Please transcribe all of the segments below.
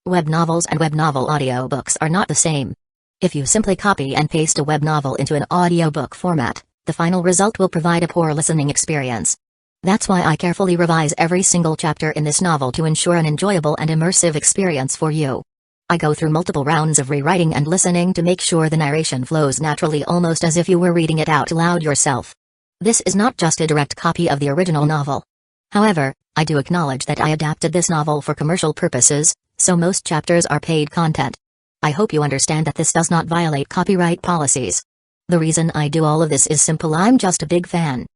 Web novels and web novel audiobooks are not the same. If you simply copy and paste a web novel into an audiobook format, the final result will provide a poor listening experience. That's why I carefully revise every single chapter in this novel to ensure an enjoyable and immersive experience for you. I go through multiple rounds of rewriting and listening to make sure the narration flows naturally, almost as if you were reading it out loud yourself. This is not just a direct copy of the original novel. However, I do acknowledge that I adapted this novel for commercial purposes, so most chapters are paid content. I hope you understand that this does not violate copyright policies. The reason I do all of this is simple: I'm just a big fan.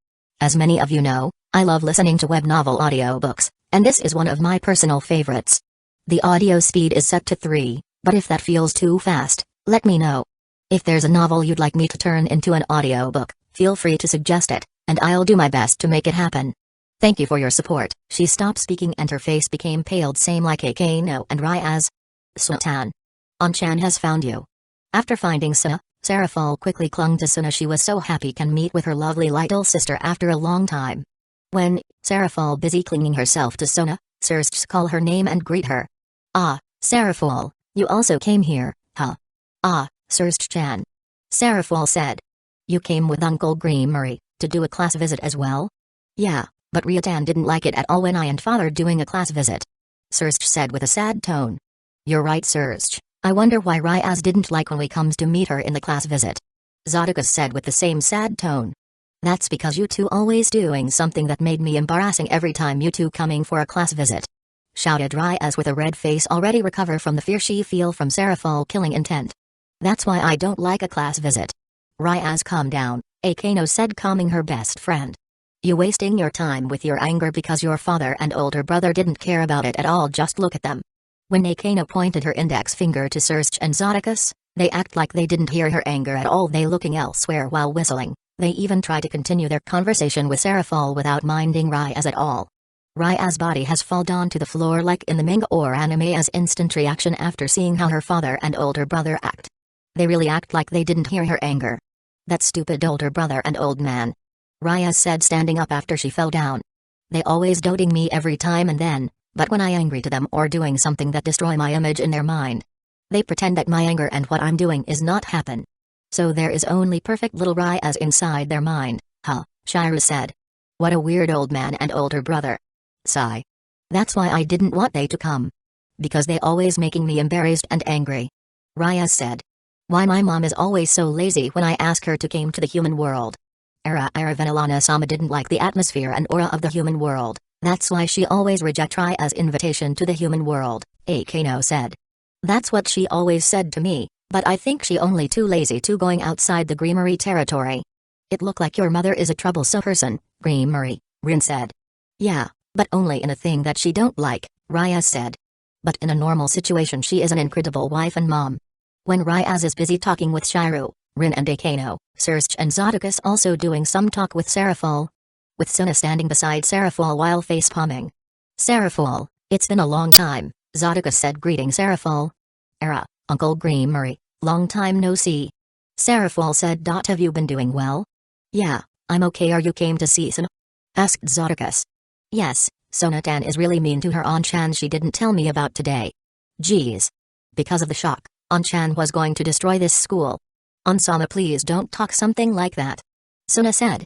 As many of you know, I love listening to web novel audiobooks, and this is one of my personal favorites. The audio speed is set to 3, but if that feels too fast, let me know. If there's a novel you'd like me to turn into an audiobook, feel free to suggest it, and I'll do my best to make it happen. Thank you for your support. She stopped speaking and her face became paled, same like Akeno and Ryaz. Suna-tan. On-chan has found you. After finding Suna, Seraphol quickly clung to Suna. She was so happy can meet with her lovely little sister after a long time. When Seraphol busy clinging herself to Suna, Sarsea call her name and greet her. Ah, Seraphol, you also came here, huh? Ah, Sarsea-chan. Seraphol said. You came with Uncle Gremory to do a class visit as well? Yeah, but Ryatan didn't like it at all when I and father doing a class visit. Sarsea said with a sad tone. You're right, Sarsea. I wonder why Ryaz didn't like when we comes to meet her in the class visit. Zodiakus said with the same sad tone. That's because you two always doing something that made me embarrassing every time you two coming for a class visit. Shouted Ryaz with a red face, already recover from the fear she feel from Seraphol killing intent. That's why I don't like a class visit. Ryaz, calm down, Akeno said, calming her best friend. You wasting your time with your anger because your father and older brother didn't care about it at all. Just look at them. When Akeno pointed her index finger to Sarsea and Zodiakus, they act like they didn't hear her anger at all. They looking elsewhere while whistling. They even try to continue their conversation with Seraphol without minding Ryaz at all. Ryaz's body has fallen to the floor like in the manga or anime as instant reaction after seeing how her father and older brother act. They really act like they didn't hear her anger. That stupid older brother and old man. Ryaz said, standing up after she fell down. They always doting me every time and then, but when I angry to them or doing something that destroy my image in their mind, they pretend that my anger and what I'm doing is not happen. So there is only perfect little Ryaz inside their mind, huh? Shiro said. What a weird old man and older brother. Sigh. That's why I didn't want they to come. Because they always making me embarrassed and angry. Ryaz said. Why my mom is always so lazy when I ask her to came to the human world. Venelana-sama didn't like the atmosphere and aura of the human world, that's why she always reject Ryaz's invitation to the human world, Akeno said. That's what she always said to me, but I think she only too lazy to going outside the Gremory territory. It look like your mother is a troublesome person, Gremory, Rin said. Yeah, but only in a thing that she don't like, Ryaz said. But in a normal situation she is an incredible wife and mom. When Ryaz is busy talking with Shiro, Rin and Akeno, Sarsea and Zodiakus also doing some talk with Seraphol. With Suna standing beside Seraphol while face-palming. Seraphol, it's been a long time, Zodiakus said, greeting Seraphol. Uncle Gremory, long time no see. Seraphol said. Have you been doing well? Yeah, I'm okay. Are you came to see Suna? Asked Zodiakus. Yes, Suna-tan is really mean to her On-chan. She didn't tell me about today. Geez. Because of the shock, On-chan was going to destroy this school. On-sama, please don't talk something like that. Suna said.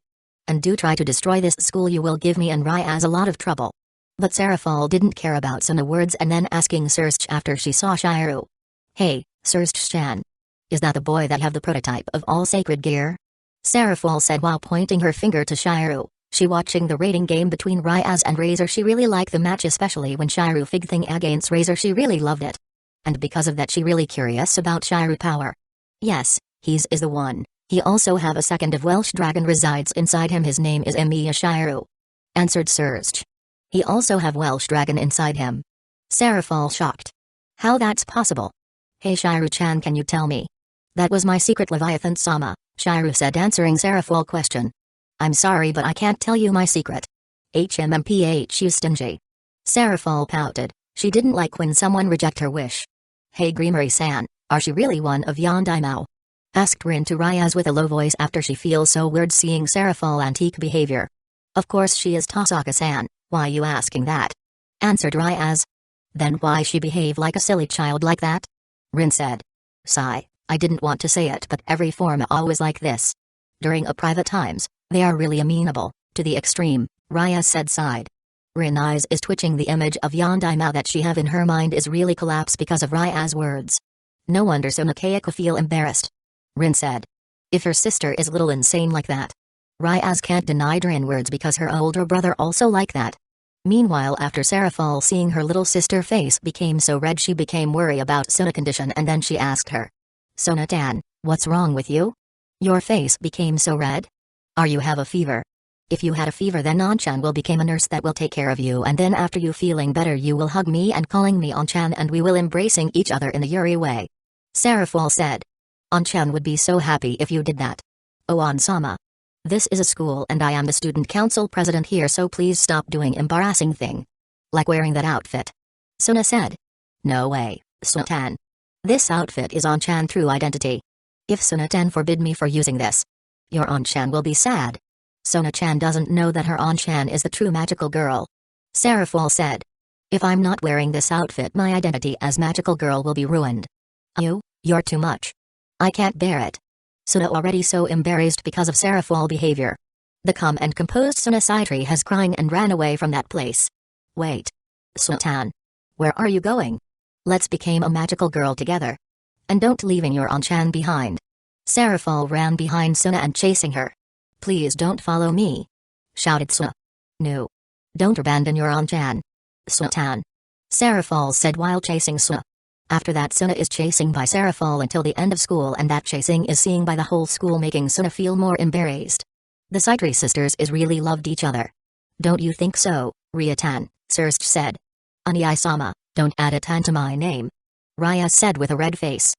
And do try to destroy this school, you will give me and Ryaz a lot of trouble. But Seraphol didn't care about Suna words and then asking Sarsea after she saw Shiro. Hey, Sarsea-chan. Is that the boy that have the prototype of all sacred gear? Seraphol said while pointing her finger to Shiro. She watching the rating game between Ryaz and Razor. She really liked the match, especially when Shiro fig thing against Razor. She really loved it. And because of that she really curious about Shiro power. Yes, he's is the one. He also have a second of Welsh dragon resides inside him. His name is Emiya Shiro. Answered Sarsea. He also have Welsh dragon inside him. Seraphol shocked. How that's possible? Hey Shiro-chan, can you tell me? That was my secret, Leviathan-sama, Shiro said, answering Seraphol question. I'm sorry, but I can't tell you my secret. HMMPH, you stingy. Seraphol pouted. She didn't like when someone reject her wish. Hey Gremory-san, are she really one of Yondaimao? Asked Rin to Ryaz with a low voice after she feels so weird seeing Seraphol antique behavior. Of course she is, Tosaka-san, why you asking that? Answered Ryaz. Then why she behave like a silly child like that? Rin said. Sigh, I didn't want to say it but every form always like this. During a private times, they are really amenable, to the extreme, Raya said sighed. Rin eyes is twitching the image of Yondaima that she have in her mind is really collapse because of Raya's words. No wonder Sona Kayako feel embarrassed. Rin said. If her sister is little insane like that. Rayas can't deny Rin words because her older brother also like that. Meanwhile after Serafal seeing her little sister face became so red she became worried about Sona condition and then she asked her. Sona-tan, what's wrong with you? Your face became so red? Are you have a fever? If you had a fever then Anchan will become a nurse that will take care of you and then after you feeling better you will hug me and calling me Anchan and we will embracing each other in the Yuri way. Serafal said. Anchan would be so happy if you did that. Oh Ansama. This is a school and I am the student council president here so please stop doing embarrassing thing. Like wearing that outfit. Sona said. No way, Sona-tan. This outfit is Anchan true identity. If Sona-tan forbid me for using this, your Anchan will be sad. Sona-chan doesn't know that her Anchan is the true magical girl. Serafal said. If I'm not wearing this outfit my identity as magical girl will be ruined. You're too much. I can't bear it. Sona already so embarrassed because of Serafal behavior. The calm and composed Sona Saitri has crying and ran away from that place. Wait. Sona-tan. Where are you going? Let's become a magical girl together. And don't leaving your Anchan behind. Serafal ran behind Sona and chasing her. Please don't follow me. Shouted Sona. No. Don't abandon your Anchan. Sona-tan. Serafal said while chasing Sona. After that Sona is chasing by Serafal until the end of school and that chasing is seen by the whole school making Sona feel more embarrassed. The Saitri sisters is really loved each other. Don't you think so, Ria-tan? Sarsea said. Aniai-sama, don't add a tan to my name. Raya said with a red face.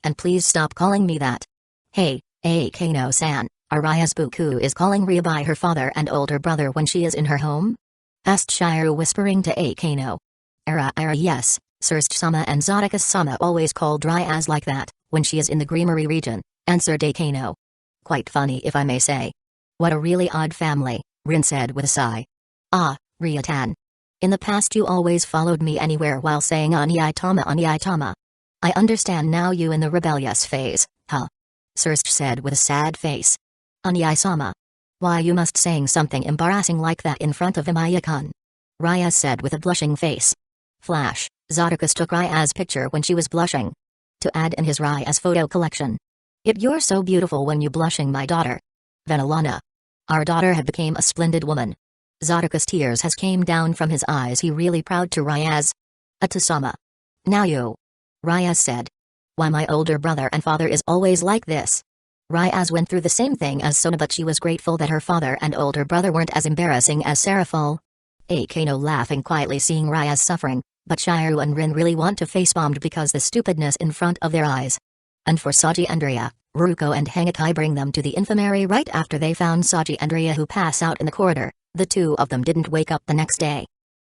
And please stop calling me that. Hey, Kano-san. Araya's Buku is calling Ria by her father and older brother when she is in her home? Asked Shiro whispering to Akano. Yes, Sarsea-sama and Zodaka-sama always called Raya like that, when she is in the Greenery region, answered Akano. Quite funny if I may say. What a really odd family, Rin said with a sigh. Ah, Ria-tan. In the past you always followed me anywhere while saying Aniai-tama. I understand now you in the rebellious phase, huh? Sarsea said with a sad face. Aniai-sama. Why you must saying something embarrassing like that in front of Imaya-kun? Raya said with a blushing face. Flash, Zodakas took Raya's picture when she was blushing. To add in his Raya's photo collection. You're so beautiful when you blushing my daughter. Venalana. Our daughter had became a splendid woman. Zodakas tears has came down from his eyes he really proud to Raya's. Atasama. Now you. Raya said. Why my older brother and father is always like this. Rayas went through the same thing as Sona but she was grateful that her father and older brother weren't as embarrassing as Serafal. Akano laughing quietly seeing Raya's suffering, but Shiro and Rin really want to face-bombed because the stupidness in front of their eyes. And for Saji and Ria, Ruko and Hangakai bring them to the infirmary right after they found Saji and Ria who pass out in the corridor. The two of them didn't wake up the next day.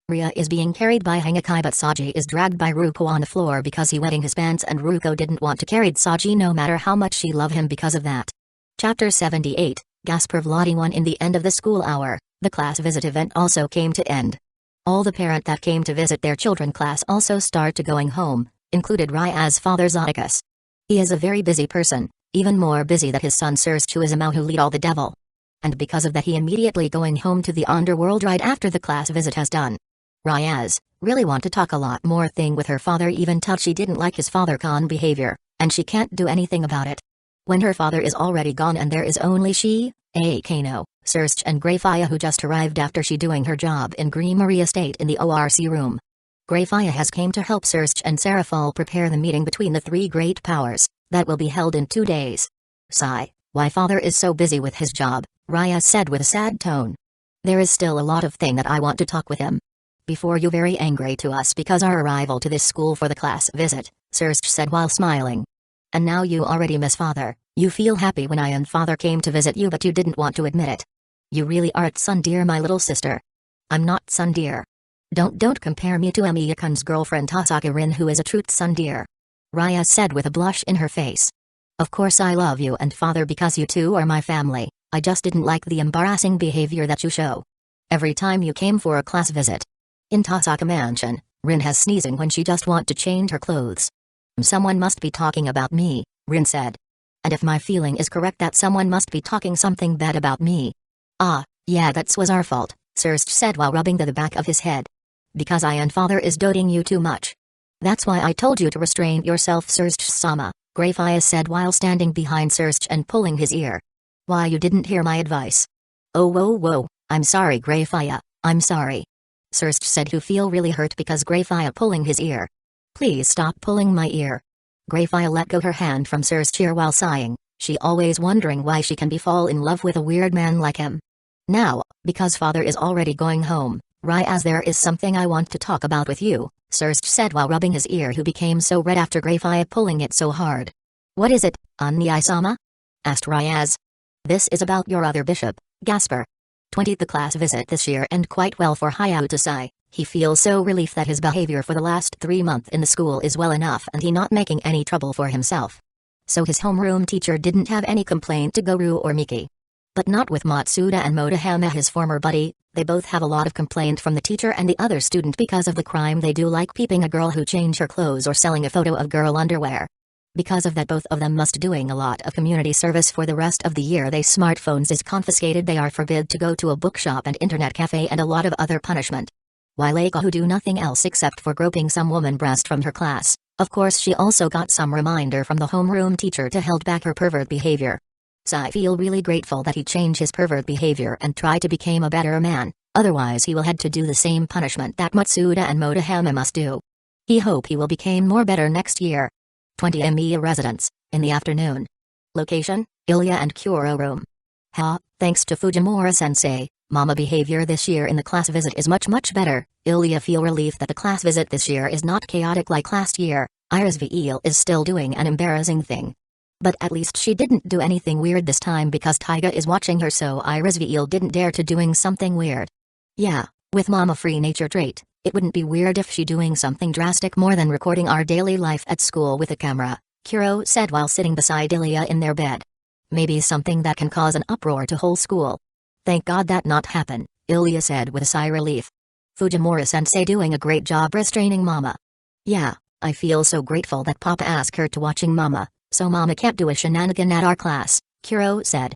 Ria is being carried by Hangakai but Saji is dragged by Ruko on the floor because he wetting his pants and Ruko didn't want to carry Saji no matter how much she love him because of that. Chapter 78, Gasper Vladi 1. In the end of the school hour, the class visit event also came to end. All the parent that came to visit their children class also start to going home, included Raya's father Zodakas. He is a very busy person, even more busy than his son Sarsea who is a Mao who lead all the devil. And because of that he immediately going home to the underworld right after the class visit has done. Rayaz really want to talk a lot more thing with her father even till she didn't like his father Khan behavior, and she can't do anything about it. When her father is already gone and there is only she, Akano, Sarsea and Greyfire who just arrived after she doing her job in Greenery Estate in the ORC room. Greyfire has came to help Sarsea and Serafal prepare the meeting between the three great powers, that will be held in 2 days. Sigh, why father is so busy with his job, Raya said with a sad tone. There is still a lot of thing that I want to talk with him. Before you very angry to us because our arrival to this school for the class visit, Sarsea said while smiling. And now you already miss father, you feel happy when I and father came to visit you but you didn't want to admit it. You really aren't Sundeer my little sister. I'm not Sundeer. Don't compare me to Emiyakun's girlfriend Tasaka Rin who is a true Sundeer. Raya said with a blush in her face. Of course I love you and father because you two are my family, I just didn't like the embarrassing behavior that you show. Every time you came for a class visit. In Tasaka Mansion, Rin has sneezing when she just want to change her clothes. Someone must be talking about me, Rin said. And if my feeling is correct that someone must be talking something bad about me. Ah, yeah, that was our fault, Sarsea said while rubbing the back of his head. Because I and father is doting you too much. That's why I told you to restrain yourself, Sarsea-sama, Greyfire said while standing behind Sarsea and pulling his ear. Why you didn't hear my advice? Oh whoa, I'm sorry Greyfire, I'm sorry. Sarsea said who feel really hurt because Greyfire pulling his ear. Please stop pulling my ear. Greyfire let go her hand from Sarsea's ear while sighing, she always wondering why she can fall in love with a weird man like him. Now, because father is already going home, Ryaz there is something I want to talk about with you, Sarsea said while rubbing his ear who became so red after Greyfire pulling it so hard. What is it, Onyai-sama? Asked Ryaz. This is about your other bishop, Gasper. 20th the class visit this year and quite well for Hayao to say. He feels so relieved that his behavior for the last 3 months in the school is well enough and he not making any trouble for himself. So his homeroom teacher didn't have any complaint to Goru or Miki. But not with Matsuda and Motohama his former buddy, they both have a lot of complaint from the teacher and the other student because of the crime they do like peeping a girl who change her clothes or selling a photo of girl underwear. Because of that both of them must doing a lot of community service for the rest of the year their smartphones is confiscated they are forbid to go to a bookshop and internet cafe and a lot of other punishment. While Eika who do nothing else except for groping some woman breast from her class, of course she also got some reminder from the homeroom teacher to held back her pervert behavior. So I feel really grateful that he changed his pervert behavior and try to become a better man, otherwise he will had to do the same punishment that Matsuda and Motohama must do. He hope he will become more better next year. 20 Emiya residence, in the afternoon. Location, Ilya and Kuro room. Thanks to Fujimura-sensei, Mama behavior this year in the class visit is much better. Ilya feel relief that the class visit this year is not chaotic like last year. Iris Veil is still doing an embarrassing thing. But at least she didn't do anything weird this time because Taiga is watching her so Iris Veil didn't dare to doing something weird. Yeah, with Mama free nature trait, it wouldn't be weird if she doing something drastic more than recording our daily life at school with a camera, Kuro said while sitting beside Ilya in their bed. Maybe something that can cause an uproar to whole school. Thank God that not happen, Ilya said with a sigh relief. Fujimura-sensei doing a great job restraining Mama. Yeah, I feel so grateful that Papa asked her to watching Mama, so Mama can't do a shenanigan at our class, Kuro said.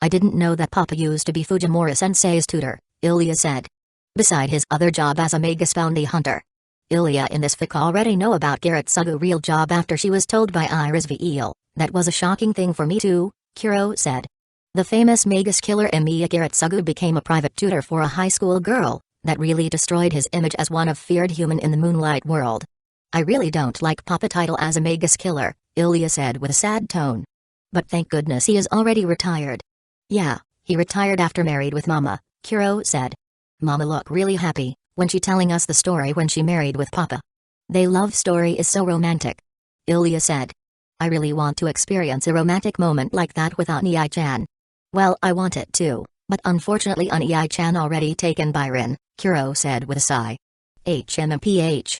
I didn't know that Papa used to be Fujimura-sensei's tutor, Ilya said. Beside his other job as a Magus bounty hunter. Ilya in this fic already know about Garretsugu's real job after she was told by Iris Veil. That was a shocking thing for me too, Kuro said. The famous Magus killer Emiya Garretsugu became a private tutor for a high school girl, that really destroyed his image as one of feared human in the moonlight world. I really don't like Papa title as a Magus killer, Ilya said with a sad tone. But thank goodness he is already retired. Yeah, he retired after married with Mama, Kuro said. Mama look really happy, when she telling us the story when she married with Papa. They love story is so romantic. Ilya said. I really want to experience a romantic moment like that with Onyai-chan. Well I want it too, but unfortunately Onyai-chan already taken by Rin, Kuro said with a sigh. HMMPH.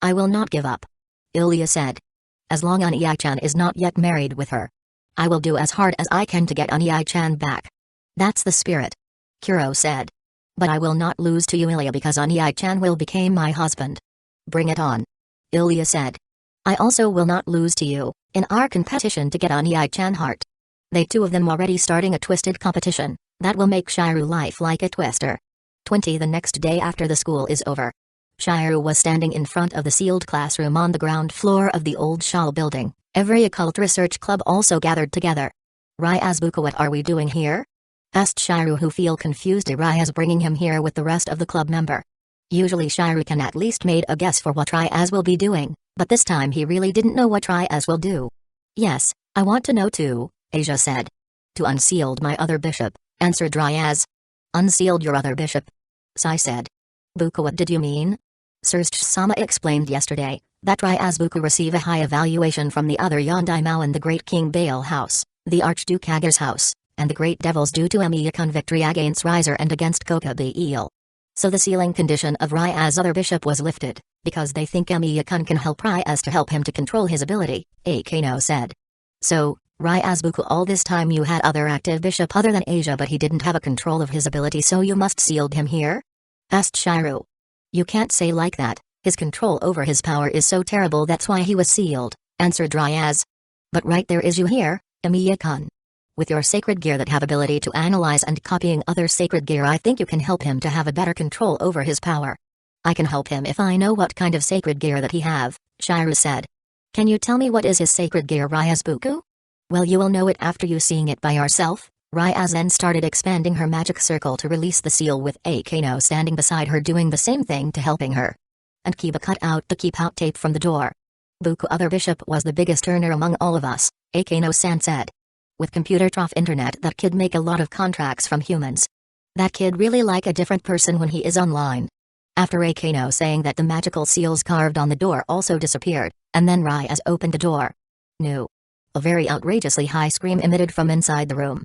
I will not give up. Ilya said. As long Onyai-chan is not yet married with her. I will do as hard as I can to get Onyai-chan back. That's the spirit. Kuro said. But I will not lose to you Ilya because Onyai-chan will become my husband. Bring it on. Ilya said. I also will not lose to you, in our competition to get Onyai-chan heart. They two of them already starting a twisted competition, that will make Shiru life like a twister. 20 The next day after the school is over. Shiru was standing in front of the sealed classroom on the ground floor of the old Shuttle building, every occult research club also gathered together. Ryazbuka what are we doing here? Asked Shiru who feel confused Ryaz bringing him here with the rest of the club member. Usually Shiru can at least made a guess for what Ryaz will be doing, but this time he really didn't know what Ryaz will do. Yes, I want to know too, Asia said. To unsealed my other bishop, answered Ryaz. Unsealed your other bishop? Sai said. Buka what did you mean? Sarsea-sama explained yesterday, that Ryazbuka receive a high evaluation from the other Yondaimao in the Great King Baal house, the Archduke Aga's house, and the Great Devils due to Emiya-kun victory against Riser and against Koka-Baal. So the sealing condition of Ryaz's other bishop was lifted, because they think Emiya-kun can help Ryaz to help him to control his ability, Akano said. So, Ryazbuka all this time you had other active bishop other than Asia but he didn't have a control of his ability so you must sealed him here? Asked Shiru. You can't say like that, His control over his power is so terrible, that's why he was sealed, answered Ryaz. But right there is you here, Emiya-kun. With your sacred gear that have ability to analyze and copying other sacred gear, I think you can help him to have a better control over his power. I can help him if I know what kind of sacred gear that he have, Shiryu said. Can you tell me what is his sacred gear, Ryaz-buku? Well, you will know it after you seeing it by yourself. Ryaz then started expanding her magic circle to release the seal, with Akeno standing beside her doing the same thing to helping her. And Kiba cut out the keep-out tape from the door. Buku, other bishop was the biggest earner among all of us, Akeno-san said. With computer trough internet, that kid make a lot of contracts from humans. That kid really like a different person when he is online. After Akeno saying that, the magical seals carved on the door also disappeared, and then Ryaz opened the door. No. A very outrageously high scream emitted from inside the room.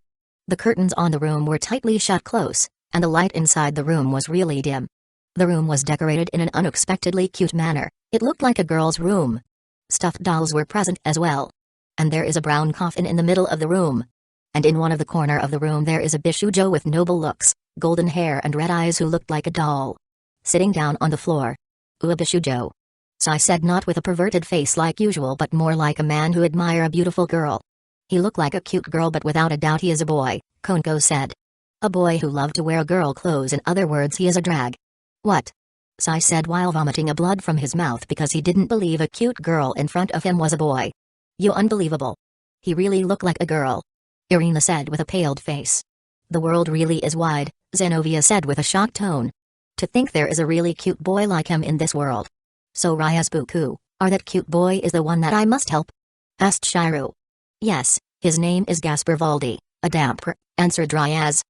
The curtains on the room were tightly shut close, and the light inside the room was really dim. The room was decorated in an unexpectedly cute manner. It looked like a girl's room. Stuffed dolls were present as well. And there is a brown coffin in the middle of the room. And in one of the corner of the room there is a Bishujo with noble looks, golden hair and red eyes, who looked like a doll. Sitting down on the floor. A Bishujo. Sai said, not with a perverted face like usual, but more like a man who admire a beautiful girl. He looked like a cute girl, but without a doubt he is a boy, Konko said. A boy who loved to wear girl clothes, in other words he is a drag. What? Sai said while vomiting a blood from his mouth because he didn't believe a cute girl in front of him was a boy. You unbelievable. He really looked like a girl. Irina said with a paled face. The world really is wide, Zenovia said with a shocked tone. To think there is a really cute boy like him in this world. So Ryaz-buku, are that cute boy is the one that I must help? Asked Shiryu. Yes, his name is Gasper Valdi, a damper, answered Ryaz.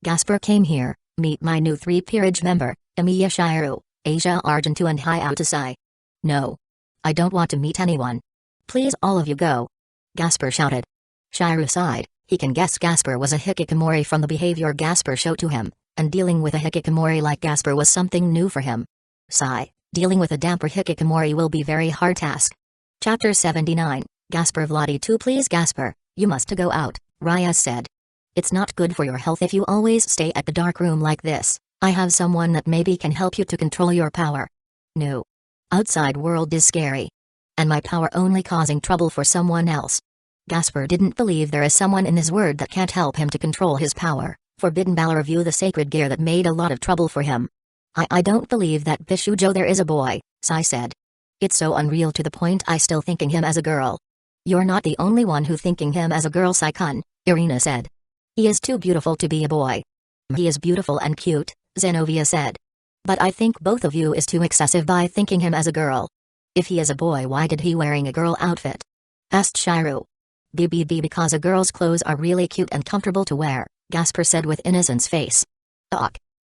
Gasper came here, meet my new 3 peerage member, Emiya Shiryu, Asia Argentu and Hayao Sai. No. I don't want to meet anyone. Please all of you go. Gasper shouted. Shiryu sighed. He can guess Gasper was a hikikomori from the behavior Gasper showed to him, and dealing with a hikikomori like Gasper was something new for him. Sigh, dealing with a damper hikikomori will be very hard task. Chapter 79, Gasper Vladi 2. Please Gasper, you must to go out, Ryaz said. It's not good for your health if you always stay at the dark room like this. I have someone that maybe can help you to control your power. No. Outside world is scary. And my power only causing trouble for someone else. Gasper didn't believe there is someone in this world that can't help him to control his power. Forbidden Balor review the sacred gear that made a lot of trouble for him. I don't believe that Bishujo there is a boy, Sai said. It's so unreal to the point I still thinking him as a girl. You're not the only one who thinking him as a girl, Sai-kun, Irina said. He is too beautiful to be a boy. He is beautiful and cute, Zenovia said. But I think both of you is too excessive by thinking him as a girl. If he is a boy, why did he wearing a girl outfit? Asked Shiryu. Because a girl's clothes are really cute and comfortable to wear, Gasper said with innocence face. Ugh.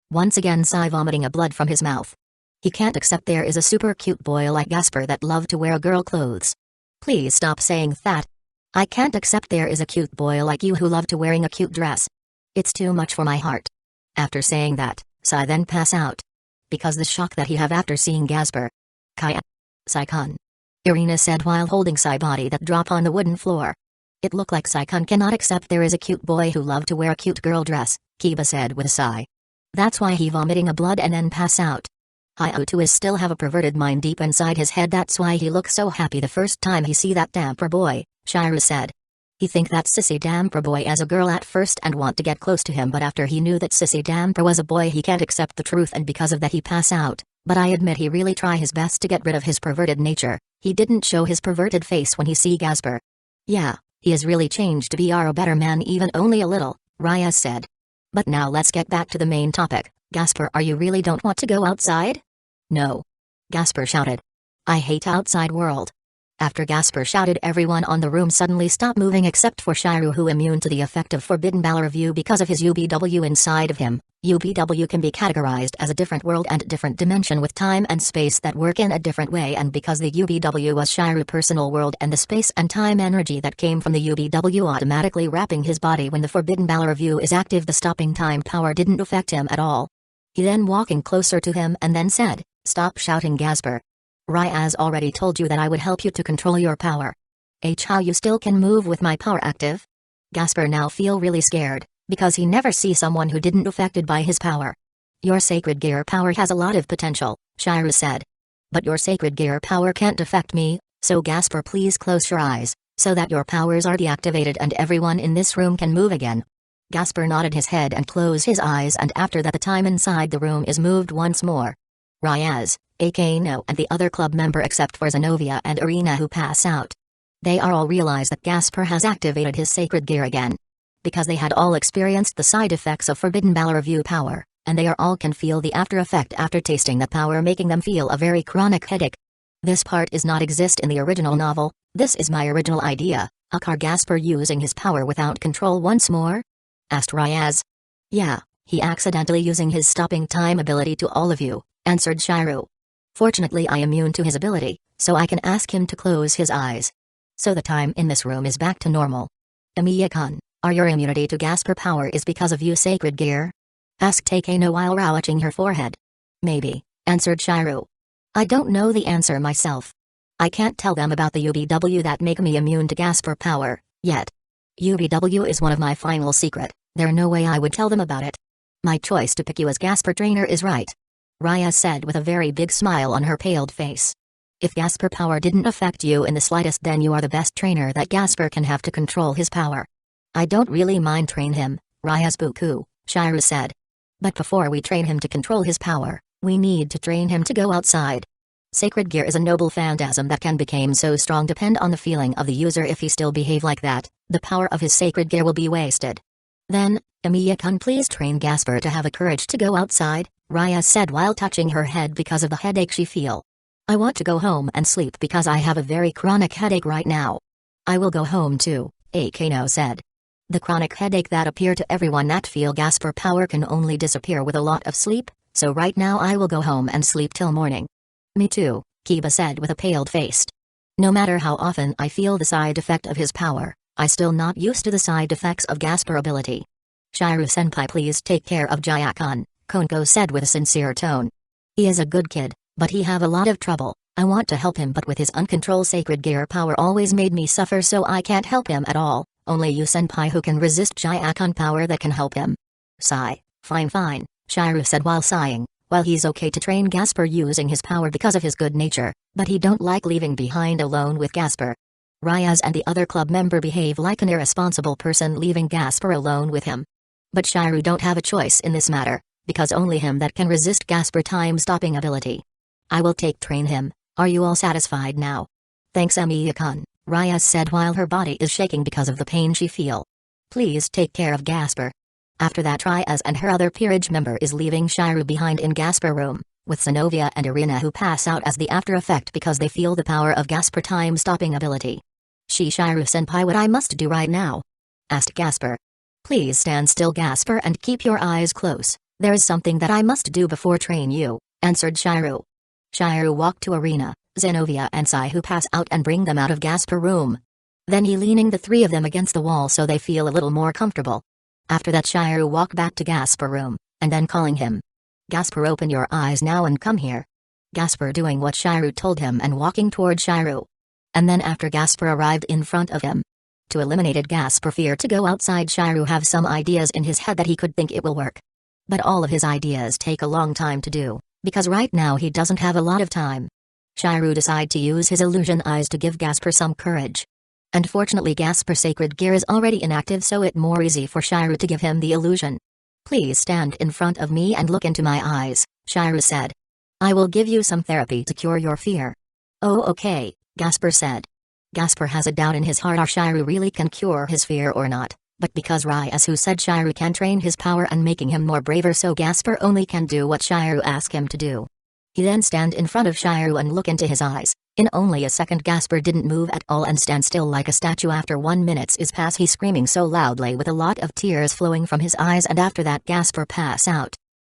Once again Sai vomiting a blood from his mouth. He can't accept there is a super cute boy like Gasper that love to wear girl clothes. Please stop saying that. I can't accept there is a cute boy like you who love to wearing a cute dress. It's too much for my heart. After saying that, Sai then pass out. Because the shock that he have after seeing Gasper. Kaya. Sai-kun. Irina said while holding Sai body that drop on the wooden floor. It looked like Sai-kun cannot accept there is a cute boy who love to wear a cute girl dress, Kiba said with a sigh. That's why he vomiting a blood and then pass out. Hayao is still have a perverted mind deep inside his head, that's why he looks so happy the first time he see that damper boy, Shiryu said. He think that sissy damper boy as a girl at first and want to get close to him, but after he knew that sissy damper was a boy he can't accept the truth and because of that he pass out. But I admit he really try his best to get rid of his perverted nature. He didn't show his perverted face when he see Gasper. Yeah, he has really changed to be a better man, even only a little, Ryaz said. But now let's get back to the main topic. Gasper, are you really don't want to go outside? No. Gasper shouted. I hate outside world. After Gasper shouted, everyone on the room suddenly stopped moving except for Shiryu, who immune to the effect of Forbidden Balor review because of his UBW inside of him. UBW can be categorized as a different world and different dimension with time and space that work in a different way, and because the UBW was Shiryu personal world and the space and time energy that came from the UBW automatically wrapping his body when the Forbidden Balor review is active, the stopping time power didn't affect him at all. He then walking closer to him and then said, "Stop shouting, Gasper. Ryaz already told you that I would help you to control your power. How you still can move with my power active?" Gasper now feel really scared, because he never see someone who didn't affected by his power. Your sacred gear power has a lot of potential, Shiryu said. But your sacred gear power can't affect me, so Gasper, please close your eyes, so that your powers are deactivated and everyone in this room can move again. Gasper nodded his head and closed his eyes, and after that the time inside the room is moved once more. Ryaz, Akano and the other club member except for Zenobia and Irina who pass out. They are all realize that Gasper has activated his sacred gear again. Because they had all experienced the side effects of Forbidden Valor Review power, and they all can feel the after effect after tasting that power, making them feel a very chronic headache. This part is not exist in the original novel. This is my original idea. Akar Gasper using his power without control once more? Asked Ryaz. Yeah, he accidentally using his stopping time ability to all of you, answered Shiru. Fortunately I am immune to his ability, so I can ask him to close his eyes. So the time in this room is back to normal. Emiya-kun, are your immunity to Gasper power is because of you sacred gear? Asked Takano while rouching her forehead. Maybe, answered Shiru. I don't know the answer myself. I can't tell them about the UBW that make me immune to Gasper power, yet. UBW is one of my final secret, there's no way I would tell them about it. My choice to pick you as Gasper trainer is right. Raya said with a very big smile on her paled face. If Gasper power didn't affect you in the slightest, then you are the best trainer that Gasper can have to control his power. I don't really mind train him, Raya's Buku, Shiru said. But before we train him to control his power, we need to train him to go outside. Sacred gear is a noble phantasm that can become so strong depend on the feeling of the user. If he still behave like that, the power of his sacred gear will be wasted. Then, Emiya-kun please train Gasper to have a courage to go outside, Raya said while touching her head because of the headache she feel. I want to go home and sleep because I have a very chronic headache right now. I will go home too, Akano said. The chronic headache that appear to everyone that feel Gasper power can only disappear with a lot of sleep, so right now I will go home and sleep till morning. Me too, Kiba said with a paled face. No matter how often I feel the side effect of his power, I still not used to the side effects of Gasper ability. Shiru-senpai please take care of Jaya-kun, Konko said with a sincere tone. He is a good kid, but he have a lot of trouble. I want to help him, but with his uncontrolled sacred gear power always made me suffer, so I can't help him at all. Only you senpai who can resist Jaya-kun power that can help him. Sigh, fine, Shiru said while sighing. While he's okay to train Gasper using his power because of his good nature, but he don't like leaving behind alone with Gasper. Ryaz and the other club member behave like an irresponsible person leaving Gasper alone with him. But Shiru don't have a choice in this matter, because only him that can resist Gasper time-stopping ability. I will train him. Are you all satisfied now? Thanks Emiya-kun, Ryaz said while her body is shaking because of the pain she feel. Please take care of Gasper. After that Ryaz and her other peerage member is leaving Shiru behind in Gasper room, with Zenobia and Irina who pass out as the after effect because they feel the power of Gasper time-stopping ability. Shiru-senpai, what I must do right now? Asked Gasper. Please stand still Gasper and keep your eyes closed. There is something that I must do before train you, answered Shiru. Shiru walked to Irina, Zenobia and Sai who pass out and bring them out of Gasper room. Then he leaning the three of them against the wall so they feel a little more comfortable. After that Shiru walked back to Gasper room, and then calling him. Gasper, open your eyes now and come here. Gasper doing what Shiru told him and walking toward Shiru. And then after Gasper arrived in front of him. To eliminated Gasper fear to go outside, Shiru have some ideas in his head that he could think it will work. But all of his ideas take a long time to do, because right now he doesn't have a lot of time. Shiru decide to use his illusion eyes to give Gasper some courage. Unfortunately Gasper sacred gear is already inactive, so it more easy for Shiru to give him the illusion. Please stand in front of me and look into my eyes, Shiru said. I will give you some therapy to cure your fear. Oh okay, Gasper said. Gasper has a doubt in his heart, Shiru really can cure his fear or not, but because Ryaz who said Shiru can train his power and making him more braver, so Gasper only can do what Shiru asked him to do. He then stand in front of Shiru and look into his eyes. In only a second Gasper didn't move at all and stand still like a statue. After 1 minute is past, he screaming so loudly with a lot of tears flowing from his eyes, and after that Gasper pass out.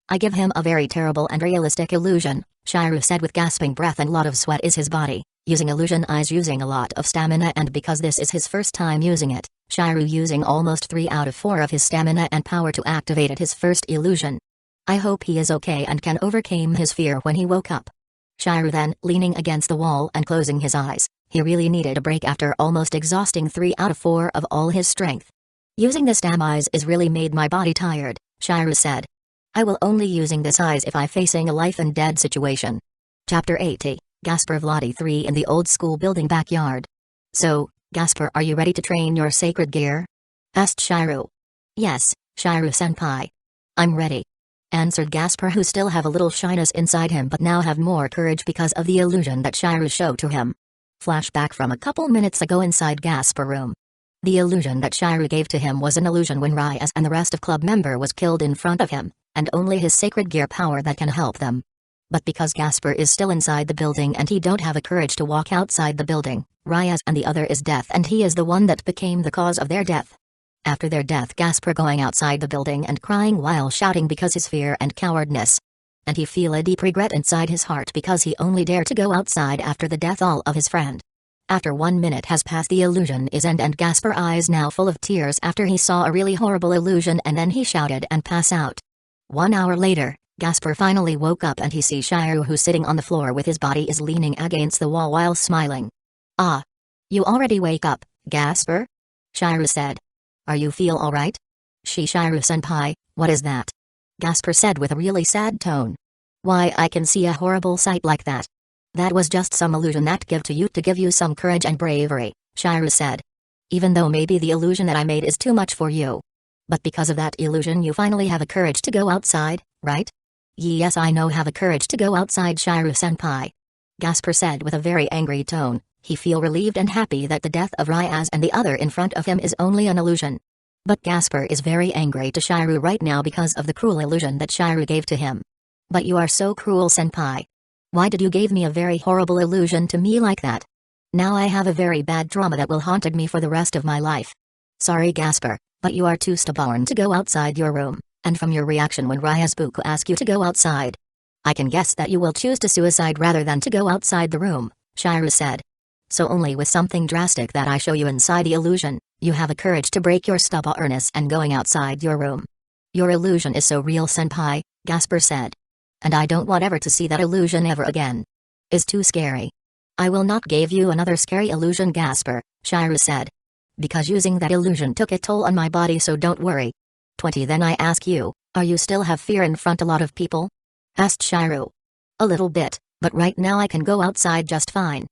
I give him a very terrible and realistic illusion, Shiru said with gasping breath and lot of sweat is his body, using illusion eyes using a lot of stamina, and because this is his first time using it, Shiru using almost 3 out of 4 of his stamina and power to activate his first illusion. I hope he is okay and can overcome his fear when he woke up. Shiru then, leaning against the wall and closing his eyes, he really needed a break after almost exhausting 3 out of 4 of all his strength. Using the stam eyes is really made my body tired, Shiru said. I will only using this eyes if I facing a life and dead situation. Chapter 80, Gasper Vladi 3 in the old school building backyard. So, Gasper, are you ready to train your sacred gear? Asked Shiru. Yes, Shiru-senpai. I'm ready. Answered Gasper, who still have a little shyness inside him but now have more courage because of the illusion that Shiru showed to him. Flashback from a couple minutes ago inside Gasper room. The illusion that Shiru gave to him was an illusion when Ryas and the rest of club member was killed in front of him, and only his sacred gear power that can help them. But because Gasper is still inside the building and he don't have a courage to walk outside the building, Ryas and the other is death and he is the one that became the cause of their death. After their death, Gasper going outside the building and crying while shouting because his fear and cowardness. And he feel a deep regret inside his heart because he only dared to go outside after the death all of his friend. After 1 minute has passed, the illusion is end and Gasper eyes now full of tears after he saw a really horrible illusion and then he shouted and pass out. 1 hour later, Gasper finally woke up and he sees Shiru, who sitting on the floor with his body is leaning against the wall while smiling. Ah. You already wake up, Gasper? Shiru said. Are you feel alright? Shiru-senpai, what is that? Gasper said with a really sad tone. Why, I can see a horrible sight like that. That was just some illusion that give to you to give you some courage and bravery, Shiru said. Even though maybe the illusion that I made is too much for you. But because of that illusion you finally have a courage to go outside, right? Yes, I know have a courage to go outside, Shiru-senpai. Gasper said with a very angry tone. He feel relieved and happy that the death of Ryaz and the other in front of him is only an illusion. But Gasper is very angry to Shiru right now because of the cruel illusion that Shiru gave to him. But you are so cruel, senpai. Why did you give me a very horrible illusion to me like that? Now I have a very bad trauma that will haunt me for the rest of my life. Sorry, Gasper, but you are too stubborn to go outside your room, and from your reaction when Ryaz-buku asked you to go outside, I can guess that you will choose to suicide rather than to go outside the room, Shiru said. So only with something drastic that I show you inside the illusion, you have a courage to break your stubbornness and going outside your room. Your illusion is so real, senpai, Gasper said. And I don't want ever to see that illusion ever again. Is too scary. I will not give you another scary illusion, Gasper, Shiru said. Because using that illusion took a toll on my body, so don't worry. 20 Then I ask you, are you still have fear in front a lot of people? Asked Shiru. A little bit, but right now I can go outside just fine.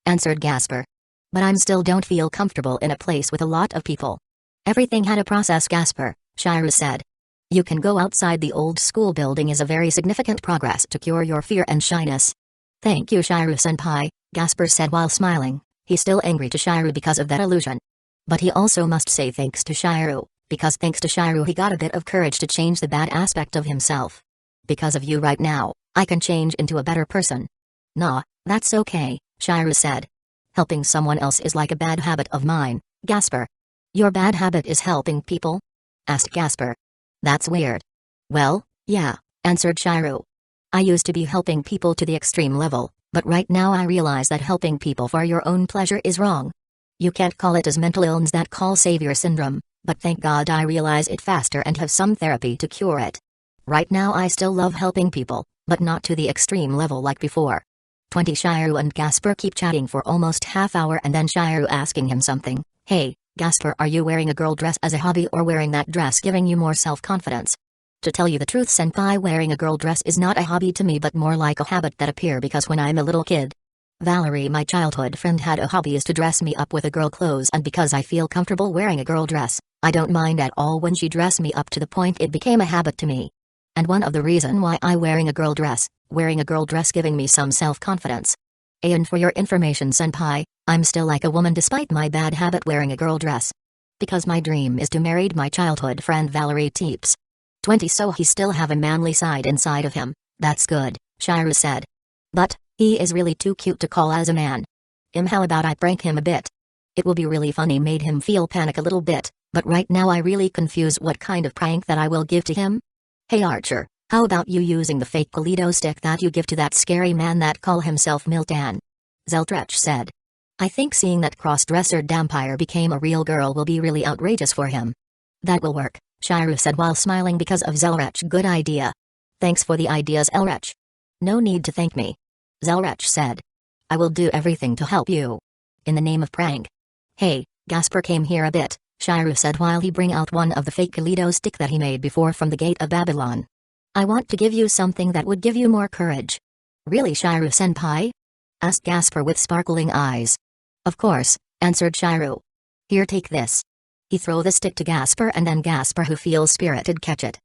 Answered Gasper. But I'm still don't feel comfortable in a place with a lot of people. Everything had a process, Gasper, Shiru said. You can go outside the old school building is a very significant progress to cure your fear and shyness. Thank you, Shiru-senpai, Gasper said while smiling. He's still angry to Shiru because of that illusion. But he also must say thanks to Shiru, because thanks to Shiru he got a bit of courage to change the bad aspect of himself. Because of you right now, I can change into a better person. Nah, that's okay, Shiru said. Helping someone else is like a bad habit of mine, Gasper. Your bad habit is helping people? Asked Gasper. That's weird. Well, yeah, answered Shiru. I used to be helping people to the extreme level, but right now I realize that helping people for your own pleasure is wrong. You can't call it as mental illness that call savior syndrome, but thank God I realize it faster and have some therapy to cure it. Right now I still love helping people, but not to the extreme level like before. 20 Shiru and Gasper keep chatting for almost half hour and then Shiru asking him something. Hey, Gasper, are you wearing a girl dress as a hobby or wearing that dress giving you more self-confidence? To tell you the truth, senpai, wearing a girl dress is not a hobby to me but more like a habit that appear because when I'm a little kid. Valerie, my childhood friend, had a hobby is to dress me up with a girl clothes, and because I feel comfortable wearing a girl dress, I don't mind at all when she dress me up to the point it became a habit to me. And one of the reason why I wearing a girl dress giving me some self-confidence. And for your information, senpai, I'm still like a woman despite my bad habit wearing a girl dress. Because my dream is to marry my childhood friend Valerie Teeps. 20 So he still have a manly side inside of him. That's good, Shiru said. But he is really too cute to call as a man. How about I prank him a bit? It will be really funny. Made him feel panic a little bit, but right now I really confuse what kind of prank that I will give to him. Hey Archer, how about you using the fake Kalido stick that you give to that scary man that call himself Miltan? Zeltrech said. I think seeing that cross-dresser vampire became a real girl will be really outrageous for him. That will work, Shiru said while smiling because of Zelrech. Good idea. Thanks for the ideas, Elrech. No need to thank me. Zelrech said. I will do everything to help you. In the name of prank. Hey, Gasper came here a bit, Shiru said while he bring out one of the fake Kalido stick that he made before from the gate of Babylon. I want to give you something that would give you more courage. Really, Shiru-senpai? asked Gasper with sparkling eyes. Of course, answered Shiru. Here, take this. He throw the stick to Gasper, and then Gasper, who feels spirited, catch it.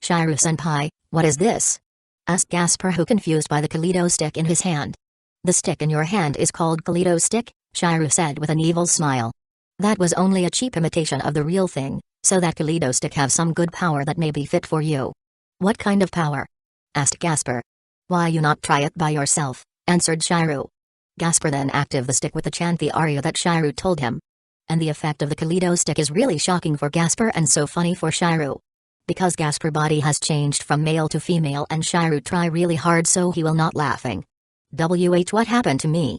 Shiru-senpai, what is this? Asked Gasper, who confused by the Kaleido stick in his hand. The stick in your hand is called Kaleido stick, Shiru said with an evil smile. That was only a cheap imitation of the real thing, so that Kaleido stick have some good power that may be fit for you. What kind of power? Asked Gasper. Why you not try it by yourself, answered Shiru. Gasper then active the stick with the chant the aria that Shiru told him. And the effect of the Kaleido stick is really shocking for Gasper and so funny for Shiru. Because Gasper body has changed from male to female and Shiru try really hard so he will not laughing. What happened to me?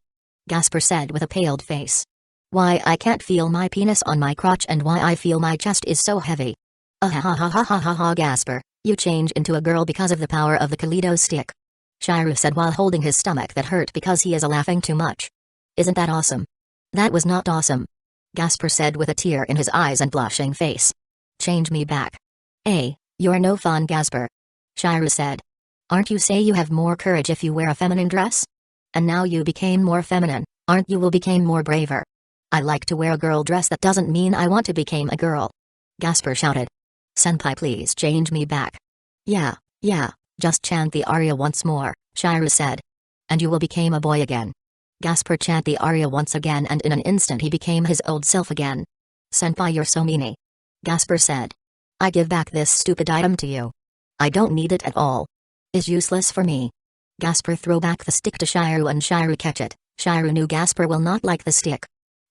Gasper said with a paled face. Why I can't feel my penis on my crotch and why I feel my chest is so heavy. Ha Gasper, you change into a girl because of the power of the Kaleido stick. Shiru said while holding his stomach that hurt because he is laughing too much. Isn't that awesome? That was not awesome. Gasper said with a tear in his eyes and blushing face. Change me back. You're no fun, Gasper. Shiru said. Aren't you say you have more courage if you wear a feminine dress? And now you became more feminine, aren't you will become more braver? I like to wear a girl dress, that doesn't mean I want to become a girl. Gasper shouted. Senpai, please change me back. Yeah, just chant the aria once more, Shiru said. And you will become a boy again. Gasper chant the aria once again and in an instant he became his old self again. Senpai, you're so meanie. Gasper said. I give back this stupid item to you. I don't need it at all. It's useless for me. Gasper throw back the stick to Shiru and Shiru catch it. Shiru knew Gasper will not like the stick.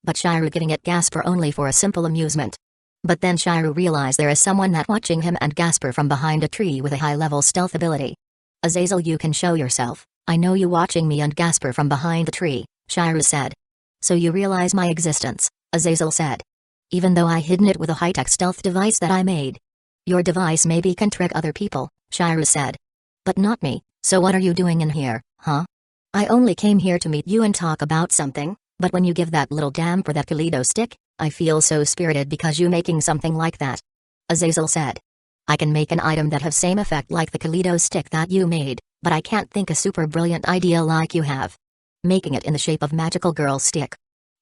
But Shiru getting at Gasper only for a simple amusement. But then Shiru realized there is someone that watching him and Gasper from behind a tree with a high-level stealth ability. Azazel, you can show yourself. I know you watching me and Gasper from behind the tree, Shiru said. So you realize my existence, Azazel said. Even though I hidden it with a high-tech stealth device that I made. Your device maybe can trick other people, Shiru said. But not me, so what are you doing in here, huh? I only came here to meet you and talk about something, but when you give that little damper that Kaleido stick, I feel so spirited because you making something like that. Azazel said. I can make an item that have same effect like the Kaleido stick that you made, but I can't think a super brilliant idea like you have. Making it in the shape of magical girl stick.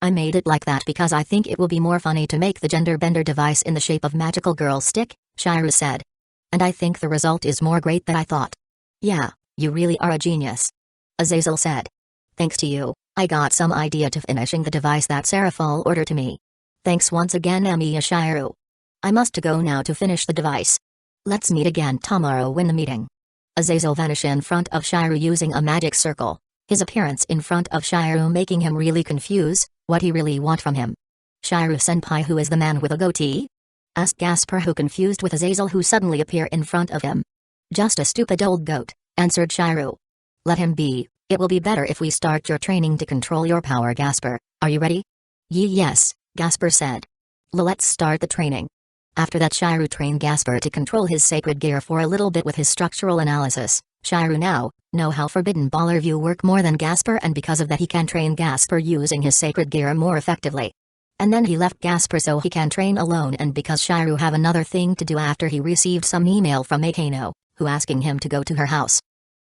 I made it like that because I think it will be more funny to make the gender bender device in the shape of magical girl stick, Shiru said. And I think the result is more great than I thought. Yeah, you really are a genius. Azazel said. Thanks to you, I got some idea to finishing the device that Seraphol ordered to me. Thanks once again, Amiya Shiru. I must go now to finish the device. Let's meet again tomorrow when the meeting. Azazel vanished in front of Shiru using a magic circle. His appearance in front of Shiru making him really confused, what he really want from him. Shiru-senpai, who is the man with a goatee? Asked Gasper, who confused with Azazel who suddenly appear in front of him. Just a stupid old goat, answered Shiru. Let him be, it will be better if we start your training to control your power, Gasper. Are you ready? Yes, Gasper said. Let's start the training. After that Shiru trained Gasper to control his sacred gear for a little bit with his structural analysis. Shiru now know how Forbidden Baller View work more than Gasper, and because of that he can train Gasper using his sacred gear more effectively. And then he left Gasper so he can train alone, and because Shiru have another thing to do after he received some email from Akano, who asking him to go to her house.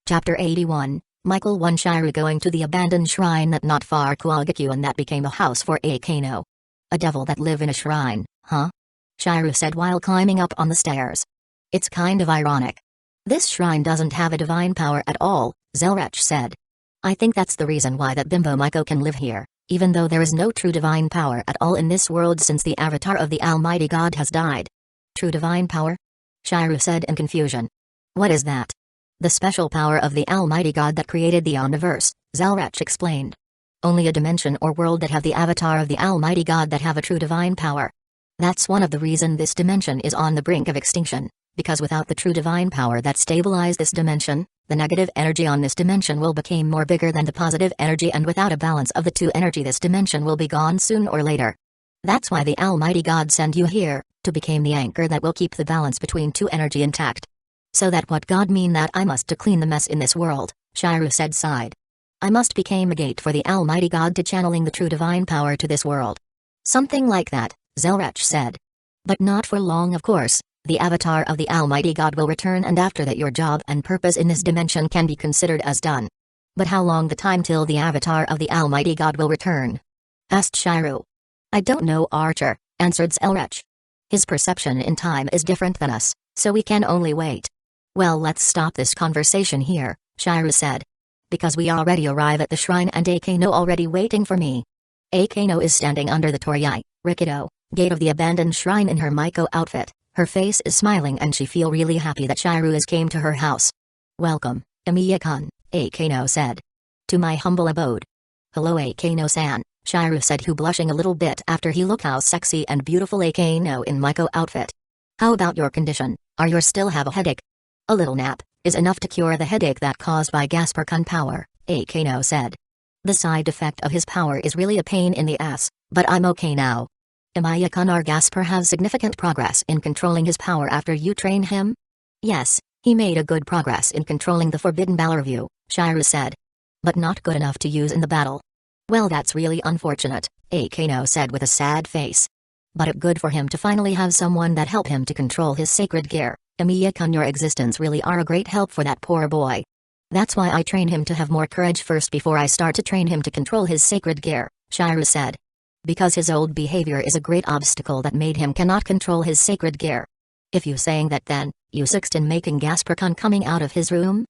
Chapter 81, Michael 1. Shiru going to the abandoned shrine that not far Kusagakure, and that became a house for Akano. A devil that live in a shrine, huh? Shiru said while climbing up on the stairs. It's kind of ironic. This shrine doesn't have a divine power at all, Zelrach said. I think that's the reason why that bimbo Maiko can live here, even though there is no true divine power at all in this world since the avatar of the Almighty God has died. True divine power? Shiru said in confusion. What is that? The special power of the Almighty God that created the universe, Zelrach explained. Only a dimension or world that have the avatar of the Almighty God that have a true divine power. That's one of the reason this dimension is on the brink of extinction. Because without the true divine power that stabilize this dimension, the negative energy on this dimension will become more bigger than the positive energy, and without a balance of the two energy this dimension will be gone soon or later. That's why the Almighty God sent you here, to become the anchor that will keep the balance between two energy intact. So that what God mean that I must to clean the mess in this world, Shiru said sighed. I must become a gate for the Almighty God to channeling the true divine power to this world. Something like that, Zelrach said. But not for long, of course. The avatar of the Almighty God will return, and after that your job and purpose in this dimension can be considered as done. But how long the time till the avatar of the Almighty God will return? Asked Shiru. I don't know, Archer, answered Selrech. His perception in time is different than us, so we can only wait. Well, let's stop this conversation here, Shiru said. Because we already arrive at the shrine and Akeno already waiting for me. Akeno is standing under the Toryai, Rikido, gate of the abandoned shrine in her Maiko outfit. Her face is smiling and she feel really happy that Shiru has came to her house. Welcome, Emiya-kun, Akeno said. To my humble abode. Hello Akeno-san, Shiru said, who blushing a little bit after he looked how sexy and beautiful Akeno in Maiko outfit. How about your condition? Are you still have a headache? A little nap is enough to cure the headache that caused by Gasper-kun power, Akeno said. The side effect of his power is really a pain in the ass, but I'm okay now. Emiya-kun, our Gasper has significant progress in controlling his power after you train him? Yes, he made a good progress in controlling the forbidden battle review, Shiru said. But not good enough to use in the battle. Well, that's really unfortunate, Akeno said with a sad face. But it's good for him to finally have someone that help him to control his sacred gear. Emiya-kun, your existence really are a great help for that poor boy. That's why I train him to have more courage first before I start to train him to control his sacred gear, Shiru said. Because his old behavior is a great obstacle that made him cannot control his sacred gear. If you saying that, then you succeeded in making Gasper-kun coming out of his room?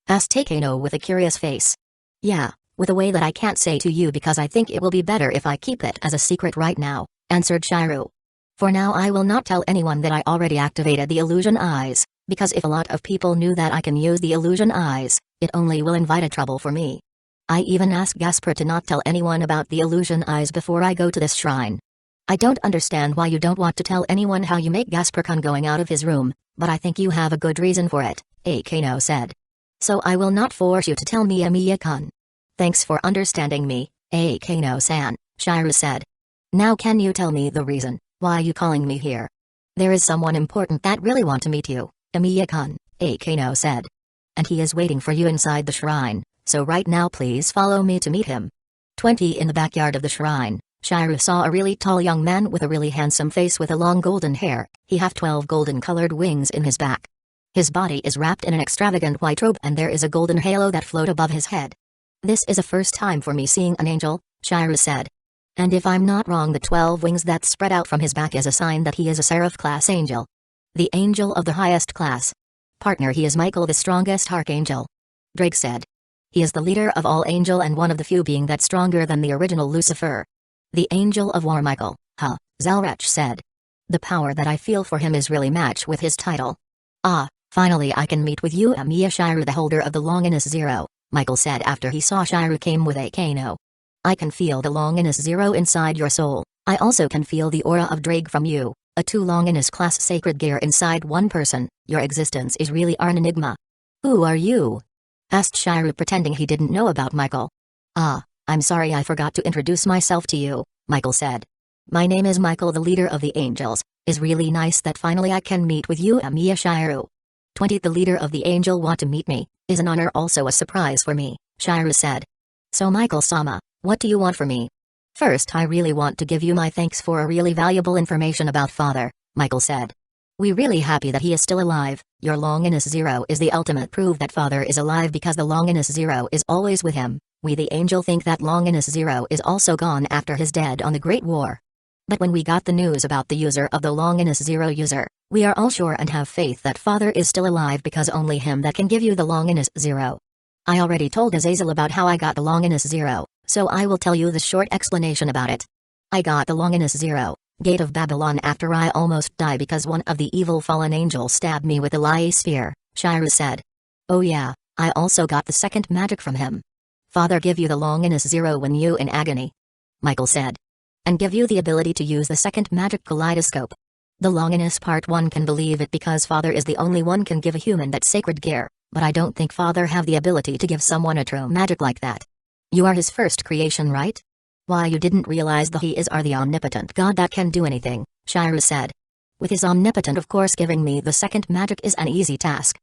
Asked Akeno with a curious face. Yeah, with a way that I can't say to you because I think it will be better if I keep it as a secret right now, answered Shiru. For now I will not tell anyone that I already activated the illusion eyes, because if a lot of people knew that I can use the illusion eyes, it only will invite a trouble for me. I even asked Gasper to not tell anyone about the illusion eyes before I go to this shrine. I don't understand why you don't want to tell anyone how you make Gasper-kun going out of his room, but I think you have a good reason for it, Akeno said. So I will not force you to tell me, Emiya-kun. Thanks for understanding me, Akeno-san, Shiru said. Now can you tell me the reason why you calling me here? There is someone important that really want to meet you, Emiya-kun, Akeno said. And he is waiting for you inside the shrine, so right now please follow me to meet him. 20 In the backyard of the shrine, Shiru saw a really tall young man with a really handsome face with a long golden hair. He have 12 golden colored wings in his back. His body is wrapped in an extravagant white robe and there is a golden halo that float above his head. This is a first time for me seeing an angel, Shiru said. And if I'm not wrong, the 12 wings that spread out from his back is a sign that he is a seraph class angel. The angel of the highest class. Partner, he is Michael, the strongest archangel. Drake said. He is the leader of all angel and one of the few being that stronger than the original Lucifer. The angel of war, Michael, huh, Zelrech said. The power that I feel for him is really match with his title. Ah, finally I can meet with you, Emiya. Shiru, the holder of the Longinus Zero, Michael said after he saw Shiru came with Akeno. I can feel the Longinus Zero inside your soul. I also can feel the aura of Drake from you, a 2 Longinus class sacred gear inside one person. Your existence is really an enigma. Who are you? Asked Shiru, pretending he didn't know about Michael. Ah, I'm sorry I forgot to introduce myself to you, Michael said. My name is Michael, the leader of the angels. Is really nice that finally I can meet with you, Emiya. Shiru. 20 The leader of the angel want to meet me, is an honor, also a surprise for me, Shiru said. So Michael-sama, what do you want from me? First, I really want to give you my thanks for a really valuable information about father, Michael said. We really happy that he is still alive. Your Longinus Zero is the ultimate proof that father is alive because the Longinus Zero is always with him. We the angel think that Longinus Zero is also gone after his dead on the Great War. But when we got the news about the user of the Longinus Zero user, we are all sure and have faith that father is still alive because only him that can give you the Longinus Zero. I already told Azazel about how I got the Longinus Zero, so I will tell you the short explanation about it. I got the Longinus Zero, Gate of Babylon, after I almost died because one of the evil fallen angels stabbed me with a Lai spear, Shiru said. Oh yeah, I also got the second magic from him. Father give you the Longinus Zero when you in agony, Michael said. And give you the ability to use the second magic kaleidoscope. The Longinus Part 1 can believe it because father is the only one can give a human that sacred gear, but I don't think father have the ability to give someone a true magic like that. You are his first creation, right? Why you didn't realize that he is the omnipotent god that can do anything, Shiru said. With his omnipotent, of course, giving me the second magic is an easy task.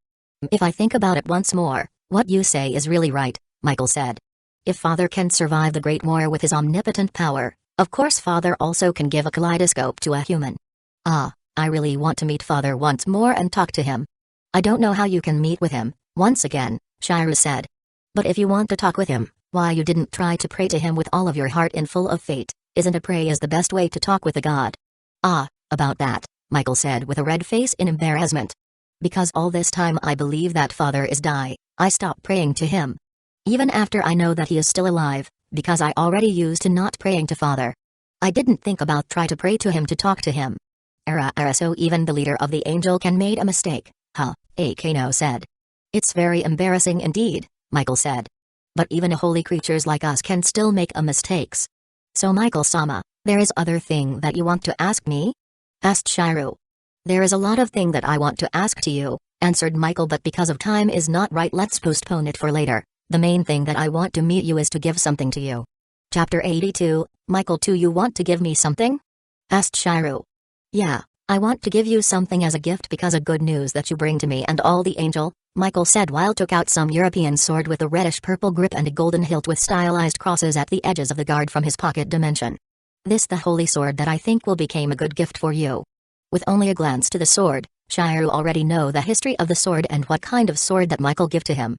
If I think about it once more, what you say is really right, Michael said. If father can survive the Great War with his omnipotent power, of course father also can give a kaleidoscope to a human. Ah, I really want to meet father once more and talk to him. I don't know how you can meet with him, once again, Shiru said. But if you want to talk with him, why you didn't try to pray to him with all of your heart and full of faith? Isn't a pray is the best way to talk with a god? Ah, about that, Michael said with a red face in embarrassment. Because all this time I believe that father is die, I stopped praying to him. Even after I know that he is still alive, because I already used to not praying to father. I didn't think about try to pray to him to talk to him. So even the leader of the angel can made a mistake, huh? Akano said. It's very embarrassing indeed, Michael said. But even a holy creatures like us can still make a mistakes. So Michael-sama, there is other thing that you want to ask me? Asked Shiro. There is a lot of thing that I want to ask to you, answered Michael, but because of time is not right, let's postpone it for later. The main thing that I want to meet you is to give something to you. Chapter 82, Michael, do you want to give me something? Asked Shiro. Yeah, I want to give you something as a gift because of good news that you bring to me and all the angel, Michael said while took out some European sword with a reddish-purple grip and a golden hilt with stylized crosses at the edges of the guard from his pocket dimension. This the holy sword that I think will become a good gift for you. With only a glance to the sword, Shiro already know the history of the sword and what kind of sword that Michael give to him.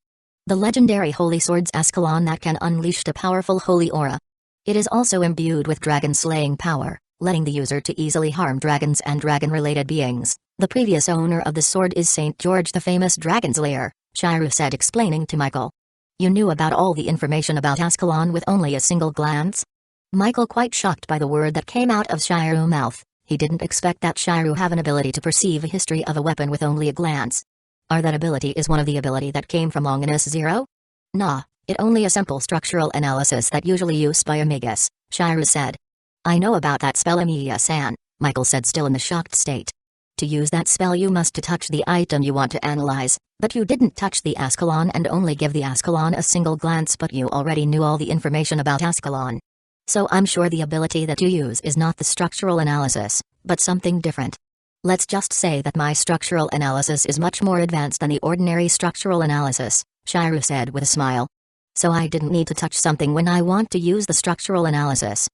The legendary holy sword's Ascalon that can unleash the powerful holy aura. It is also imbued with dragon-slaying power, letting the user to easily harm dragons and dragon-related beings. The previous owner of the sword is Saint George, the famous dragon slayer, Shiro said, explaining to Michael. You knew about all the information about Ascalon with only a single glance? Michael quite shocked by the word that came out of Shiro's mouth. He didn't expect that Shiro have an ability to perceive a history of a weapon with only a glance. Or that ability is one of the ability that came from Longinus Zero? Nah, it only a simple structural analysis that usually used by a magus, Shiro said. I know about that spell, Amiya-san, Michael said, still in the shocked state. To use that spell you must to touch the item you want to analyze, but you didn't touch the Ascalon and only give the Ascalon a single glance, but you already knew all the information about Ascalon. So I'm sure the ability that you use is not the structural analysis, but something different. Let's just say that my structural analysis is much more advanced than the ordinary structural analysis, Shiro said with a smile. So I didn't need to touch something when I want to use the structural analysis.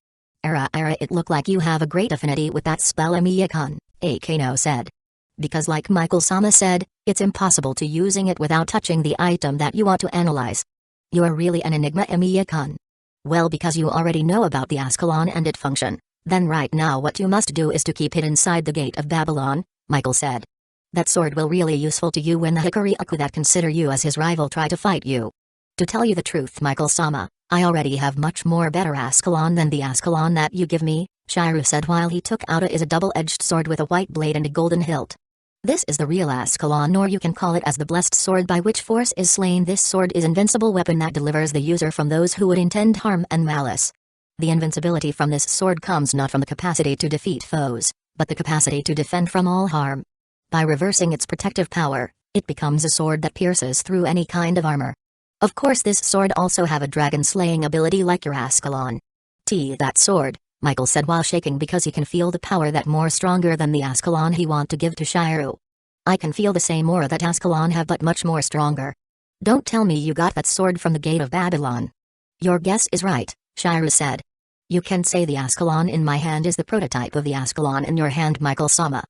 It looked like you have a great affinity with that spell, Amiya-kun, Akano said. Because like Michael-sama said, it's impossible to using it without touching the item that you want to analyze. You are really an enigma, Amiya-kun. Well, because you already know about the Ascalon and its function, then right now what you must do is to keep it inside the gate of Babylon, Michael said. That sword will really useful to you when the Hikari-aku that consider you as his rival try to fight you. To tell you the truth, Michael-sama, I already have much more better Ascalon than the Ascalon that you give me, Shiro said while he took out a double-edged sword with a white blade and a golden hilt. This is the real Ascalon, or you can call it as the blessed sword by which force is slain. This sword is invincible weapon that delivers the user from those who would intend harm and malice. The invincibility from this sword comes not from the capacity to defeat foes, but the capacity to defend from all harm. By reversing its protective power, it becomes a sword that pierces through any kind of armor. Of course this sword also have a dragon-slaying ability like your Ascalon. That sword, Michael said while shaking because he can feel the power that more stronger than the Ascalon he want to give to Shiro. I can feel the same aura that Ascalon have but much more stronger. Don't tell me you got that sword from the gate of Babylon. Your guess is right, Shiro said. You can say the Ascalon in my hand is the prototype of the Ascalon in your hand, Michael-sama.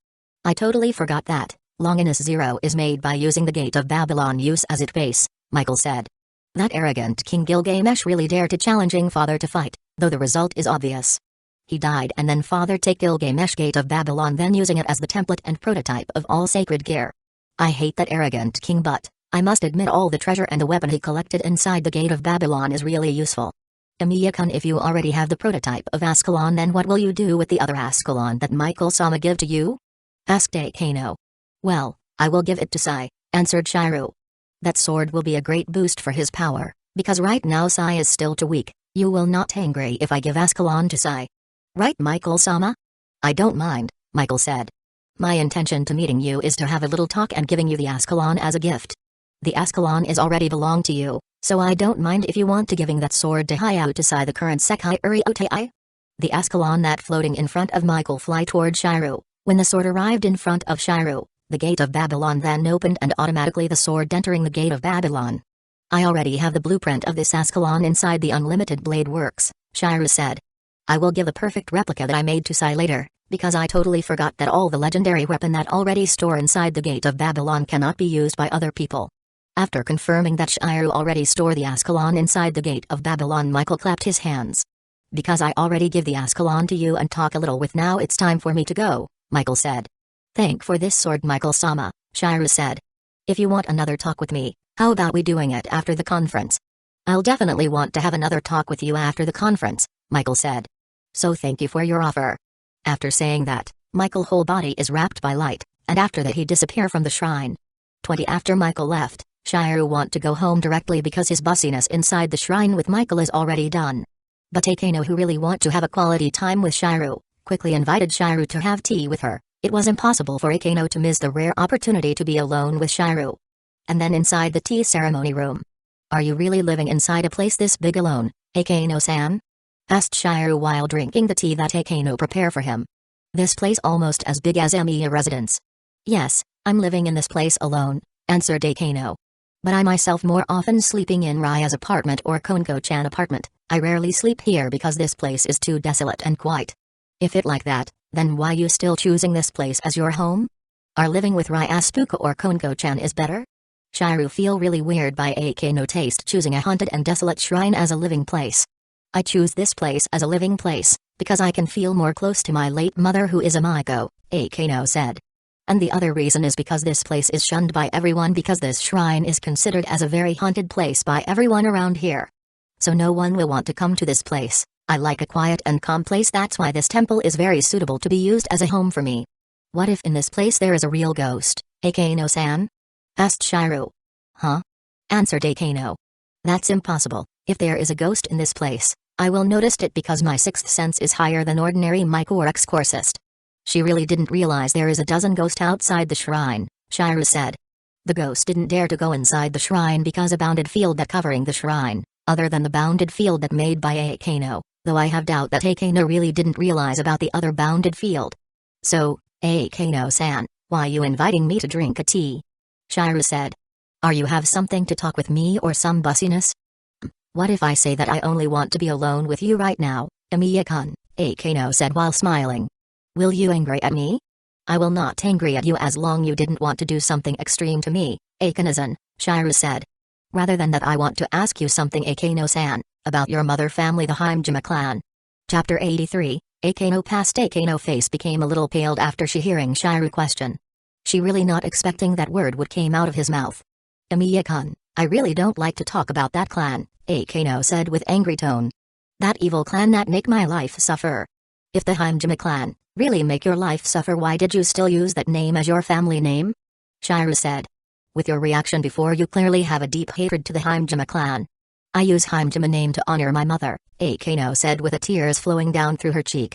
I totally forgot that. Longinus Zero is made by using the gate of Babylon use as its base, Michael said. That arrogant King Gilgamesh really dared to challenging father to fight, though the result is obvious. He died and then father take Gilgamesh gate of Babylon, then using it as the template and prototype of all sacred gear. I hate that arrogant king, but I must admit all the treasure and the weapon he collected inside the gate of Babylon is really useful. Amiya-kun, if you already have the prototype of Ascalon, then what will you do with the other Ascalon that Michael-sama give to you? Asked Akano. Well, I will give it to Sai, answered Shiro. That sword will be a great boost for his power, because right now Sai is still too weak. You will not angry if I give Ascalon to Sai. Right, Michael-sama? I don't mind, Michael said. My intention to meeting you is to have a little talk and giving you the Ascalon as a gift. The Ascalon is already belong to you, so I don't mind if you want to giving that sword to Hayao to Sai, the current Sekai Uri-Otei. The Ascalon that floating in front of Michael fly toward Shiro. When the sword arrived in front of Shiro, the gate of Babylon then opened and automatically the sword entering the gate of Babylon. I already have the blueprint of this Ascalon inside the Unlimited Blade Works, Shiro said. I will give a perfect replica that I made to Sai later, because I totally forgot that all the legendary weapon that already store inside the gate of Babylon cannot be used by other people. After confirming that Shiryu already stored the Ascalon inside the gate of Babylon, Michael clapped his hands. Because I already give the Ascalon to you and talk a little with, now it's time for me to go, Michael said. Thank for this sword, Michael-sama, Shiryu said. If you want another talk with me, how about we doing it after the conference? I'll definitely want to have another talk with you after the conference, Michael said. So thank you for your offer. After saying that, Michael's whole body is wrapped by light, and after that he disappeared from the shrine. 20 After Michael left, Shiryu want to go home directly because his busyness inside the shrine with Michael is already done. But Akeno, who really want to have a quality time with Shiryu, quickly invited Shiryu to have tea with her. It was impossible for Akeno to miss the rare opportunity to be alone with Shiryu. And then inside the tea ceremony room. Are you really living inside a place this big alone, Akeno-san? Asked Shiryu while drinking the tea that Akeno prepared for him. This place almost as big as Emiya residence. Yes, I'm living in this place alone, answered Akeno. But I myself more often sleeping in Raya's apartment or Konko-chan apartment. I rarely sleep here because this place is too desolate and quiet. If it like that, then why you still choosing this place as your home? Are living with Raya Spuka or Konko-chan is better? Shiryu feel really weird by Akeno taste choosing a haunted and desolate shrine as a living place. I choose this place as a living place, because I can feel more close to my late mother who is a Maiko, Akeno said. And the other reason is because this place is shunned by everyone because this shrine is considered as a very haunted place by everyone around here. So no one will want to come to this place. I like a quiet and calm place, that's why this temple is very suitable to be used as a home for me. What if in this place there is a real ghost, Akeno-san? Asked Shiryu. Huh? Answered Akeno. That's impossible. If there is a ghost in this place, I will notice it because my sixth sense is higher than ordinary Maiko or exorcist. She really didn't realize there is a dozen ghosts outside the shrine, Shiryu said. The ghost didn't dare to go inside the shrine because a bounded field that covering the shrine, other than the bounded field that made by Akeno, though I have doubt that Akeno really didn't realize about the other bounded field. So, Akeno-san, why you inviting me to drink a tea? Shiryu said. Are you have something to talk with me or some busyness? What if I say that I only want to be alone with you right now, Emiya-kun, Akeno said while smiling. Will you angry at me? I will not angry at you as long you didn't want to do something extreme to me, Akeno-san, Shiryu said. Rather than that I want to ask you something, Akeno-san, about your mother family, the Himejima clan. Chapter 83, Akeno passed. Akeno's face became a little paled after she hearing Shiryu question. She really not expecting that word would came out of his mouth. Emiya-kun, I really don't like to talk about that clan, Akeno said with angry tone. That evil clan that make my life suffer. If the Himejima clan really make your life suffer, why did you still use that name as your family name? Shiryu said. With your reaction before, you clearly have a deep hatred to the Himejima clan. I use Himejima name to honor my mother, Akeno said with the tears flowing down through her cheek.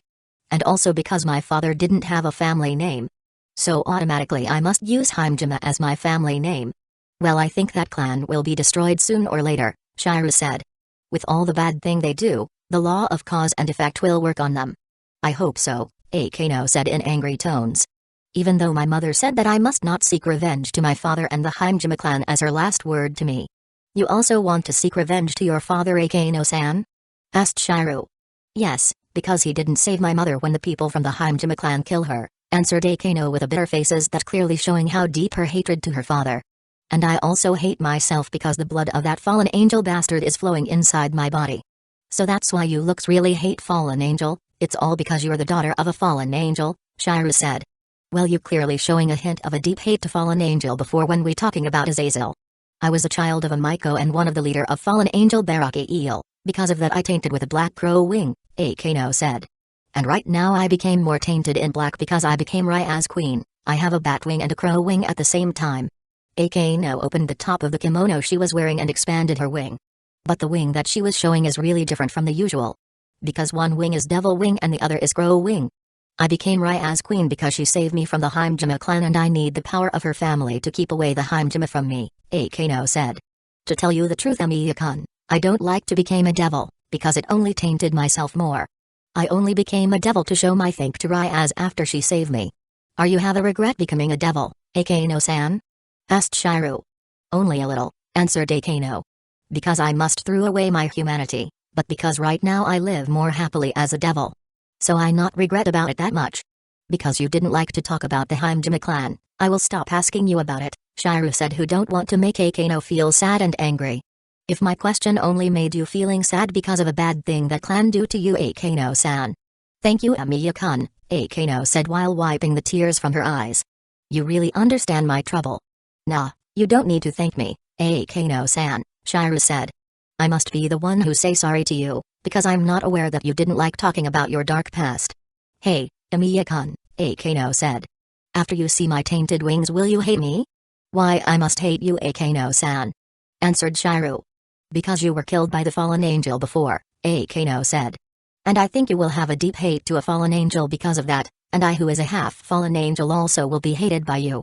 And also because my father didn't have a family name. So automatically I must use Himejima as my family name. Well, I think that clan will be destroyed soon or later, Shiryu said. With all the bad thing they do, the law of cause and effect will work on them. I hope so, Akeno said in angry tones. Even though my mother said that I must not seek revenge to my father and the Himejima clan as her last word to me. You also want to seek revenge to your father, Akeno-san? Asked Shiryu. Yes, because he didn't save my mother when the people from the Himejima clan kill her, answered Akeno with a bitter faces that clearly showing how deep her hatred to her father. And I also hate myself because the blood of that fallen angel bastard is flowing inside my body. So that's why you looks really hate fallen angel, it's all because you're the daughter of a fallen angel, Shiryu said. Well, you clearly showing a hint of a deep hate to fallen angel before when we talking about Azazel. I was a child of a Maiko and one of the leader of fallen angel Baraki Eel, because of that I tainted with a black crow wing, Akeno said. And right now I became more tainted in black because I became Raya's queen. I have a bat wing and a crow wing at the same time. Akeno opened the top of the kimono she was wearing and expanded her wing. But the wing that she was showing is really different from the usual. Because one wing is devil wing and the other is crow wing. I became Raya's queen because she saved me from the Himejima clan and I need the power of her family to keep away the Himejima from me, Akeno said. To tell you the truth, Emiya-kun, I don't like to become a devil, because it only tainted myself more. I only became a devil to show my thank to Raya's after she saved me. Are you have a regret becoming a devil, Akeno-san? Asked Shiryu. Only a little, answered Akeno. Because I must throw away my humanity, but because right now I live more happily as a devil. So I not regret about it that much. Because you didn't like to talk about the Himejima clan, I will stop asking you about it, Shiru said, who don't want to make Akeno feel sad and angry. If my question only made you feeling sad because of a bad thing that clan do to you, Akeno-san. Thank you, Amiya-kun, Akeno said while wiping the tears from her eyes. You really understand my trouble. Nah, you don't need to thank me, Akeno-san, Shiru said. I must be the one who say sorry to you, because I'm not aware that you didn't like talking about your dark past. Hey, Amiya-kun, Akeno said. After you see my tainted wings, will you hate me? Why I must hate you, Akeno-san? Answered Shiru. Because you were killed by the fallen angel before, Akeno said. And I think you will have a deep hate to a fallen angel because of that, and I who is a half-fallen angel also will be hated by you.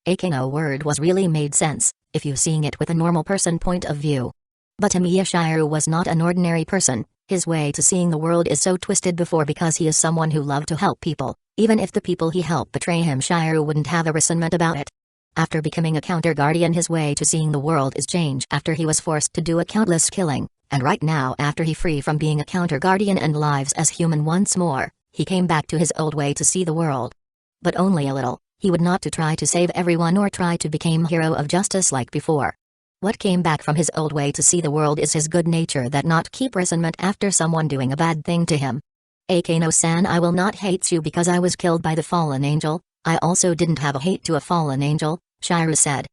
Akeno word was really made sense, if you seeing it with a normal person point of view. But Amiya Shiru was not an ordinary person, his way to seeing the world is so twisted before because he is someone who loved to help people, even if the people he helped betray him, Shiru wouldn't have a resentment about it. After becoming a counter-guardian, his way to seeing the world is changed after he was forced to do a countless killing, and right now after he free from being a counter-guardian and lives as human once more, he came back to his old way to see the world. But only a little, he would not to try to save everyone or try to become hero of justice like before. What came back from his old way to see the world is his good nature that not keep resentment after someone doing a bad thing to him. Akeno-san, I will not hate you because I was killed by the fallen angel. I also didn't have a hate to a fallen angel, Shiru said.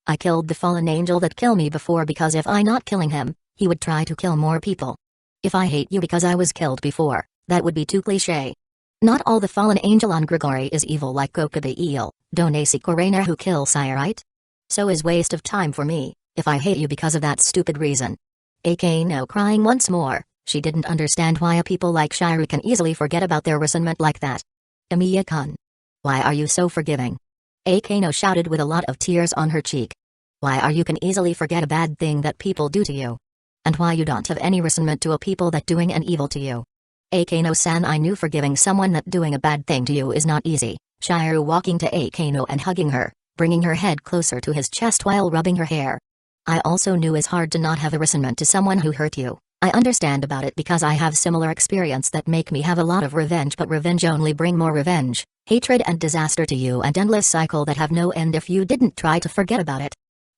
I killed the fallen angel that killed me before because if I not killing him, he would try to kill more people. If I hate you because I was killed before, that would be too cliché. Not all the fallen angel on Grigori is evil like Kokobe eel, Donasi Korena who kill Sai, right? So is waste of time for me, if I hate you because of that stupid reason. Akeno crying once more, she didn't understand why a people like Shiru can easily forget about their resentment like that. Amiya-kun. Why are you so forgiving? Akeno shouted with a lot of tears on her cheek. Why are you can easily forget a bad thing that people do to you? And why you don't have any resentment to a people that doing an evil to you? Akeno-san, I knew forgiving someone that doing a bad thing to you is not easy. Shiru walking to Akeno and hugging her, bringing her head closer to his chest while rubbing her hair. I also knew it's hard to not have a resentment to someone who hurt you. I understand about it because I have similar experience that make me have a lot of revenge, but revenge only bring more revenge, hatred and disaster to you and endless cycle that have no end if you didn't try to forget about it.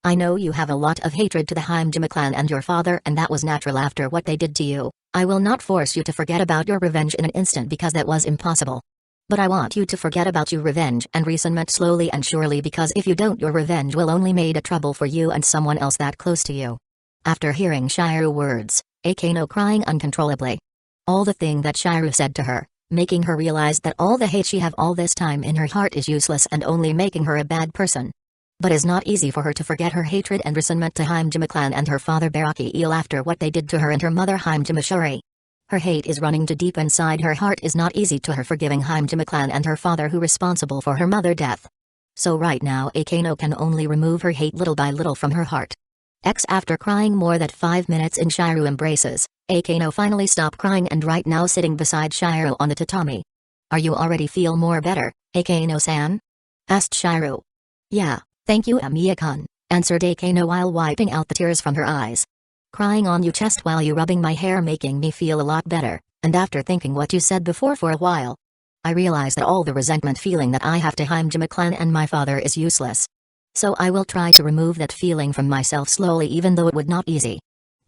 I know you have a lot of hatred to the Heimdall clan and your father, and that was natural after what they did to you. I will not force you to forget about your revenge in an instant because that was impossible. But I want you to forget about your revenge and resentment slowly and surely, because if you don't, your revenge will only made a trouble for you and someone else that close to you. After hearing Shiru words, Akeno crying uncontrollably. All the thing that Shiru said to her, making her realize that all the hate she have all this time in her heart is useless and only making her a bad person. But it's not easy for her to forget her hatred and resentment to Heimdall clan and her father Baraki Eel after what they did to her and her mother Heimdall Shuri. Her hate is running too deep inside her heart. Is not easy to her forgiving Heimdall clan and her father who responsible for her mother death. So right now Akeno can only remove her hate little by little from her heart. After crying more than 5 minutes in Shiru embraces, Akeno finally stopped crying and right now sitting beside Shiru on the tatami. Are you already feel more better, Akeno-san? Asked Shiru. Yeah, thank you Amiya-kun, answered Akeno while wiping out the tears from her eyes. Crying on your chest while you rubbing my hair making me feel a lot better, and after thinking what you said before for a while, I realize that all the resentment feeling that I have to Heimdall clan and my father is useless. So I will try to remove that feeling from myself slowly, even though it would not easy.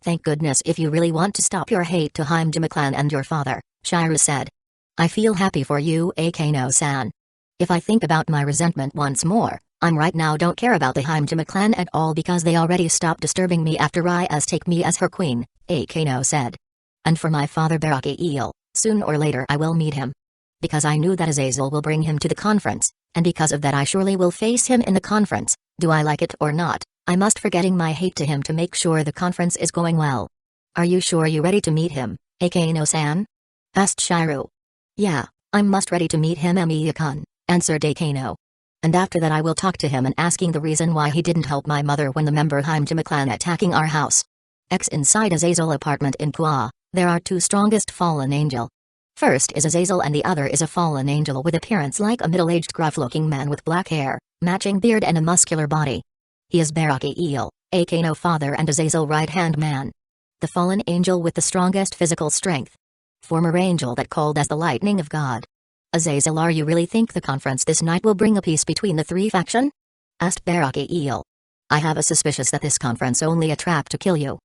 Thank goodness if you really want to stop your hate to Heimdall clan and your father, Shiru said. I feel happy for you Akeno-san. If I think about my resentment once more, I'm right now don't care about the Heimdall clan at all because they already stopped disturbing me after Ryas take me as her queen, Akeno said. And for my father Baraki Eel, soon or later I will meet him. Because I knew that Azazel will bring him to the conference, and because of that I surely will face him in the conference. Do I like it or not, I must forgetting my hate to him to make sure the conference is going well. Are you sure you ready to meet him, Akeno-san? Asked Shiru. Yeah, I'm must ready to meet him Amiya-kun, answered Akeno. And after that I will talk to him and asking the reason why he didn't help my mother when the member Heimdall clan attacking our house. Inside Azazel apartment in Kua, there are two strongest fallen angel. First is Azazel and the other is a fallen angel with appearance like a middle-aged gruff-looking man with black hair, matching beard and a muscular body. He is Baraki Eel, Akeno father and Azazel right-hand man. The fallen angel with the strongest physical strength. Former angel that called as the lightning of God. Azazel, are you really think the conference this night will bring a peace between the three faction? asked Baraki Eel. I have a suspicion that this conference only a trap to kill you.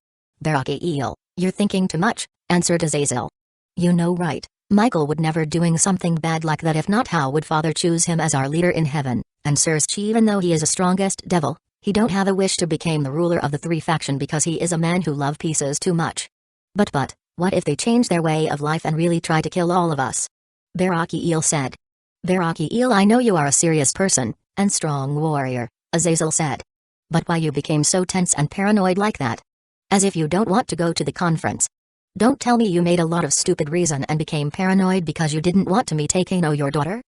Baraki Eel, you're thinking too much, answered Azazel. You know right, Michael would never doing something bad like that. If not, how would Father choose him as our leader in heaven? And Starsea, even though he is the strongest devil, he don't have a wish to become the ruler of the three faction because he is a man who love pieces too much. But, what if they change their way of life and really try to kill all of us? Baraki Eel said. Baraki Eel, I know you are a serious person, and strong warrior, Azazel said. But why you became so tense and paranoid like that? As if you don't want to go to the conference. Don't tell me you made a lot of stupid reason and became paranoid because you didn't want to meet Akano, your daughter?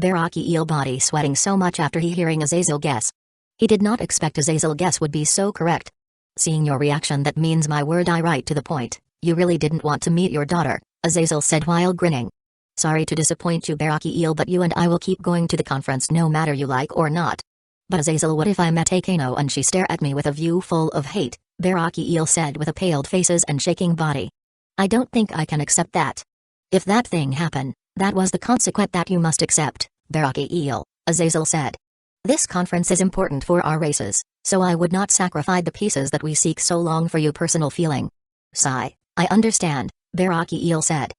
Baraki Eel body sweating so much after he hearing Azazel guess. He did not expect Azazel guess would be so correct. Seeing your reaction, that means my word I right to the point. You really didn't want to meet your daughter, Azazel said while grinning. Sorry to disappoint you, Baraki Eel, but you and I will keep going to the conference no matter you like or not. But Azazel, what if I met Akano and she stare at me with a view full of hate? Baraki Eel said with a paled faces and shaking body. I don't think I can accept that. If that thing happened, that was the consequence that you must accept, Baraki Eel, Azazel said. This conference is important for our races, so I would not sacrifice the pieces that we seek so long for you personal feeling. Sigh, I understand, Baraki Eel said.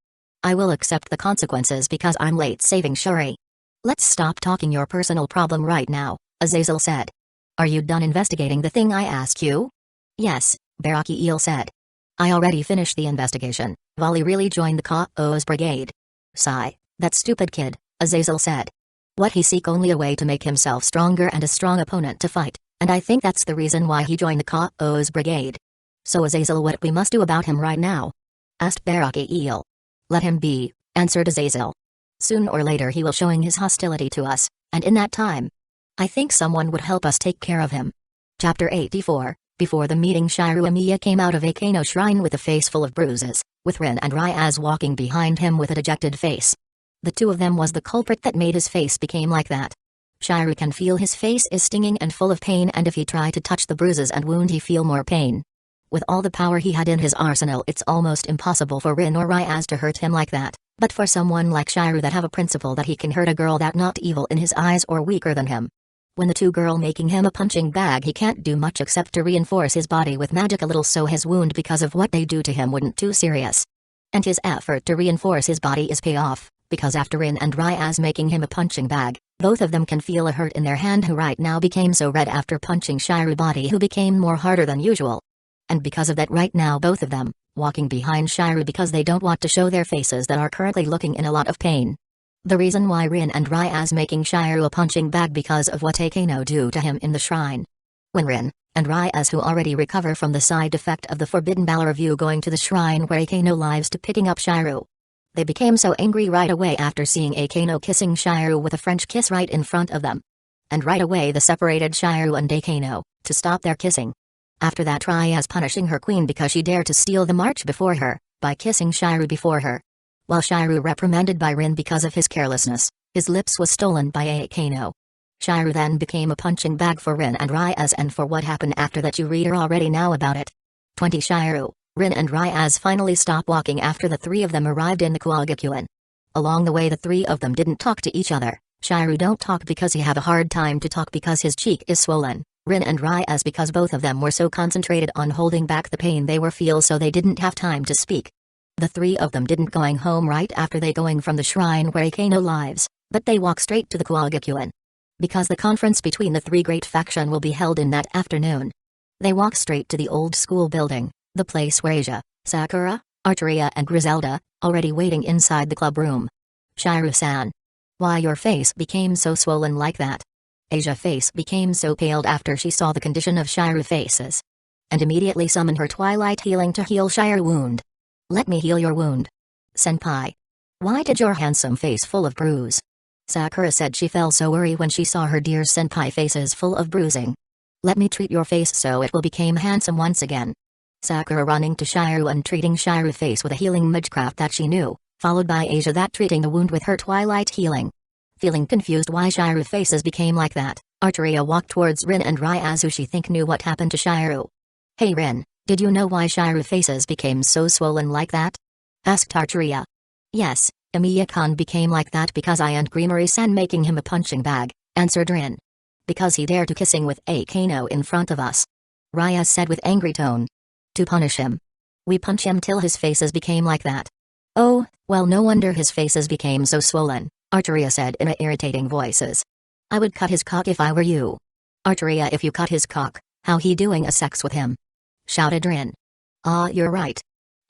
I will accept the consequences because I'm late saving Shuri. Let's stop talking your personal problem right now, Azazel said. Are you done investigating the thing I asked you? Yes, Baraki Eel said. I already finished the investigation. Vali really joined the Chaos Brigade. Sigh, that stupid kid, Azazel said. What he seek only a way to make himself stronger and a strong opponent to fight, and I think that's the reason why he joined the Chaos Brigade. So Azazel, what we must do about him right now? Asked Baraki Eel. Let him be, answered Azazel. Soon or later he will showing his hostility to us, and in that time, I think someone would help us take care of him. Chapter 84. Before the meeting, Shiryu Amiya came out of Akano Shrine with a face full of bruises, with Rin and Ryaz walking behind him with a dejected face. The two of them was the culprit that made his face became like that. Shiryu can feel his face is stinging and full of pain, and if he try to touch the bruises and wound he feel more pain. With all the power he had in his arsenal, it's almost impossible for Rin or Ryaz to hurt him like that, but for someone like Shiryu that have a principle that he can hurt a girl that not evil in his eyes or weaker than him. When the two girl making him a punching bag, he can't do much except to reinforce his body with magic a little so his wound because of what they do to him wouldn't too serious. And his effort to reinforce his body is pay off, because after Rin and Ryaz making him a punching bag, both of them can feel a hurt in their hand who right now became so red after punching Shiryu body who became more harder than usual. And because of that right now both of them, walking behind Shiryu because they don't want to show their faces that are currently looking in a lot of pain. The reason why Rin and Ryaz making Shiryu a punching bag because of what Akano do to him in the shrine. When Rin and Ryaz, who already recover from the side effect of the forbidden balor view going to the shrine where Akano lives to picking up Shiryu. They became so angry right away after seeing Akano kissing Shiryu with a French kiss right in front of them. And right away they separated Shiryu and Akano, to stop their kissing. After that, Ryaz punishing her queen because she dared to steal the march before her, by kissing Shiryu before her. While Shiryu reprimanded by Rin because of his carelessness, his lips was stolen by Akano. Shiryu then became a punching bag for Rin and Ryaz, and for what happened after that you reader already know about it. 20 Shiryu, Rin and Ryaz finally stopped walking after the three of them arrived in the Kusagakure. Along the way the three of them didn't talk to each other. Shiryu don't talk because he have a hard time to talk because his cheek is swollen. Rin and Ryaz because both of them were so concentrated on holding back the pain they were feel so they didn't have time to speak. The three of them didn't going home right after they going from the shrine where Akano lives, but they walk straight to the Kusagakure. Because the conference between the three great faction will be held in that afternoon. They walk straight to the old school building, the place where Asia, Sakura, Arteria and Griselda, already waiting inside the club room. Shiryu-san. Why your face became so swollen like that? Asia's face became so pale after she saw the condition of Shiryu faces. And immediately summoned her twilight healing to heal Shiryu wound. Let me heal your wound. Senpai. Why did your handsome face full of bruise? Sakura said she felt so worried when she saw her dear senpai faces full of bruising. Let me treat your face so it will become handsome once again. Sakura running to Shiryu and treating Shiryu face with a healing magecraft that she knew, followed by Asia that treating the wound with her twilight healing. Feeling confused why Shiryu faces became like that, Arteria walked towards Rin and Ryaz who she think knew what happened to Shiryu. Hey Rin, did you know why Shiryu faces became so swollen like that? Asked Arteria. Yes, Amiya-kun became like that because I and Gremory-san making him a punching bag, answered Rin. Because he dared to kissing with a Kano in front of us. Raya said with angry tone. To punish him. We punch him till his faces became like that. Oh, well no wonder his faces became so swollen, Arteria said in a irritating voices. I would cut his cock if I were you. Arteria, if you cut his cock, how he doing a sex with him? Shouted Rin. Ah, you're right.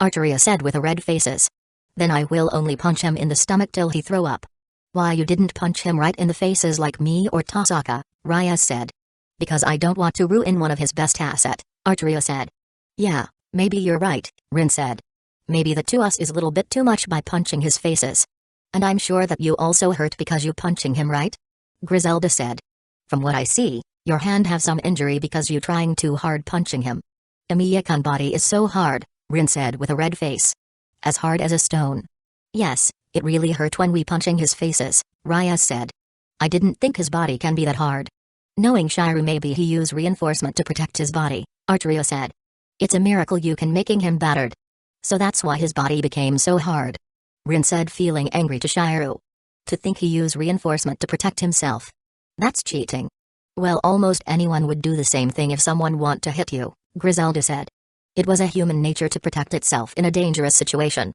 Arteria said with a red faces. Then I will only punch him in the stomach till he throw up. Why you didn't punch him right in the faces like me or Tasaka, Raya said. Because I don't want to ruin one of his best asset, Arteria said. Yeah, maybe you're right, Rin said. Maybe the to us is a little bit too much by punching his faces. And I'm sure that you also hurt because you punching him, right? Griselda said. From what I see, your hand have some injury because you trying too hard punching him. Emiya-kun body is so hard, Rin said with a red face. As hard as a stone. Yes, it really hurt when we punching his faces, Raya said. I didn't think his body can be that hard. Knowing Shiryu, maybe he used reinforcement to protect his body, Arteria said. It's a miracle you can making him battered. So that's why his body became so hard. Rin said, feeling angry to Shiryu. To think he used reinforcement to protect himself. That's cheating. Well, almost anyone would do the same thing if someone want to hit you, Griselda said. It was a human nature to protect itself in a dangerous situation.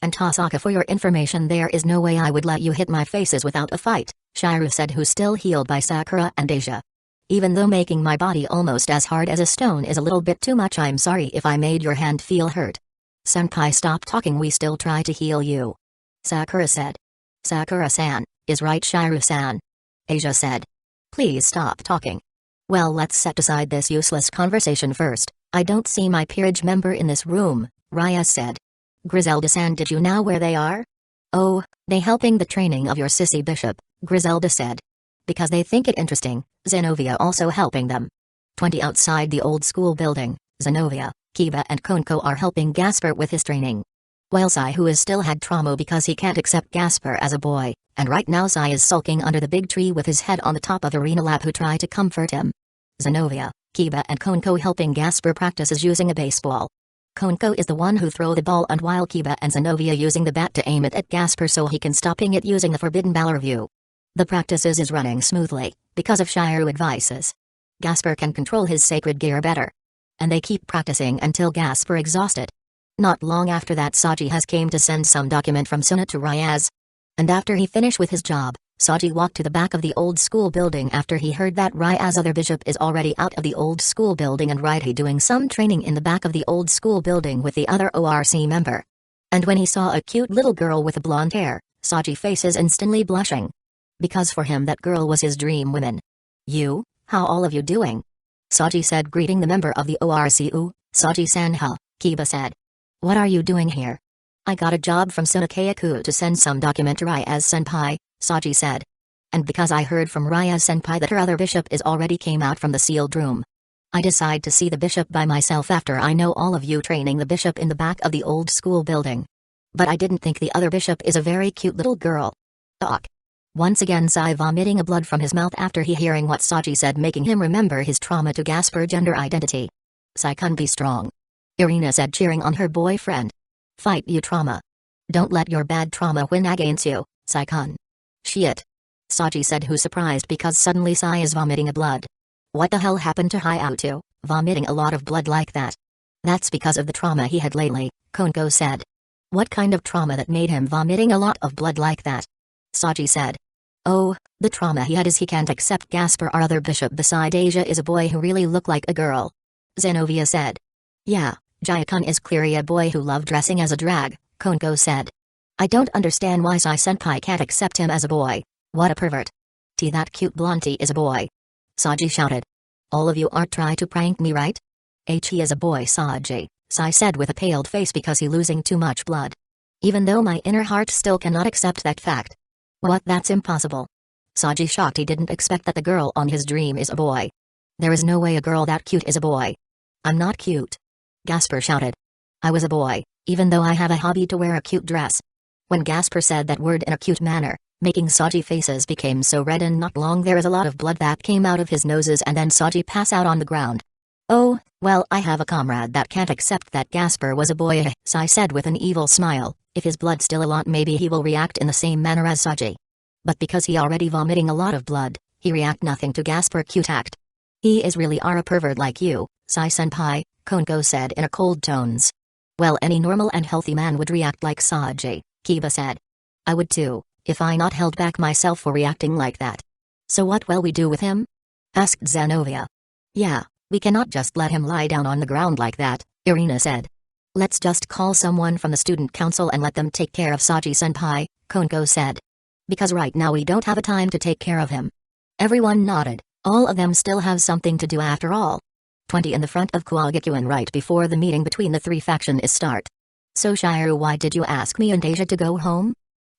And Tasaka, for your information, there is no way I would let you hit my faces without a fight, Shiryu said, who still healed by Sakura and Asia. Even though making my body almost as hard as a stone is a little bit too much, I'm sorry if I made your hand feel hurt. Senpai, stop talking, we still try to heal you. Sakura said. Sakura-san, is right, Shiryu-san. Asia said. Please stop talking. Well, let's set aside this useless conversation first. I don't see my peerage member in this room, Raya said. Griselda-san, did you know where they are? Oh, they helping the training of your sissy bishop, Griselda said. Because they think it interesting, Zenovia also helping them. 20 outside the old school building, Zenovia, Kiba and Konko are helping Gasper with his training. While Sai, who is still had trauma because he can't accept Gasper as a boy, and right now Sai is sulking under the big tree with his head on the top of Arena Lab, who try to comfort him. Zenovia, Kiba and Konko helping Gasper practices using a baseball. Konko is the one who throw the ball, and while Kiba and Zenovia using the bat to aim it at Gasper so he can stopping it using the forbidden Valor view. The practices is running smoothly, because of Shiryu advices. Gasper can control his sacred gear better. And they keep practicing until Gasper exhausted. Not long after that, Saji has came to send some document from Suna to Ryaz. And after he finished with his job, Saji walked to the back of the old school building after he heard that Ryaz's other bishop is already out of the old school building and he doing some training in the back of the old school building with the other ORC member. And when he saw a cute little girl with blonde hair, Saji faces instantly blushing. Because for him that girl was his dream woman. You, how all of you doing? Saji said, greeting the member of the ORCU, Saji-san. Kiba said. What are you doing here? I got a job from Sunakayaku to send some document to Ryaz-senpai, Saji said. And because I heard from Ryaz-senpai that her other bishop is already came out from the sealed room. I decide to see the bishop by myself after I know all of you training the bishop in the back of the old school building. But I didn't think the other bishop is a very cute little girl. Ugh. Once again Sai vomiting a blood from his mouth after he hearing what Saji said, making him remember his trauma to Gasper gender identity. Sai-kun, be strong. Irina said, cheering on her boyfriend. Fight you trauma. Don't let your bad trauma win against you, Sai-kun. Shit. Saji said, who surprised because suddenly Sai is vomiting a blood. What the hell happened to Hayato, vomiting a lot of blood like that? That's because of the trauma he had lately, Konko said. What kind of trauma that made him vomiting a lot of blood like that? Saji said. Oh, the trauma he had is he can't accept Gasper, our other bishop beside Asia is a boy who really look like a girl. Zenovia said. Yeah, Jaya-kun is clearly a boy who loved dressing as a drag, Konko said. I don't understand why Sai-senpai can't accept him as a boy. What a pervert. That cute blondie is a boy. Saji shouted. All of you are trying to prank me, right? He is a boy, Saji, Sai said with a paled face because he losing too much blood. Even though my inner heart still cannot accept that fact. What, that's impossible. Saji shocked, he didn't expect that the girl on his dream is a boy. There is no way a girl that cute is a boy. I'm not cute. Gasper shouted. I was a boy, even though I have a hobby to wear a cute dress. When Gasper said that word in a cute manner, making Saji faces became so red, and not long there is a lot of blood that came out of his noses, and then Saji pass out on the ground. Oh, well, I have a comrade that can't accept that Gasper was a boy, Sai said with an evil smile. If his blood still a lot, maybe he will react in the same manner as Saji. But because he already vomiting a lot of blood, He react nothing to Gasper Q-tact. He is really a pervert like you, Sai-senpai, Konko said in a cold tones. Well, any normal and healthy man would react like Saji, Kiba said. I would too, if I not held back myself for reacting like that. So what will we do with him? Asked Zenovia. Yeah, we cannot just let him lie down on the ground like that, Irina said. Let's just call someone from the student council and let them take care of Saji-senpai, Konko said. Because right now we don't have a time to take care of him. Everyone nodded, all of them still have something to do after all. 20 in the front of Kusagakure right before the meeting between the three factions is start. So Shiro, why did you ask me and Asia to go home?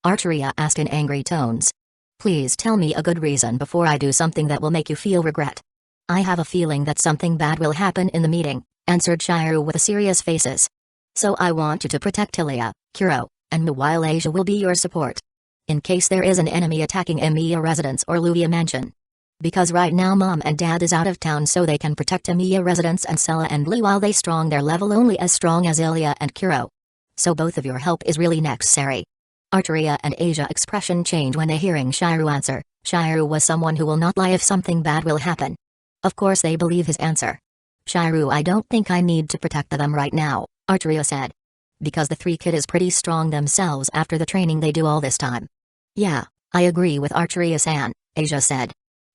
Arteria asked in angry tones. Please tell me a good reason before I do something that will make you feel regret. I have a feeling that something bad will happen in the meeting, answered Shiro with a serious faces. So I want you to protect Ilia, Kuro, and me while Asia will be your support. In case there is an enemy attacking Emiya residence or Luia mansion. Because right now mom and dad is out of town so they can protect Emiya residence and Sella and Lee while they strong their level only as strong as Ilia and Kuro. So both of your help is really necessary. Arteria and Asia expression change when they hearing Shiro answer. Shiro was someone who will not lie if something bad will happen. Of course they believe his answer. Shiro, I don't think I need to protect them right now, Arteria said. Because the three kid is pretty strong themselves after the training they do all this time. Yeah, I agree with Arteria-san, Asia said.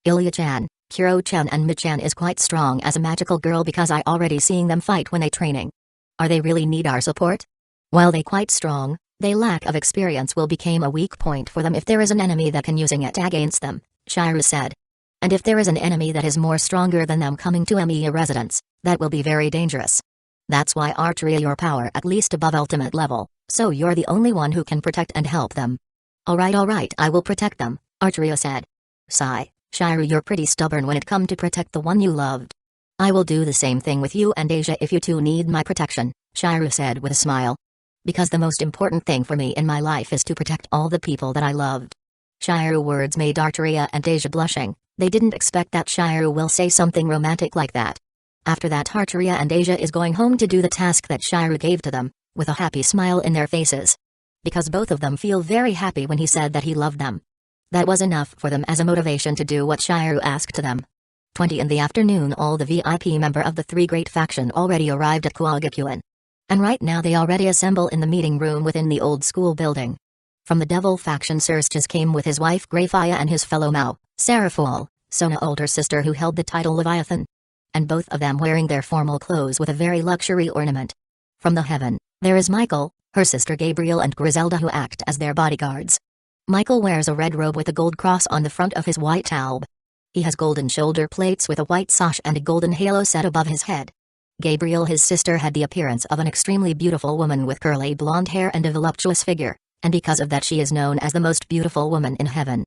Ilya-chan, Kuro-chan and Mi-chan is quite strong as a magical girl because I already seeing them fight when they training. Are they really need our support? While they quite strong, they lack of experience will become a weak point for them if there is an enemy that can using it against them, Shiro said. And if there is an enemy that is more stronger than them coming to Emiya residence, that will be very dangerous. That's why Arteria your power at least above ultimate level, so you're the only one who can protect and help them. Alright, I will protect them, Arteria said. Sigh. Shiro, you're pretty stubborn when it come to protect the one you loved. I will do the same thing with you and Asia if you two need my protection, Shiro said with a smile. Because the most important thing for me in my life is to protect all the people that I loved. Shiro words made Arteria and Asia blushing. They didn't expect that Shiro will say something romantic like that. After that Arteria and Asia is going home to do the task that Shiro gave to them, with a happy smile in their faces. Because both of them feel very happy when he said that he loved them. That was enough for them as a motivation to do what Shiro asked to them. 20 in the afternoon all the VIP member of the three great faction already arrived at Kusagakure. And right now they already assemble in the meeting room within the old school building. From the devil faction Starsea came with his wife Greyfire and his fellow Mao, Seraphol, Sona older sister who held the title Leviathan. And both of them wearing their formal clothes with a very luxury ornament. From the heaven, there is Michael, her sister Gabriel and Griselda who act as their bodyguards. Michael wears a red robe with a gold cross on the front of his white alb. He has golden shoulder plates with a white sash and a golden halo set above his head. Gabriel his sister had the appearance of an extremely beautiful woman with curly blonde hair and a voluptuous figure, and because of that she is known as the most beautiful woman in heaven.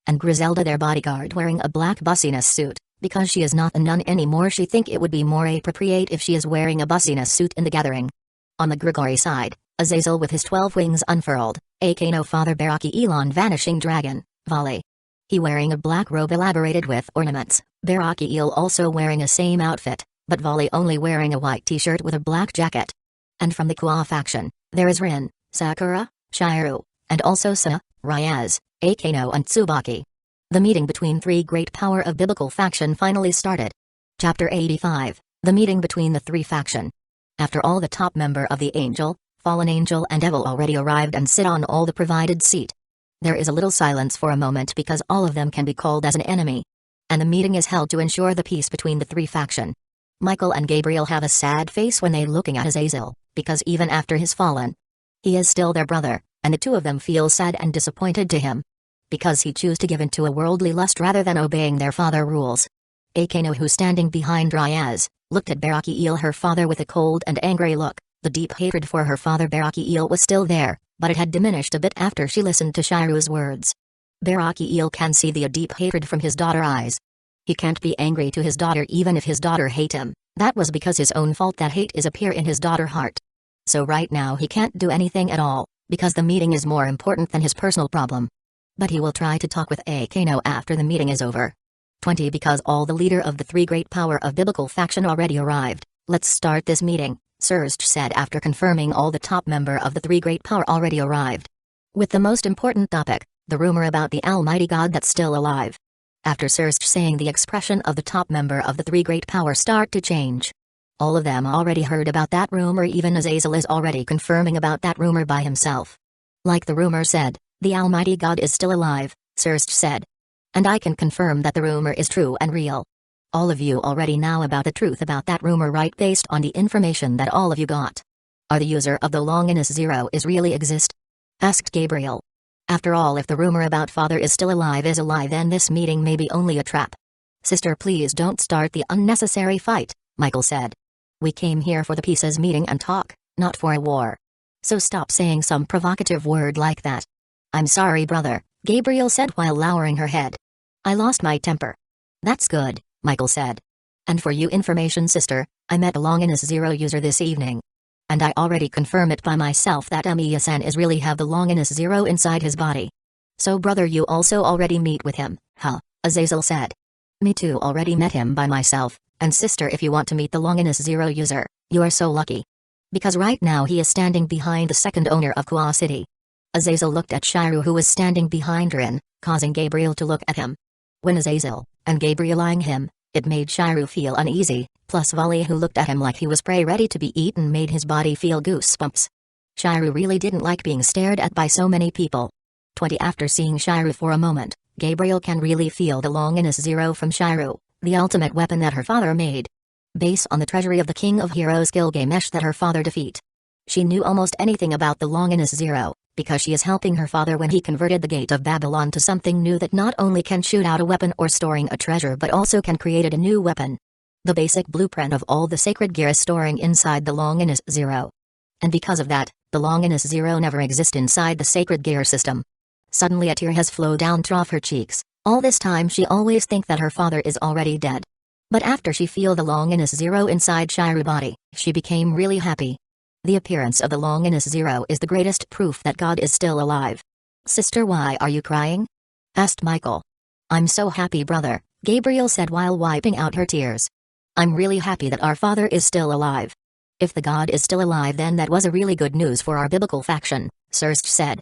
And Griselda their bodyguard wearing a black bussiness suit, because she is not a nun anymore she think it would be more appropriate if she is wearing a bussiness suit in the gathering. On the Grigori side, Azazel with his 12 wings unfurled, Akano Father Baraki Elon Vanishing Dragon, Volley. He wearing a black robe elaborated with ornaments, Baraki El also wearing a same outfit, but Volley only wearing a white t-shirt with a black jacket. And from the Kwa faction, there is Rin, Sakura, Shiro, and also Sa, Ryaz, Akano and Tsubaki. The meeting between three great power of biblical faction finally started. Chapter 85, The meeting between the three faction. After all the top member of the Angel, Fallen Angel and Devil already arrived and sit on all the provided seat. There is a little silence for a moment because all of them can be called as an enemy. And the meeting is held to ensure the peace between the three faction. Michael and Gabriel have a sad face when they looking at Azazel, because even after his fallen, he is still their brother, and the two of them feel sad and disappointed to him. Because he chose to give in to a worldly lust rather than obeying their father rules. Akano who standing behind Ryaz, looked at Baraki El her father with a cold and angry look. The deep hatred for her father Baraki El was still there, but it had diminished a bit after she listened to Shiro's words. Baraki El can see the deep hatred from his daughter's eyes. He can't be angry to his daughter even if his daughter hate him, that was because his own fault that hate is appear in his daughter's heart. So right now he can't do anything at all, because the meeting is more important than his personal problem. But he will try to talk with Akano after the meeting is over. 20 Because all the leader of the three great power of biblical faction already arrived, let's start this meeting. Starsea said after confirming all the top member of the three great power already arrived. With the most important topic, the rumor about the almighty God that's still alive. After Sarsea saying, the expression of the top member of the three great powers start to change. All of them already heard about that rumor, even Azazel is already confirming about that rumor by himself. Like the rumor said, the Almighty God is still alive, Sarsea said. And I can confirm that the rumor is true and real. All of you already know about the truth about that rumor, right, based on the information that all of you got. Are the user of the Longinus Zero is really exist? Asked Gabriel. After all, if the rumor about father is still alive is a lie, then this meeting may be only a trap. Sister, please don't start the unnecessary fight, Michael said. We came here for the pieces meeting and talk, not for a war. So stop saying some provocative word like that. I'm sorry, brother, Gabriel said while lowering her head. I lost my temper. That's good, Michael said. And for you information, sister, I met a Longinus Zero user this evening. And I already confirm it by myself that Amiya-san is really have the Longinus Zero inside his body. So brother, you also already meet with him, huh? Azazel said. Me too, already met him by myself, and sister, if you want to meet the Longinus Zero user, you are so lucky. Because right now he is standing behind the second owner of Kua City. Azazel looked at Shiru, who was standing behind Rin, causing Gabriel to look at him. When Azazel and Gabriel eyeing him, it made Shiru feel uneasy, plus Vali, who looked at him like he was prey ready to be eaten, made his body feel goosebumps. Shiru really didn't like being stared at by so many people. 20 After seeing Shiru for a moment, Gabriel can really feel the Longinus Zero from Shiru, the ultimate weapon that her father made. Based on the treasury of the King of Heroes Gilgamesh that her father defeat. She knew almost anything about the Longinus Zero, because she is helping her father when he converted the Gate of Babylon to something new that not only can shoot out a weapon or storing a treasure but also can create a new weapon. The basic blueprint of all the sacred gear is storing inside the Longinus Zero. And because of that, the Longinus Zero never exists inside the sacred gear system. Suddenly a tear has flowed down trough her cheeks. All this time she always think that her father is already dead. But after she feel the Longinus Zero inside Shiru body, she became really happy. The appearance of the Longinus Zero is the greatest proof that God is still alive. Sister, why are you crying? Asked Michael. I'm so happy, brother, Gabriel said while wiping out her tears. I'm really happy that our father is still alive. If the God is still alive, then that was a really good news for our biblical faction, Sarsea said.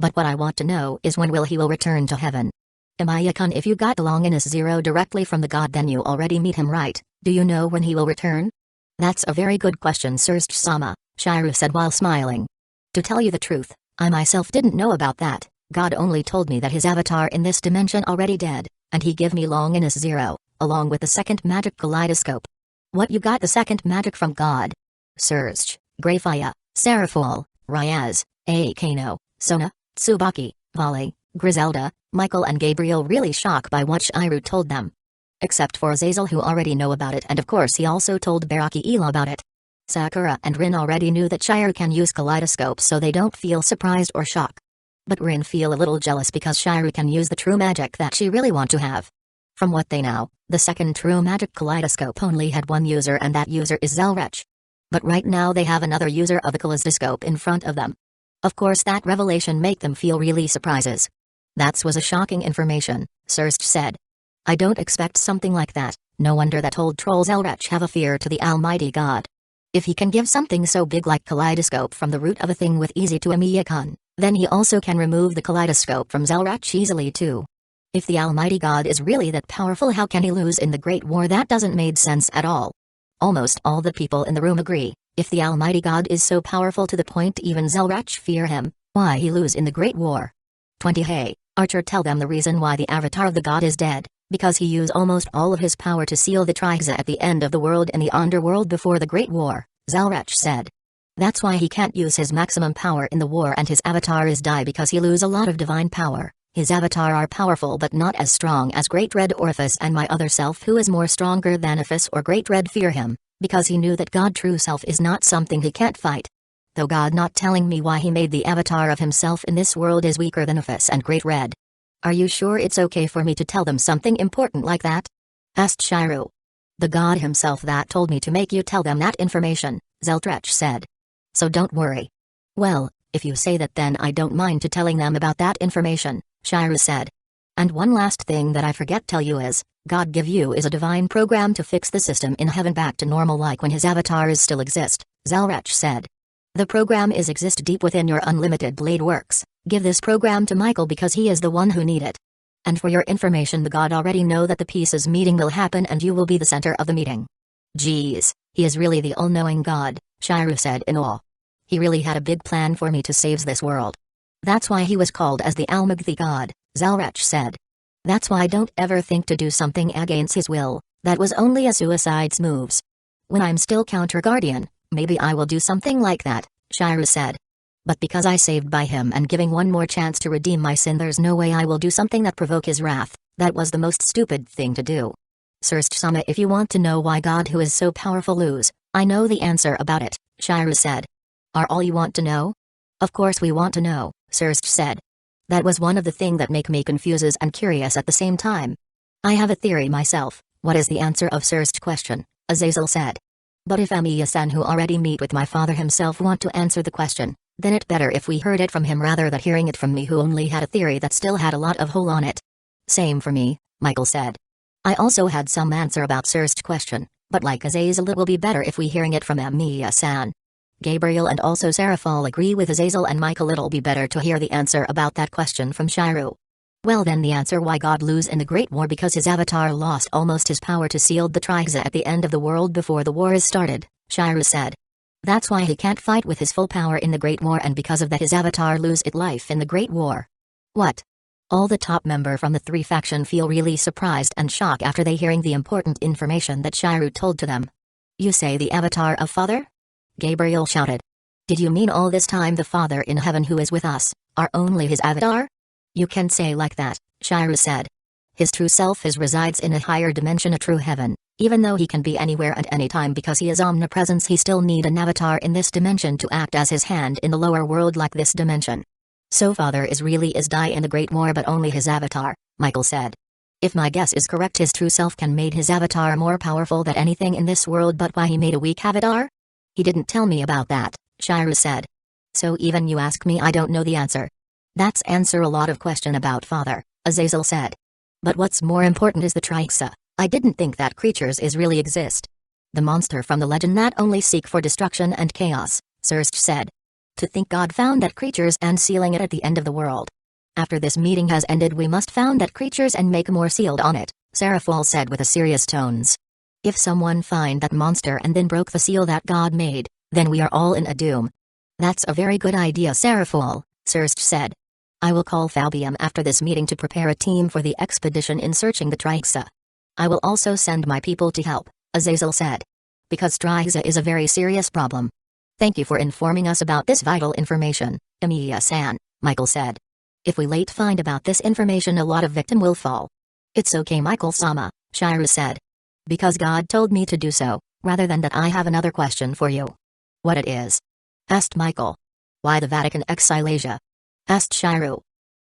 But what I want to know is when he will return to heaven. Amaya-kun, if you got the Longinus Zero directly from the God, then you already meet him, right? Do you know when he will return? That's a very good question, Sarsea-sama, Shiru said while smiling. To tell you the truth, I myself didn't know about that. God only told me that his avatar in this dimension already dead, and he gave me Longinus Zero, along with the second magic kaleidoscope. What, you got the second magic from God? Sarsea, Grafia, Seraphol, Ryaz, Akano, Sona, Tsubaki, Vali, Griselda, Michael and Gabriel really shocked by what Shiru told them. Except for Azazel, who already know about it, and of course he also told Baraki-ila about it. Sakura and Rin already knew that Shiru can use kaleidoscopes, so they don't feel surprised or shocked. But Rin feel a little jealous because Shiru can use the true magic that she really want to have. From what they know, the second true magic kaleidoscope only had one user, and that user is Zelrech. But right now they have another user of the kaleidoscope in front of them. Of course that revelation make them feel really surprises. That was a shocking information, Sarsea said. I don't expect something like that. No wonder that old troll Zelrech have a fear to the Almighty God. If he can give something so big like kaleidoscope from the root of a thing with easy to Amiya-kun, then he also can remove the kaleidoscope from Zelrech easily too. If the Almighty God is really that powerful, how can he lose in the Great War? That doesn't make sense at all. Almost all the people in the room agree. If the Almighty God is so powerful to the point even Zelrech fear him, why he lose in the Great War? 20 Hey, Archer, tell them the reason why the avatar of the God is dead, because he used almost all of his power to seal the Trixa at the end of the world in the underworld before the Great War, Zelrech said. That's why he can't use his maximum power in the war, and his avatar is die because he lose a lot of divine power. His avatar are powerful but not as strong as Great Red Orphis and my other self, who is more stronger than Orphis or Great Red, fear him, because he knew that God true self is not something he can't fight. Though God not telling me why he made the avatar of himself in this world is weaker than Orphis and Great Red. Are you sure it's okay for me to tell them something important like that? Asked Shiru. The God himself that told me to make you tell them that information, Zelrech said. So don't worry. Well, if you say that, then I don't mind to telling them about that information, Shiru said. And one last thing that I forget tell you is, God give you is a divine program to fix the system in heaven back to normal like when his avatar is still exist, Zelrech said. The program is exist deep within your unlimited blade works. Give this program to Michael because he is the one who need it. And for your information, the god already know that the pieces meeting will happen and you will be the center of the meeting. Geez, he is really the all-knowing god, Shiryu said in awe. He really had a big plan for me to save this world. That's why he was called as the Almighty God, Zalrech said. That's why don't ever think to do something against his will, that was only a suicide's moves. When I'm still counter guardian, maybe I will do something like that, Shiryu said. But because I saved by him and giving one more chance to redeem my sin, there's no way I will do something that provoke his wrath. That was the most stupid thing to do. Starsea, if you want to know why God who is so powerful lose, I know the answer about it, Shiryu said. Are all you want to know? Of course we want to know, Starsea said. That was one of the things that make me confuses and curious at the same time. I have a theory myself. What is the answer of Starsie's question? Azazel said. But if Amiya-san, who already meet with my father himself, want to answer the question, then it better if we heard it from him rather than hearing it from me, who only had a theory that still had a lot of hole on it. Same for me, Michael said. I also had some answer about Starsie's question, but like Azazel, it will be better if we hearing it from Amiya-san. Gabriel and also Seraphal agree with Azazel and Michael. It'll be better to hear the answer about that question from Shiryu. Well then, the answer why God lose in the Great War: because his avatar lost almost his power to seal the Trixa at the end of the world before the war is started, Shiryu said. That's why he can't fight with his full power in the Great War, and because of that his avatar lose its life in the Great War. What? All the top member from the three faction feel really surprised and shocked after they hearing the important information that Shiryu told to them. You say the avatar of Father? Gabriel shouted. Did you mean all this time the Father in heaven who is with us, are only his avatar? You can say like that, Shiryu said. His true self resides in a higher dimension, a true heaven. Even though he can be anywhere at any time because he is omnipresence, he still need an avatar in this dimension to act as his hand in the lower world like this dimension. So Father is die in the Great War, but only his avatar, Michael said. If my guess is correct, his true self can made his avatar more powerful than anything in this world, but why he made a weak avatar? He didn't tell me about that, Shiryu said. So even you ask me, I don't know the answer. That's answer a lot of question about Father, Azazel said. But what's more important is the Trixa. I didn't think that creatures really exist. The monster from the legend that only seek for destruction and chaos, Starsea said. To think God found that creatures and sealing it at the end of the world. After this meeting has ended, we must found that creatures and make more sealed on it, Seraphal said with a serious tones. If someone find that monster and then broke the seal that God made, then we are all in a doom. That's a very good idea, Seraphal, Starsea said. I will call Fabium after this meeting to prepare a team for the expedition in searching the Trixa. I will also send my people to help, Azazel said. Because Trixa is a very serious problem. Thank you for informing us about this vital information, Amiya-san, Michael said. If we late find about this information, a lot of victim will fall. It's okay, Michael-sama, Shiryu said. Because God told me to do so, rather than that. I have another question for you. What it is? Asked Michael. Why the Vatican exile Asia? Asked Shiryu.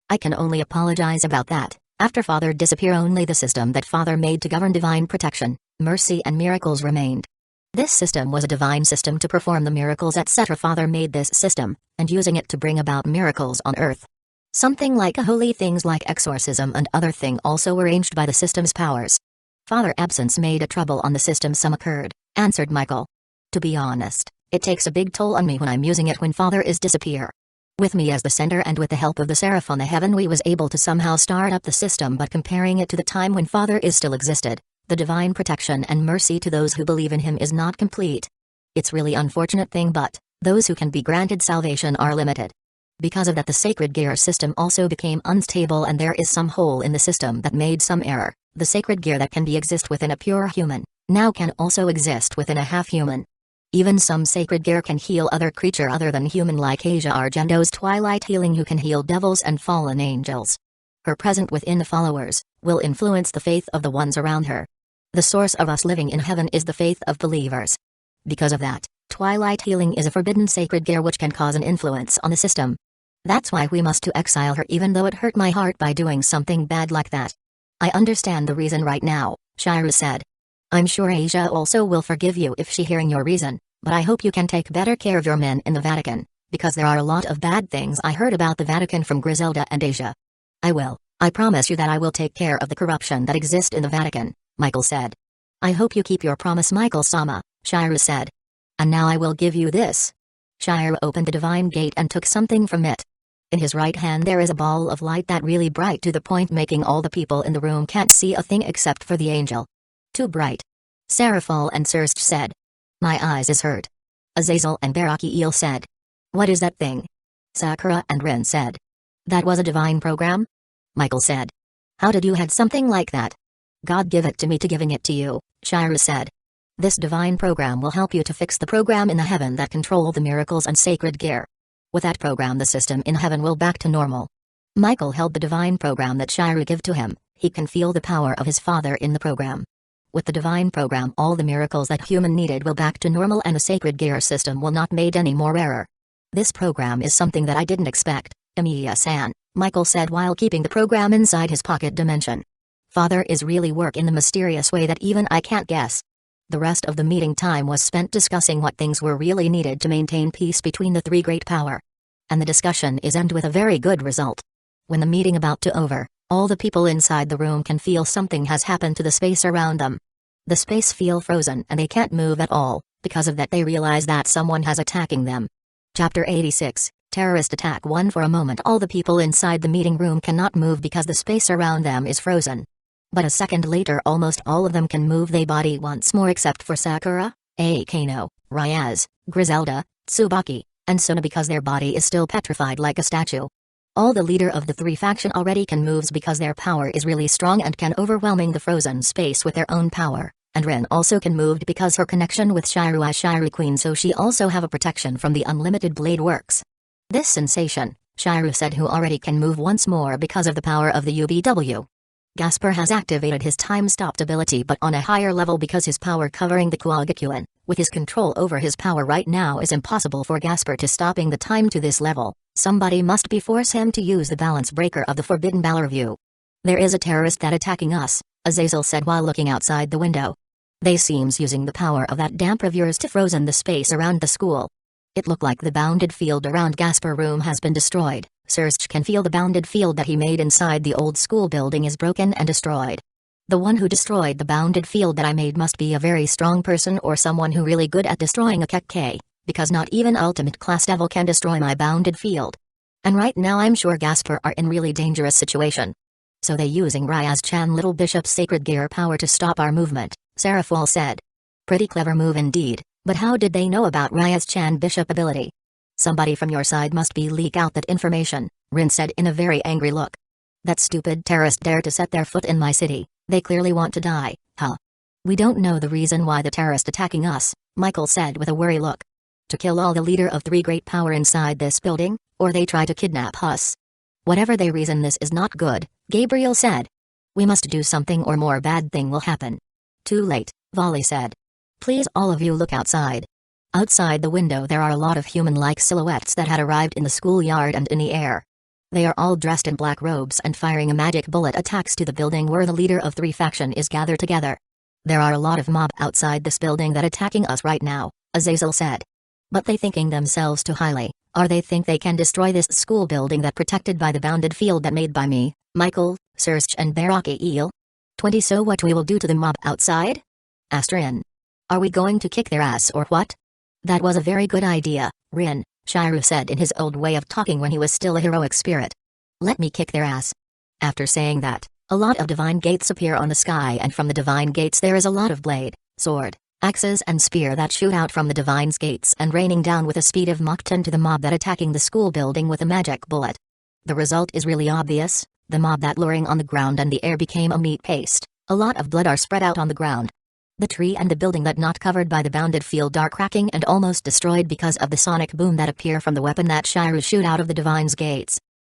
I can only apologize about that. After Father disappeared, only the system that Father made to govern divine protection, mercy and miracles remained. This system was a divine system to perform the miracles, etc. Father made this system, and using it to bring about miracles on earth. Something like a holy things like exorcism and other thing also arranged by the system's powers. Father absence made a trouble on the system. Some occurred, answered Michael. To be honest, it takes a big toll on me when I'm using it when Father is disappear. With me as the center and with the help of the Seraph on the heaven, we was able to somehow start up the system, but comparing it to the time when Father is still existed, the divine protection and mercy to those who believe in him is not complete. It's really unfortunate thing, but those who can be granted salvation are limited. Because of that, the sacred gear system also became unstable, and there is some hole in the system that made some error. The sacred gear that can be exist within a pure human, now can also exist within a half-human. Even some sacred gear can heal other creature other than human, like Asia Argento's twilight healing, who can heal devils and fallen angels. Her present within the followers will influence the faith of the ones around her. The source of us living in heaven is the faith of believers. Because of that, twilight healing is a forbidden sacred gear which can cause an influence on the system. That's why we must to exile her, even though it hurt my heart by doing something bad like that. I understand the reason right now, Shiryu said. I'm sure Asia also will forgive you if she hearing your reason, but I hope you can take better care of your men in the Vatican, because there are a lot of bad things I heard about the Vatican from Griselda and Asia. I will. I promise you that I will take care of the corruption that exists in the Vatican, Michael said. I hope you keep your promise, Michael-sama, Shiryu said. And now I will give you this. Shiryu opened the divine gate and took something from it. In his right hand there is a ball of light that really bright to the point making all the people in the room can't see a thing except for the angel. Too bright. Seraphal and Starsea said. My eyes is hurt. Azazel and Barakiel said. What is that thing? Sakura and Rin said. That was a divine program? Michael said. How did you had something like that? God give it to me to giving it to you, Shira said. This divine program will help you to fix the program in the heaven that control the miracles and sacred gear. With that program the system in heaven will back to normal. Michael held the divine program that Shira give to him. He can feel the power of his father in the program. With the divine program all the miracles that human needed will back to normal and the sacred gear system will not made any more error. This program is something that I didn't expect, Emiya-san, Michael said while keeping the program inside his pocket dimension. Father is really work in the mysterious way that even I can't guess. The rest of the meeting time was spent discussing what things were really needed to maintain peace between the three great power. And the discussion is end with a very good result. When the meeting about to over, all the people inside the room can feel something has happened to the space around them. The space feel frozen and they can't move at all, because of that they realize that someone has attacking them. Chapter 86, Terrorist Attack 1. For a moment all the people inside the meeting room cannot move because the space around them is frozen. But a second later almost all of them can move their body once more except for Sakura, Akano, Ryaz, Griselda, Tsubaki, and Suna because their body is still petrified like a statue. All the leader of the three faction already can moves because their power is really strong and can overwhelming the frozen space with their own power, and Rin also can moved because her connection with Shiru as Shiru Queen so she also have a protection from the unlimited blade works. This sensation, Shiru said who already can move once more because of the power of the UBW. Gasper has activated his time-stopped ability but on a higher level because his power covering the Kusagakure, with his control over his power right now is impossible for Gasper to stopping the time to this level. Somebody must be force him to use the balance breaker of the Forbidden Valor View. There is a terrorist that attacking us, Azazel said while looking outside the window. They seems using the power of that damp of yours to frozen the space around the school. It looked like the bounded field around Gasper room has been destroyed. Starsea can feel the bounded field that he made inside the old school building is broken and destroyed. The one who destroyed the bounded field that I made must be a very strong person or someone who really good at destroying a Kekkei, because not even ultimate class devil can destroy my bounded field. And right now I'm sure Gasper are in really dangerous situation. So they using Ryaz-chan little bishop's sacred gear power to stop our movement, Seraphal said. Pretty clever move indeed, but how did they know about Ryaz-chan bishop ability? Somebody from your side must be leak out that information, Rin said in a very angry look. That stupid terrorist dare to set their foot in my city, they clearly want to die, huh? We don't know the reason why the terrorist attacking us, Michael said with a worry look. To kill all the leader of three great power inside this building, or they try to kidnap us. Whatever they reason this is not good, Gabriel said. We must do something or more bad thing will happen. Too late, Volley said. Please all of you look outside. Outside the window there are a lot of human-like silhouettes that had arrived in the schoolyard and in the air. They are all dressed in black robes and firing a magic bullet attacks to the building where the leader of three faction is gathered together. There are a lot of mob outside this building that attacking us right now, Azazel said. But they thinking themselves too highly, or they think they can destroy this school building that protected by the bounded field that made by me, Michael, Starsea and Barakiel. 20 So what we will do to the mob outside? Asked Rin. Are we going to kick their ass or what? That was a very good idea, Rin, Shiru said in his old way of talking when he was still a heroic spirit. Let me kick their ass. After saying that, a lot of divine gates appear on the sky and from the divine gates there is a lot of blade, sword, axes and spear that shoot out from the divine's gates and raining down with a speed of Mach 10 to the mob that attacking the school building with a magic bullet. The result is really obvious, the mob that luring on the ground and the air became a meat paste, a lot of blood are spread out on the ground. The tree and the building that not covered by the bounded field are cracking and almost destroyed because of the sonic boom that appear from the weapon that Shiru shoot out of the divine's gates.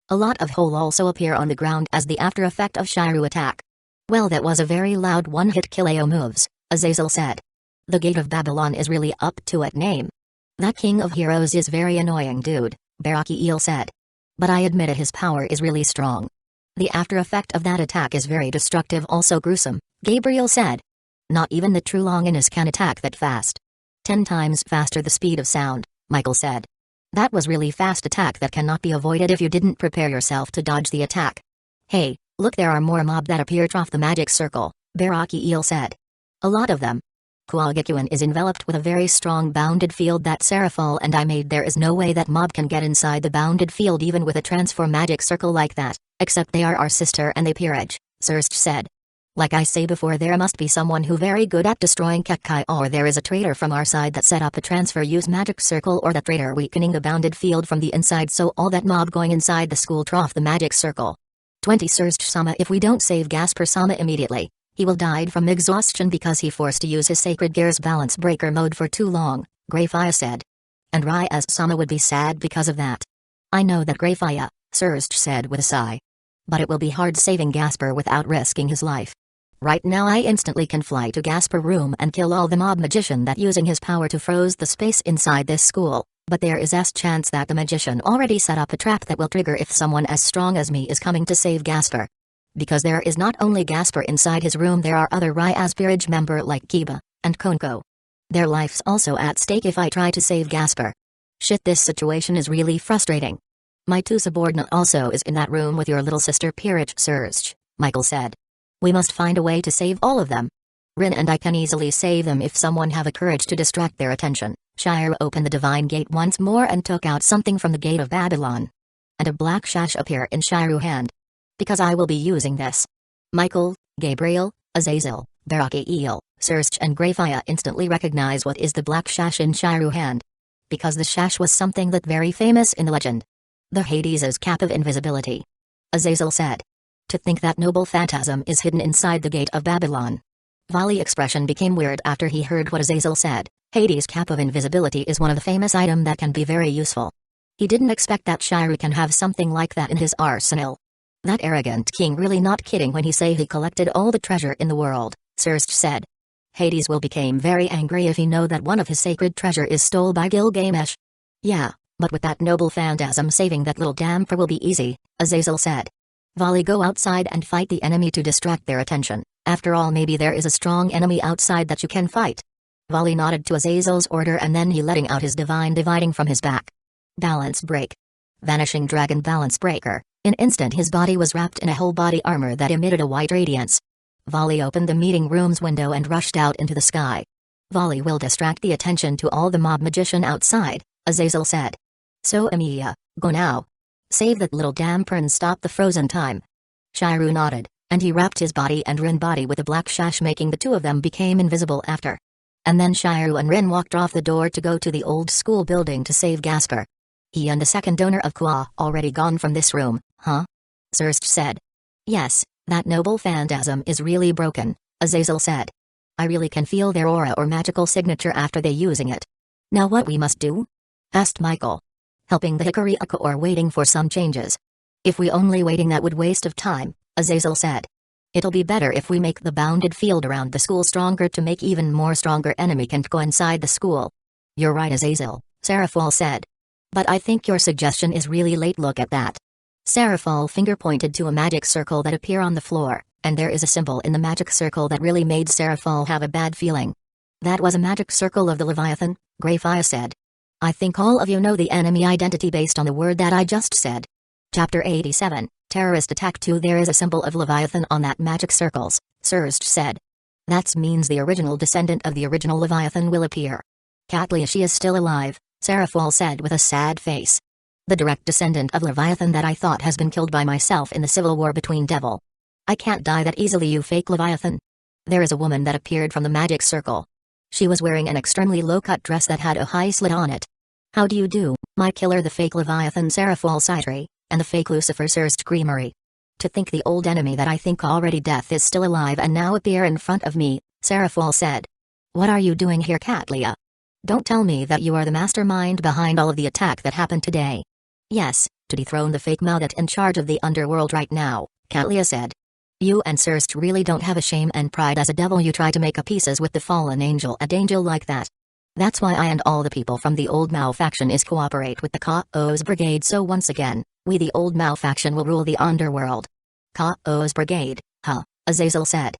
A lot of hole also appear on the ground as the after effect of Shiru attack. Well that was a very loud one-hit kill AO moves, Azazel said. The Gate of Babylon is really up to it name. That King of Heroes is very annoying dude, Barakiel said. But I admit it his power is really strong. The after effect of that attack is very destructive also gruesome, Gabriel said. Not even the true Longinus can attack that fast. 10 times faster the speed of sound, Michael said. That was really fast attack that cannot be avoided if you didn't prepare yourself to dodge the attack. Hey, look there are more mob that appeared off the magic circle, Barakiel said. A lot of them. Kusagakure is enveloped with a very strong bounded field that Seraphol and I made. There is no way that mob can get inside the bounded field even with a transform magic circle like that, except they are our sister and they peerage, Starsea said. Like I say before, there must be someone who very good at destroying Kekai, or there is a traitor from our side that set up a transfer use magic circle, or the traitor weakening the bounded field from the inside so all that mob going inside the school trough the magic circle. 20 Starsea-sama, if we don't save Gasper-sama immediately, he will die from exhaustion because he forced to use his sacred gear's balance breaker mode for too long, Greyfire said. And Ryas-sama would be sad because of that. I know that, Greyfire, Starsea said with a sigh. But it will be hard saving Gasper without risking his life. Right now I instantly can fly to Gasper room and kill all the mob magician that using his power to froze the space inside this school, but there is a chance that the magician already set up a trap that will trigger if someone as strong as me is coming to save Gasper. Because there is not only Gasper inside his room, there are other Ryas peerage member like Kiba and Konko. Their lives also at stake if I try to save Gasper. Shit, this situation is really frustrating. My two subordinate also is in that room with your little sister peerage, Starsea, Michael said. We must find a way to save all of them. Rin and I can easily save them if someone have a courage to distract their attention. Shire opened the divine gate once more and took out something from the gate of Babylon. And a black shash appear in Shiru's hand. Because I will be using this. Michael, Gabriel, Azazel, Barakiel, Starsea and Greyfire instantly recognize what is the black shash in Shiru's hand. Because the shash was something that very famous in the legend. The Hades' cap of invisibility. Azazel said. To think that noble phantasm is hidden inside the gate of Babylon. Vali's expression became weird after he heard what Azazel said. Hades' cap of invisibility is one of the famous items that can be very useful. He didn't expect that Shiru can have something like that in his arsenal. That arrogant king really not kidding when he say he collected all the treasure in the world, Starsea said. Hades will become very angry if he know that one of his sacred treasure is stole by Gilgamesh. Yeah, but with that noble phantasm saving that little damper will be easy, Azazel said. Vali, go outside and fight the enemy to distract their attention. After all, maybe there is a strong enemy outside that you can fight. Vali nodded to Azazel's order and then he letting out his divine dividing from his back. Balance break. Vanishing dragon balance breaker. In instant his body was wrapped in a whole body armor that emitted a white radiance. Vali opened the meeting room's window and rushed out into the sky. Vali will distract the attention to all the mob magician outside, Azazel said. So Emilia, go now. Save that little damper and stop the frozen time. Shiru nodded, and he wrapped his body and Rin body with a black shash, making the two of them became invisible after. And then Shiru and Rin walked off the door to go to the old school building to save Gasper. He and the second donor of Kwa already gone from this room, huh? Starsea said. Yes, that noble phantasm is really broken, Azazel said. I really can feel their aura or magical signature after they using it. Now what we must do? Asked Michael. Helping the Hikari-aka or waiting for some changes? If we only waiting that would waste of time, Azazel said. It'll be better if we make the bounded field around the school stronger to make even more stronger enemy can't go inside the school. You're right, Azazel, Seraphol said. But I think your suggestion is really late. Look at that. Seraphol finger pointed to a magic circle that appear on the floor, and there is a symbol in the magic circle that really made Seraphol have a bad feeling. That was a magic circle of the Leviathan, Greyfire said. I think all of you know the enemy identity based on the word that I just said. Chapter 87, Terrorist Attack 2. There is a symbol of Leviathan on that magic circles, Starsea said. That means the original descendant of the original Leviathan will appear. Katlia, she is still alive, Seraphol said with a sad face. The direct descendant of Leviathan that I thought has been killed by myself in the civil war between devil. I can't die that easily, you fake Leviathan. There is a woman that appeared from the magic circle. She was wearing an extremely low-cut dress that had a high slit on it. How do you do, my killer, the fake Leviathan Seraphol Sidri, and the fake Lucifer Starsea Creamery. To think the old enemy that I think already death is still alive and now appear in front of me, Seraphol said. What are you doing here, Katlia? Don't tell me that you are the mastermind behind all of the attack that happened today. Yes, to dethrone the fake Maldat in charge of the underworld right now, Katlia said. You and Starsea really don't have a shame and pride as a devil. You try to make a pieces with the fallen angel, a angel like that. That's why I and all the people from the old Mao faction is cooperate with the Chaos Brigade, so once again, we the old Mao faction will rule the underworld. Chaos Brigade, huh, Azazel said.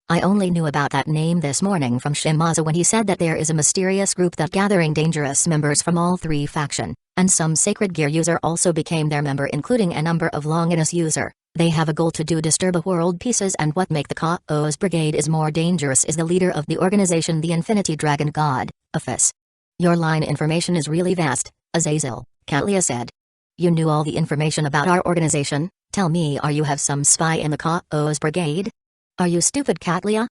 I only knew about that name this morning from Shimazu when he said that there is a mysterious group that gathering dangerous members from all three faction, and some sacred gear user also became their member, including a number of Longinus user, They have a goal to disturb world pieces, and what make the Chaos Brigade is more dangerous is the leader of the organization, the Infinity Dragon God, Aphis. Your line information is really vast, Azazel, Katlia said. You knew all the information about our organization. Tell me, are you have some spy in the Chaos Brigade? Are you stupid, Katlia?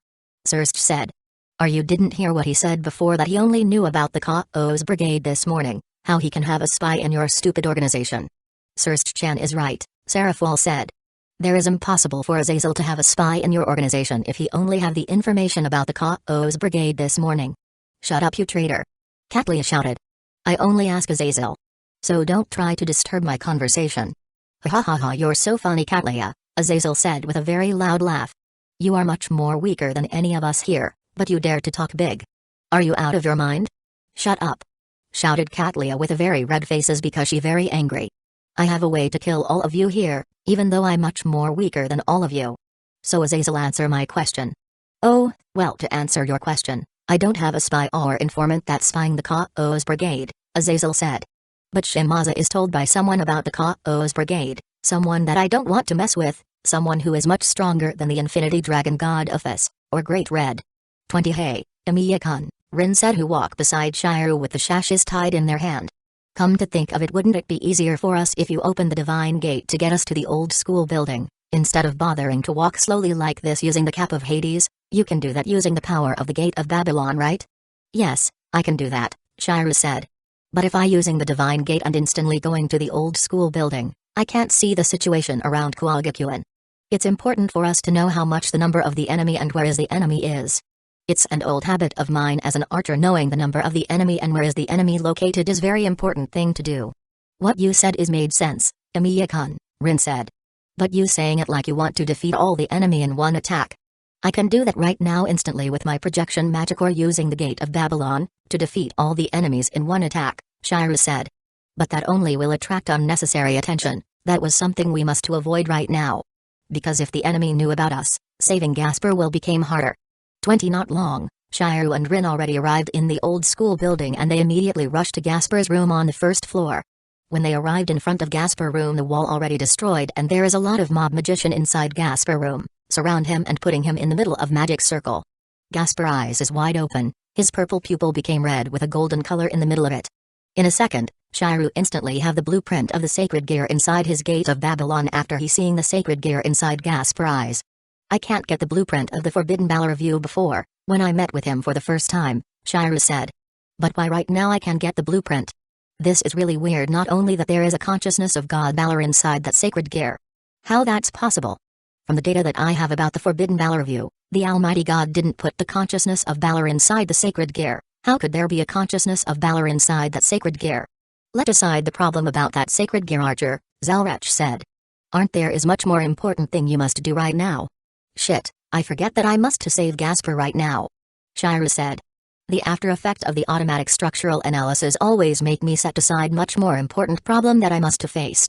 Starsea said. Are you didn't hear what he said before, that he only knew about the Chaos Brigade this morning? How he can have a spy in your stupid organization? Starsea-chan is right, Seraphwal said. There is impossible for Azazel to have a spy in your organization if he only have the information about the Chaos Brigade this morning. Shut up, you traitor. Katlia shouted. I only ask Azazel. So don't try to disturb my conversation. Ha ha ha, you're so funny, Katlia, Azazel said with a very loud laugh. You are much more weaker than any of us here, but you dare to talk big. Are you out of your mind? Shut up, shouted Katlia with a very red faces because she very angry. I have a way to kill all of you here, even though I'm much more weaker than all of you. So Azazel, answer my question. Oh, well, to answer your question, I don't have a spy or informant that's spying the Chaos Brigade, Azazel said. But Shimaza is told by someone about the Chaos Brigade, someone that I don't want to mess with, someone who is much stronger than the Infinity Dragon God Aphis, or Great Red. 20 Hey, Emiya-kun, Rin said, who walked beside Shiryu with the sashes tied in their hand. Come to think of it, wouldn't it be easier for us if you opened the Divine Gate to get us to the old school building, instead of bothering to walk slowly like this using the Cap of Hades? You can do that using the power of the Gate of Babylon, right? Yes, I can do that, Shiryu said. But if I using the Divine Gate and instantly going to the old school building, I can't see the situation around Kusagakure. It's important for us to know how much the number of the enemy and where is the enemy is. It's an old habit of mine as an archer, knowing the number of the enemy and where is the enemy located is very important thing to do. What you said is made sense, Emiya-kun, Rin said. But you saying it like you want to defeat all the enemy in one attack. I can do that right now instantly with my projection magic or using the Gate of Babylon, to defeat all the enemies in one attack, Shiryu said. But that only will attract unnecessary attention. That was something we must to avoid right now. Because if the enemy knew about us, saving Gasper will become harder. 20 Not long, Shiryu and Rin already arrived in the old school building, and they immediately rushed to Gasper's room on the first floor. When they arrived in front of Gasper room, the wall already destroyed, and there is a lot of mob magician inside Gasper room, surround him and putting him in the middle of magic circle. Gasper eyes is wide open, his purple pupil became red with a golden color in the middle of it. In a second, Shiryu instantly have the blueprint of the sacred gear inside his Gate of Babylon after he seeing the sacred gear inside Gasper eyes. I can't get the blueprint of the Forbidden Valor view before, when I met with him for the first time, Shiryu said. But why right now I can get the blueprint? This is really weird, not only that there is a consciousness of God Valor inside that sacred gear. How that's possible? From the data that I have about the Forbidden Valor view, the Almighty God didn't put the consciousness of Valor inside the sacred gear. How could there be a consciousness of Valor inside that sacred gear? Let aside the problem about that sacred gear, Archer, Zalrech said. Aren't there is much more important thing you must do right now? Shit, I forget that I must to save Gasper right now, Shiryu said. The after effect of the automatic structural analysis always make me set aside much more important problem that I must to face.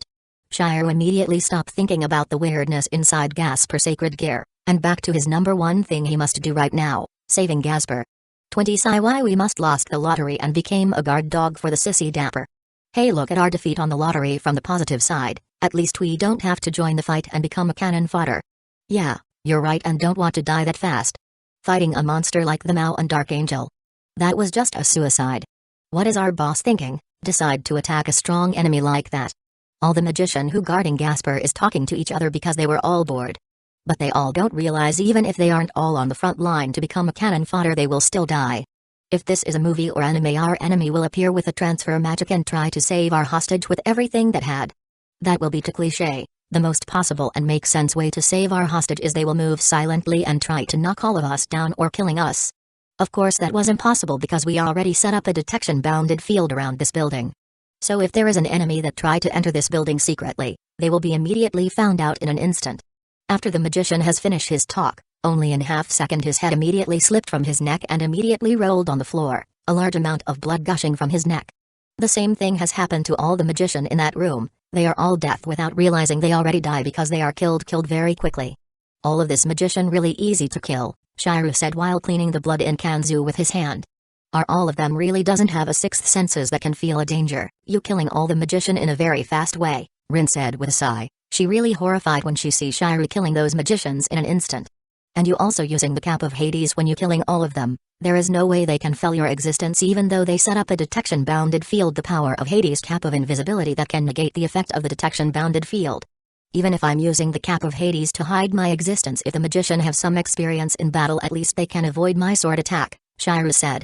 Shiryu immediately stopped thinking about the weirdness inside Gasper sacred gear, and back to his number one thing he must do right now, saving Gasper. 20 Sigh, why we must lost the lottery and became a guard dog for the sissy dapper. Hey, look at our defeat on the lottery from the positive side, at least we don't have to join the fight and become a cannon fodder. Yeah, you're right, and don't want to die that fast. Fighting a monster like the Mao and Dark Angel. That was just a suicide. What is our boss thinking, decide to attack a strong enemy like that? All the magician who guarding Gasper is talking to each other because they were all bored. But they all don't realize even if they aren't all on the front line to become a cannon fodder, they will still die. If this is a movie or anime, our enemy will appear with a transfer magic and try to save our hostage with everything that had. That will be too cliché. The most possible and make sense way to save our hostage is they will move silently and try to knock all of us down or killing us. Of course that was impossible because we already set up a detection bounded field around this building. So if there is an enemy that try to enter this building secretly, they will be immediately found out in an instant. After the magician has finished his talk, only in half second his head immediately slipped from his neck and immediately rolled on the floor, a large amount of blood gushing from his neck. The same thing has happened to all the magician in that room. They are all death without realizing they already die because they are killed very quickly. All of this magician really easy to kill, Shiryu said while cleaning the blood in Kanzu with his hand. Are all of them really doesn't have a sixth senses that can feel a danger, you killing all the magician in a very fast way, Rin said with a sigh. She really horrified when she see Shiryu killing those magicians in an instant. And you also using the cap of Hades when you killing all of them. There is no way they can feel your existence even though they set up a detection-bounded field. The power of Hades' cap of invisibility that can negate the effect of the detection-bounded field. Even if I'm using the cap of Hades to hide my existence, if the magician have some experience in battle, at least they can avoid my sword attack, Shiryu said.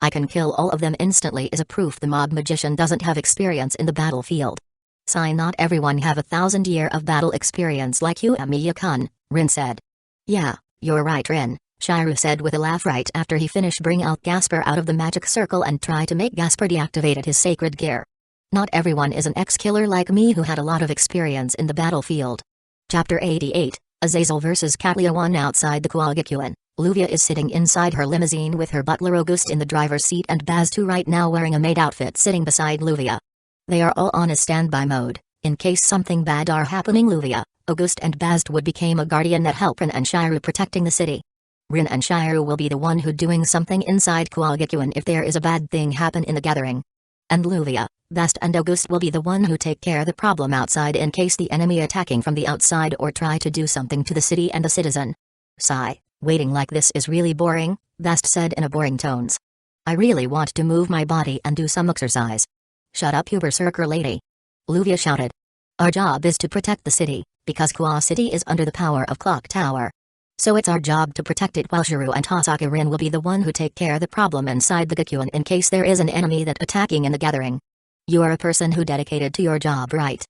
I can kill all of them instantly is a proof the mob magician doesn't have experience in the battlefield. Sigh, not everyone have 1,000 year of battle experience like you, Amiya-kun, Rin said. Yeah, you're right, Rin, Shiryu said with a laugh right after he finished bring out Gasper out of the magic circle and try to make Gasper deactivated his sacred gear. Not everyone is an ex-killer like me who had a lot of experience in the battlefield. Chapter 88, Azazel vs. Katlia 1. Outside the Kusagakure, Luvia is sitting inside her limousine with her butler Auguste in the driver's seat and Baz too right now wearing a maid outfit sitting beside Luvia. They are all on a standby mode, in case something bad are happening. Luvia, Auguste and Baz would become a guardian that help Rin and Shiryu protecting the city. Rin and Shiryu will be the one who doing something inside Kusagakure if there is a bad thing happen in the gathering. And Luvia, Bast and Auguste will be the one who take care the problem outside in case the enemy attacking from the outside or try to do something to the city and the citizen. Sigh, waiting like this is really boring, Bast said in a boring tones. I really want to move my body and do some exercise. Shut up, you berserker lady. Luvia shouted. Our job is to protect the city, because Kwa City is under the power of Clock Tower. So it's our job to protect it while Shiryu and Tasaka Rin will be the one who take care the problem inside the Gakuen in case there is an enemy that attacking in the gathering. You are a person who dedicated to your job, right?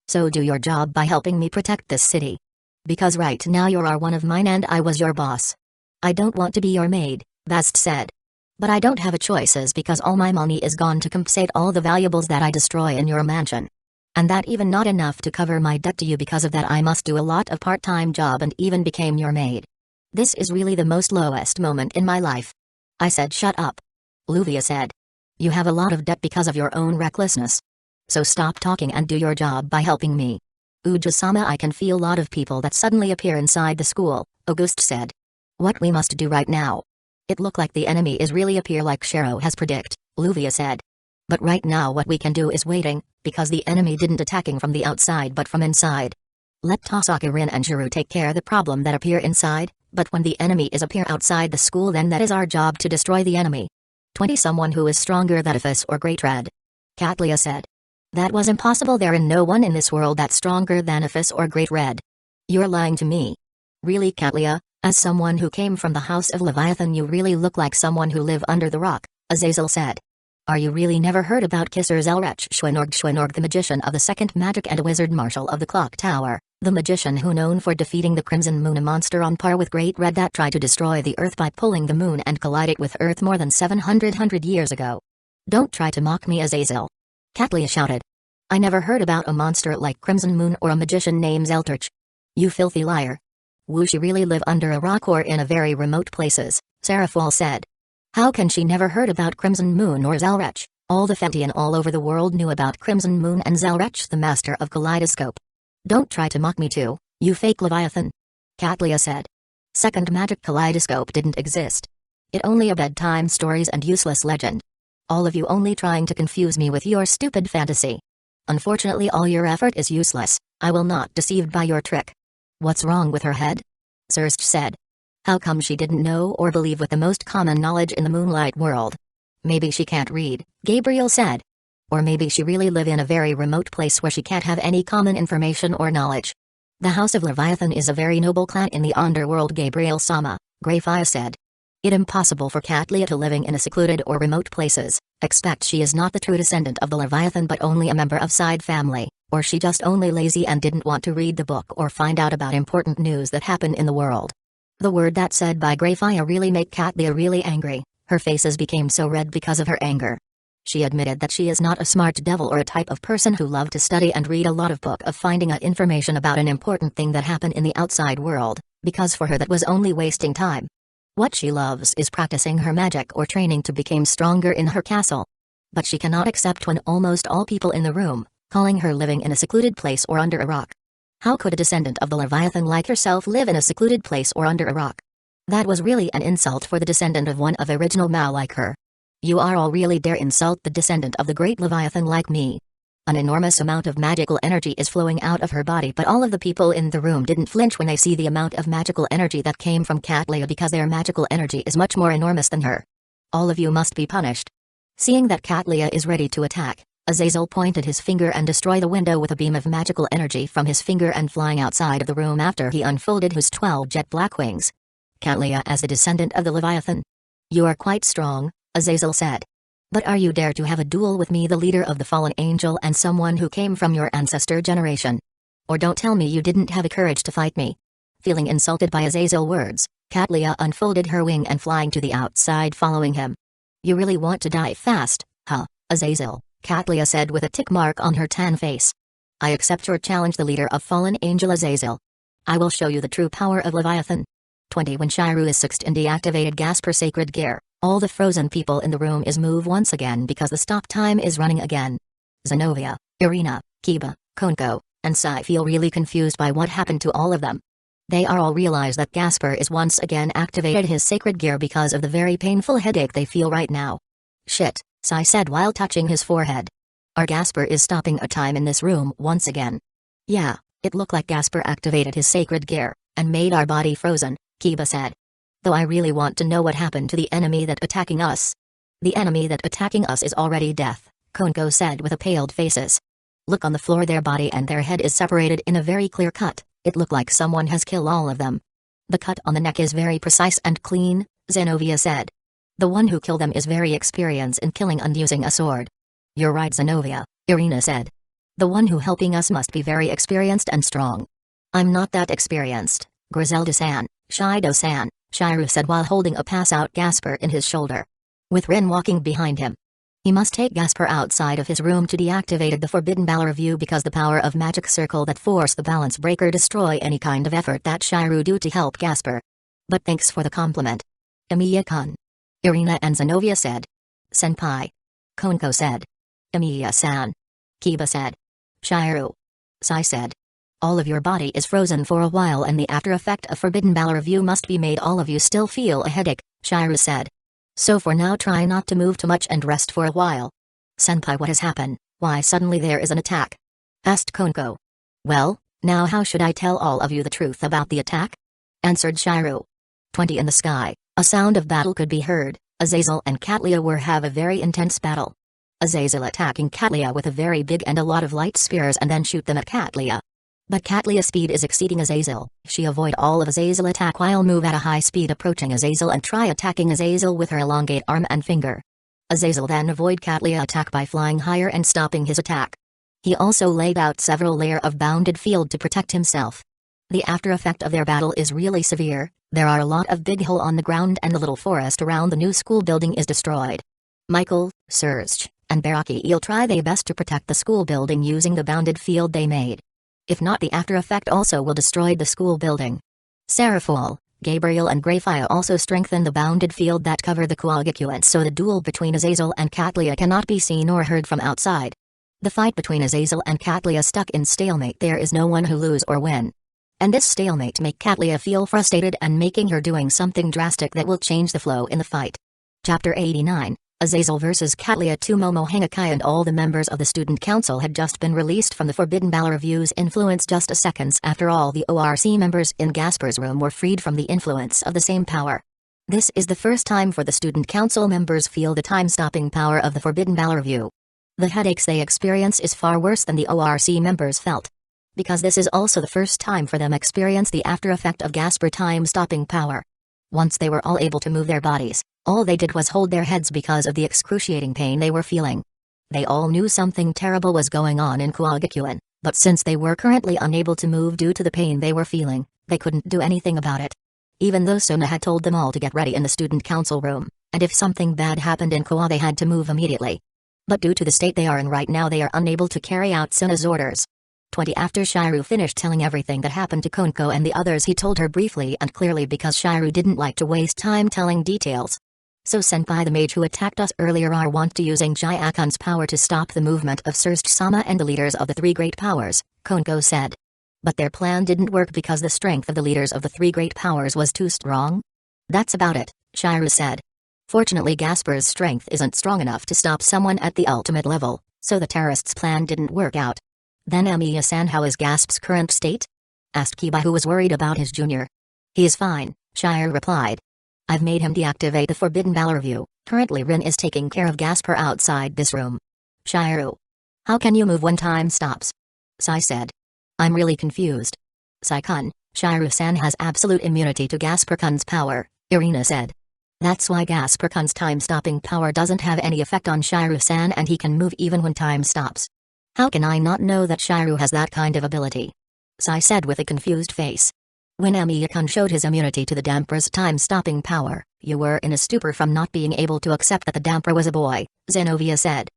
So do your job by helping me protect this city. Because right now you are one of mine and I was your boss. I don't want to be your maid, Bast said. But I don't have a choices because all my money is gone to compensate all the valuables that I destroy in your mansion. And that even not enough to cover my debt to you. Because of that I must do a lot of part-time job and even became your maid. This is really the most lowest moment in my life. I said shut up. Luvia said. You have a lot of debt because of your own recklessness. So stop talking and do your job by helping me. Uji-sama, I can feel a lot of people that suddenly appear inside the school, Auguste said. What we must do right now? It look like the enemy is really appear like Shiro has predict, Luvia said. But right now what we can do is waiting, because the enemy didn't attacking from the outside but from inside. Let Tasaka Rin and Shiro take care the problem that appear inside, but when the enemy is appear outside the school then that is our job to destroy the enemy. 20 Someone who is stronger than Aphis or Great Red. Katlia said. That was impossible, there is no one in this world that's stronger than Aphis or Great Red. You're lying to me. Really, Katlia, as someone who came from the house of Leviathan you really look like someone who live under the rock, Azazel said. Are you really never heard about Kisser Zelrech Schwenorg, the magician of the second magic and a wizard marshal of the clock tower, the magician who known for defeating the Crimson Moon, a monster on par with Great Red that tried to destroy the earth by pulling the moon and collide it with earth more than 700 years ago. Don't try to mock me, Azazel. Katlia shouted. I never heard about a monster like Crimson Moon or a magician named Zelterch. You filthy liar. Woo, she really live under a rock or in a very remote places, Seraphol said. How can she never heard about Crimson Moon or Zelrech? All the Fentian all over the world knew about Crimson Moon and Zelrech, the master of kaleidoscope. Don't try to mock me too, you fake Leviathan. Katlia said. Second magic kaleidoscope didn't exist. It only a bedtime stories and useless legend. All of you only trying to confuse me with your stupid fantasy. Unfortunately all your effort is useless, I will not deceived by your trick. What's wrong with her head? Serst said. How come she didn't know or believe with the most common knowledge in the moonlight world? Maybe she can't read, Gabriel said. Or maybe she really live in a very remote place where she can't have any common information or knowledge. The House of Leviathan is a very noble clan in the underworld, Gabriel Sama, Greyfire said. It impossible for Katlia to living in a secluded or remote places, expect she is not the true descendant of the Leviathan but only a member of side family, or she just only lazy and didn't want to read the book or find out about important news that happen in the world. The word that said by Greyfire really make Katlia really angry, her faces became so red because of her anger. She admitted that she is not a smart devil or a type of person who love to study and read a lot of book of finding out information about an important thing that happen in the outside world, because for her that was only wasting time. What she loves is practicing her magic or training to become stronger in her castle. But she cannot accept when almost all people in the room, calling her living in a secluded place or under a rock. How could a descendant of the Leviathan like herself live in a secluded place or under a rock? That was really an insult for the descendant of one of original Mao like her. You are all really dare insult the descendant of the great Leviathan like me. An enormous amount of magical energy is flowing out of her body, but all of the people in the room didn't flinch when they see the amount of magical energy that came from Cattleya because their magical energy is much more enormous than her. All of you must be punished. Seeing that Cattleya is ready to attack, Azazel pointed his finger and destroyed the window with a beam of magical energy from his finger and flying outside of the room after he unfolded his 12 jet black wings. Cattleya as the descendant of the Leviathan. You are quite strong, Azazel said. But are you dare to have a duel with me, the leader of the fallen angel and someone who came from your ancestor generation? Or don't tell me you didn't have the courage to fight me. Feeling insulted by Azazel's words, Cattleya unfolded her wing and flying to the outside following him. You really want to die fast, huh, Azazel? Cattleya said with a tick mark on her tan face. I accept your challenge, the leader of fallen angel Azazel. I will show you the true power of Leviathan. 20 When Shiru is sixth in deactivated Gasper sacred gear, all the frozen people in the room is move once again because the stop time is running again. Zenovia, Irina, Kiba, Konko, and Sai feel really confused by what happened to all of them. They are all realize that Gasper is once again activated his sacred gear because of the very painful headache they feel right now. Shit, Sai said while touching his forehead. Our Gasper is stopping a time in this room once again. Yeah, it looked like Gasper activated his sacred gear, and made our body frozen, Kiba said. Though I really want to know what happened to the enemy that attacking us. The enemy that attacking us is already death, Konko said with a paled faces. Look on the floor, their body and their head is separated in a very clear cut, it looked like someone has killed all of them. The cut on the neck is very precise and clean, Zenovia said. The one who killed them is very experienced in killing and using a sword. You're right, Zenovia, Irina said. The one who helping us must be very experienced and strong. I'm not that experienced, Griselda-san, Shido-san, Shiru said while holding a pass-out Gasper in his shoulder. With Rin walking behind him. He must take Gasper outside of his room to deactivate the Forbidden Balor View because the power of magic circle that force the balance breaker destroy any kind of effort that Shiru do to help Gasper. But thanks for the compliment. Emiya-kun. Irina and Zenovia said. Senpai. Konko said. Emiya-san. Kiba said. Shiru. Sai said. All of your body is frozen for a while and the after effect of Forbidden Balor View must be made all of you still feel a headache, Shiru said. So for now try not to move too much and rest for a while. Senpai, what has happened? Why suddenly there is an attack? Asked Konko. Well, now how should I tell all of you the truth about the attack? Answered Shiru. 20 In the sky, a sound of battle could be heard. Azazel and Cattleya were have a very intense battle. Azazel attacking Cattleya with a very big and a lot of light spears and then shoot them at Cattleya. But Cattleya's speed is exceeding Azazel. She avoid all of Azazel attack while move at a high speed approaching Azazel and try attacking Azazel with her elongate arm and finger. Azazel then avoid Cattleya attack by flying higher and stopping his attack. He also laid out several layer of bounded field to protect himself. The after effect of their battle is really severe. There are a lot of big hole on the ground and the little forest around the new school building is destroyed. Michael, Serge, and Baraki'll try their best to protect the school building using the bounded field they made. If not, the after effect also will destroy the school building. Seraphol, Gabriel and Greyfire also strengthen the bounded field that cover the Kusagakure so the duel between Azazel and Cattleya cannot be seen or heard from outside. The fight between Azazel and Cattleya stuck in stalemate, there is no one who lose or win. And this stalemate make Cattleya feel frustrated and making her doing something drastic that will change the flow in the fight. Chapter 89, Azazel vs Cattleya. 2 Momo Hangakai and all the members of the student council had just been released from the Forbidden Balor View's influence just a seconds after all the ORC members in Gasper's room were freed from the influence of the same power. This is the first time for the student council members feel the time-stopping power of the Forbidden Balor View. The headaches they experience is far worse than the ORC members felt. Because this is also the first time for them experience the after effect of Gasper time-stopping power. Once they were all able to move their bodies, all they did was hold their heads because of the excruciating pain they were feeling. They all knew something terrible was going on in Kusagakure, but since they were currently unable to move due to the pain they were feeling, they couldn't do anything about it. Even though Sona had told them all to get ready in the student council room, and if something bad happened in Kusagakure they had to move immediately. But due to the state they are in right now, they are unable to carry out Sona's orders. 20 After Shiru finished telling everything that happened to Konko and the others, he told her briefly and clearly because Shiru didn't like to waste time telling details. So Senpai, the mage who attacked us earlier, are want to using Jyakun's power to stop the movement of Sarsea and the leaders of the 3 great powers, Konko said. But their plan didn't work because the strength of the leaders of the 3 great powers was too strong. That's about it, Shiru said. Fortunately Gasper's strength isn't strong enough to stop someone at the ultimate level, So the terrorists' plan didn't work out. Then Amiya-san, how is Gasp's current state? Asked Kiba, who was worried about his junior. He is fine, Shire replied. I've made him deactivate the Forbidden Valor View. Currently Rin is taking care of Gasper outside this room. Shire. How can you move when time stops? Sai said. I'm really confused. Sai-kun, Shire-san has absolute immunity to Gasper-kun's power, Irina said. That's why Gasper-kun's time-stopping power doesn't have any effect on Shire-san, and he can move even when time stops. How can I not know that Shire has that kind of ability? Sai said with a confused face. When Amiya-kun showed his immunity to the damper's time-stopping power, you were in a stupor from not being able to accept that the damper was a boy, Zenovia said.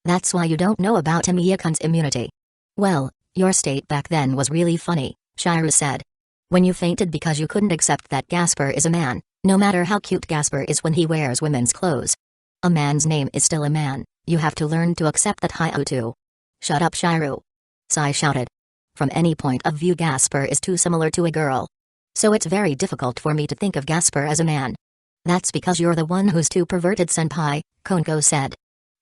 That's why you don't know about Amiya-kun's immunity. Well, your state back then was really funny, Shire said. When you fainted because you couldn't accept that Gasper is a man, no matter how cute Gasper is when he wears women's clothes. A man's name is still a man, you have to learn to accept that too. Shut up, Shire. Sai shouted. From any point of view, Gasper is too similar to a girl. So it's very difficult for me to think of Gasper as a man. That's because you're the one who's too perverted, senpai, Konko said.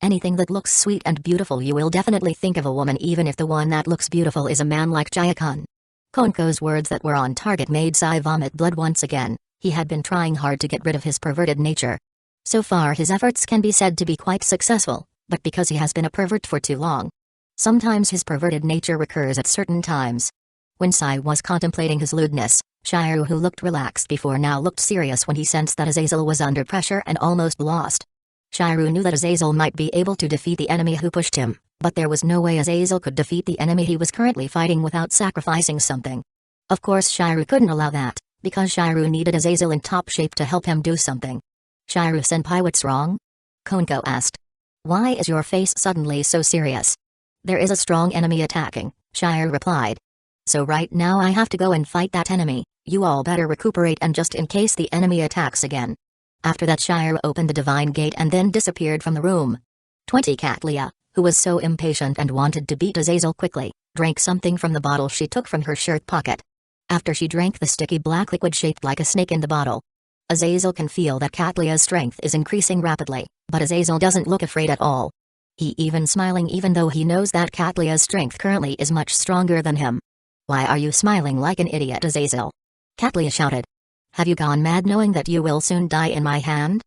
Anything that looks sweet and beautiful you will definitely think of a woman, even if the one that looks beautiful is a man like Jaya-kun. Konko's words that were on target made Sai vomit blood once again. He had been trying hard to get rid of his perverted nature. So far his efforts can be said to be quite successful, but because he has been a pervert for too long. Sometimes his perverted nature recurs at certain times. When Sai was contemplating his lewdness, Shire, who looked relaxed before, now looked serious when he sensed that Azazel was under pressure and almost lost. Shire knew that Azazel might be able to defeat the enemy who pushed him, but there was no way Azazel could defeat the enemy he was currently fighting without sacrificing something. Of course Shire couldn't allow that, because Shire needed Azazel in top shape to help him do something. Shire-senpai, what's wrong? Konko asked. Why is your face suddenly so serious? There is a strong enemy attacking, Shire replied. So right now I have to go and fight that enemy. You all better recuperate, and just in case the enemy attacks again. After that Shire opened the divine gate and then disappeared from the room. 20 Katlia, who was so impatient and wanted to beat Azazel quickly, drank something from the bottle she took from her shirt pocket. After she drank the sticky black liquid shaped like a snake in the bottle. Azazel can feel that Katlia's strength is increasing rapidly, but Azazel doesn't look afraid at all. He even smiling, even though he knows that Katlia's strength currently is much stronger than him. Why are you smiling like an idiot, Azazel? Katlia shouted. Have you gone mad knowing that you will soon die in my hand?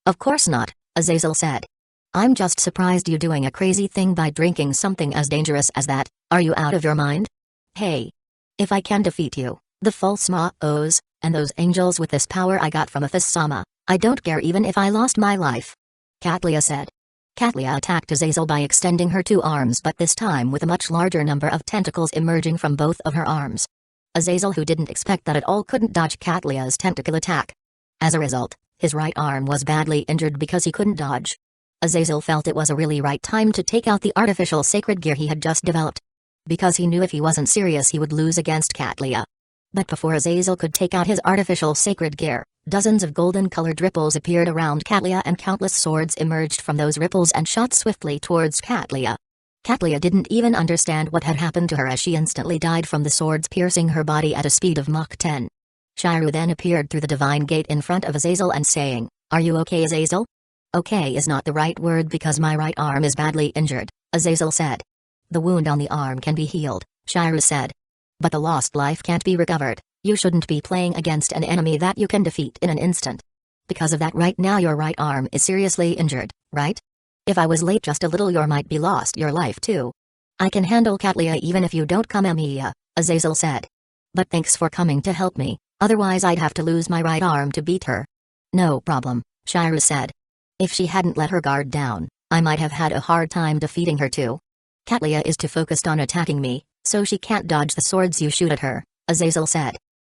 Of course not, Azazel said. I'm just surprised you doing a crazy thing by drinking something as dangerous as that. Are you out of your mind? Hey. If I can defeat you, the false Maos, and those angels with this power I got from Aphis-sama, I don't care even if I lost my life. Katlia said. Katlia attacked Azazel by extending her two arms, but this time with a much larger number of tentacles emerging from both of her arms. Azazel, who didn't expect that at all, couldn't dodge Katlia's tentacle attack. As a result, his right arm was badly injured because he couldn't dodge. Azazel felt it was a really right time to take out the artificial sacred gear he had just developed. Because he knew if he wasn't serious he would lose against Katlia. But before Azazel could take out his artificial sacred gear, dozens of golden-colored ripples appeared around Katlia and countless swords emerged from those ripples and shot swiftly towards Katlia. Katlia didn't even understand what had happened to her as she instantly died from the swords piercing her body at a speed of Mach 10. Shire then appeared through the divine gate in front of Azazel and saying, "Are you okay, Azazel?" "Okay is not the right word because my right arm is badly injured," Azazel said. "The wound on the arm can be healed," Shire said. "But the lost life can't be recovered. You shouldn't be playing against an enemy that you can defeat in an instant. Because of that right now your right arm is seriously injured, right? If I was late just a little you might be lost your life too." "I can handle Katlia even if you don't come, Amiya," Azazel said. "But thanks for coming to help me, otherwise I'd have to lose my right arm to beat her." "No problem," Shire said. "If she hadn't let her guard down, I might have had a hard time defeating her too. Katlia is too focused on attacking me, so she can't dodge the swords you shoot at her," Azazel said.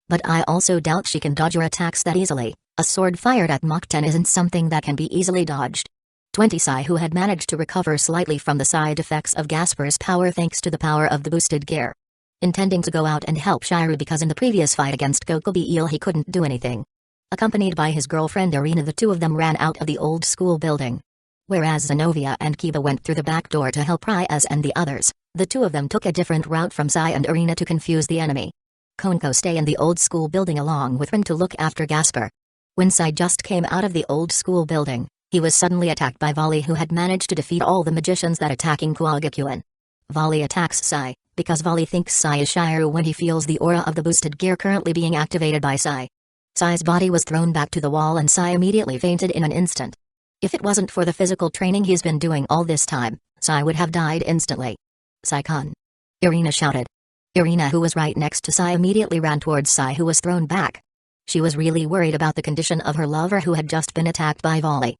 "But I also doubt she can dodge your attacks that easily. A sword fired at Mach 10 isn't something that can be easily dodged." 20 Sai, who had managed to recover slightly from the side effects of Gasper's power thanks to the power of the boosted gear. Intending to go out and help Shire because in the previous fight against Gokobi Eel he couldn't do anything. Accompanied by his girlfriend Irina, the two of them ran out of the old school building. Whereas Zenovia and Kiba went through the back door to help Ryaz and the others, the two of them took a different route from Sai and Irina to confuse the enemy. Konko stayed in the old school building along with Rin to look after Gasper. When Sai just came out of the old school building, He was suddenly attacked by Volley, who had managed to defeat all the magicians that attacking Kusagakure. Volley attacks Sai, because Volley thinks Sai is Shiryu when he feels the aura of the boosted gear currently being activated by Sai. Sai's body was thrown back to the wall and Sai immediately fainted in an instant. If it wasn't for the physical training he's been doing all this time, Sai would have died instantly. Sai-kun! Irina shouted. Irina, who was right next to Sai, immediately ran towards Sai, who was thrown back. She was really worried about the condition of her lover, who had just been attacked by Volley.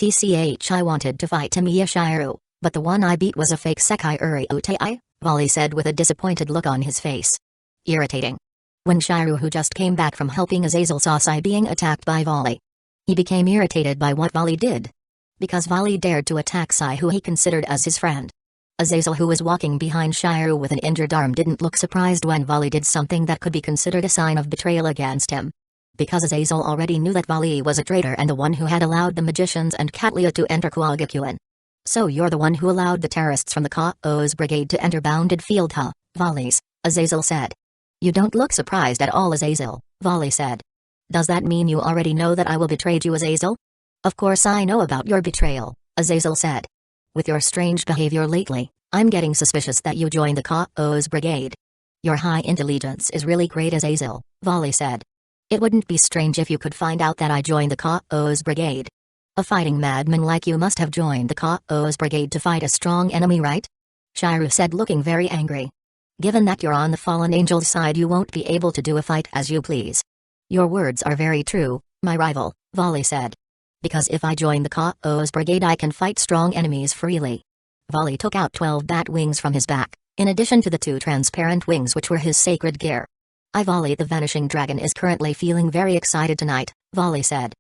I wanted to fight Tamiya Shiryu, but the one I beat was a fake Sekai Uri Utai, Volley said with a disappointed look on his face. Irritating. When Shiryu, who just came back from helping Azazel, saw Sai being attacked by Volley, he became irritated by what Volley did. Because Volley dared to attack Sai, who he considered as his friend. Azazel, who was walking behind Shiryu with an injured arm, didn't look surprised when Volley did something that could be considered a sign of betrayal against him. Because Azazel already knew that Volley was a traitor and the one who had allowed the magicians and Katlia to enter Kusagakure. So you're the one who allowed the terrorists from the Chaos Brigade to enter Bounded Field, huh? Volleys, Azazel said. You don't look surprised at all, Azazel, Volley said. Does that mean you already know that I will betray you, Azazel? Of course I know about your betrayal, Azazel said. With your strange behavior lately, I'm getting suspicious that you joined the Chaos Brigade. Your high intelligence is really great, Azazel, Volley said. It wouldn't be strange if you could find out that I joined the Chaos Brigade. A fighting madman like you must have joined the Chaos Brigade to fight a strong enemy, right? Shiryu said, looking very angry. Given that you're on the fallen angel's side, you won't be able to do a fight as you please. Your words are very true, my rival, Volley said. Because if I join the Chaos Brigade, I can fight strong enemies freely. Volley took out 12 bat wings from his back, in addition to the 2 transparent wings which were his sacred gear. Volley the Vanishing Dragon is currently feeling very excited tonight, Volley said.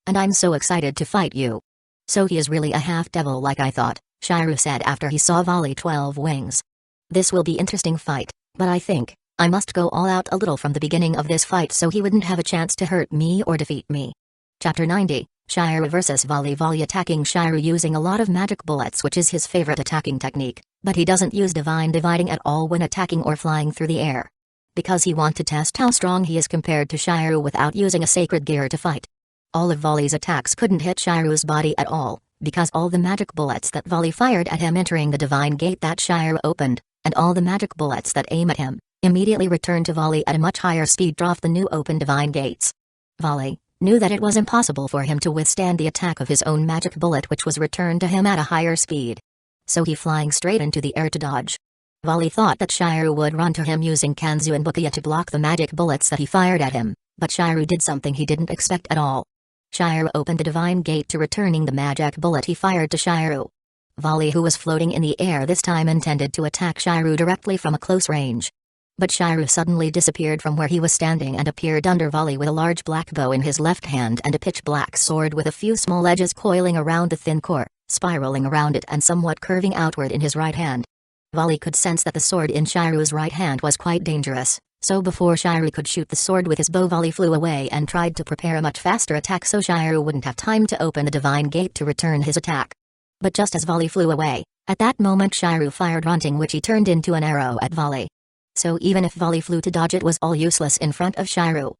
And I'm so excited to fight you. So he is really a half-devil like I thought, Shiryu said after he saw Volley 12 wings. This will be interesting fight, but I think I must go all out a little from the beginning of this fight so he wouldn't have a chance to hurt me or defeat me. Chapter 90, Shiryu vs Volley. Volley attacking Shiryu using a lot of magic bullets, which is his favorite attacking technique, but he doesn't use divine dividing at all when attacking or flying through the air. Because he wants to test how strong he is compared to Shiryu without using a sacred gear to fight. All of Volley's attacks couldn't hit Shiryu's body at all, because all the magic bullets that Volley fired at him entering the divine gate that Shiryu opened, and all the magic bullets that aim at him, immediately return to Volley at a much higher speed off the new open divine gates. Volley knew that it was impossible for him to withstand the attack of his own magic bullet, which was returned to him at a higher speed. So he flying straight into the air to dodge. Volley thought that Shiryu would run to him using Kanzu and Bukiya to block the magic bullets that he fired at him, but Shiryu did something he didn't expect at all. Shiryu opened the divine gate to returning the magic bullet he fired to Shiryu. Volley, who was floating in the air this time, intended to attack Shiryu directly from a close range. But Shiryu suddenly disappeared from where he was standing and appeared under Volley with a large black bow in his left hand and a pitch black sword with a few small edges coiling around the thin core, spiraling around it and somewhat curving outward in his right hand. Volley could sense that the sword in Shiryu's right hand was quite dangerous, so before Shiryu could shoot the sword with his bow, Volley flew away and tried to prepare a much faster attack so Shiryu wouldn't have time to open the divine gate to return his attack. But just as Volley flew away, at that moment Shiryu fired Runting, which he turned into an arrow at Volley. So even if Volley flew to dodge, it was all useless in front of Shiryu.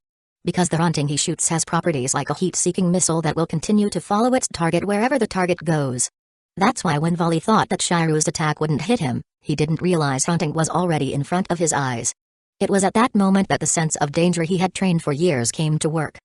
Because the Runting he shoots has properties like a heat-seeking missile that will continue to follow its target wherever the target goes. That's why when Volley thought that Shiryu's attack wouldn't hit him, he didn't realize Runting was already in front of his eyes. It was at that moment that the sense of danger he had trained for years came to work.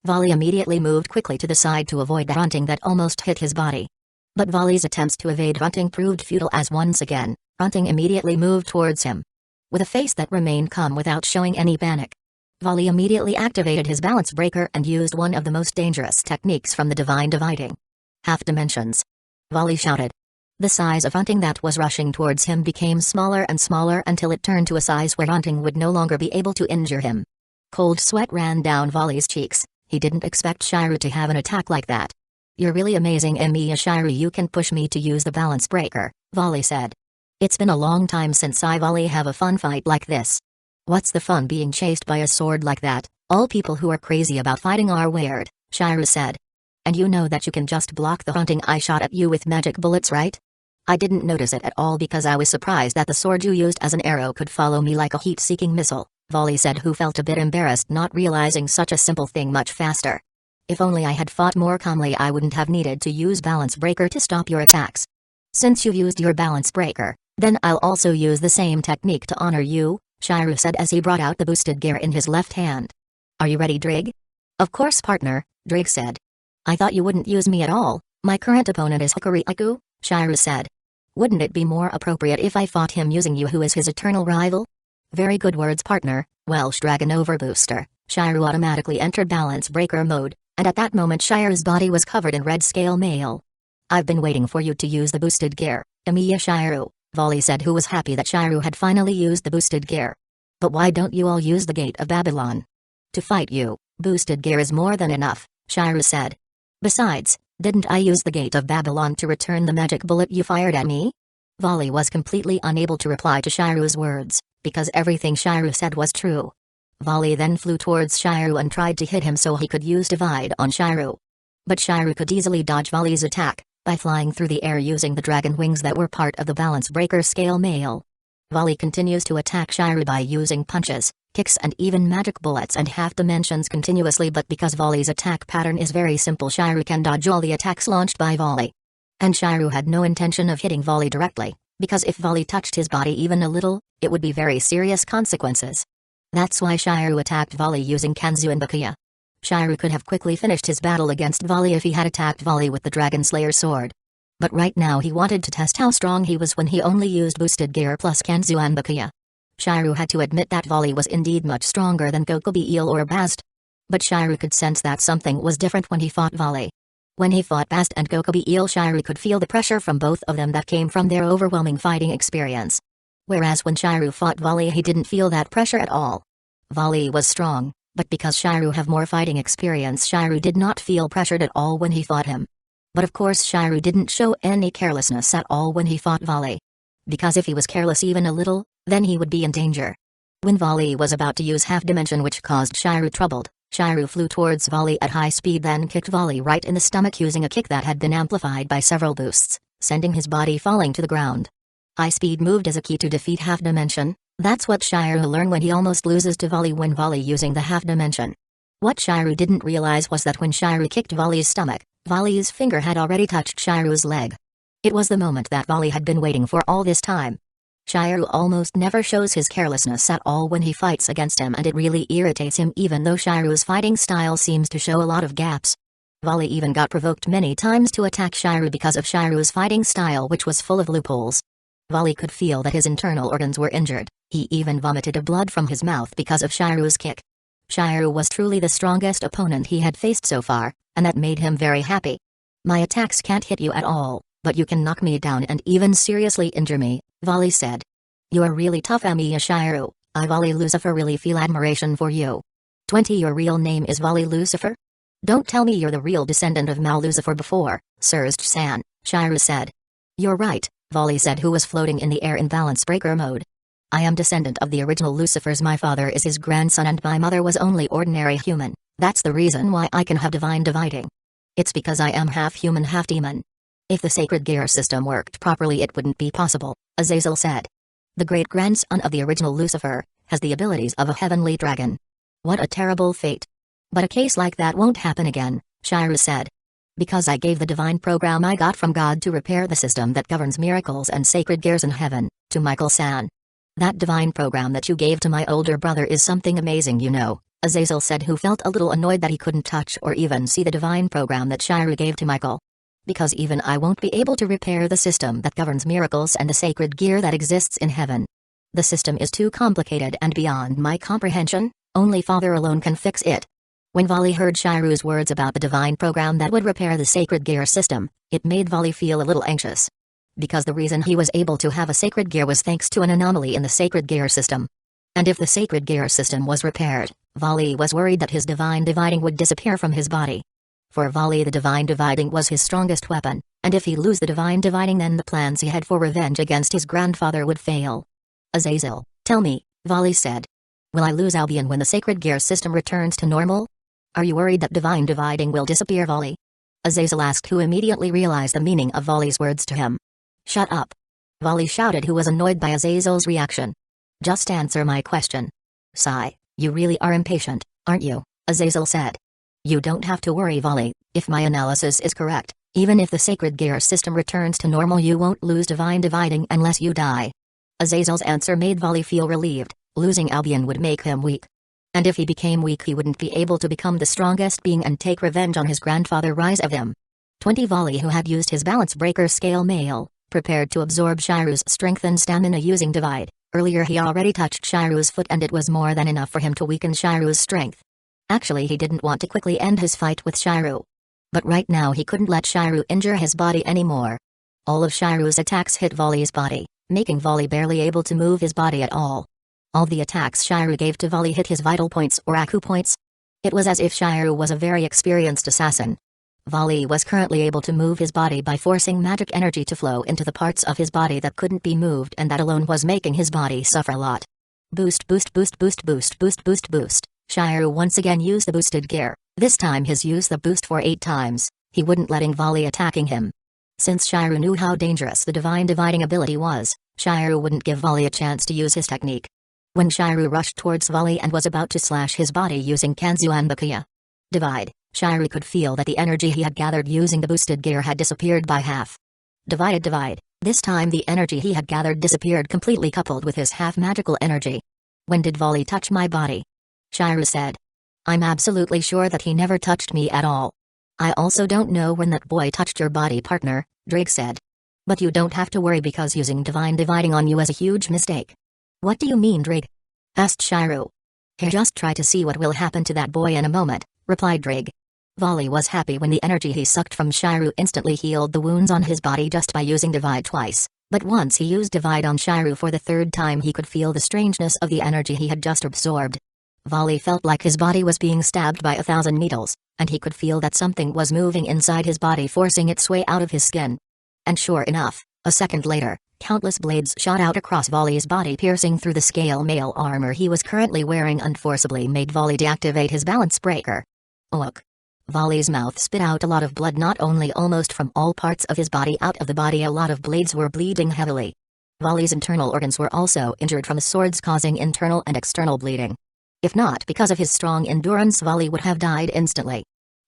Volley immediately moved quickly to the side to avoid the Runting that almost hit his body. But Volley's attempts to evade Runting proved futile, as once again, Runting immediately moved towards him. With a face that remained calm without showing any panic, Volley immediately activated his balance breaker and used one of the most dangerous techniques from the divine dividing. Half dimensions. Volley shouted. The size of Runting that was rushing towards him became smaller and smaller until it turned to a size where Runting would no longer be able to injure him. Cold sweat ran down Volley's cheeks. He didn't expect Shiryu to have an attack like that. You're really amazing, Emiya Shiryu. You can push me to use the balance breaker, Volley said. It's been a long time since I Volley have a fun fight like this. What's the fun being chased by a sword like that? All people who are crazy about fighting are weird, Shiryu said. And you know that you can just block the Runting I shot at you with magic bullets, right? I didn't notice it at all because I was surprised that the sword you used as an arrow could follow me like a heat-seeking missile, Volley said, who felt a bit embarrassed not realizing such a simple thing much faster. If only I had fought more calmly, I wouldn't have needed to use Balance Breaker to stop your attacks. Since you used your Balance Breaker, then I'll also use the same technique to honor you, Shiryu said as he brought out the boosted gear in his left hand. Are you ready, Drig? Of course, partner, Drig said. I thought you wouldn't use me at all. My current opponent is Hikariku, Shiryu said. Wouldn't it be more appropriate if I fought him using you, who is his eternal rival? Very good words, partner. Welsh Dragon Overbooster. Shiryu automatically entered Balance Breaker mode, and at that moment Shiryu's body was covered in red scale mail. I've been waiting for you to use the boosted gear, Emiya Shiryu, Volley said, who was happy that Shiryu had finally used the boosted gear. But why don't you all use the Gate of Babylon? To fight you, boosted gear is more than enough, Shiryu said. Besides, didn't I use the Gate of Babylon to return the magic bullet you fired at me? Volley was completely unable to reply to Shiryu's words, because everything Shiryu said was true. Volley then flew towards Shiryu and tried to hit him so he could use Divide on Shiryu. But Shiryu could easily dodge Volley's attack by flying through the air using the dragon wings that were part of the Balance Breaker scale mail. Volley continues to attack Shiryu by using punches, kicks and even magic bullets and half dimensions continuously, but because Volley's attack pattern is very simple, Shiryu can dodge all the attacks launched by Volley. And Shiryu had no intention of hitting Volley directly, because if Volley touched his body even a little, it would be very serious consequences. That's why Shiryu attacked Volley using Kanzu and Bakuya. Shiryu could have quickly finished his battle against Volley if he had attacked Volley with the Dragon Slayer sword. But right now he wanted to test how strong he was when he only used boosted gear plus Kanzu and Bakuya. Shiryu had to admit that Volley was indeed much stronger than Gokobi Eel or Bast. But Shiryu could sense that something was different when he fought Volley. When he fought Bast and Gokobi Eel, Shiryu could feel the pressure from both of them that came from their overwhelming fighting experience. Whereas when Shiryu fought Volley, he didn't feel that pressure at all. Volley was strong, but because Shiryu have more fighting experience, Shiryu did not feel pressured at all when he fought him. But of course Shiryu didn't show any carelessness at all when he fought Volley. Because if he was careless even a little, then he would be in danger. When Volley was about to use half dimension, which caused Shiryu troubled, Shiryu flew towards Volley at high speed, then kicked Volley right in the stomach using a kick that had been amplified by several boosts, sending his body falling to the ground. High speed moved as a key to defeat half dimension. That's what Shiryu learned when he almost loses to Volley when Volley using the half dimension. What Shiryu didn't realize was that when Shiryu kicked Volley's stomach, Volley's finger had already touched Shiryu's leg. It was the moment that Volley had been waiting for all this time. Shiryu almost never shows his carelessness at all when he fights against him, and it really irritates him, even though Shiryu's fighting style seems to show a lot of gaps. Volley even got provoked many times to attack Shiryu because of Shiryu's fighting style, which was full of loopholes. Volley could feel that his internal organs were injured. He even vomited blood from his mouth because of Shiryu's kick. Shiryu was truly the strongest opponent he had faced so far, and that made him very happy. My attacks can't hit you at all, but you can knock me down and even seriously injure me, Volley said. You're really tough, Emiya Shiryu. I, Volley Lucifer, really feel admiration for you. 20. Your real name is Volley Lucifer? Don't tell me you're the real descendant of Mal Lucifer before, Surge-san, Shiryu said. You're right, Volley said, who was floating in the air in Balance Breaker mode. I am descendant of the original Lucifers. My father is his grandson and my mother was only ordinary human. That's the reason why I can have divine dividing. It's because I am half human, half demon. If the sacred gear system worked properly, it wouldn't be possible, Azazel said. The great-grandson of the original Lucifer has the abilities of a heavenly dragon. What a terrible fate. But a case like that won't happen again, Shiryu said. Because I gave the divine program I got from God to repair the system that governs miracles and sacred gears in heaven, to Michael-san. That divine program that you gave to my older brother is something amazing, you know, Azazel said, who felt a little annoyed that he couldn't touch or even see the divine program that Shiryu gave to Michael. Because even I won't be able to repair the system that governs miracles and the sacred gear that exists in heaven. The system is too complicated and beyond my comprehension. Only Father alone can fix it. When Volley heard Shiryu's words about the divine program that would repair the sacred gear system, it made Volley feel a little anxious. Because the reason he was able to have a sacred gear was thanks to an anomaly in the sacred gear system. And if the sacred gear system was repaired, Volley was worried that his divine dividing would disappear from his body. For Volley, the divine dividing was his strongest weapon, and if he lose the divine dividing, then the plans he had for revenge against his grandfather would fail. Azazel, tell me, Volley said. Will I lose Albion when the sacred gear system returns to normal? Are you worried that divine dividing will disappear, Volley? Azazel asked, who immediately realized the meaning of Volley's words to him. Shut up. Volley shouted, who was annoyed by Azazel's reaction. Just answer my question. Sigh, you really are impatient, aren't you? Azazel said. You don't have to worry, Volley. If my analysis is correct, even if the sacred gear system returns to normal, you won't lose divine dividing unless you die. Azazel's answer made Volley feel relieved. Losing Albion would make him weak. And if he became weak, he wouldn't be able to become the strongest being and take revenge on his grandfather. Rise of him. 20 Volley, who had used his balance breaker scale mail, prepared to absorb Shiru's strength and stamina using divide. Earlier he already touched Shiru's foot and it was more than enough for him to weaken Shiru's strength. Actually, he didn't want to quickly end his fight with Shiru. But right now he couldn't let Shiru injure his body anymore. All of Shiru's attacks hit Volley's body, making Volley barely able to move his body at all. All the attacks Shiru gave to Volley hit his vital points or Aku points. It was as if Shiru was a very experienced assassin. Volley was currently able to move his body by forcing magic energy to flow into the parts of his body that couldn't be moved, and that alone was making his body suffer a lot. Boost, boost, boost, boost, boost, boost, boost, boost. Shiru once again used the boosted gear. This time he's used the boost for 8 times. He wouldn't letting Volley attacking him. Since Shiru knew how dangerous the divine dividing ability was, Shiru wouldn't give Volley a chance to use his technique. When Shiru rushed towards Volley and was about to slash his body using Kanzuan Bakuya Divide, Shiru could feel that the energy he had gathered using the boosted gear had disappeared by half. Divide. This time the energy he had gathered disappeared completely, coupled with his half-magical energy. When did Volley touch my body? Shiru said. I'm absolutely sure that he never touched me at all. I also don't know when that boy touched your body, partner, Drake said. But you don't have to worry because using divine dividing on you is a huge mistake. What do you mean, Drake? Asked Shiru. Just try to see what will happen to that boy in a moment, replied Drake. Volley was happy when the energy he sucked from Shiru instantly healed the wounds on his body just by using divide twice, but once he used divide on Shiru for the 3rd time, he could feel the strangeness of the energy he had just absorbed. Volley felt like his body was being stabbed by 1,000 needles, and he could feel that something was moving inside his body, forcing its way out of his skin. And sure enough, a second later, countless blades shot out across Volley's body, piercing through the scale mail armor he was currently wearing, and forcibly made Volley deactivate his balance breaker. Oak. Volley's mouth spit out a lot of blood, not only almost from all parts of his body, out of the body a lot of blades were bleeding heavily. Volley's internal organs were also injured from the swords, causing internal and external bleeding. If not because of his strong endurance, Volley would have died instantly.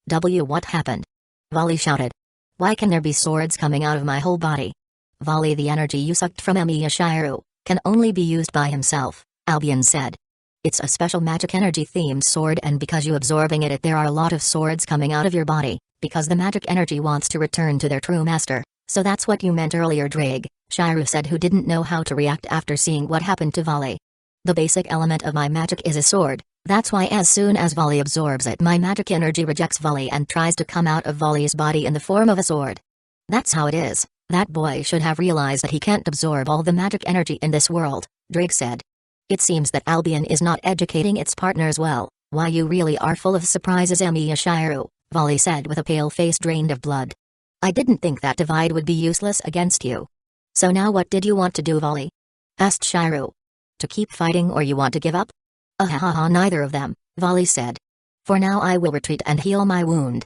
What happened? Volley shouted. Why can there be swords coming out of my whole body? Volley, the energy you sucked from Shiru can only be used by himself, Albion said. It's a special magic energy themed sword, and because you absorbing it, there are a lot of swords coming out of your body, because the magic energy wants to return to their true master. So that's what you meant earlier, Drake, Shiru said, who didn't know how to react after seeing what happened to Volley. The basic element of my magic is a sword, that's why as soon as Volley absorbs it, my magic energy rejects Volley and tries to come out of Volley's body in the form of a sword. That's how it is. That boy should have realized that he can't absorb all the magic energy in this world, Drake said. It seems that Albion is not educating its partners well. Why, you really are full of surprises, Shiru, Volley said with a pale face drained of blood. I didn't think that divide would be useless against you. So now what did you want to do, Volley? Asked Shiru. To keep fighting, or you want to give up? Neither of them, Volley said. For now I will retreat and heal my wound.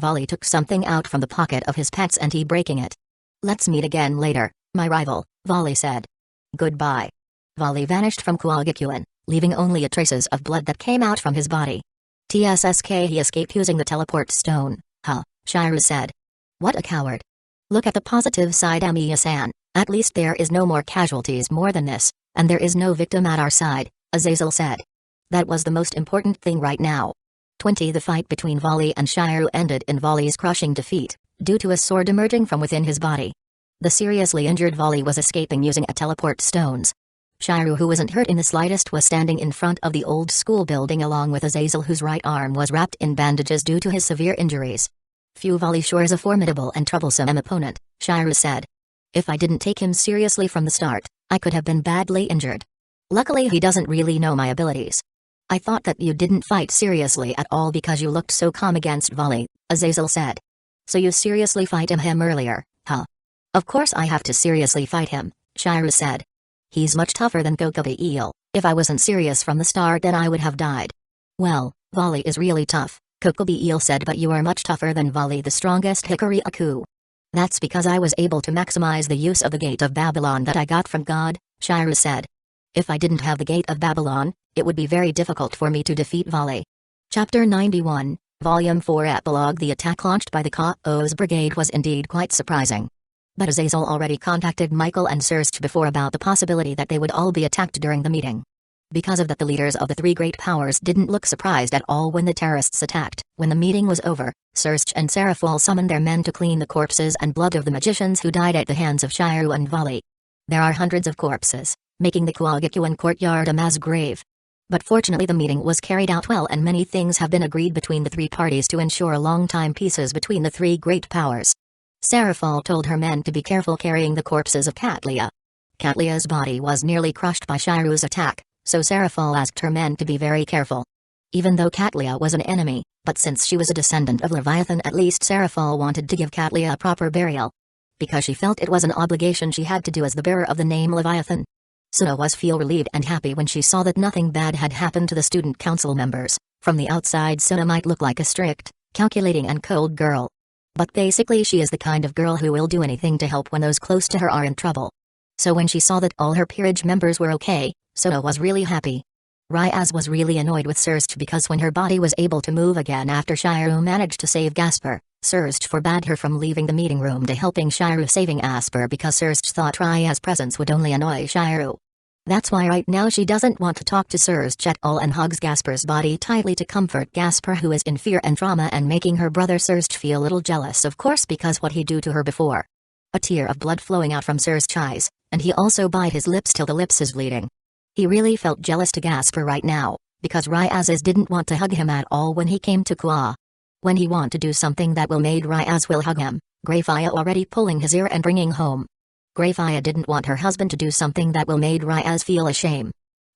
Volley took something out from the pocket of his pants and he breaking it. Let's meet again later, my rival, Volley said. Goodbye. Volley vanished from Kusagakure, leaving only traces of blood that came out from his body. TSSK, he escaped using the teleport stone, Shiru said. What a coward. Look at the positive side, Amiya-san, at least there is no more casualties more than this, and there is no victim at our side, Azazel said. That was the most important thing right now. 20 The fight between Volley and Shiru ended in Volley's crushing defeat, due to a sword emerging from within his body. The seriously injured Volley was escaping using a teleport stones. Shiru, who wasn't hurt in the slightest, was standing in front of the old school building along with Azazel, whose right arm was wrapped in bandages due to his severe injuries. Volley sure is a formidable and troublesome opponent, Shiru said. If I didn't take him seriously from the start, I could have been badly injured. Luckily he doesn't really know my abilities. I thought that you didn't fight seriously at all because you looked so calm against Volley, Azazel said. So you seriously fight him earlier, huh? Of course I have to seriously fight him, Shiru said. He's much tougher than Kokobe Eel. If I wasn't serious from the start, then I would have died. Well, Volley is really tough, Kokobe Eel said, but you are much tougher than Volley, the strongest Hikari Aku. That's because I was able to maximize the use of the Gate of Babylon that I got from God, Shiru said. If I didn't have the Gate of Babylon, it would be very difficult for me to defeat Volley. Chapter 91, Volume 4 Epilogue. The attack launched by the Chaos Brigade was indeed quite surprising. But Azazel already contacted Michael and Starsea before about the possibility that they would all be attacked during the meeting. Because of that, the leaders of the three great powers didn't look surprised at all when the terrorists attacked. When the meeting was over, Starsea and Seraphol summoned their men to clean the corpses and blood of the magicians who died at the hands of Shiryu and Vali. There are hundreds of corpses, making the Kusagakure courtyard a mass grave. But fortunately the meeting was carried out well, and many things have been agreed between the three parties to ensure long-time peace between the three great powers. Seraphol told her men to be careful carrying the corpses of Katlia. Katlia's body was nearly crushed by Shiru's attack, so Seraphol asked her men to be very careful. Even though Katlia was an enemy, but since she was a descendant of Leviathan, at least Seraphol wanted to give Katlia a proper burial. Because she felt it was an obligation she had to do as the bearer of the name Leviathan. Suna was feel relieved and happy when she saw that nothing bad had happened to the student council members. From the outside, Suna might look like a strict, calculating and cold girl. But basically she is the kind of girl who will do anything to help when those close to her are in trouble. So when she saw that all her peerage members were okay, Suna was really happy. Ryaz was really annoyed with Starsea because when her body was able to move again after Shiryu managed to save Gasper, Starsea forbade her from leaving the meeting room to helping Shiryu saving Asper because Starsea thought Ryaz's presence would only annoy Shiryu. That's why right now she doesn't want to talk to Starsea at all and hugs Gasper's body tightly to comfort Gasper, who is in fear and trauma, and making her brother Starsea feel a little jealous, of course, because what he do to her before. A tear of blood flowing out from Starsea's eyes, and he also bite his lips till the lips is bleeding. He really felt jealous to Gasper right now, because Ryaz didn't want to hug him at all when he came to Kwa. When he want to do something that will made Ryaz will hug him, Greyfire already pulling his ear and bringing home. Greyfire didn't want her husband to do something that will made Ryaz feel ashamed.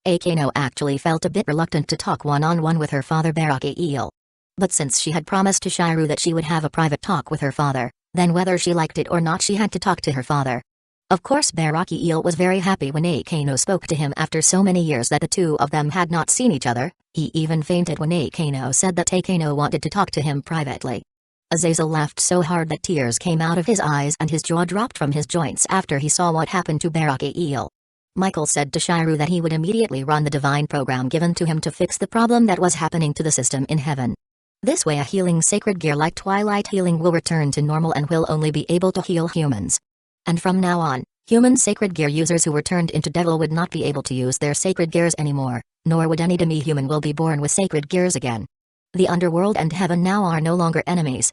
Akano actually felt a bit reluctant to talk one-on-one with her father Baraki Eel. But since she had promised to Shiryu that she would have a private talk with her father, then whether she liked it or not she had to talk to her father. Of course Baraki Eel was very happy when Akano spoke to him after so many years that the two of them had not seen each other. He even fainted when Akano said that Akano wanted to talk to him privately. Azazel laughed so hard that tears came out of his eyes and his jaw dropped from his joints after he saw what happened to Baraki Eel. Michael said to Shiryu that he would immediately run the divine program given to him to fix the problem that was happening to the system in heaven. This way a healing sacred gear like Twilight Healing will return to normal and will only be able to heal humans. And from now on, human sacred gear users who were turned into devil would not be able to use their sacred gears anymore, nor would any demi-human will be born with sacred gears again. The underworld and heaven now are no longer enemies.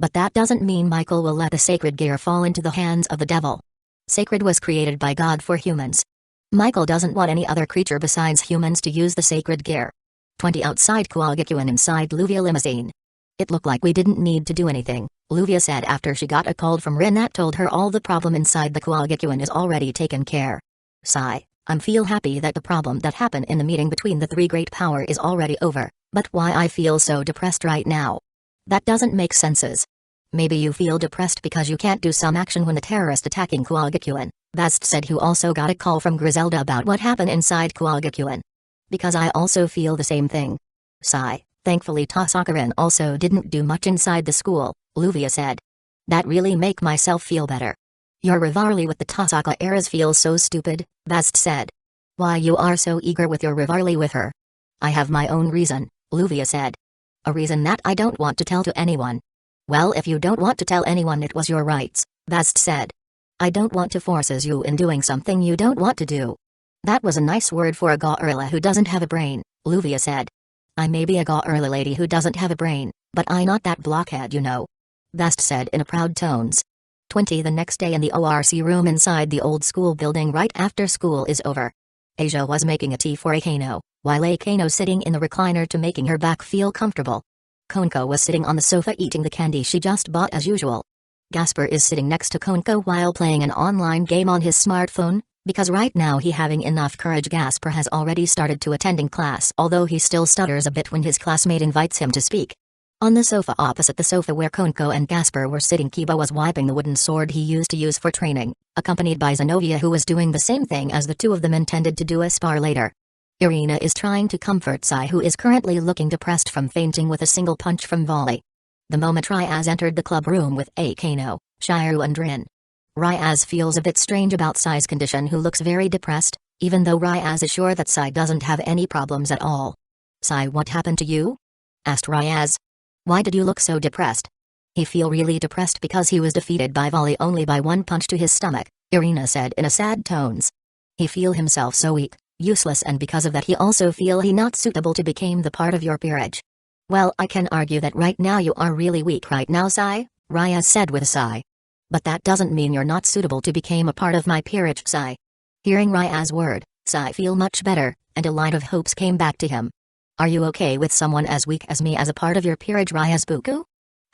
But that doesn't mean Michael will let the sacred gear fall into the hands of the devil. Sacred was created by God for humans. Michael doesn't want any other creature besides humans to use the sacred gear. 20 Outside Kusagakure and inside Luvia limousine. It looked like we didn't need to do anything, Luvia said after she got a call from Rin that told her all the problem inside the Kusagakure is already taken care. Sigh, I'm feel happy that the problem that happened in the meeting between the three great power is already over, but why I feel so depressed right now? That doesn't make senses. Maybe you feel depressed because you can't do some action when the terrorist attacking Kusagakure, Bast said, who also got a call from Griselda about what happened inside Kusagakure. Because I also feel the same thing. Sigh, thankfully Tasakarin also didn't do much inside the school, Luvia said. That really make myself feel better. Your rivalry with the Tasaka eras feels so stupid, Bast said. Why you are so eager with your rivalry with her? I have my own reason, Luvia said. A reason that I don't want to tell to anyone. Well, if you don't want to tell anyone it was your rights, Bast said. I don't want to forces you in doing something you don't want to do. That was a nice word for a gorilla who doesn't have a brain, Luvia said. I may be a gorilla lady who doesn't have a brain, but I not that blockhead you know. Bast said in a proud tones. 20 The next day in the ORC room inside the old school building right after school is over. Asia was making a tea for Akano, while Akano sitting in the recliner to making her back feel comfortable. Konko was sitting on the sofa eating the candy she just bought as usual. Gasper is sitting next to Konko while playing an online game on his smartphone, because right now he having enough courage. Gasper has already started to attending class, although he still stutters a bit when his classmate invites him to speak. On the sofa opposite the sofa where Konko and Gasper were sitting, Kiba was wiping the wooden sword he used to use for training, accompanied by Zenobia, who was doing the same thing as the two of them intended to do a spar later. Irina is trying to comfort Sai, who is currently looking depressed from fainting with a single punch from volley. The moment Ryaz entered the club room with Akano, Shiryu and Rin. Ryaz feels a bit strange about Sai's condition, who looks very depressed, even though Ryaz is sure that Sai doesn't have any problems at all. Sai, what happened to you? Asked Ryaz. Why did you look so depressed? He feel really depressed because he was defeated by volley only by one punch to his stomach, Irina said in a sad tones. He feel himself so weak, useless, and because of that he also feel he not suitable to become the part of your peerage. Well, I can argue that right now you are really weak right now, sigh, Ryaz said with a sigh. But that doesn't mean you're not suitable to become a part of my peerage, sigh. Hearing Ryaz's word, Sai feel much better, and a light of hopes came back to him. Are you okay with someone as weak as me as a part of your peerage, Ryaz Buku?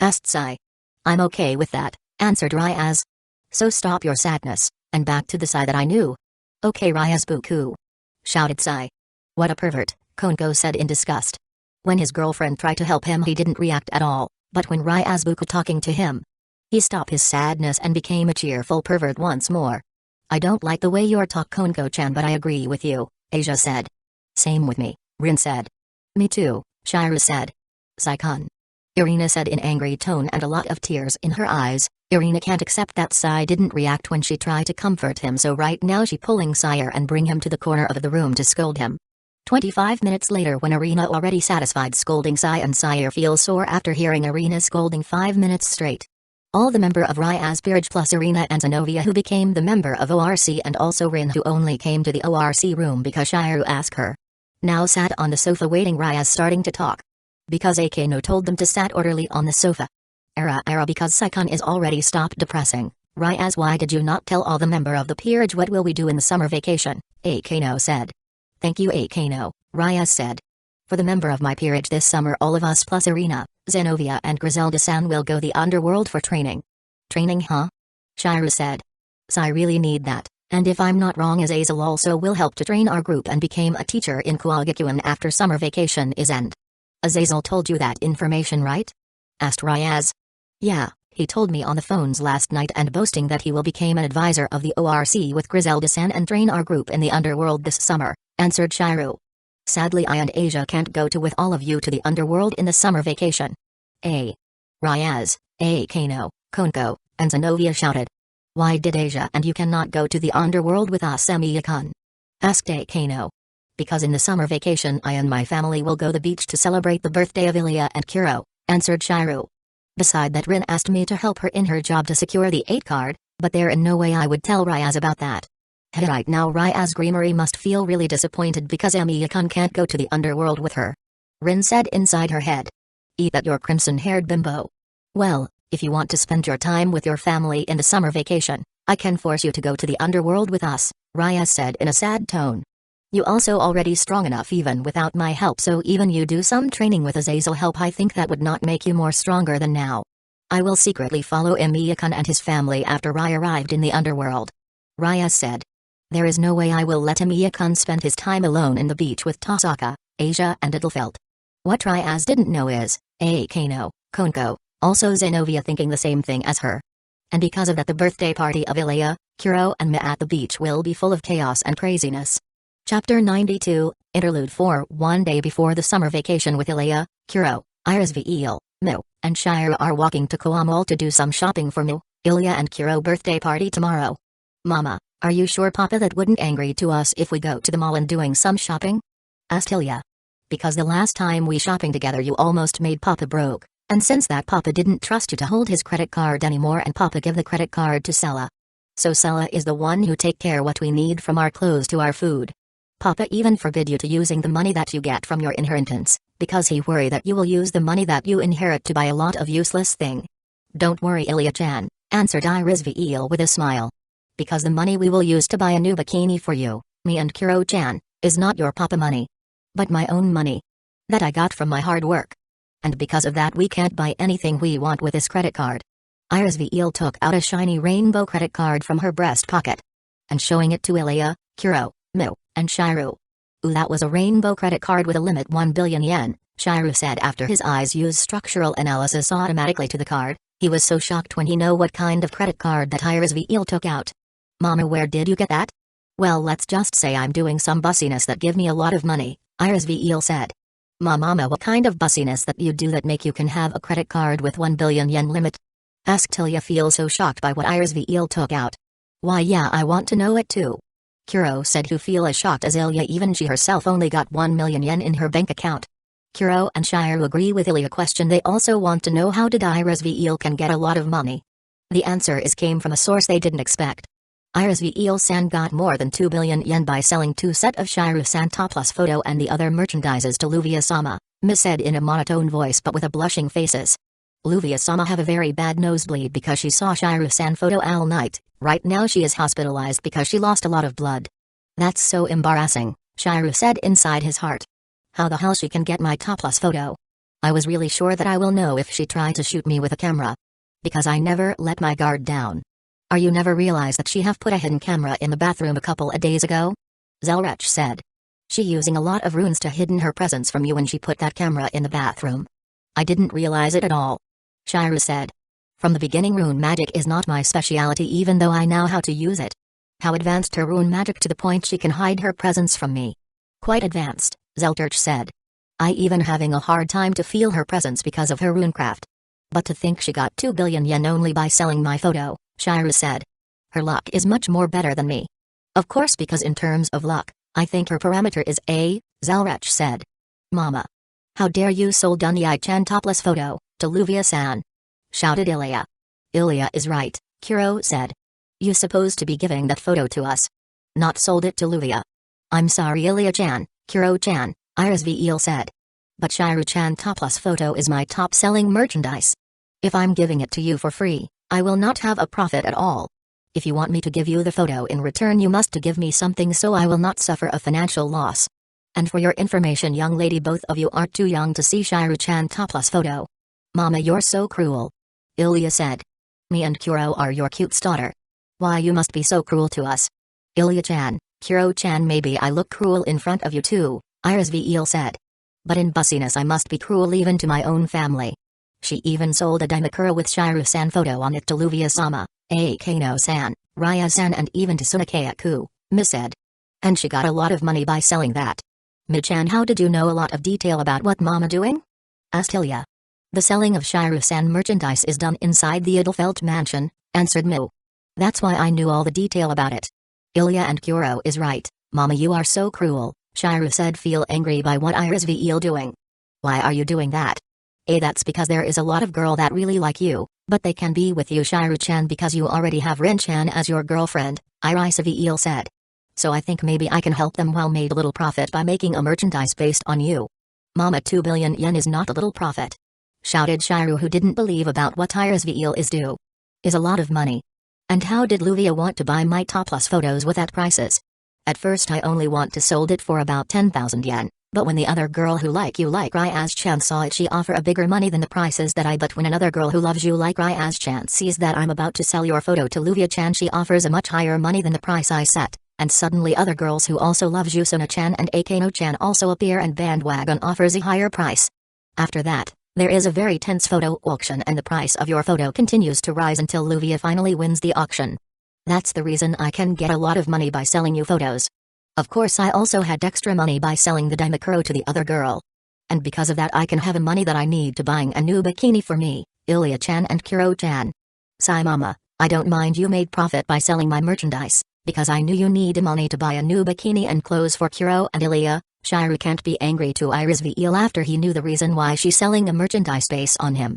Asked Sai. I'm okay with that, answered Ryaz. So stop your sadness, and back to the Sai that I knew. Okay, Ryaz Buku, shouted Sai. What a pervert, Konko said in disgust. When his girlfriend tried to help him he didn't react at all, but when Ryaz Buku talking to him, he stopped his sadness and became a cheerful pervert once more. I don't like the way you talk, Konko-chan, but I agree with you, Asia said. Same with me, Rin said. Me too, Shiru said. Sai-kun, Irina said in angry tone and a lot of tears in her eyes. Irina can't accept that Sai didn't react when she tried to comfort him, so right now she pulling Sire and bring him to the corner of the room to scold him. 25 minutes later, when Irina already satisfied scolding Sai and Sire feels sore after hearing Irina scolding 5 minutes straight. All the member of Ryaz peerage plus Irina and Zenovia who became the member of ORC and also Rin who only came to the ORC room because Shiru asked her. Now sat on the sofa waiting Ryaz starting to talk. Because Akeno told them to sat orderly on the sofa. Era because Saikun is already stopped depressing. Ryaz, why did you not tell all the member of the peerage what will we do in the summer vacation? Akeno said. Thank you Akeno, Ryaz said. For the member of my peerage this summer all of us plus Irina, Zenovia and Griselda-san will go the underworld for training. Training, huh? Shiru said. Sai really need that, and if I'm not wrong Azazel also will help to train our group and become a teacher in Kusagakure after summer vacation is end. Azazel told you that information, right? Asked Ryaz. Yeah, he told me on the phones last night and boasting that he will become an advisor of the ORC with Griselda-san and train our group in the underworld this summer, answered Shiru. Sadly I and Asia can't go with all of you to the underworld in the summer vacation. Ryaz, Kano, Konko, and Zenovia shouted. Why did Asia and you cannot go to the underworld with us, Emiya-kun? Asked Kano. Because in the summer vacation I and my family will go the beach to celebrate the birthday of Ilya and Kuro, answered Shiru. Beside that Rin asked me to help her in her job to secure the 8 card, but there in no way I would tell Ryaz about that. Right now Ryaz Greemery must feel really disappointed because Emiya-kun can't go to the underworld with her. Rin said inside her head. Eat that, your crimson-haired bimbo. Well, if you want to spend your time with your family in the summer vacation, I can force you to go to the underworld with us, Ryaz said in a sad tone. You also already strong enough even without my help, so even you do some training with Azazel help I think that would not make you more stronger than now. I will secretly follow Emiya-kun and his family after I arrived in the underworld. Ryaz said. There is no way I will let Emiya-kun spend his time alone in the beach with Tasaka, Asia and Edelfelt. What Ryaz didn't know is, Kano, Konko, also Zenovia thinking the same thing as her. And because of that the birthday party of Ilya, Kuro and Me at the beach will be full of chaos and craziness. Chapter 92, Interlude 4. One day before the summer vacation with Ilya, Kuro, Iris Veil, Mu, and Shira are walking to Koa Mall to do some shopping for Mu, Ilya and Kuro birthday party tomorrow. Mama, are you sure Papa that wouldn't angry to us if we go to the mall and doing some shopping? Asked Ilya. Because the last time we shopping together you almost made Papa broke, and since that Papa didn't trust you to hold his credit card anymore and Papa give the credit card to Sella. So Sella is the one who take care what we need from our clothes to our food. Papa even forbid you to using the money that you get from your inheritance, because he worry that you will use the money that you inherit to buy a lot of useless thing. Don't worry Ilya-chan, answered Iris Veil with a smile. Because the money we will use to buy a new bikini for you, me and Kuro-chan, is not your Papa money. But my own money. That I got from my hard work. And because of that we can't buy anything we want with this credit card. Iris Veil took out a shiny rainbow credit card from her breast pocket. And showing it to Ilya, Kuro, Mu, and Shiru. Ooh, that was a rainbow credit card with a limit 1 billion yen, Shiru said after his eyes used structural analysis automatically to the card. He was so shocked when he know what kind of credit card that Iris Veil took out. Mama, where did you get that? Well, let's just say I'm doing some bussiness that give me a lot of money, Iris Veil said. Mama, what kind of bussiness that you do that make you can have a credit card with 1 billion yen limit? Asked Ilya feel so shocked by what Iris Veil took out. Why yeah, I want to know it too. Kuro said who feel as shocked as Ilya, even she herself only got 1 million yen in her bank account. Kuro and Shiryu agree with Ilya's question. They also want to know how did Iris can get a lot of money. The answer came from a source they didn't expect. Iris-san got more than 2 billion yen by selling 2 sets of Shiryu-san topless photo and the other merchandises to Luvia-sama, Miss said in a monotone voice but with a blushing faces. Luvia-sama have a very bad nosebleed because she saw Shiryu-san photo all night. Right now she is hospitalized because she lost a lot of blood. That's so embarrassing, Shiryu said inside his heart. How the hell she can get my topless photo? I was really sure that I will know if she tried to shoot me with a camera. Because I never let my guard down. Are you never realized that she have put a hidden camera in the bathroom a couple of days ago? Zelrech said. She using a lot of runes to hidden her presence from you when she put that camera in the bathroom. I didn't realize it at all. Shiryu said. From the beginning rune magic is not my specialty even though I know how to use it. How advanced her rune magic to the point she can hide her presence from me. Quite advanced, Zelrech said. I even having a hard time to feel her presence because of her runecraft. But to think she got 2 billion yen only by selling my photo, Shiryu said. Her luck is much more better than me. Of course because in terms of luck, I think her parameter is A, Zelrech said. Mama. How dare you sold Dunya-chan topless photo, to Luvia-san? Shouted Ilya. Ilya is right, Kuro said. You supposed to be giving that photo to us. Not sold it to Luvia. I'm sorry Ilya-chan, Kuro-chan, Iris said. But Shiryu-chan topless photo is my top-selling merchandise. If I'm giving it to you for free, I will not have a profit at all. If you want me to give you the photo in return you must to give me something so I will not suffer a financial loss. And for your information young lady both of you aren't too young to see Shiryu-chan topless photo. Mama you're so cruel. Ilya said. Me and Kuro are your cute daughter. Why you must be so cruel to us? Ilya-chan, Kuro-chan maybe I look cruel in front of you too, Iris said. But in bussiness I must be cruel even to my own family. She even sold a Daimakura with Shiryu-san photo on it to Luvia-sama, Akano-san, Raya-san and even to Sunakayaku, Miss said. And she got a lot of money by selling that. Michan how did you know a lot of detail about what Mama doing? Asked Ilya. The selling of Shiryu-san merchandise is done inside the Edelfelt mansion, answered Mu. That's why I knew all the detail about it. Ilya and Kuro is right, Mama you are so cruel, Shiryu said feel angry by what Iris doing. Why are you doing that? That's because there is a lot of girl that really like you, but they can be with you Shiryu-chan because you already have Rin-chan as your girlfriend, Iris said. So I think maybe I can help them while made a little profit by making a merchandise based on you. Mama 2 billion yen is not a little profit. Shouted Shiryu who didn't believe about what Iris is do. Is a lot of money. And how did Luvia want to buy my topless photos with that prices? At first I only want to sold it for about 10,000 yen, but when the other girl who like you like Ryaz-chan saw it she offer a bigger money than the prices that I but when another girl who loves you like Ryaz-chan sees that I'm about to sell your photo to Luvia-chan she offers a much higher money than the price I set, and suddenly other girls who also loves you Sona-chan and Akano-chan also appear and bandwagon offers a higher price. After that, there is a very tense photo auction and the price of your photo continues to rise until Luvia finally wins the auction. That's the reason I can get a lot of money by selling you photos. Of course I also had extra money by selling the Daimakuro to the other girl. And because of that I can have a money that I need to buying a new bikini for me, Ilya-chan and Kuro-chan. Sai mama, I don't mind you made profit by selling my merchandise, because I knew you need money to buy a new bikini and clothes for Kuro and Ilya. Shiryu can't be angry to Iris after he knew the reason why she's selling a merchandise base on him.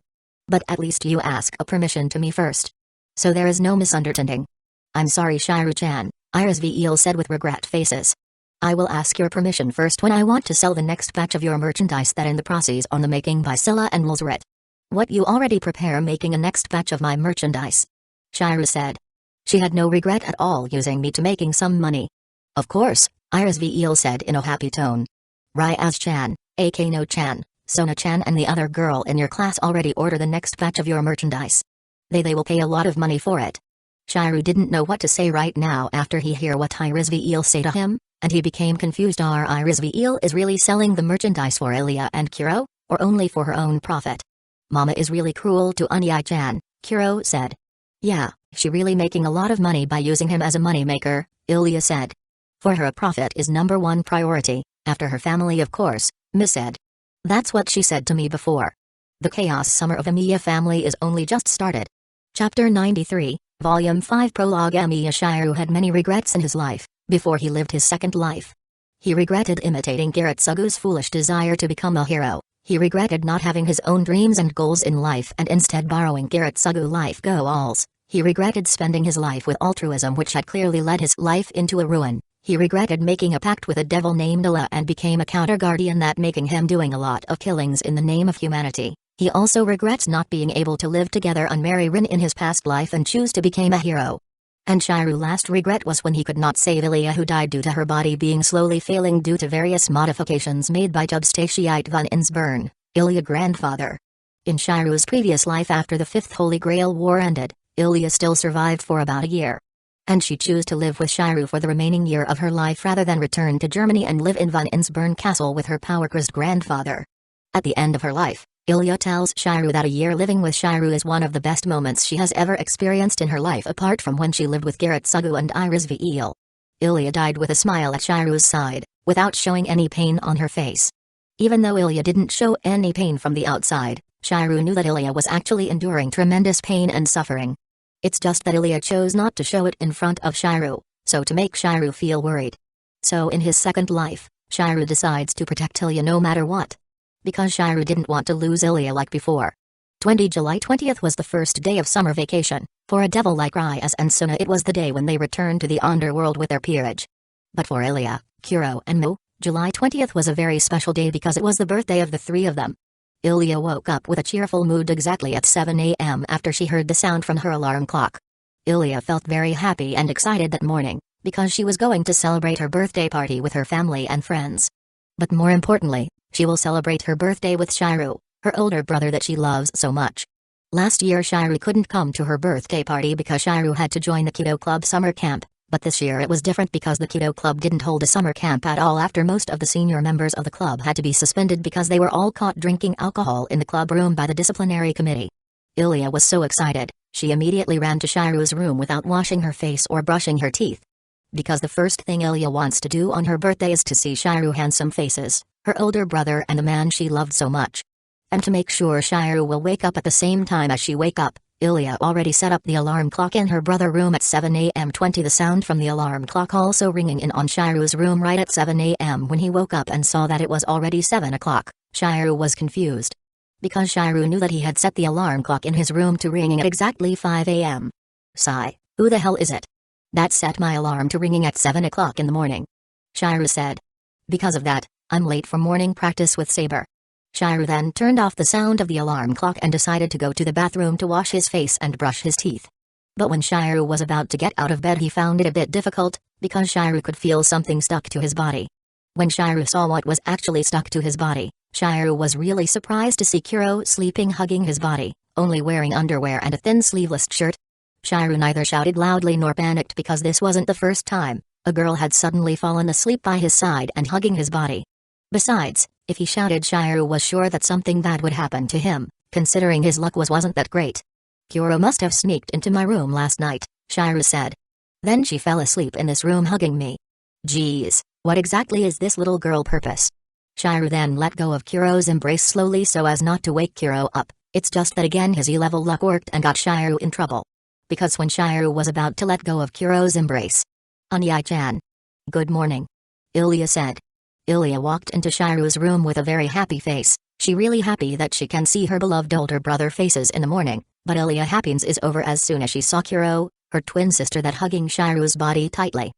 But at least you ask a permission to me first. So there is no misunderstanding. I'm sorry Shiryu-chan, Iris said with regret faces. I will ask your permission first when I want to sell the next batch of your merchandise that in the process on the making by Scylla and Mulzret. What you already prepare making a next batch of my merchandise? Shiryu said. She had no regret at all using me to making some money. Of course, Iris said in a happy tone. Ryaz-chan, Akano-chan, Sona-chan and the other girl in your class already order the next batch of your merchandise. They will pay a lot of money for it. Shiryu didn't know what to say right now after he hear what Iris say to him, and he became confused are Iris is really selling the merchandise for Ilya and Kuro, or only for her own profit? Mama is really cruel to Unyai-chan, Kuro said. Yeah, she really making a lot of money by using him as a moneymaker, Ilya said. For her profit is number one priority, after her family of course, Miss said. That's what she said to me before. The chaos summer of Amiya family is only just started. Chapter 93, Volume 5 Prologue Amiya Shiryu had many regrets in his life, before he lived his second life. He regretted imitating Garrett Sugu's foolish desire to become a hero, He regretted not having his own dreams and goals in life and instead borrowing Kusagakure life goals. He regretted spending his life with altruism, which had clearly led his life into a ruin. He regretted making a pact with a devil named Allah and became a counter-guardian, that making him doing a lot of killings in the name of humanity. He also regrets not being able to live together on Rin in his past life and choose to become a hero. And Shiru's last regret was when he could not save Ilya, who died due to her body being slowly failing due to various modifications made by Starsea von Insburn, Ilya's grandfather. In Shiru's previous life, after the Fifth Holy Grail War ended, Ilya still survived for about a year. And she chose to live with Shiru for the remaining year of her life rather than return to Germany and live in von Insburn Castle with her power-crazed grandfather. At the end of her life, Ilya tells Shiru that a year living with Shiru is one of the best moments she has ever experienced in her life, apart from when she lived with Kusagakure and Iris Veil. Ilya died with a smile at Shiru's side, without showing any pain on her face. Even though Ilya didn't show any pain from the outside, Shiru knew that Ilya was actually enduring tremendous pain and suffering. It's just that Ilya chose not to show it in front of Shiru, so to make Shiru feel worried. So in his second life, Shiru decides to protect Ilya no matter what. Because Shiru didn't want to lose Ilya like before. July 20th was the first day of summer vacation. For a devil like Ryas and Suna, it was the day when they returned to the underworld with their peerage. But for Ilya, Kuro and Mu, July 20th was a very special day because it was the birthday of the three of them. Ilya woke up with a cheerful mood exactly at 7 a.m. after she heard the sound from her alarm clock. Ilya felt very happy and excited that morning, because she was going to celebrate her birthday party with her family and friends. But more importantly, she will celebrate her birthday with Shiru, her older brother that she loves so much. Last year Shiru couldn't come to her birthday party because Shiru had to join the Kido Club summer camp, but this year it was different because the Kido Club didn't hold a summer camp at all after most of the senior members of the club had to be suspended because they were all caught drinking alcohol in the club room by the disciplinary committee. Ilya was so excited, she immediately ran to Shiru's room without washing her face or brushing her teeth. Because the first thing Ilya wants to do on her birthday is to see Shiru's handsome faces, her older brother and the man she loved so much. And to make sure Shiru will wake up at the same time as she wake up, Ilya already set up the alarm clock in her brother room at 7 a.m. The sound from the alarm clock also ringing in on Shiru's room right at 7 a.m. When he woke up and saw that it was already 7 o'clock, Shiru was confused. Because Shiru knew that he had set the alarm clock in his room to ringing at exactly 5 a.m. Sigh, who the hell is it? That set my alarm to ringing at 7 o'clock in the morning. Shiru said. Because of that, I'm late for morning practice with Saber. Shiru then turned off the sound of the alarm clock and decided to go to the bathroom to wash his face and brush his teeth. But when Shiru was about to get out of bed he found it a bit difficult, because Shiru could feel something stuck to his body. When Shiru saw what was actually stuck to his body, Shiru was really surprised to see Kuro sleeping hugging his body, only wearing underwear and a thin sleeveless shirt. Shiru neither shouted loudly nor panicked because this wasn't the first time a girl had suddenly fallen asleep by his side and hugging his body. Besides, if he shouted Shiru was sure that something bad would happen to him, considering his luck wasn't that great. Kuro must have sneaked into my room last night, Shiru said. Then she fell asleep in this room hugging me. Geez, what exactly is this little girl purpose? Shiru then let go of Kuro's embrace slowly so as not to wake Kuro up. It's just that again his E-level luck worked and got Shiru in trouble. Because when Shiru was about to let go of Kuro's embrace. Onyai-chan. Good morning. Ilya said. Ilya walked into Shiru's room with a very happy face. She really happy that she can see her beloved older brother faces in the morning, but Ilya happiness is over as soon as she saw Kuro, her twin sister, that hugging Shiru's body tightly.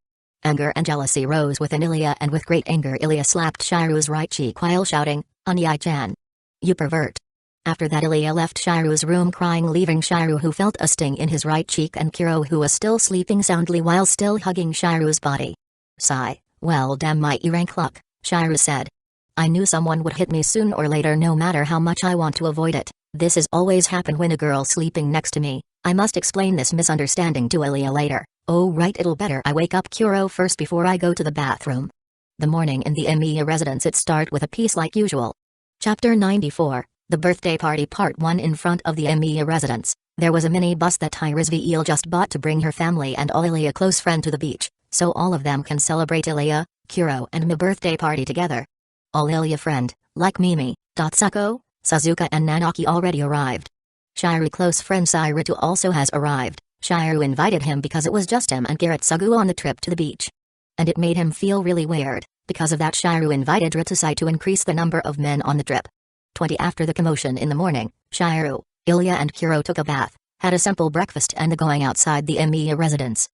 Anger and jealousy rose within Ilya, and with great anger Ilya slapped Shiru's right cheek while shouting, Onyai-chan. You pervert. After that Ilya left Shiru's room crying, leaving Shiru, who felt a sting in his right cheek, and Kuro, who was still sleeping soundly while still hugging Shiru's body. Sigh, well damn my E-rank luck, Shiru said. I knew someone would hit me soon or later no matter how much I want to avoid it. This has always happened when a girl sleeping next to me. I must explain this misunderstanding to Ilya later. Oh right, it'll better I wake up Kuro first before I go to the bathroom. The morning in the Emiya residence it start with a piece like usual. Chapter 94, The Birthday Party Part 1. In front of the Emiya residence, there was a mini bus that Iris Veil just bought to bring her family and all Ilya close friend to the beach, so all of them can celebrate Ilya, Kuro and my birthday party together. All Ilya friend, like Mimi, Dotsuko, Suzuka and Nanaki already arrived. Shiru close friend Sairatu also has arrived. Shiru invited him because it was just him and Kusagakure on the trip to the beach. And it made him feel really weird. Because of that Shiru invited Ritusai to increase the number of men on the trip. 20 After the commotion in the morning, Shiru, Ilya and Kuro took a bath, had a simple breakfast and going outside the Emiya residence.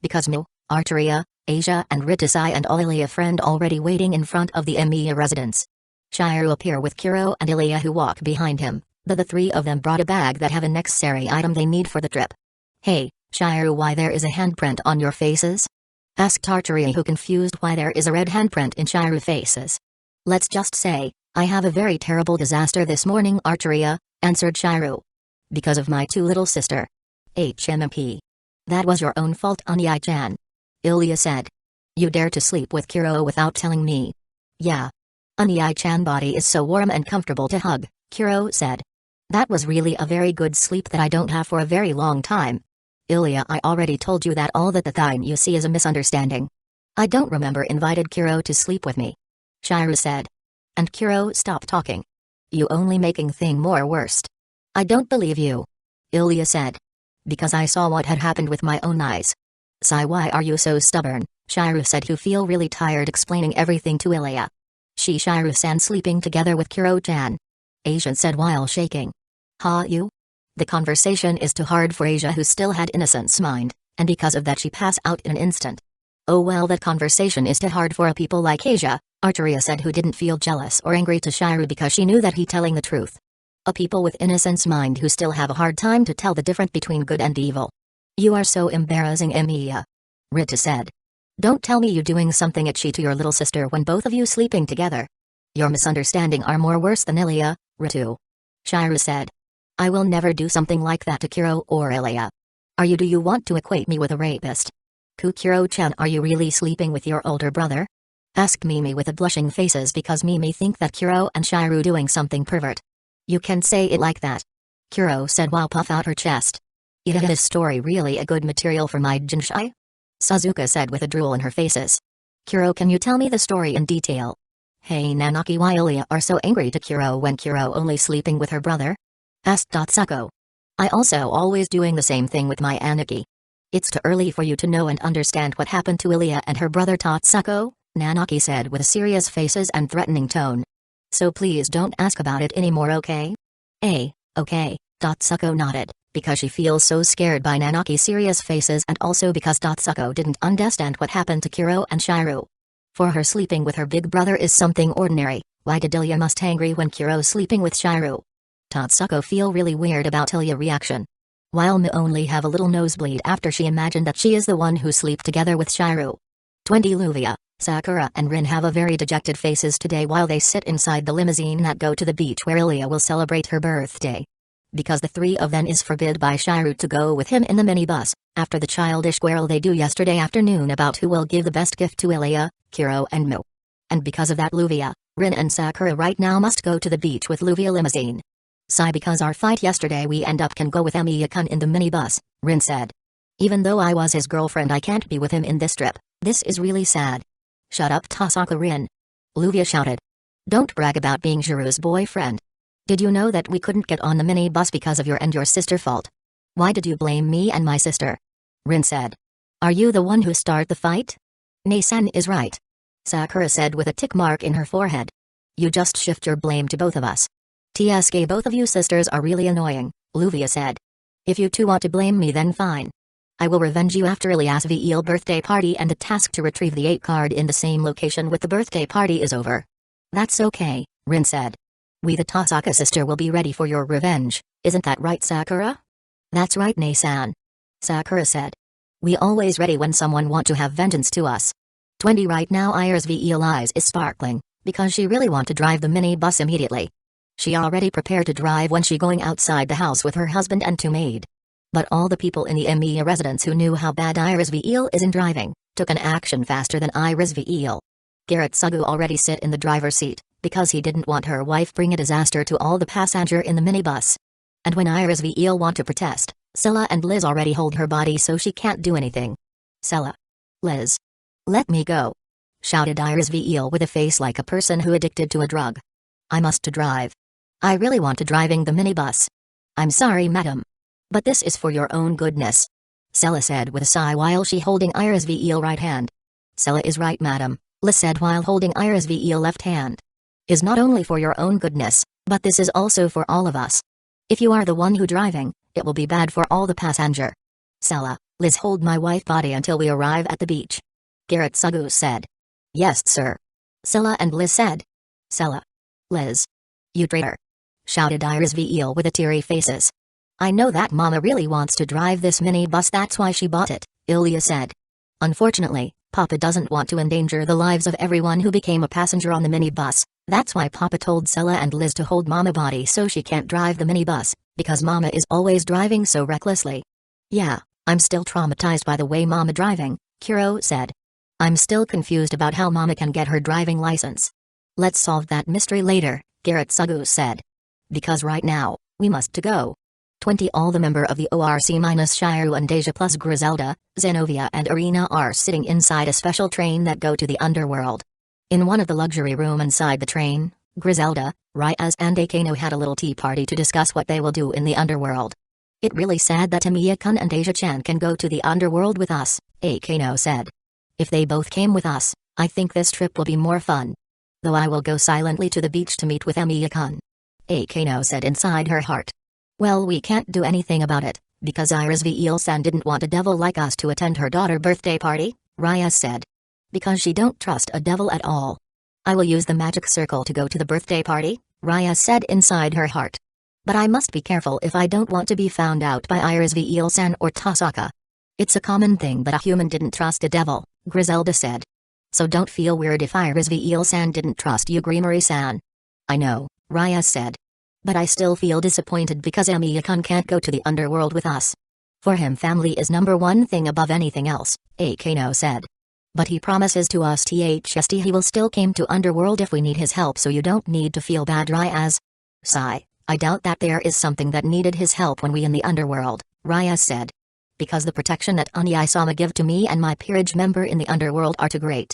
Because Mu, Arteria, Asia and Ritasai and Ilya friend already waiting in front of the Emiya residence. Shiru appear with Kuro and Ilya who walk behind him. The three of them brought a bag that have a necessary item they need for the trip. Hey, Shiru, why there is a handprint on your faces? Asked Arteria, who confused why there is a red handprint in Shiru's faces. Let's just say, I have a very terrible disaster this morning, Arteria, answered Shiru. Because of my two little sister. HMMP. That was your own fault, Anya-chan. Ilya said. You dare to sleep with Kuro without telling me. Yeah. Anya-chan body is so warm and comfortable to hug, Kuro said. That was really a very good sleep that I don't have for a very long time. Ilya, I already told you that all that the thing you see is a misunderstanding. I don't remember invited Kuro to sleep with me. Shiru said. And Kuro stopped talking. You only making thing more worst. I don't believe you. Ilya said. Because I saw what had happened with my own eyes. Sai, why are you so stubborn? Shiru said, who feel really tired explaining everything to Ilya. Shiru-san sleeping together with Kuro-chan. Asia said while shaking. You? The conversation is too hard for Asia, who still had innocence mind, and because of that she passed out in an instant. Oh well, that conversation is too hard for a people like Asia, Arteria said, who didn't feel jealous or angry to Shiru because she knew that he telling the truth. A people with innocence mind who still have a hard time to tell the difference between good and evil. You are so embarrassing, Emiya. Rita said. Don't tell me you doing something itchy to your little sister when both of you sleeping together. Your misunderstanding are more worse than Ilya, Ritu. Shiru said. I will never do something like that to Kuro or Ilya. Do you want to equate me with a rapist? Kuro-chan, are you really sleeping with your older brother? Asked Mimi with a blushing faces because Mimi think that Kuro and Shiru doing something pervert. You can say it like that. Kuro said while puff out her chest. Is this story really a good material for my Jinshai? Suzuka said with a drool in her faces. Kuro, can you tell me the story in detail? Hey Nanaki, why Ilya are so angry to Kuro when Kuro only sleeping with her brother? Asked Tatsuko. I also always doing the same thing with my Anaki. It's too early for you to know and understand what happened to Ilya and her brother Tatsuko, Nanaki said with a serious faces and threatening tone. So please don't ask about it anymore, okay? Okay, Tatsuko nodded, because she feels so scared by Nanaki's serious faces and also because Tatsuko didn't understand what happened to Kuro and Shiru. For her sleeping with her big brother is something ordinary, why did Ilya must angry when Kuro sleeping with Shiru? Tatsuko feel really weird about Ilya's reaction. While Mi only have a little nosebleed after she imagined that she is the one who sleep together with Shiru. 20 Luvia, Sakura and Rin have a very dejected faces today while they sit inside the limousine that go to the beach where Ilya will celebrate her birthday. Because the three of them is forbid by Shiru to go with him in the minibus, after the childish quarrel they do yesterday afternoon about who will give the best gift to Ilya, Kuro and Mu. And because of that Luvia, Rin and Sakura right now must go to the beach with Luvia limousine. Sigh, because our fight yesterday we end up can go with Emiya-kun in the minibus, Rin said. Even though I was his girlfriend I can't be with him in this trip, this is really sad. Shut up Tasaka Rin. Luvia shouted. Don't brag about being Jiru's boyfriend. Did you know that we couldn't get on the minibus because of your and your sister fault? Why did you blame me and my sister? Rin said. Are you the one who started the fight? Nei-san is right. Sakura said with a tick mark in her forehead. You just shift your blame to both of us. TSK, both of you sisters are really annoying, Luvia said. If you two want to blame me then fine. I will revenge you after Ilya's VEL birthday party and the task to retrieve the 8 card in the same location with the birthday party is over. That's okay, Rin said. We the Tasaka sister will be ready for your revenge, isn't that right Sakura? That's right Nei-san. Sakura said. We always ready when someone want to have vengeance to us. 20 right now Iris VEL eyes is sparkling, because she really want to drive the minibus immediately. She already prepared to drive when she going outside the house with her husband and 2 maid. But all the people in the Emiya residence who knew how bad Iris VEL is in driving, took an action faster than Iris VEL. Garrett Sugu already sit in the driver's seat, because he didn't want her wife bring a disaster to all the passenger in the minibus. And when Iris VEL want to protest, Scylla and Liz already hold her body so she can't do anything. Scylla. Liz. Let me go. Shouted Iris VEL with a face like a person who addicted to a drug. I must to drive. I really want to driving the minibus. I'm sorry madam. But this is for your own goodness. Scylla said with a sigh while she holding Iris VEL right hand. Scylla is right madam, Liz said while holding Iris VEL left hand. Is not only for your own goodness, But this is also for all of us. If you are the one who driving, it will be bad for all the passenger. Sella, Liz, hold my wife body until we arrive at the beach. Giratsugu said. Yes, sir. Sella and Liz said. Sella. Liz. You traitor. Shouted Iris Veal with a teary faces. I know that Mama really wants to drive this minibus, that's why she bought it, Ilya said. Unfortunately, Papa doesn't want to endanger the lives of everyone who became a passenger on the minibus. That's why Papa told Sella and Liz to hold Mama body so she can't drive the minibus, because Mama is always driving so recklessly. Yeah, I'm still traumatized by the way Mama driving, Kuro said. I'm still confused about how Mama can get her driving license. Let's solve that mystery later, Giratsugu said. Because right now, we must to go. 20 All the member of the ORC minus Shiru and Deja plus Griselda, Zenovia and Arena are sitting inside a special train that go to the underworld. In one of the luxury room inside the train, Griselda, Ryaz and Akano had a little tea party to discuss what they will do in the underworld. It really sad that Amiya-kun and Asia-chan can go to the underworld with us, Akano said. If they both came with us, I think this trip will be more fun. Though I will go silently to the beach to meet with Amiya-kun. Akano said inside her heart. Well, we can't do anything about it, because Iris Veal-san didn't want a devil like us to attend her daughter's birthday party, Ryaz said. Because she don't trust a devil at all. I will use the magic circle to go to the birthday party, Ryaz said inside her heart. But I must be careful if I don't want to be found out by Iris Veal-san or Tasaka. It's a common thing that a human didn't trust a devil, Griselda said. So don't feel weird if Iris Veal-san didn't trust you, Grimori-san. I know, Ryaz said. But I still feel disappointed because Amiya-kun can't go to the underworld with us. For him, family is number one thing above anything else, Akano said. But he promises to us DxD he will still came to underworld if we need his help, so you don't need to feel bad, Ryaz. Sigh, I doubt that there is something that needed his help when we in the underworld, Ryaz said. Because the protection that Onyai-sama give to me and my peerage member in the underworld are too great.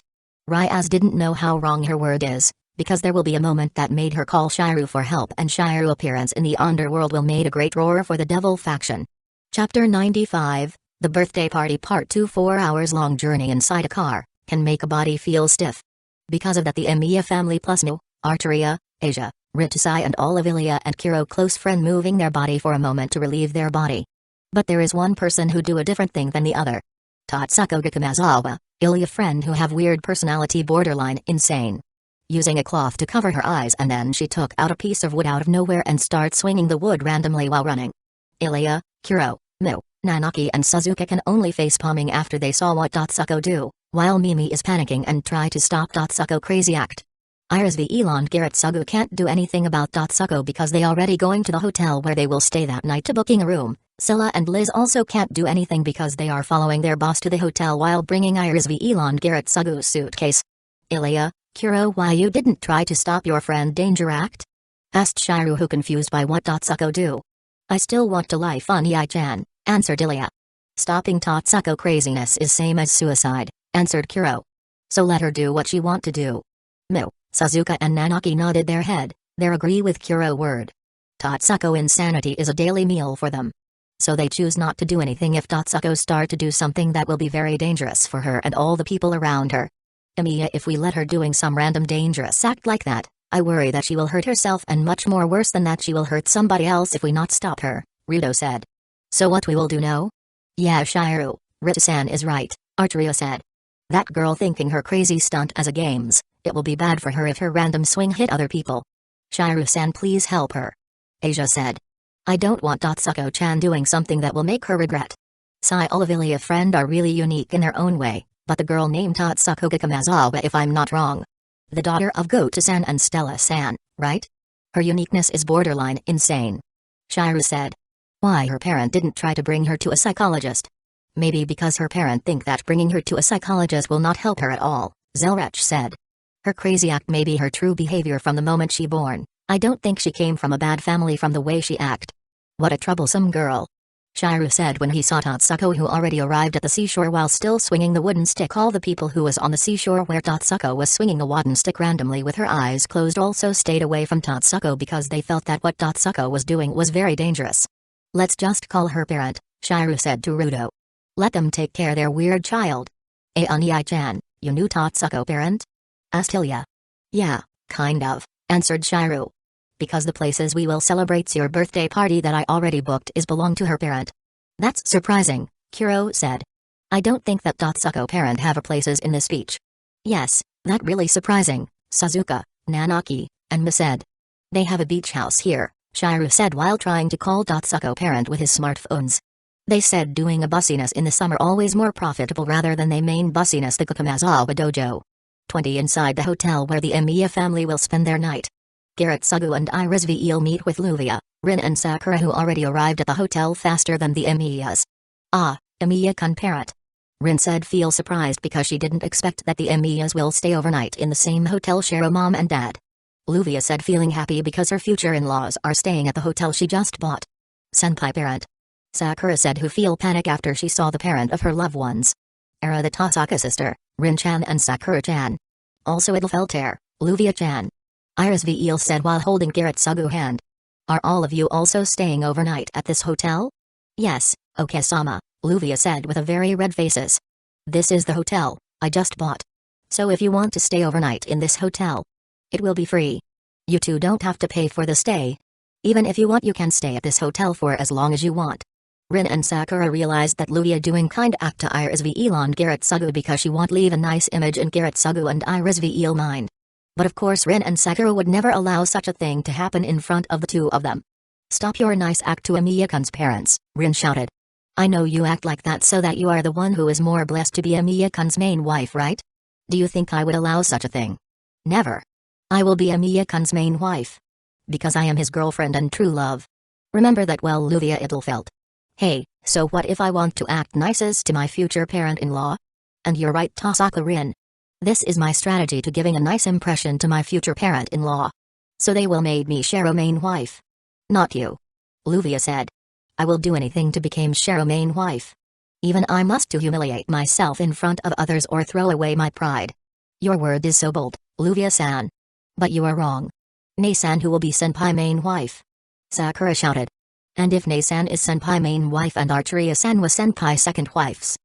Ryaz didn't know how wrong her word is, because there will be a moment that made her call Shiru for help, and Shiru appearance in the underworld will made a great roar for the devil faction. Chapter 95, The Birthday Party Part 2. 4 hours long journey inside a car can make a body feel stiff. Because of that, the Emiya family plus No, Arteria, Asia, Ritusai and all of Ilya and Kuro close friend moving their body for a moment to relieve their body. But there is one person who do a different thing than the other. Tatsuko Gikumazawa, Ilya friend who have weird personality, borderline insane. Using a cloth to cover her eyes, and then she took out a piece of wood out of nowhere and start swinging the wood randomly while running. Ilya, Kuro, Mo, Nanaki and Suzuka can only face palming after they saw what Tatsuko do, while Mimi is panicking and try to stop Tatsuko crazy act. Iris Veal and Giratsugu can't do anything about Tatsuko because they already going to the hotel where they will stay that night to booking a room. Scylla and Liz also can't do anything because they are following their boss to the hotel while bringing Iris Veal and Giratsugu's suitcase. Ilya, Kuro, why you didn't try to stop your friend Danger Act? Asked Shiru, who confused by what Tatsuko do. I still want to life on Yai-chan, answered Ilya. Stopping Tatsuko craziness is same as suicide, answered Kuro. So let her do what she want to do. Mo, Suzuka and Nanaki nodded their head, they agree with Kuro word. Tatsuko insanity is a daily meal for them. So they choose not to do anything if Tatsuko start to do something that will be very dangerous for her and all the people around her. Emiya, if we let her doing some random dangerous act like that, I worry that she will hurt herself, and much more worse than that she will hurt somebody else if we not stop her, Ruto said. So what we will do now? Yeah, Shiru, Rita-san is right, Arteria said. That girl thinking her crazy stunt as a games, it will be bad for her if her random swing hit other people. Shiru-san, please help her. Asia said. I don't want Tatsuko-chan doing something that will make her regret. Sai Olivia friend are really unique in their own way, but the girl named Tatsuko Gikumazawa, if I'm not wrong. The daughter of Goto-san and Stella-san, right? Her uniqueness is borderline insane. Shiru said. Why her parent didn't try to bring her to a psychologist? Maybe because her parent think that bringing her to a psychologist will not help her at all, Zelrech said. Her crazy act may be her true behavior from the moment she born. I don't think she came from a bad family from the way she act. What a troublesome girl. Shiru said when he saw Tatsuko, who already arrived at the seashore while still swinging the wooden stick. All the people who was on the seashore where Tatsuko was swinging a wooden stick randomly with her eyes closed also stayed away from Tatsuko because they felt that what Tatsuko was doing was very dangerous. Let's just call her parent, Shiru said to Ruto. Let them take care their weird child. Onyai-chan, you knew Tatsuko parent? Asked Ilya. Yeah, kind of, answered Shiru. because the places we will celebrate your birthday party that I already booked is belong to her parent. That's surprising, Kuro said. I don't think that Totsuko parent have a places in this speech. Yes, that really surprising, Suzuka, Nanaki, and Ma said. They have a beach house here, Shiru said while trying to call Totsuko parent with his smartphones. They said doing a bussiness in the summer always more profitable rather than they main bussiness the Kukumazawa dojo. 20 inside the hotel where the Emiya family will spend their night. Garrett Sugu and Iris Veil meet with Luvia, Rin and Sakura who already arrived at the hotel faster than the Emiyas. Ah, Emiya-kun parent. Rin said feel surprised because she didn't expect that the Emiyas will stay overnight in the same hotel share a mom and dad. Luvia said feeling happy because her future in-laws are staying at the hotel she just bought. Senpai parent. Sakura said who feel panic after she saw the parent of her loved ones. Era the Tasaka sister, Rin-chan and Sakura-chan. Also Idlefelter, Luvia-chan. Iris Veil said while holding Garrett Sugu hand. Are all of you also staying overnight at this hotel? Yes, Oke-sama, Luvia said with a very red faces. This is the hotel I just bought. So if you want to stay overnight in this hotel, it will be free. You two don't have to pay for the stay. Even if you want you can stay at this hotel for as long as you want. Rin and Sakura realized that Luvia doing kind act to Iris Veil on Garrett Sugu because she won't leave a nice image in Garrett Sugu and Iris Veil mind. But of course Rin and Sakura would never allow such a thing to happen in front of the two of them. Stop your nice act to Emiya-kun's parents, Rin shouted. I know you act like that so that you are the one who is more blessed to be Emiya-kun's main wife, right? Do you think I would allow such a thing? Never. I will be Emiya-kun's main wife. Because I am his girlfriend and true love. Remember that well, Luvia Idlefelt. Hey, so what if I want to act nicest to my future parent-in-law? And you're right, Tasaka Rin. This is my strategy to giving a nice impression to my future parent-in-law. So they will made me Shero main wife. Not you. Luvia said. I will do anything to become Shero main wife. Even I must to humiliate myself in front of others or throw away my pride. Your word is so bold, Luvia-san. But you are wrong. Nei-san who will be senpai main wife. Sakura shouted. And if Nei-san is senpai main wife and Archeria-san was senpai second wifes,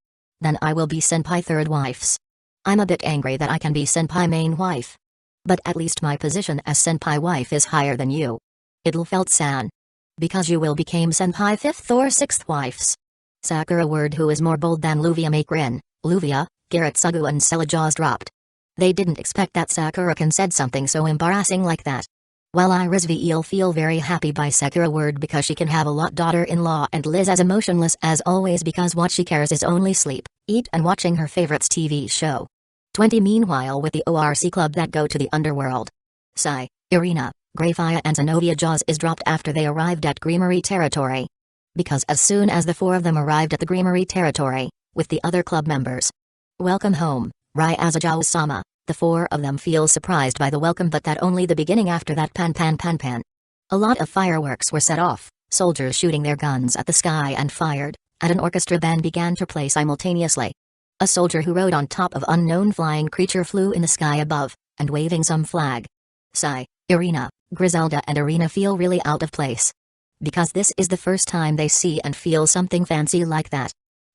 then I will be senpai third wifes. I'm a bit angry that I can be senpai main wife. But at least my position as senpai wife is higher than you. Idlefelt-san. Because you will become senpai fifth or sixth wives. Sakura word who is more bold than Luvia make Rin, Luvia, Garrett Sugu and Sella jaws dropped. They didn't expect that Sakura can said something so embarrassing like that. While Iris Veil feel very happy by Sakura word because she can have a lot daughter-in-law and Liz as emotionless as always because what she cares is only sleep, eat and watching her favorites TV show. 20 Meanwhile with the ORC club that go to the underworld. Sai, Irina, Greyfire and Zenobia jaws is dropped after they arrived at Greenery territory. Because as soon as the four of them arrived at the Greenery territory, with the other club members. Welcome home, Ryazajawa-sama. The four of them feel surprised by the welcome but that only the beginning after that pan. A lot of fireworks were set off, soldiers shooting their guns at the sky and fired, and an orchestra band began to play simultaneously. A soldier who rode on top of unknown flying creature flew in the sky above, and waving some flag. Sai, Irina, Griselda and Irina feel really out of place. Because this is the first time they see and feel something fancy like that.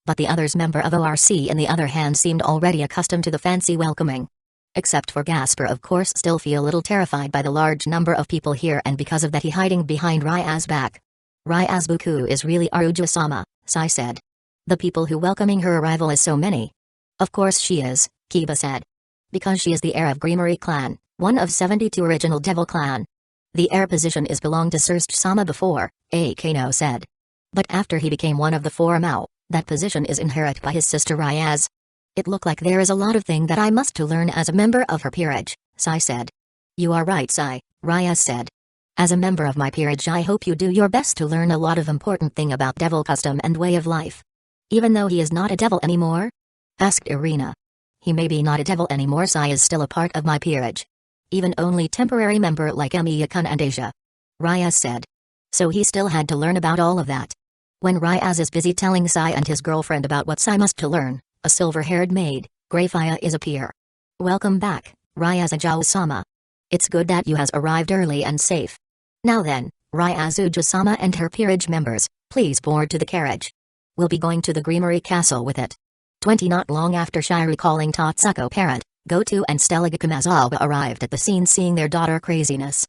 But the others member of ORC on the other hand seemed already accustomed to the fancy welcoming. Except for Gasper of course still feel a little terrified by the large number of people here and because of that he hiding behind Rya's back. Ryazbuku is really Aruja-sama, Sai said. The people who welcoming her arrival is so many. Of course she is, Kiba said. Because she is the heir of Greenery clan, one of 72 original devil clan. The heir position is belonged to Surst-sama before, Akano said. But after he became one of the four Mao, that position is inherited by his sister Ryaz. It look like there is a lot of thing that I must to learn as a member of her peerage, Sai said. You are right Sai, Ryaz said. As a member of my peerage I hope you do your best to learn a lot of important thing about devil custom and way of life. Even though he is not a devil anymore? Asked Irina. He may be not a devil anymore Sai is still a part of my peerage. Even only temporary member like Emiya-kun and Asia. Ryaz said. So he still had to learn about all of that. When Ryaz is busy telling Sai and his girlfriend about what Sai must to learn, a silver-haired maid, Greyfire is appear. Welcome back, Ryazajawa-sama. It's good that you has arrived early and safe. Now then, Ryazuja-sama and her peerage members, please board to the carriage. We'll be going to the Greenery Castle with it. 20 Not long after Shiryu calling Totsuko parent, Goto and Stella Gakumazawa arrived at the scene seeing their daughter craziness.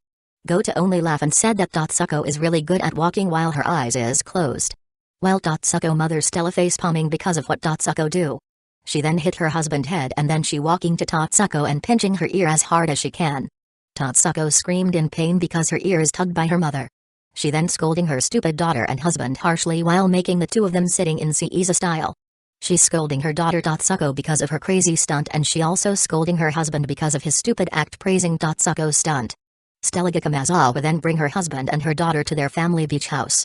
Goto only laughed and said that Totsuko is really good at walking while her eyes is closed. Well, Totsuko mother Stella face palming because of what Totsuko do. She then hit her husband head and then she walking to Totsuko and pinching her ear as hard as she can. Totsuko screamed in pain because her ear is tugged by her mother. She then scolding her stupid daughter and husband harshly while making the two of them sitting in Caesar style. She's scolding her daughter Totsuko because of her crazy stunt and she also scolding her husband because of his stupid act praising Totsuko's stunt. Stella Gikumazawa then bring her husband and her daughter to their family beach house.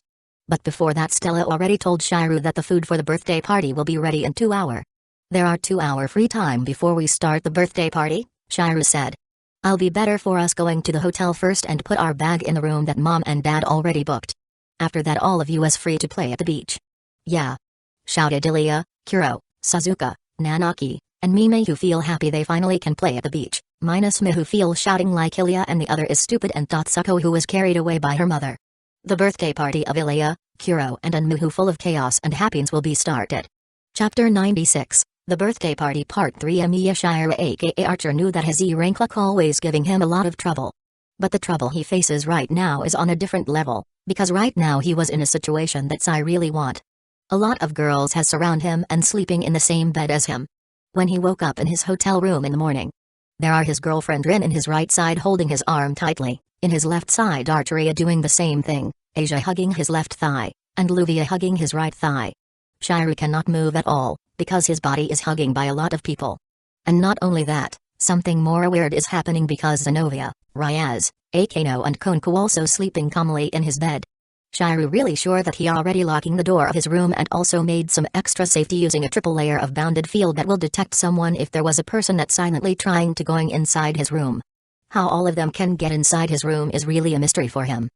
But before that Stella already told Shiru that the food for the birthday party will be ready in 2 hours. There are 2 hour free time before we start the birthday party, Shiru said. I'll be better for us going to the hotel first and put our bag in the room that mom and dad already booked. After that all of you is free to play at the beach. Yeah, shouted Ilya, Kuro, Suzuka, Nanaki, and Mime who feel happy they finally can play at the beach, minus Me who feel shouting like Ilya and the other is stupid and Totsuko who was carried away by her mother. The birthday party of Ilya, Kuro and Anmu who full of chaos and happiness will be started. Chapter 96, The Birthday Party Part 3. Amiya Shira aka Archer knew that his E-rank luck always giving him a lot of trouble. But the trouble he faces right now is on a different level, because right now he was in a situation that Sai really want. A lot of girls has surround him and sleeping in the same bed as him. When he woke up in his hotel room in the morning, there are his girlfriend Rin in his right side holding his arm tightly, in his left side Archeria doing the same thing, Asia hugging his left thigh, and Luvia hugging his right thigh. Shiru cannot move at all, because his body is hugging by a lot of people. And not only that, something more weird is happening because Zenovia, Ryaz, Akano and Konko also sleeping calmly in his bed. Shiru really sure that he already locking the door of his room and also made some extra safety using a triple layer of bounded field that will detect someone if there was a person that's silently trying to going inside his room. How all of them can get inside his room is really a mystery for him.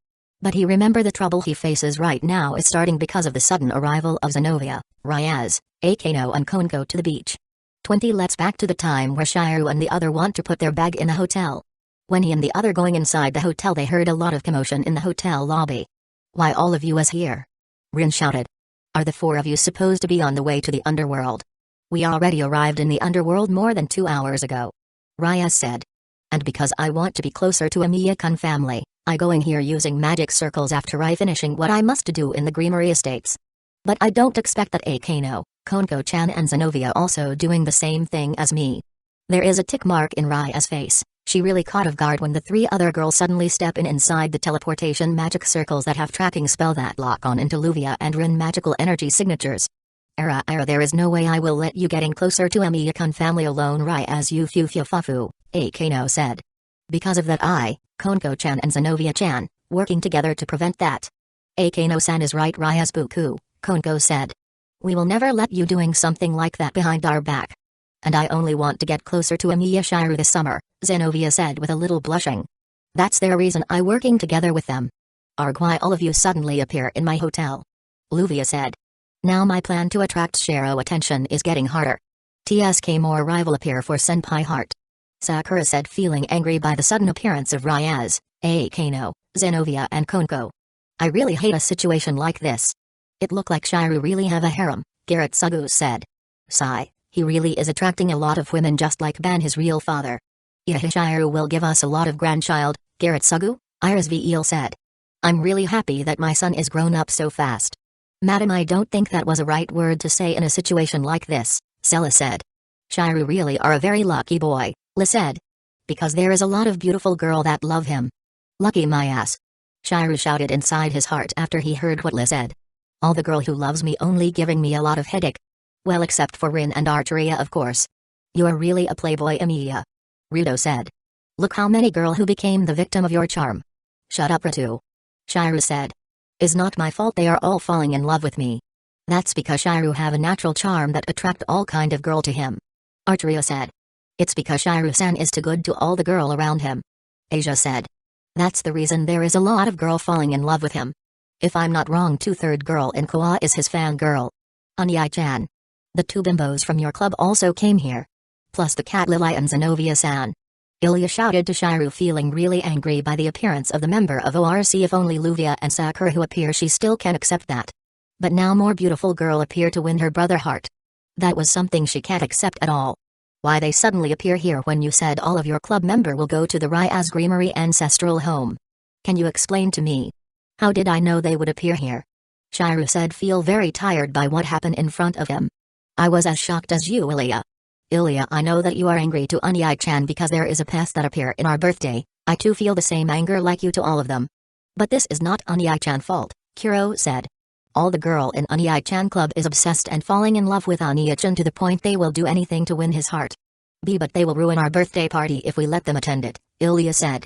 But he remember the trouble he faces right now is starting because of the sudden arrival of Zenovia, Ryaz, Akano and Konko to the beach. 20 Let's back to the time where Shiru and the other want to put their bag in the hotel. When he and the other going inside the hotel they heard a lot of commotion in the hotel lobby. Why all of you is here? Rin shouted. Are the 4 of you supposed to be on the way to the underworld? We already arrived in the underworld more than 2 hours ago. Ryaz said. And because I want to be closer to Amiya-kun family, I going here using magic circles after I finishing what I must do in the Greenery Estates. But I don't expect that Akano, Konko-chan and Zenovia also doing the same thing as me. There is a tick mark in Rya's face. She really caught off guard when the 3 other girls suddenly step in inside the teleportation magic circles that have tracking spell that lock on into Luvia and Rin magical energy signatures. Era there is no way I will let you getting closer to Amiya-kun family alone Ryaz you fufu, Akano said. Because of that I, Konko-chan and Zenovia-chan, working together to prevent that. Akano-san is right Ryaz buku, Konko said. We will never let you doing something like that behind our back. And I only want to get closer to Amiya Shiru this summer, Zenovia said with a little blushing. That's their reason I working together with them. Arg why all of you suddenly appear in my hotel? Luvia said. Now my plan to attract Shiro attention is getting harder. TSK more rival appear for Senpai Heart. Sakura said feeling angry by the sudden appearance of Ryaz, Akano, Zenovia and Konko. I really hate a situation like this. It look like Shiru really have a harem, Garrett Sugu said. Sigh. He really is attracting a lot of women just like Ban his real father. Shiru will give us a lot of grandchild, Garrett Sugu, Iris Veil said. I'm really happy that my son is grown up so fast. Madam I don't think that was a right word to say in a situation like this, Sella said. Shiru really are a very lucky boy, Li said. Because there is a lot of beautiful girl that love him. Lucky my ass. Shiru shouted inside his heart after he heard what Li said. All the girl who loves me only giving me a lot of headache. Well except for Rin and Archeria of course. You are really a playboy Amiya. Rudo said. Look how many girl who became the victim of your charm. Shut up Ratu. Shiru said. Is not my fault they are all falling in love with me. That's because Shiru have a natural charm that attract all kind of girl to him. Archeria said. It's because Shiru-san is too good to all the girl around him. Asia said. That's the reason there is a lot of girl falling in love with him. If I'm not wrong 2/3 girl in Koa is his fangirl. Anyai-chan. The 2 bimbos from your club also came here. Plus the cat Lily and Zenovia-san. Ilya shouted to Shiru feeling really angry by the appearance of the member of ORC if only Luvia and Sakura who appear she still can accept that. But now more beautiful girl appear to win her brother heart. That was something she can't accept at all. Why they suddenly appear here when you said all of your club member will go to the Ryaz Greenery ancestral home? Can you explain to me? How did I know they would appear here? Shiru said, feel very tired by what happened in front of him. I was as shocked as you, Ilya. Ilya, I know that you are angry to Unyai-chan because there is a pest that appear in our birthday. I too feel the same anger like you to all of them. But this is not Unyai-chan's fault, Kuro said. All the girl in Unyai-chan club is obsessed and falling in love with Unyai-chan to the point they will do anything to win his heart. But they will ruin our birthday party if we let them attend it, Ilya said.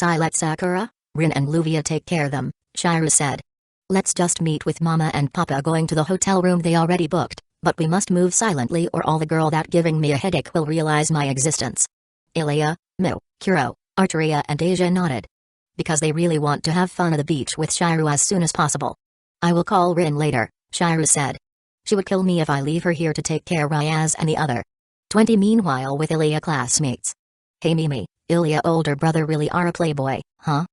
Let Sakura, Rin and Luvia take care of them, Shiru said. Let's just meet with Mama and Papa going to the hotel room they already booked, but we must move silently or all the girl that giving me a headache will realize my existence. Ilya, Mu, Kuro, Arteria and Asia nodded. Because they really want to have fun at the beach with Shiru as soon as possible. I will call Rin later, Shiru said. She would kill me if I leave her here to take care of Ryaz and the other 20 meanwhile with Ilya classmates. Hey Mimi, Ilya older brother really are a playboy, huh?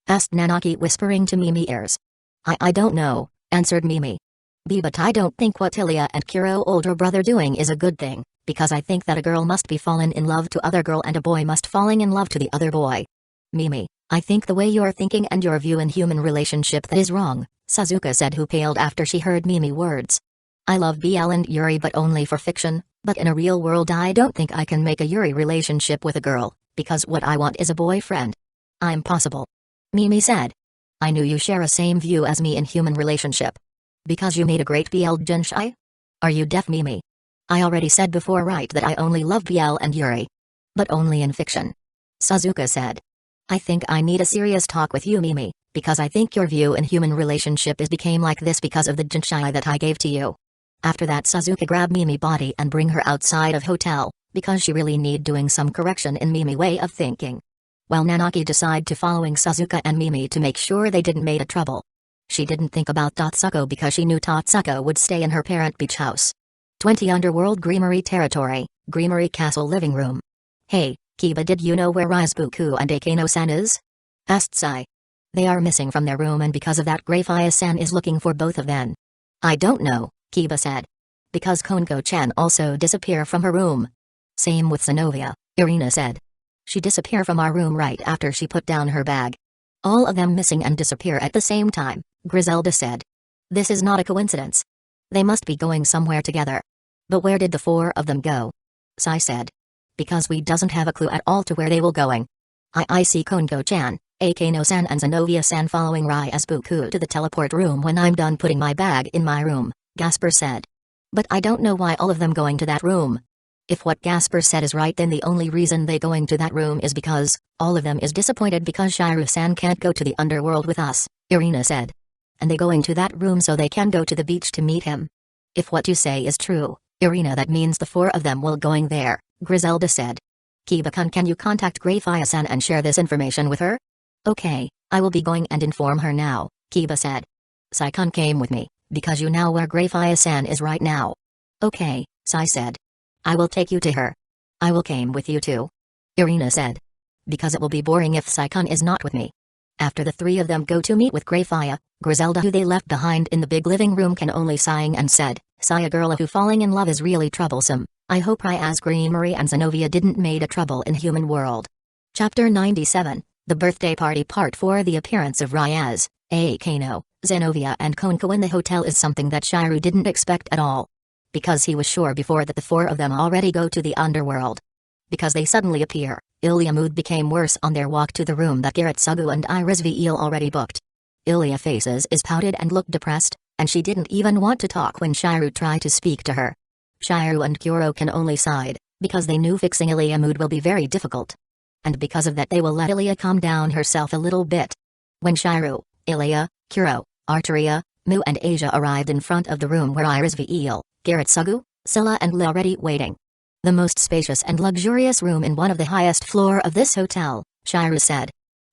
Asked Nanaki whispering to Mimi ears. I don't know, answered Mimi. But I don't think what Ilya and Kuro older brother doing is a good thing, because I think that a girl must be fallen in love to other girl and a boy must falling in love to the other boy. Mimi, I think the way you're thinking and your view in human relationship that is wrong, Suzuka said, who paled after she heard Mimi words. I love BL and Yuri but only for fiction, but in a real world I don't think I can make a Yuri relationship with a girl, because what I want is a boyfriend. I'm possible. Mimi said. I knew you share a same view as me in human relationship. Because you made a great BL Genshai? Are you deaf, Mimi? I already said before, right, that I only love BL and Yuri. But only in fiction. Suzuka said. I think I need a serious talk with you, Mimi, because I think your view in human relationship is became like this because of the Genshai that I gave to you. After that Suzuka grabbed Mimi body and bring her outside of hotel, because she really need doing some correction in Mimi way of thinking. While Nanaki decide to following Suzuka and Mimi to make sure they didn't made a trouble. She didn't think about Tatsuko because she knew Tatsuko would stay in her parent beach house. 20 Underworld Greenery Territory, Greenery Castle Living Room. Hey, Kiba, did you know where Rizebuku and Akeno-san is? Asked Sai. They are missing from their room and because of that Greyfire-san is looking for both of them. I don't know, Kiba said. Because Konko-chan also disappeared from her room. Same with Zenovia, Irina said. She disappeared from our room right after she put down her bag. All of them missing and disappear at the same time, Griselda said. This is not a coincidence. They must be going somewhere together. But where did the four of them go? Sai said. Because we doesn't have a clue at all to where they will going. I see Konko-chan, Akeno-san and Zenovia-san following Rizebuku to the teleport room when I'm done putting my bag in my room, Gasper said. But I don't know why all of them going to that room. If what Gasper said is right, then the only reason they going to that room is because all of them is disappointed because Shiru-san can't go to the underworld with us, Irina said. And they going to that room so they can go to the beach to meet him. If what you say is true, Irina, that means the four of them will going there, Griselda said. Kiba-kun, can you contact Greyfire-san and share this information with her? Okay, I will be going and inform her now, Kiba said. Sai-kun came with me, because you know where Greyfire-san is right now. Okay, Sai said. I will take you to her. I will came with you too, Irina said. Because it will be boring if Sai-kun is not with me. After the three of them go to meet with Greyfire, Griselda, who they left behind in the big living room, can only sighing and said, Sigh, a girl who falling in love is really troublesome. I hope Ryaz Greenery and Zenovia didn't made a trouble in human world. Chapter 97, The Birthday Party Part 4. The appearance of Ryaz, Akeno, Zenovia and Konko in the hotel is something that Shiru didn't expect at all. Because he was sure before that the four of them already go to the underworld. Because they suddenly appear, Ilya's mood became worse on their walk to the room that Garrett Sugu and Iris Veil already booked. Ilya faces is pouted and looked depressed, and she didn't even want to talk when Shiru tried to speak to her. Shiru and Kuro can only sighed, because they knew fixing Ilya's mood will be very difficult. And because of that they will let Ilya calm down herself a little bit. When Shiru, Ilya, Kuro, Arteria, Mu and Asia arrived in front of the room where Iris Veil, Garrett Sugu, Scylla and Lee already waiting. The most spacious and luxurious room in one of the highest floor of this hotel, Shiru said.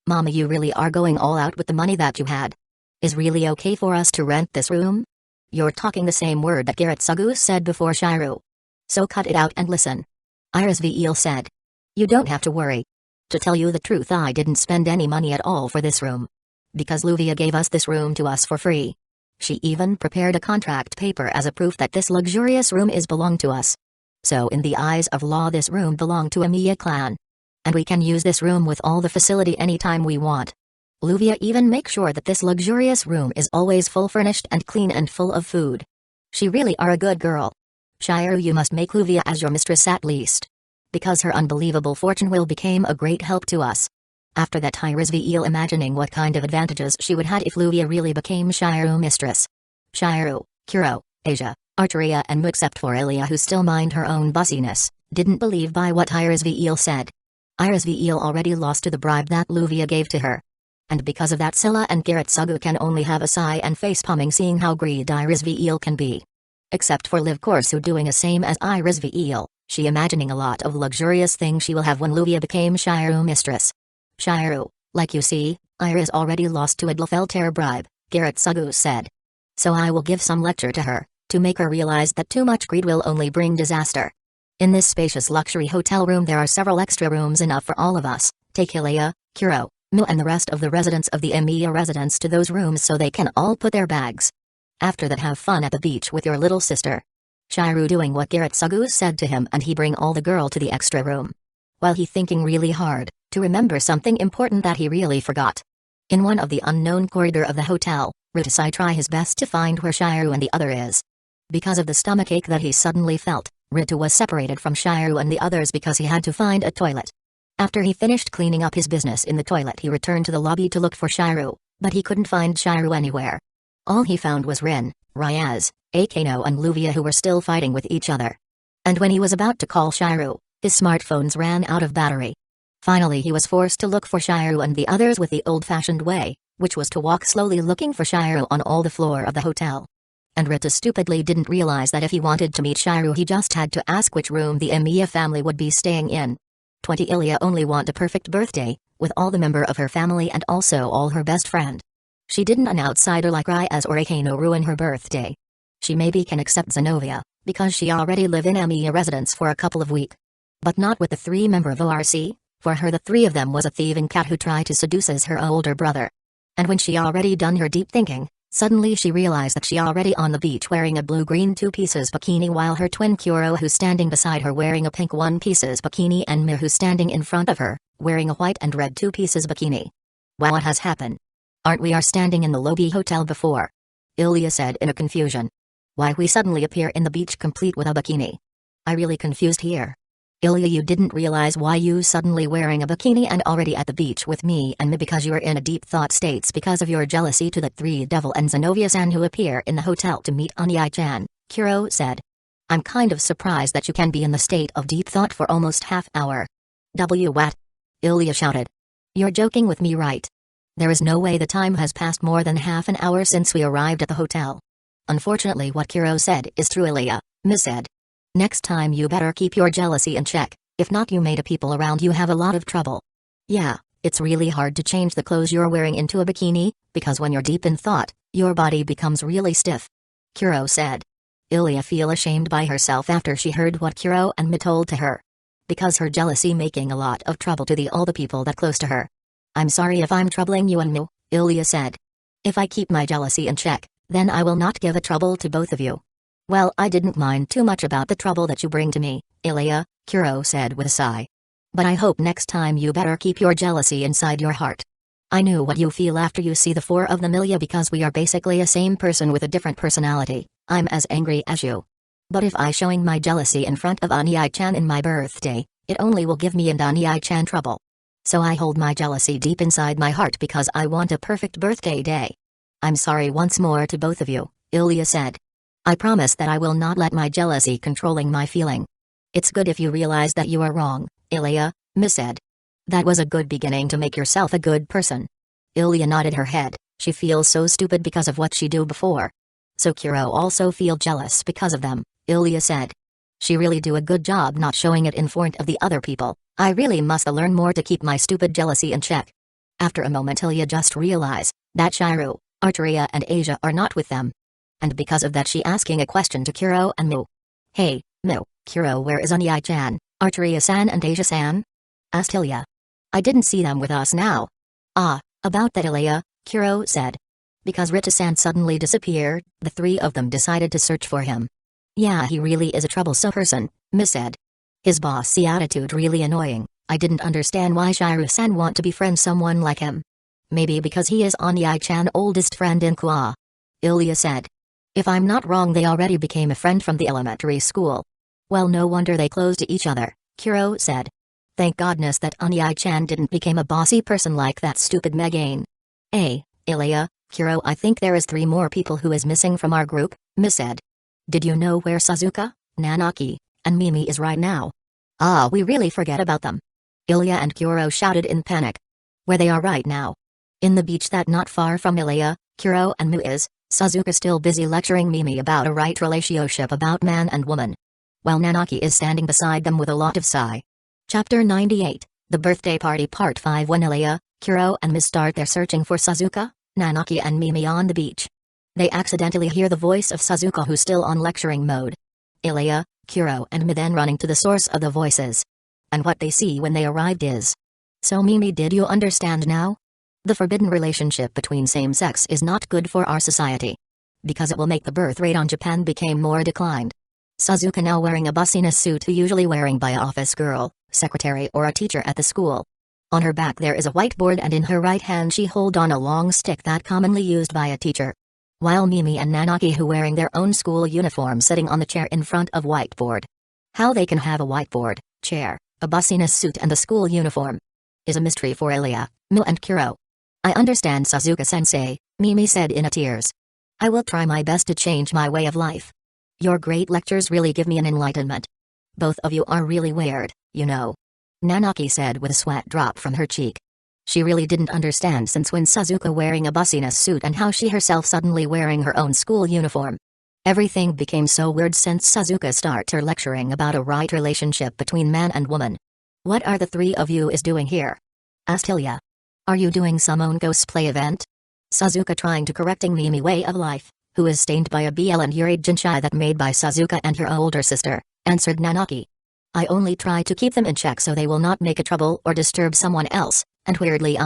Mama, you really are going all out with the money that you had. Is really okay for us to rent this room? You're talking the same word that Garrett Sugu said before, Shiru. So cut it out and listen. Iris Veil said. You don't have to worry. To tell you the truth, I didn't spend any money at all for this room. Because Luvia gave us this room to us for free. She even prepared a contract paper as a proof that this luxurious room is belong to us. So in the eyes of law this room belong to Amiya clan. And we can use this room with all the facility anytime we want. Luvia even makes sure that this luxurious room is always full furnished and clean and full of food. She really are a good girl. Shiro, you must make Luvia as your mistress at least. Because her unbelievable fortune will become a great help to us. After that, I reveal imagining what kind of advantages she would have if Luvia really became Shiro mistress. Shiro, Kuro, Asia, Arteria and Mu, except for Ilia, who still mind her own bussiness, didn't believe by what Irisveil said. Irisveil already lost to the bribe that Luvia gave to her. And because of that, Scylla and Garrett Sugu can only have a sigh and face palming seeing how greedy Irisveil can be. Except for Liv Corso doing the same as Irisveil, she imagining a lot of luxurious things she will have when Luvia became Shiro mistress. Shiro, like you see, Iris already lost to a Dlafelter bribe, Garrett Sugu said. So I will give some lecture to her, to make her realize that too much greed will only bring disaster. In this spacious luxury hotel room there are several extra rooms enough for all of us. Take Ilia, Kuro, Mu and the rest of the residents of the Emiya residence to those rooms so they can all put their bags. After that, have fun at the beach with your little sister. Shiro doing what Garrett Sugu said to him, and he bring all the girl to the extra room. While he thinking really hard, to remember something important that he really forgot. In one of the unknown corridor of the hotel, Rutasai try his best to find where Shiro and the other is. Because of the stomachache that he suddenly felt, Ritu was separated from Shiro and the others because he had to find a toilet. After he finished cleaning up his business in the toilet, he returned to the lobby to look for Shiro, but he couldn't find Shiro anywhere. All he found was Rin, Ryaz, Akano and Luvia, who were still fighting with each other. And when he was about to call Shiro, his smartphones ran out of battery. Finally he was forced to look for Shiro and the others with the old-fashioned way, which was to walk slowly looking for Shiro on all the floor of the hotel. And Rita stupidly didn't realize that if he wanted to meet Shiro he just had to ask which room the Emiya family would be staying in. 20 Ilya only want a perfect birthday, with all the member of her family and also all her best friend. She didn't an outsider like Ryaz or Akano ruin her birthday. She maybe can accept Zenovia, because she already live in Emiya residence for a couple of weeks. But not with the 3 member of ORC, for her the 3 of them was a thieving cat who tried to seduces her older brother. And when she already done her deep thinking, suddenly she realized that she already on the beach wearing a blue-green 2-pieces bikini while her twin Kuro who's standing beside her wearing a pink 1-pieces bikini and Mir who's standing in front of her, wearing a white and red 2-pieces bikini. Wow, what has happened? Aren't we standing in the lobby hotel before? Ilya said in a confusion. Why we suddenly appear in the beach complete with a bikini? I really confused here. Ilya, you didn't realize why you suddenly wearing a bikini and already at the beach with me and me because you are in a deep thought states because of your jealousy to the 3 devil and Zenovia-san who appear in the hotel to meet Onyai-chan, Kuro said. I'm kind of surprised that you can be in the state of deep thought for almost half hour. What? Ilya shouted. You're joking with me, right? There is no way the time has passed more than half an hour since we arrived at the hotel. Unfortunately what Kuro said is true, Ilya, Miss said. Next time you better keep your jealousy in check, if not you made a people around you have a lot of trouble. Yeah, it's really hard to change the clothes you're wearing into a bikini, because when you're deep in thought, your body becomes really stiff. Kuro said. Ilya feel ashamed by herself after she heard what Kuro and Mi told to her. Because her jealousy making a lot of trouble to all the people that close to her. I'm sorry if I'm troubling you and Mi, Ilya said. If I keep my jealousy in check, then I will not give a trouble to both of you. Well, I didn't mind too much about the trouble that you bring to me, Ilya, Kuro said with a sigh. But I hope next time you better keep your jealousy inside your heart. I knew what you feel after you see the 4 of them, Ilya, because we are basically a same person with a different personality. I'm as angry as you. But if I showing my jealousy in front of Onyai-chan in my birthday, it only will give me and Onyai-chan trouble. So I hold my jealousy deep inside my heart because I want a perfect birthday day. I'm sorry once more to both of you, Ilya said. I promise that I will not let my jealousy controlling my feeling. It's good if you realize that you are wrong, Ilya, Miss said. That was a good beginning to make yourself a good person. Ilya nodded her head. She feels so stupid because of what she do before. So Kuro also feel jealous because of them, Ilya said. She really do a good job not showing it in front of the other people. I really must learn more to keep my stupid jealousy in check. After a moment Ilya just realized that Shiro, Arteria and Asia are not with them. And because of that she asking a question to Kuro and Mu. Hey, Mu, Kuro, where is Onyai-chan, Arteria-san and Asia-san? Asked Ilya. I didn't see them with us now. Ah, about that, Ilya, Kuro said. Because Rita-san suddenly disappeared, the 3 of them decided to search for him. Yeah, he really is a troublesome person, Miss said. His bossy attitude really annoying. I didn't understand why Shiro-san want to befriend someone like him. Maybe because he is Onyai-chan's oldest friend in Kwa. Ilya said. If I'm not wrong, they already became a friend from the elementary school. Well, no wonder they close to each other, Kuro said. Thank goodness that Onyai-chan didn't become a bossy person like that stupid Megane. Ilya, Kuro, I think there is 3 more people who is missing from our group, Miss said. Did you know where Suzuka, Nanaki, and Mimi is right now? We really forget about them. Ilya and Kuro shouted in panic. Where they are right now? In the beach that not far from Ilya, Kuro and Mu is, Suzuka still busy lecturing Mimi about a right relationship about man and woman. While Nanaki is standing beside them with a lot of sigh. Chapter 98, The Birthday Party Part 5. When Ilya, Kuro and Miss start their searching for Suzuka, Nanaki and Mimi on the beach. They accidentally hear the voice of Suzuka, who's still on lecturing mode. Ilya, Kuro and Mi then running to the source of the voices. And what they see when they arrived is... So Mimi, did you understand now? The forbidden relationship between same-sex is not good for our society. Because it will make the birth rate on Japan become more declined. Suzuka now wearing a bussiness suit usually wearing by a office girl, secretary or a teacher at the school. On her back there is a whiteboard and in her right hand she hold on a long stick that commonly used by a teacher. While Mimi and Nanaki who wearing their own school uniform sitting on the chair in front of whiteboard. How they can have a whiteboard, chair, a bussiness suit and the school uniform is a mystery for Ilya, Mu and Kuro. I understand Suzuka-sensei, Mimi said in a tears. I will try my best to change my way of life. Your great lectures really give me an enlightenment. Both of you are really weird, you know. Nanaki said with a sweat drop from her cheek. She really didn't understand since when Suzuka wearing a bussiness suit and how she herself suddenly wearing her own school uniform. Everything became so weird since Suzuka started her lecturing about a right relationship between man and woman. What are the 3 of you is doing here? Asked Ilya. Are you doing some own cosplay event? Suzuka trying to correcting Mimi way of life, who is stained by a BL and Yuri Jinchai that made by Suzuka and her older sister, answered Nanaki. I only try to keep them in check so they will not make a trouble or disturb someone else, and weirdly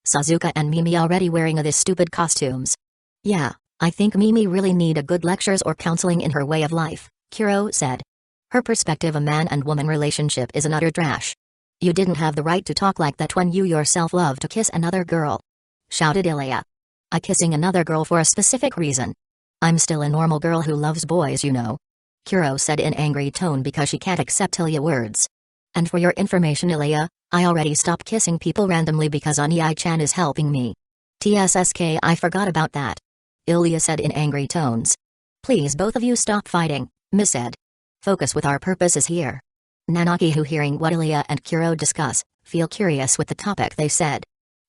Suzuka and Mimi already wearing this stupid costumes. Yeah, I think Mimi really need a good lectures or counseling in her way of life, Kuro said. Her perspective a man and woman relationship is an utter trash. You didn't have the right to talk like that when you yourself love to kiss another girl. Shouted Ilya. I kissing another girl for a specific reason. I'm still a normal girl who loves boys, you know. Kuro said in angry tone because she can't accept Ilya words. And for your information Ilya, I already stopped kissing people randomly because Onyai-chan is helping me. TSSK, I forgot about that. Ilya said in angry tones. Please both of you stop fighting, Miss said. Focus with our purposes here. Nanaki who hearing what Ilya and Kuro discuss, feel curious with the topic they said.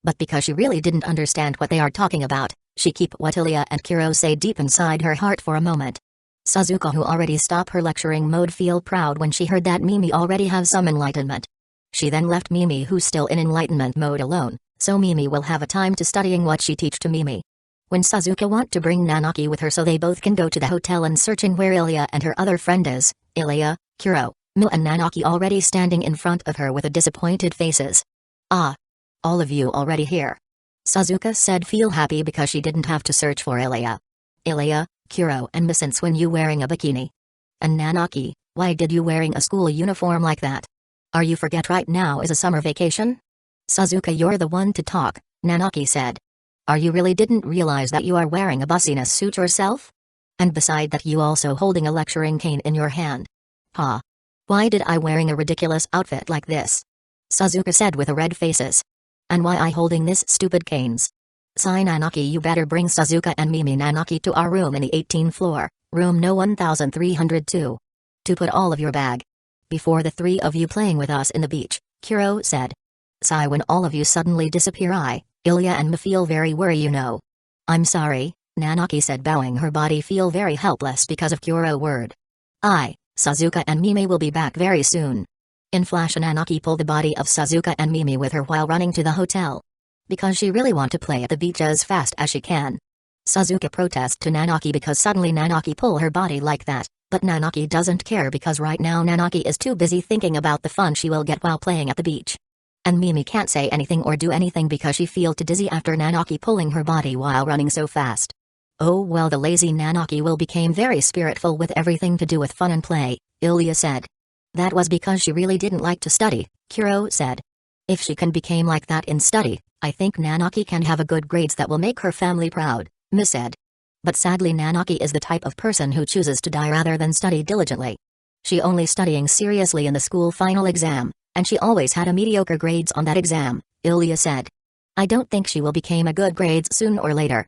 But because she really didn't understand what they are talking about, she keep what Ilya and Kuro say deep inside her heart for a moment. Suzuka who already stopped her lecturing mode feel proud when she heard that Mimi already have some enlightenment. She then left Mimi who's still in enlightenment mode alone, so Mimi will have a time to studying what she teach to Mimi. When Suzuka want to bring Nanaki with her so they both can go to the hotel and searching where Ilya and her other friend is, Ilya, Kuro, Mu and Nanaki already standing in front of her with a disappointed faces. All of you already here. Suzuka said feel happy because she didn't have to search for Ilya. Ilya, Kuro and Mi since when you wearing a bikini? And Nanaki, why did you wearing a school uniform like that? Are you forget right now is a summer vacation? Suzuka you're the one to talk, Nanaki said. Are you really didn't realize that you are wearing a bussiness suit yourself? And beside that you also holding a lecturing cane in your hand. Why did I wearing a ridiculous outfit like this? Suzuka said with a red faces. And why I holding this stupid canes? Sai Nanaki you better bring Suzuka and Mimi Nanaki to our room in the 18th floor, room no 1302. To put all of your bag. Before the 3 of you playing with us in the beach, Kuro said. Sai when all of you suddenly disappear Ilya and Me feel very worry you know. I'm sorry, Nanaki said bowing her body feel very helpless because of Kuro word. Suzuka and Mimi will be back very soon. In flash Nanaki pulled the body of Suzuka and Mimi with her while running to the hotel. Because she really want to play at the beach as fast as she can. Suzuka protest to Nanaki because suddenly Nanaki pull her body like that, but Nanaki doesn't care because right now Nanaki is too busy thinking about the fun she will get while playing at the beach. And Mimi can't say anything or do anything because she feel too dizzy after Nanaki pulling her body while running so fast. Oh well the lazy Nanaki will became very spiritful with everything to do with fun and play, Ilya said. That was because she really didn't like to study, Kuro said. If she can became like that in study, I think Nanaki can have a good grades that will make her family proud, Miss said. But sadly Nanaki is the type of person who chooses to die rather than study diligently. She only studying seriously in the school final exam, and she always had a mediocre grades on that exam, Ilya said. I don't think she will become a good grades soon or later.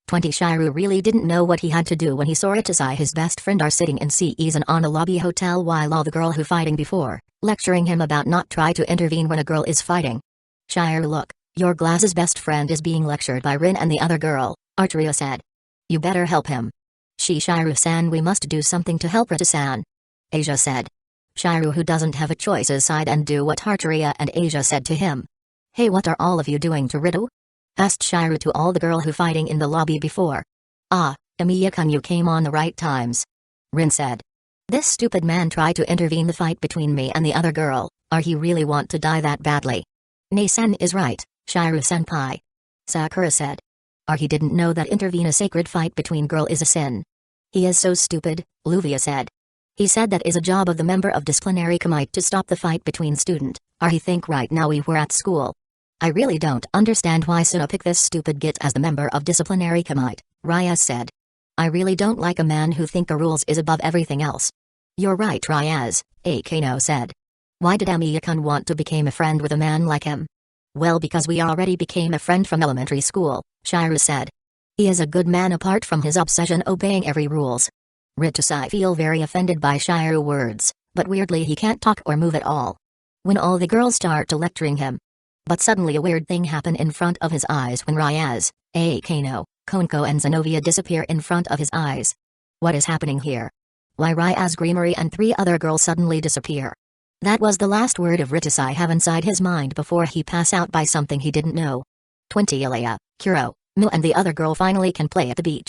20 Shiru really didn't know what he had to do when he saw Ichizai his best friend are sitting in seas and on a lobby hotel while all the girl who fighting before, lecturing him about not try to intervene when a girl is fighting. Shiru look, your glass's best friend is being lectured by Rin and the other girl, Arteria said. You better help him. Shiru-san we must do something to help Rita-san. Asia said. Shiru who doesn't have a choice sighed and do what Arteria and Asia said to him. Hey what are all of you doing to Rito? Asked Shiru to all the girl who fighting in the lobby before. Ah, Emiya-kun you came on the right times. Rin said. This stupid man tried to intervene the fight between me and the other girl, or he really want to die that badly. Nei-san is right, Shiru-senpai. Sakura said. Or he didn't know that intervene a sacred fight between girl is a sin. He is so stupid, Luvia said. He said that is a job of the member of disciplinary committee to stop the fight between student, or he think right now we were at school. I really don't understand why Suna picked this stupid git as the member of disciplinary committee, Ryaz said. I really don't like a man who think the rules is above everything else. You're right Ryaz, Akano said. Why did Amiya-kun want to become a friend with a man like him? Well because we already became a friend from elementary school, Shiru said. He is a good man apart from his obsession obeying every rules. Ritusai feel very offended by Shiru words, but weirdly he can't talk or move at all. When all the girls start to lecturing him. But suddenly a weird thing happened in front of his eyes when Ryaz, Akano, Konko and Zenovia disappear in front of his eyes. What is happening here? Why Ryaz Gremory and 3 other girls suddenly disappear? That was the last word of Ritusai have inside his mind before he pass out by something he didn't know. 20 Ilya, Kuro, Mu and the other girl finally can play at the beach.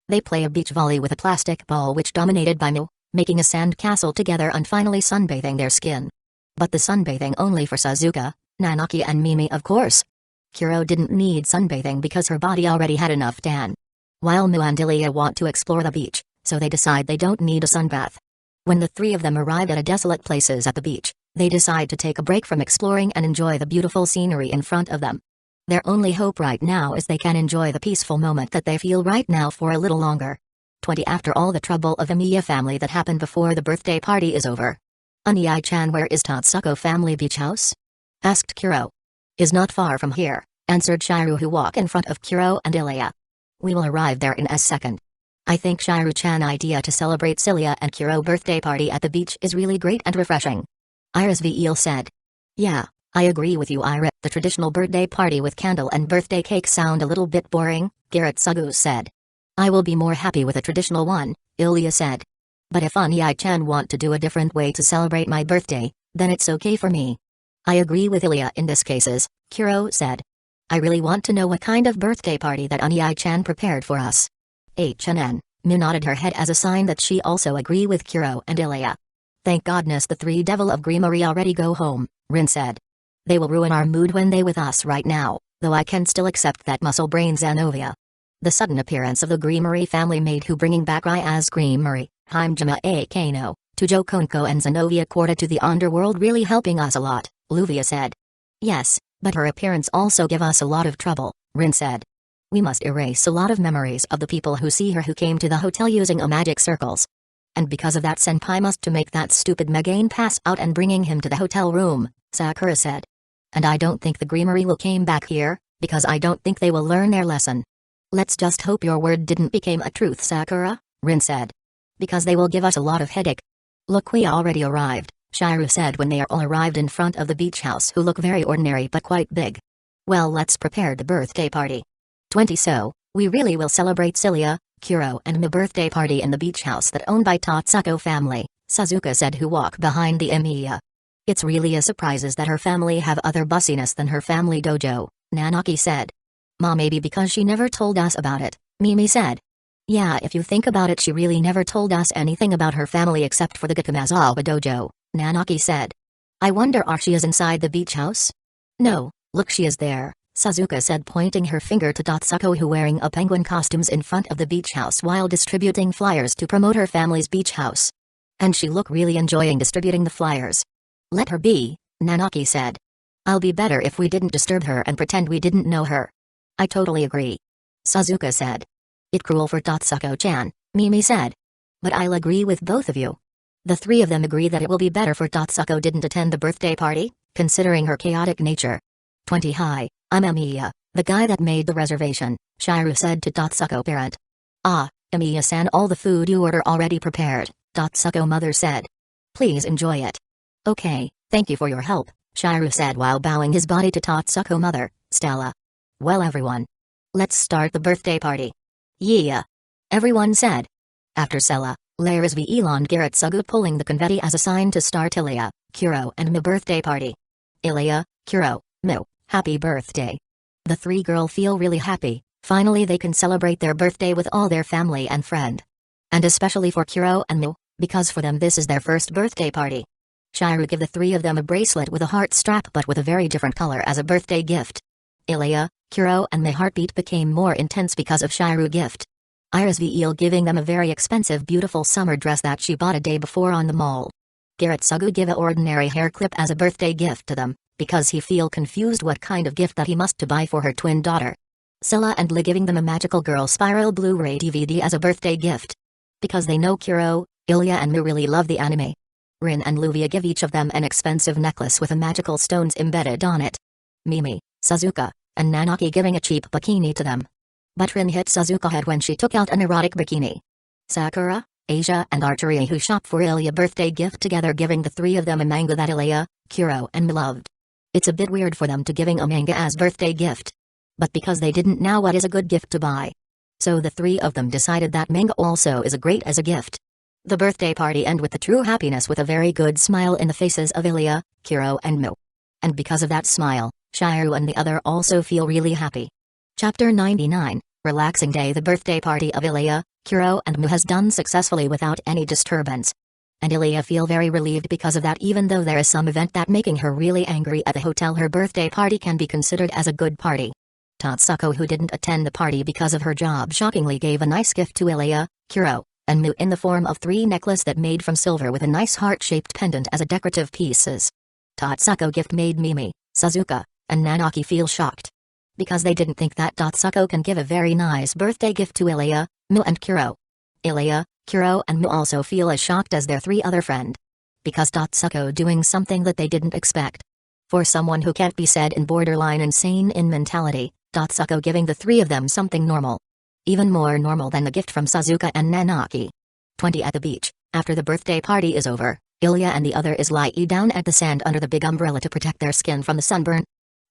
They play a beach volley with a plastic ball which dominated by Mu, making a sand castle together and finally sunbathing their skin. But the sunbathing only for Suzuka, Nanaki and Mimi of course. Kuro didn't need sunbathing because her body already had enough tan. While Mu and Ilya want to explore the beach, so they decide they don't need a sunbath. When the 3 of them arrive at a desolate places at the beach, they decide to take a break from exploring and enjoy the beautiful scenery in front of them. Their only hope right now is they can enjoy the peaceful moment that they feel right now for a little longer. 20 After all the trouble of Emiya family that happened before the birthday party is over. Aniai-chan where is Tatsuko family beach house? Asked Kuro. Is not far from here, answered Shiru who walk in front of Kuro and Ilya. We will arrive there in a second. I think Shiru-chan idea to celebrate Cilia and Kuro birthday party at the beach is really great and refreshing. Iris Veil said. Yeah, I agree with you Iris. The traditional birthday party with candle and birthday cake sound a little bit boring, Garrett Sugu said. I will be more happy with a traditional one, Ilya said. But if Aniai-chan want to do a different way to celebrate my birthday, then it's okay for me. I agree with Ilya in this cases, Kuro said. I really want to know what kind of birthday party that Aniai-chan prepared for us. HNN, Min nodded her head as a sign that she also agree with Kuro and Ilya. Thank goodness the 3 devil of Gremory already go home, Rin said. They will ruin our mood when they with us right now, though I can still accept that muscle brain Zenovia. The sudden appearance of the Gremory family maid who bringing back Ryaz Gremory, Haimjima Akano, Tujo Konko and Zenovia Korda to the underworld really helping us a lot, Luvia said. Yes, but her appearance also give us a lot of trouble, Rin said. We must erase a lot of memories of the people who see her who came to the hotel using a magic circles. And because of that senpai must to make that stupid Megane pass out and bringing him to the hotel room, Sakura said. And I don't think the Gremory will came back here, because I don't think they will learn their lesson. Let's just hope your word didn't become a truth Sakura, Rin said. Because they will give us a lot of headache. Look we already arrived, Shiru said when they are all arrived in front of the beach house who look very ordinary but quite big. Well let's prepare the birthday party. 20 So, we really will celebrate Cilia, Kuro and my birthday party in the beach house that owned by Tatsuko family, Suzuka said who walk behind the Emiya. It's really a surprise that her family have other bussiness than her family dojo, Nanaki said. Ma maybe because she never told us about it, Mimi said. Yeah if you think about it she really never told us anything about her family except for the Gakamazawa dojo, Nanaki said. I wonder if she is inside the beach house? No, look she is there. Suzuka said pointing her finger to Tatsuko who wearing a penguin costumes in front of the beach house while distributing flyers to promote her family's beach house. And she look really enjoying distributing the flyers. Let her be, Nanaki said. I'll be better if we didn't disturb her and pretend we didn't know her. I totally agree. Sasuke said. It's cruel for Tatsuko-chan, Mimi said. But I'll agree with both of you. The three of them agree that it will be better for Tatsuko didn't attend the birthday party, considering her chaotic nature. 20 Hi, I'm Emiya, the guy that made the reservation, Shiru said to Tatsuko parent. Ah, Emiya-san, all the food you order already prepared, Tatsuko mother said. Please enjoy it. Okay, thank you for your help, Shiru said while bowing his body to Tatsuko mother, Stella. Well everyone. Let's start the birthday party. Yeah. Everyone said. After Sella, Laris v elongated Sugu pulling the confetti as a sign to start Ilya, Kuro and Mu birthday party. Ilya, Kuro, Mu, happy birthday. The three girls feel really happy, finally they can celebrate their birthday with all their family and friend. And especially for Kuro and Mu, because for them this is their first birthday party. Shiru give the three of them a bracelet with a heart strap but with a very different color as a birthday gift. Ilya, Kuro and Mu's heartbeat became more intense because of Shiru's gift. Iris Veil giving them a very expensive beautiful summer dress that she bought a day before on the mall. Garrett Sugu give a ordinary hair clip as a birthday gift to them, because he feel confused what kind of gift that he must to buy for her twin daughter. Scylla and Lee giving them a Magical Girl Spiral Blu-ray DVD as a birthday gift. Because they know Kuro, Ilya and Mu really love the anime. Rin and Luvia give each of them an expensive necklace with a magical stones embedded on it. Mimi, Suzuka, and Nanaki giving a cheap bikini to them. But Rin hit Suzuka head when she took out an erotic bikini. Sakura, Asia and Archery who shop for Ilya birthday gift together giving the three of them a manga that Ilya, Kuro and Mu loved. It's a bit weird for them to giving a manga as birthday gift. But because they didn't know what is a good gift to buy. So the three of them decided that manga also is a great as a gift. The birthday party ended with the true happiness with a very good smile in the faces of Ilya, Kuro and Mu. And because of that smile, Shiru and the other also feel really happy. Chapter 99, Relaxing Day. The birthday party of Ilya, Kuro and Mu has done successfully without any disturbance. And Ilya feel very relieved because of that even though there is some event that making her really angry at the hotel her birthday party can be considered as a good party. Tatsuko who didn't attend the party because of her job shockingly gave a nice gift to Ilya, Kuro, and Mu in the form of 3 necklace that made from silver with a nice heart-shaped pendant as a decorative pieces. Tatsuko gift made Mimi, Suzuka, and Nanaki feel shocked. Because they didn't think that Tatsuko can give a very nice birthday gift to Ilya, Mu and Kuro. Ilya, Kuro and Mu also feel as shocked as their 3 other friend. Because Tatsuko doing something that they didn't expect. For someone who can't be said in borderline insane in mentality, Tatsuko giving the 3 of them something normal. Even more normal than the gift from Suzuka and Nanaki. 20 At the beach, after the birthday party is over, Ilya and the other is lying down at the sand under the big umbrella to protect their skin from the sunburn.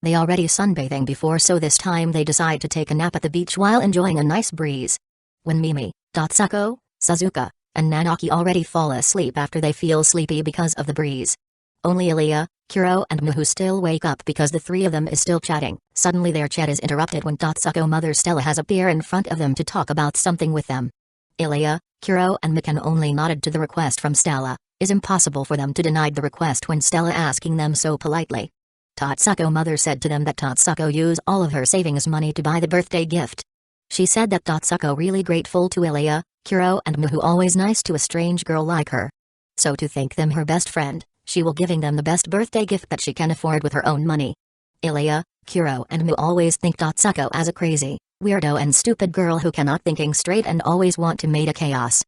They already sunbathing before so this time they decide to take a nap at the beach while enjoying a nice breeze. When Mimi, Tatsuko, Suzuka, and Nanaki already fall asleep after they feel sleepy because of the breeze. Only Ilya, Kuro and Mu who still wake up because the 3 of them is still chatting. Suddenly their chat is interrupted when Tatsuko mother Stella has appeared in front of them to talk about something with them. Ilya, Kuro and Mu can only nodded to the request from Stella. It's impossible for them to deny the request when Stella asking them so politely. Tatsuko mother said to them that Tatsuko used all of her savings money to buy the birthday gift. She said that Tatsuko really grateful to Ilya, Kuro and Mu who always nice to a strange girl like her. So to thank them her best friend, she will giving them the best birthday gift that she can afford with her own money. Ilya, Kuro and Mu always think Tatsuko as a crazy, weirdo and stupid girl who cannot thinking straight and always want to make a chaos.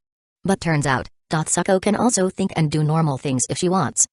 But turns out, Tatsuko can also think and do normal things if she wants.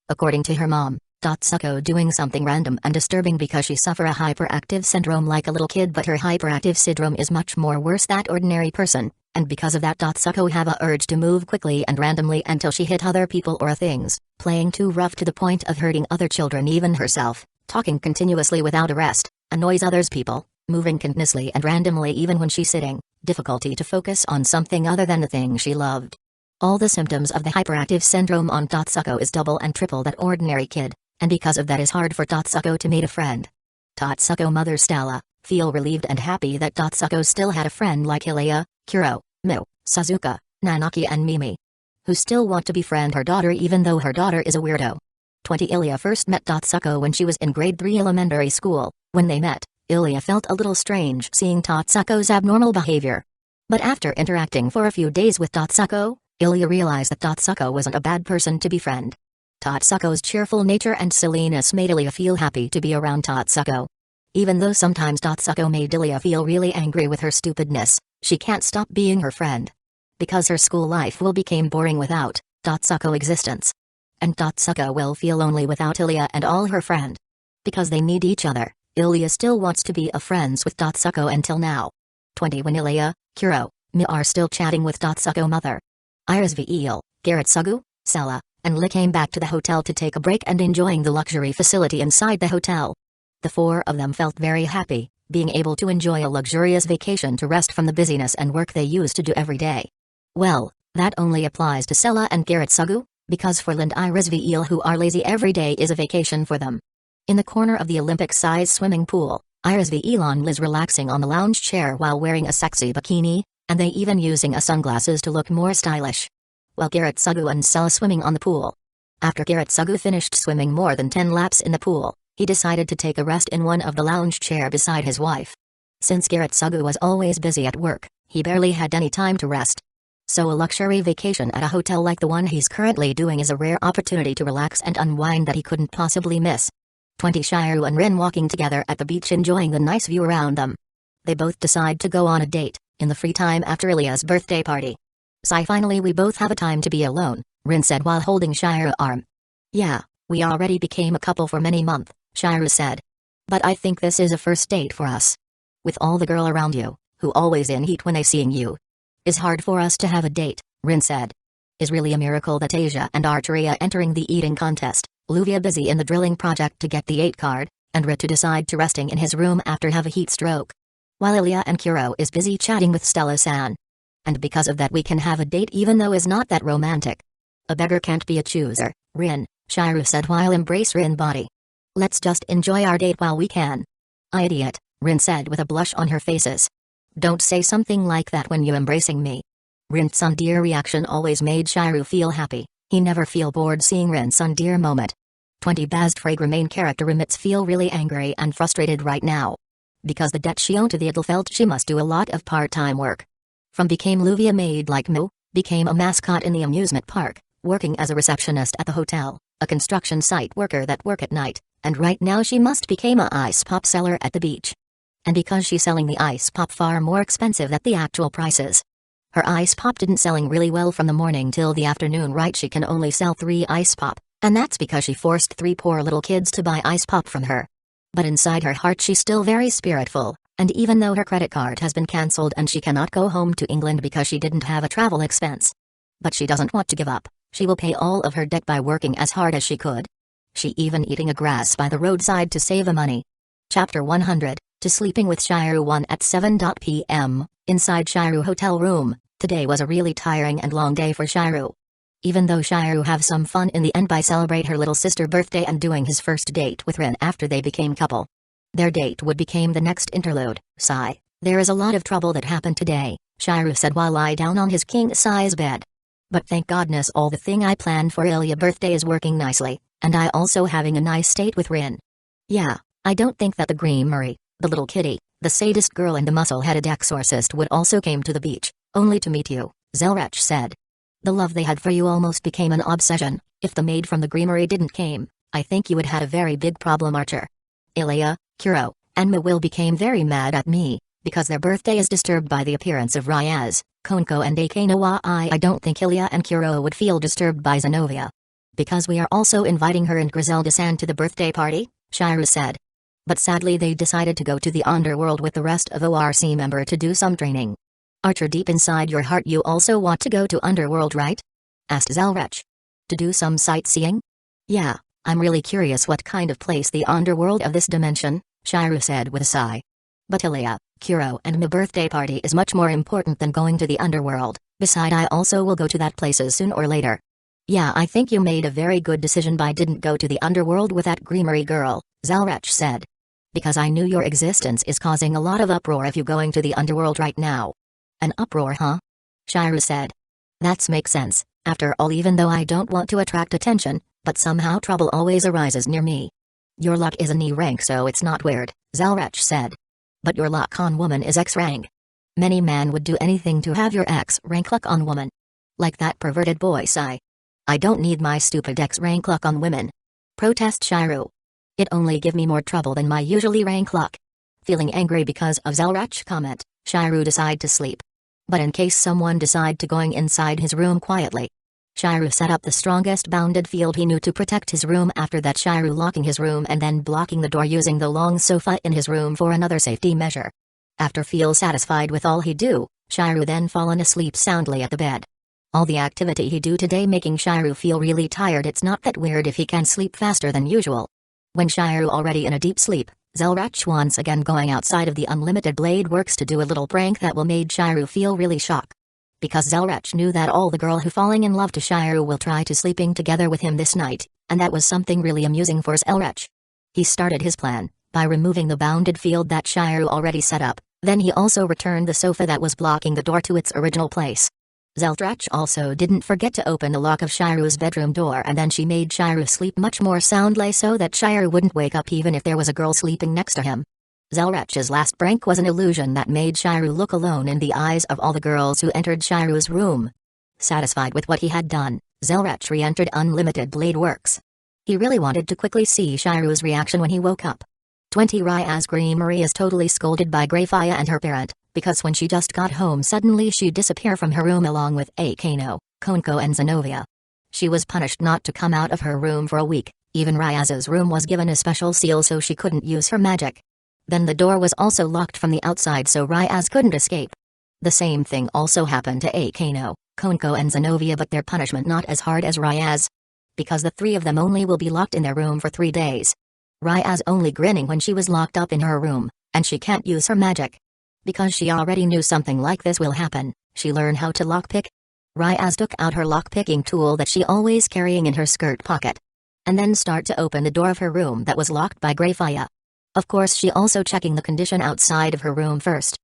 According to her mom, Tatsuko doing something random and disturbing because she suffer a hyperactive syndrome like a little kid but her hyperactive syndrome is much more worse than ordinary person, and because of that Tatsuko have a urge to move quickly and randomly until she hit other people or things, playing too rough to the point of hurting other children even herself, talking continuously without a rest, annoys others people, moving continuously and randomly even when she's sitting, difficulty to focus on something other than the thing she loved. All the symptoms of the hyperactive syndrome on Tatsuko is double and triple that ordinary kid. And because of that is hard for Tatsuko to meet a friend. Tatsuko mother Stella, feel relieved and happy that Tatsuko still had a friend like Ilya, Kuro, Mu, Suzuka, Nanaki and Mimi. Who still want to befriend her daughter even though her daughter is a weirdo. 20 Ilya first met Tatsuko when she was in grade 3 elementary school. When they met, Ilya felt a little strange seeing Tatsuko's abnormal behavior. But after interacting for a few days with Tatsuko, Ilya realized that Tatsuko wasn't a bad person to befriend. Tatsuko's cheerful nature and silliness made Ilya feel happy to be around Tatsuko. Even though sometimes Tatsuko made Ilya feel really angry with her stupidness, she can't stop being her friend. Because her school life will become boring without Tatsuko existence. And Tatsuko will feel lonely without Ilya and all her friend. Because they need each other, Ilya still wants to be friends with Tatsuko until now. 20 When Ilya, Kuro, Mi are still chatting with Tatsuko mother. Iris Veil, Garrett Sugu, Sella, and Li came back to the hotel to take a break and enjoying the luxury facility inside the hotel. The four of them felt very happy, being able to enjoy a luxurious vacation to rest from the busyness and work they used to do every day. Well, that only applies to Sella and Garrett Sugu, because for Li and Iris Veil who are lazy every day is a vacation for them. In the corner of the Olympic-sized swimming pool, Iris Veil is relaxing on the lounge chair while wearing a sexy bikini, and they even using sunglasses to look more stylish. While Garrett Sugu and Sella swimming on the pool. After Garrett Sugu finished swimming more than 10 laps in the pool, he decided to take a rest in one of the lounge chair beside his wife. Since Garrett Sugu was always busy at work, he barely had any time to rest. So a luxury vacation at a hotel like the one he's currently doing is a rare opportunity to relax and unwind that he couldn't possibly miss. 20 Shiru and Rin walking together at the beach enjoying the nice view around them. They both decide to go on a date, in the free time after Ilya's birthday party. "Sigh, finally we both have a time to be alone," Rin said while holding Shiru's arm. "Yeah, we already became a couple for many months," Shiru said. "But I think this is a first date for us. With all the girl around you, who always in heat when they seeing you. It's hard for us to have a date," Rin said. "Is really a miracle that Asia and Arteria entering the eating contest, Luvia busy in the drilling project to get the 8 card, and Rit to decide to resting in his room after have a heat stroke. While Ilya and Kuro is busy chatting with Stella-san. And because of that we can have a date even though is not that romantic. A beggar can't be a chooser, Rin," Shiru said while embrace Rin body. "Let's just enjoy our date while we can." "Idiot," Rin said with a blush on her faces. "Don't say something like that when you embracing me." Rin's dear reaction always made Shiru feel happy. He never feel bored seeing Rin's dear moment. 20 Bazed Fragra main character Rimitz feel really angry and frustrated right now. Because the debt she owed to the idol felt she must do a lot of part-time work. From became Luvia maid like Mu, became a mascot in the amusement park, working as a receptionist at the hotel, a construction site worker that work at night, and right now she must became a ice pop seller at the beach. And because she's selling the ice pop far more expensive than the actual prices. Her ice pop didn't selling really well from the morning till the afternoon, right? She can only sell 3 ice pop, and that's because she forced 3 poor little kids to buy ice pop from her. But inside her heart she's still very spiritful, and even though her credit card has been cancelled and she cannot go home to England because she didn't have a travel expense. But she doesn't want to give up, she will pay all of her debt by working as hard as she could. She even eating a grass by the roadside to save money. Chapter 100, to sleeping with Shiru 1 at 7 p.m., inside Shiru hotel room. Today was a really tiring and long day for Shiru. Even though Shiru have some fun in the end by celebrate her little sister birthday and doing his first date with Rin after they became couple. Their date would become the next interlude. "Sigh, there is a lot of trouble that happened today," Shiru said while lie down on his king-size bed. "But thank goodness all the thing I planned for Ilya's birthday is working nicely, and I also having a nice date with Rin. Yeah, I don't think that the Greenery, the little kitty, the sadist girl and the muscle-headed exorcist would also came to the beach, only to meet you," Zelrech said. "The love they had for you almost became an obsession. If the maid from the Greenery didn't came, I think you would had a very big problem, Archer. Ilya, Kuro, and Ma will became very mad at me, because their birthday is disturbed by the appearance of Ryaz, Konko and Akinoa. I don't think Ilya and Kuro would feel disturbed by Zenobia. Because we are also inviting her and Griselda-san to the birthday party," Shiru said. But sadly they decided to go to the underworld with the rest of ORC member to do some training. "Archer, deep inside your heart you also want to go to underworld, right?" asked Zelrech. "To do some sightseeing?" "Yeah, I'm really curious what kind of place the underworld of this dimension," Shiru said with a sigh. "But Ilya, Kuro and my birthday party is much more important than going to the underworld, beside I also will go to that places soon or later." "Yeah, I think you made a very good decision by didn't go to the underworld with that Greenery girl," Zelrech said. "Because I knew your existence is causing a lot of uproar if you going to the underworld right now." "An uproar, huh?" Shiru said. "That's makes sense, after all even though I don't want to attract attention, but somehow trouble always arises near me." "Your luck is an E rank so it's not weird," Zelrech said. "But your luck on woman is X rank. Many man would do anything to have your X rank luck on woman. Like that perverted boy Sai." I don't need my stupid X rank luck on women. Protest Shiru. It only give me more trouble than my usually rank luck. Feeling angry because of Zelrach's comment, Shiru decide to sleep. But in case someone decide to going inside his room quietly, Shiru set up the strongest bounded field he knew to protect his room. After that, Shiru locking his room and then blocking the door using the long sofa in his room for another safety measure. After feel satisfied with all he do, Shiru then fallen asleep soundly at the bed. All the activity he do today making Shiru feel really tired. It's not that weird if he can sleep faster than usual. When Shiru already in a deep sleep, Zelrach once again going outside of the unlimited blade works to do a little prank that will made Shiru feel really shocked. Because Zelrach knew that all the girl who falling in love to Shiru will try to sleeping together with him this night, and that was something really amusing for Zelrach. He started his plan by removing the bounded field that Shiru already set up, then he also returned the sofa that was blocking the door to its original place. Zelrach also didn't forget to open the lock of Shiru's bedroom door, and then she made Shiru sleep much more soundly so that Shiru wouldn't wake up even if there was a girl sleeping next to him. Zelrach's last prank was an illusion that made Shiru look alone in the eyes of all the girls who entered Shiru's room. Satisfied with what he had done, Zelrach re-entered Unlimited Blade Works. He really wanted to quickly see Shiru's reaction when he woke up. 20 Ryaz Greenery is totally scolded by Greyfire and her parent, because when she just got home suddenly she disappeared from her room along with Akano, Konko and Zenovia. She was punished not to come out of her room for a week. Even Ryaz's room was given a special seal so she couldn't use her magic. Then the door was also locked from the outside so Ryaz couldn't escape. The same thing also happened to Akano, Konko and Zenovia, but their punishment not as hard as Ryaz. Because the three of them only will be locked in their room for 3 days. Ryaz only grinning when she was locked up in her room, and she can't use her magic. Because she already knew something like this will happen, she learned how to lockpick. Ryaz took out her lockpicking tool that she always carrying in her skirt pocket. And then start to open the door of her room that was locked by Greyfire. Of course she also checking the condition outside of her room first.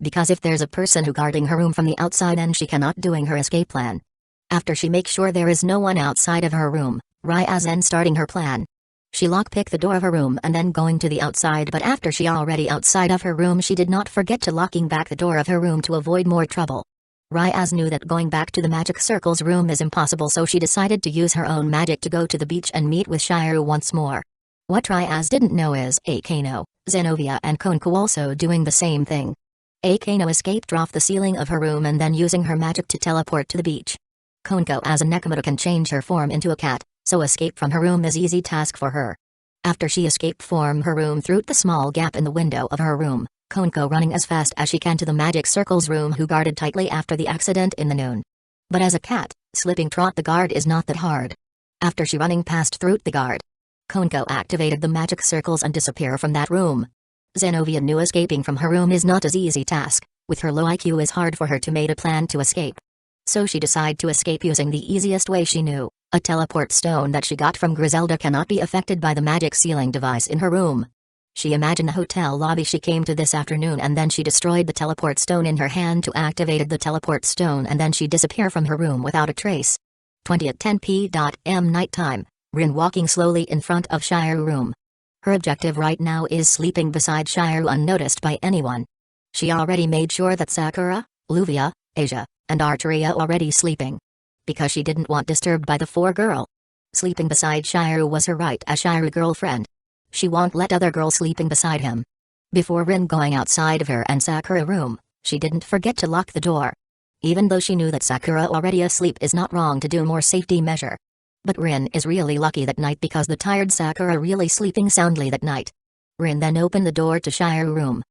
Because if there's a person who guarding her room from the outside then she cannot doing her escape plan. After she makes sure there is no one outside of her room, Ryaz then starting her plan. She lockpicked the door of her room and then going to the outside, but after she already outside of her room she did not forget to locking back the door of her room to avoid more trouble. Ryaz knew that going back to the magic circle's room is impossible so she decided to use her own magic to go to the beach and meet with Shiru once more. What Ryaz didn't know is Akano, Zenovia and Konko also doing the same thing. Akano escaped off the ceiling of her room and then using her magic to teleport to the beach. Konko as a Nekomoto can change her form into a cat, so escape from her room is easy task for her. After she escaped from her room through the small gap in the window of her room, Konko running as fast as she can to the magic circle's room who guarded tightly after the accident in the noon. But as a cat, slipping trot the guard is not that hard. After she running past through the guard, Konko activated the magic circles and disappear from that room. Zenovia knew escaping from her room is not as easy task, with her low IQ is hard for her to make a plan to escape. So she decided to escape using the easiest way she knew. A teleport stone that she got from Griselda cannot be affected by the magic sealing device in her room. She imagined the hotel lobby she came to this afternoon and then she destroyed the teleport stone in her hand to activated the teleport stone and then she disappeared from her room without a trace. 20 at 10 p.m. nighttime, Rin walking slowly in front of Shiru room. Her objective right now is sleeping beside Shiru unnoticed by anyone. She already made sure that Sakura, Luvia, Asia, and Arteria already sleeping. Because she didn't want disturbed by the 4 girl. Sleeping beside Shiru was her right as Shiru girlfriend. She won't let other girls sleeping beside him. Before Rin going outside of her and Sakura room, she didn't forget to lock the door. Even though she knew that Sakura already asleep is not wrong to do more safety measure. But Rin is really lucky that night because the tired Sakura really sleeping soundly that night. Rin then opened the door to Shiru room.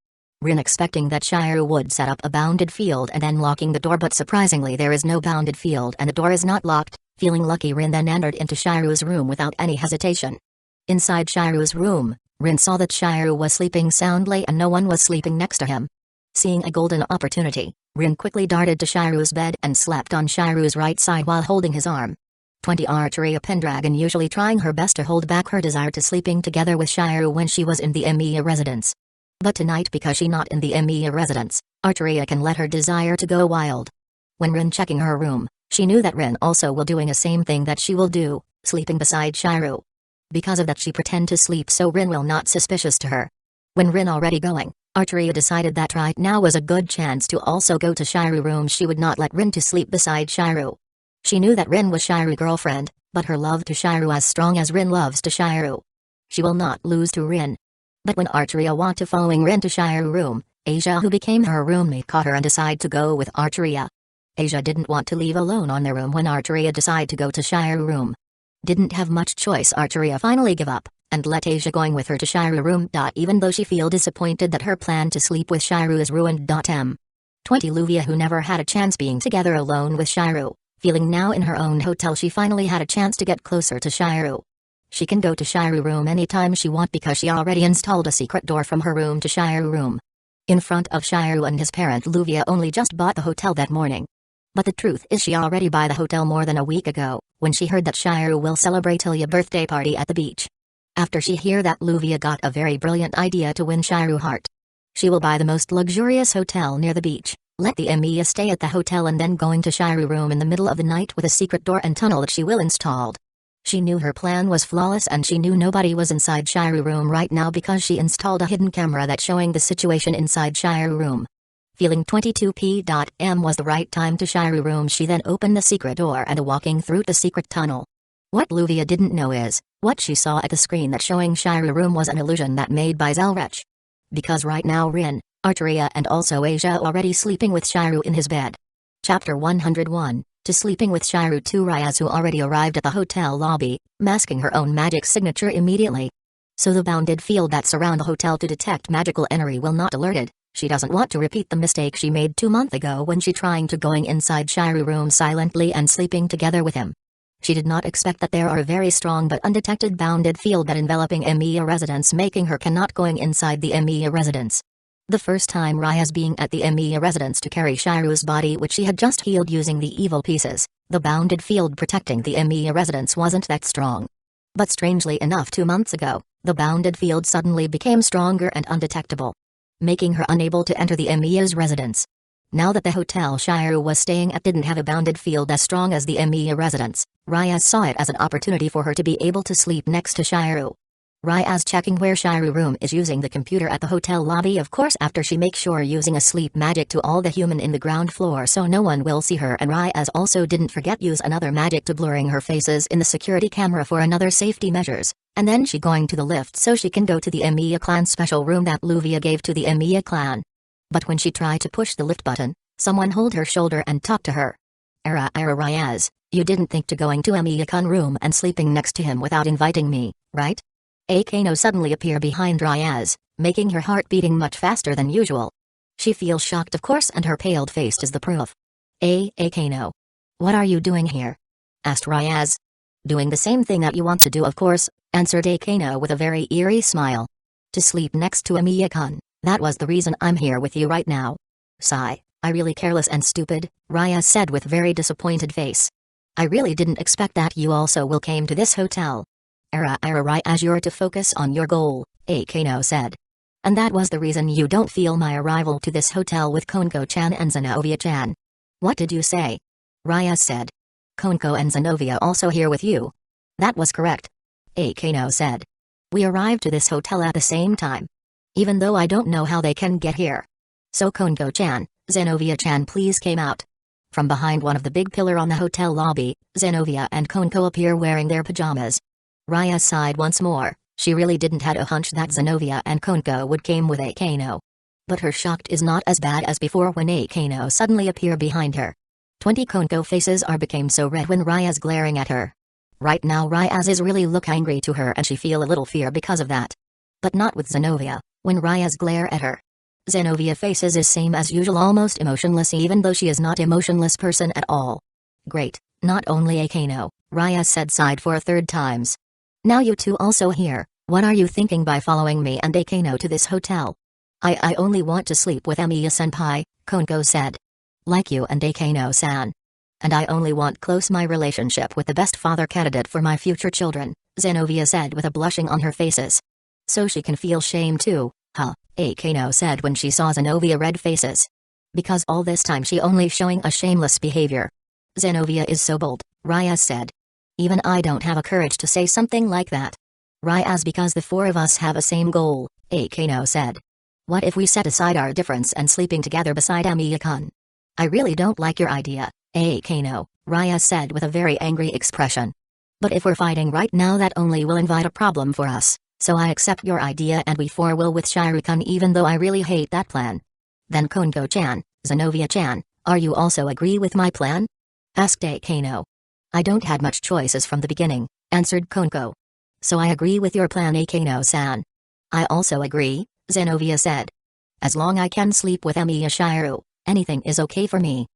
Rin expecting that Shiru would set up a bounded field and then locking the door, but surprisingly there is no bounded field and the door is not locked. Feeling lucky, Rin then entered into Shiru's room without any hesitation. Inside Shiru's room, Rin saw that Shiru was sleeping soundly and no one was sleeping next to him. Seeing a golden opportunity, Rin quickly darted to Shiru's bed and slept on Shiru's right side while holding his arm. 20 Arteria Pendragon usually trying her best to hold back her desire to sleeping together with Shiru when she was in the Emiya residence. But tonight because she not in the Emiya residence, Arteria can let her desire to go wild. When Rin checking her room, she knew that Rin also will doing the same thing that she will do, sleeping beside Shiru. Because of that she pretend to sleep so Rin will not suspicious to her. When Rin already going, Arteria decided that right now was a good chance to also go to Shiru room. She would not let Rin to sleep beside Shiru. She knew that Rin was Shiru's girlfriend, but her love to Shiru as strong as Rin loves to Shiru. She will not lose to Rin. But when Archeria wanted to following Rin to Shiru's room, Asia, who became her roommate, caught her and decided to go with Archeria. Asia didn't want to leave alone on their room when Archeria decided to go to Shiru's room. Didn't have much choice. Archeria finally gave up, and let Asia going with her to Shiru's room. Even though she feel disappointed that her plan to sleep with Shiru is ruined. 20 Luvia, who never had a chance being together alone with Shiru, feeling now in her own hotel she finally had a chance to get closer to Shiru. She can go to Shiru's room anytime she want because she already installed a secret door from her room to Shiru's room. In front of Shiru and his parent, Luvia only just bought the hotel that morning. But the truth is she already bought the hotel more than a week ago, when she heard that Shiru will celebrate Ilya's birthday party at the beach. After she hear that, Luvia got a very brilliant idea to win Shiru's heart. She will buy the most luxurious hotel near the beach, let the Emiya stay at the hotel, and then going to Shiru's room in the middle of the night with a secret door and tunnel that she will installed. She knew her plan was flawless, and she knew nobody was inside Shiru's room right now because she installed a hidden camera that showing the situation inside Shiru's room. Feeling 22 was the right time to Shiru's room, she then opened the secret door and walking through the secret tunnel. What Luvia didn't know is, what she saw at the screen that showing Shiru's room was an illusion that made by Zelrech. Because right now Rin, Archeria and also Asia already sleeping with Shiru in his bed. Chapter 101, to sleeping with Shiru. 2 Ryaz, who already arrived at the hotel lobby, masking her own magic signature immediately. So the bounded field that surround the hotel to detect magical energy will not alerted. She doesn't want to repeat the mistake she made 2 months ago when she trying to going inside Shiru's room silently and sleeping together with him. She did not expect that there are a very strong but undetected bounded field that enveloping Emiya residence, making her cannot going inside the Emiya residence. The first time Ryaz being at the Emiya residence to carry Shiru's body, which she had just healed using the evil pieces, the bounded field protecting the Emiya residence wasn't that strong. But strangely enough, 2 months ago, the bounded field suddenly became stronger and undetectable, making her unable to enter the Emiya's residence. Now that the hotel Shiru was staying at didn't have a bounded field as strong as the Emiya residence, Ryaz saw it as an opportunity for her to be able to sleep next to Shiru. Ryaz checking where Shiru's room is using the computer at the hotel lobby, of course, after she makes sure using a sleep magic to all the human in the ground floor so no one will see her, and Ryaz also didn't forget use another magic to blurring her faces in the security camera for another safety measures, and then she going to the lift so she can go to the Emiya clan special room that Luvia gave to the Emiya clan. But when she tried to push the lift button, someone hold her shoulder and talk to her. Ryaz, you didn't think to going to Emiya-kun room and sleeping next to him without inviting me, right? Akano suddenly appear behind Ryaz, making her heart beating much faster than usual. She feels shocked, of course, and her paled face is the proof. Akano. What are you doing here? Asked Ryaz. Doing the same thing that you want to do, of course, answered Akano with a very eerie smile. To sleep next to Emiya-kun, that was the reason I'm here with you right now. Sigh, I really careless and stupid, Ryaz said with very disappointed face. I really didn't expect that you also will came to this hotel. Ryaz, you're to focus on your goal, Akano said. And that was the reason you don't feel my arrival to this hotel with Konko-chan and Zenovia-chan. What did you say? Ryaz said. Konko and Zenovia also here with you? That was correct. Akano said. We arrived to this hotel at the same time. Even though I don't know how they can get here. So Konko-chan, Zenovia-chan please came out. From behind one of the big pillar on the hotel lobby, Zenovia and Konko appear wearing their pajamas. Ryaz sighed once more. She really didn't had a hunch that Zenovia and Konko would came with Akano. But her shocked is not as bad as before when Akano suddenly appear behind her. 20 Konko faces are became so red when Ryaz glaring at her. Right now Ryaz is really look angry to her and she feel a little fear because of that. But not with Zenovia, when Ryaz glare at her. Zenovia faces is same as usual, almost emotionless, even though she is not emotionless person at all. Great, not only Akano, Ryaz said sighed for a third times. Now you two also here, what are you thinking by following me and Akano to this hotel? I only want to sleep with Emiya-senpai, Konko said. Like you and Akano-san. And I only want close my relationship with the best father candidate for my future children, Zenovia said with a blushing on her faces. So she can feel shame too, huh, Akano said when she saw Zenovia red faces. Because all this time she only showing a shameless behavior. Zenovia is so bold, Ryaz said. Even I don't have a courage to say something like that. Ryaz, because the four of us have a same goal, Akano said. What if we set aside our difference and sleeping together beside Emiya-kun? I really don't like your idea, Akano, Raya said with a very angry expression. But if we're fighting right now, that only will invite a problem for us, so I accept your idea and we four will with Shiru-kun, even though I really hate that plan. Then Konko-chan, Zenovia-chan, are you also agree with my plan? Asked Akano. I don't had much choices from the beginning, answered Konko. So I agree with your plan, Akano-san. I also agree, Zenovia said. As long I can sleep with Emiya Shiru, anything is okay for me.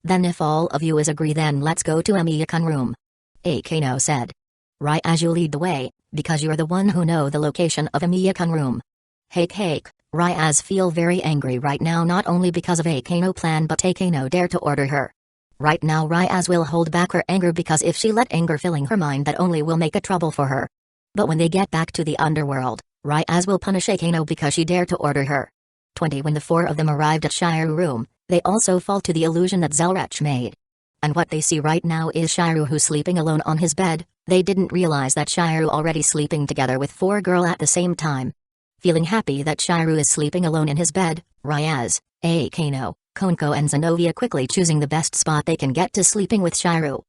Then if all of you is agree, then let's go to Emiya-kun room. Akano said. Right, as you lead the way, because you're the one who know the location of Emiya-kun room. Hake, Ryaz feel very angry right now, not only because of Akano plan but Akano dare to order her. Right now Ryaz will hold back her anger, because if she let anger filling her mind, that only will make a trouble for her. But when they get back to the underworld, Ryaz will punish Akano because she dare to order her. 20 When the four of them arrived at Shiru room, they also fall to the illusion that Zelrach made. And what they see right now is Shiru who's sleeping alone on his bed. They didn't realize that Shiru already sleeping together with four girls at the same time. Feeling happy that Shiru is sleeping alone in his bed, Ryaz, Akano, Konko and Zenovia quickly choosing the best spot they can get to sleeping with Shiru.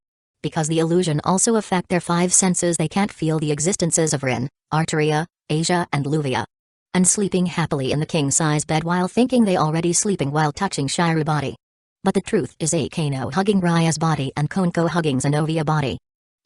Because the illusion also affect their five senses, they can't feel the existences of Rin, Arteria, Asia and Luvia. And sleeping happily in the king-size bed while thinking they already sleeping while touching Shiru body. But the truth is Akano hugging Raya's body and Konko hugging Zenovia body.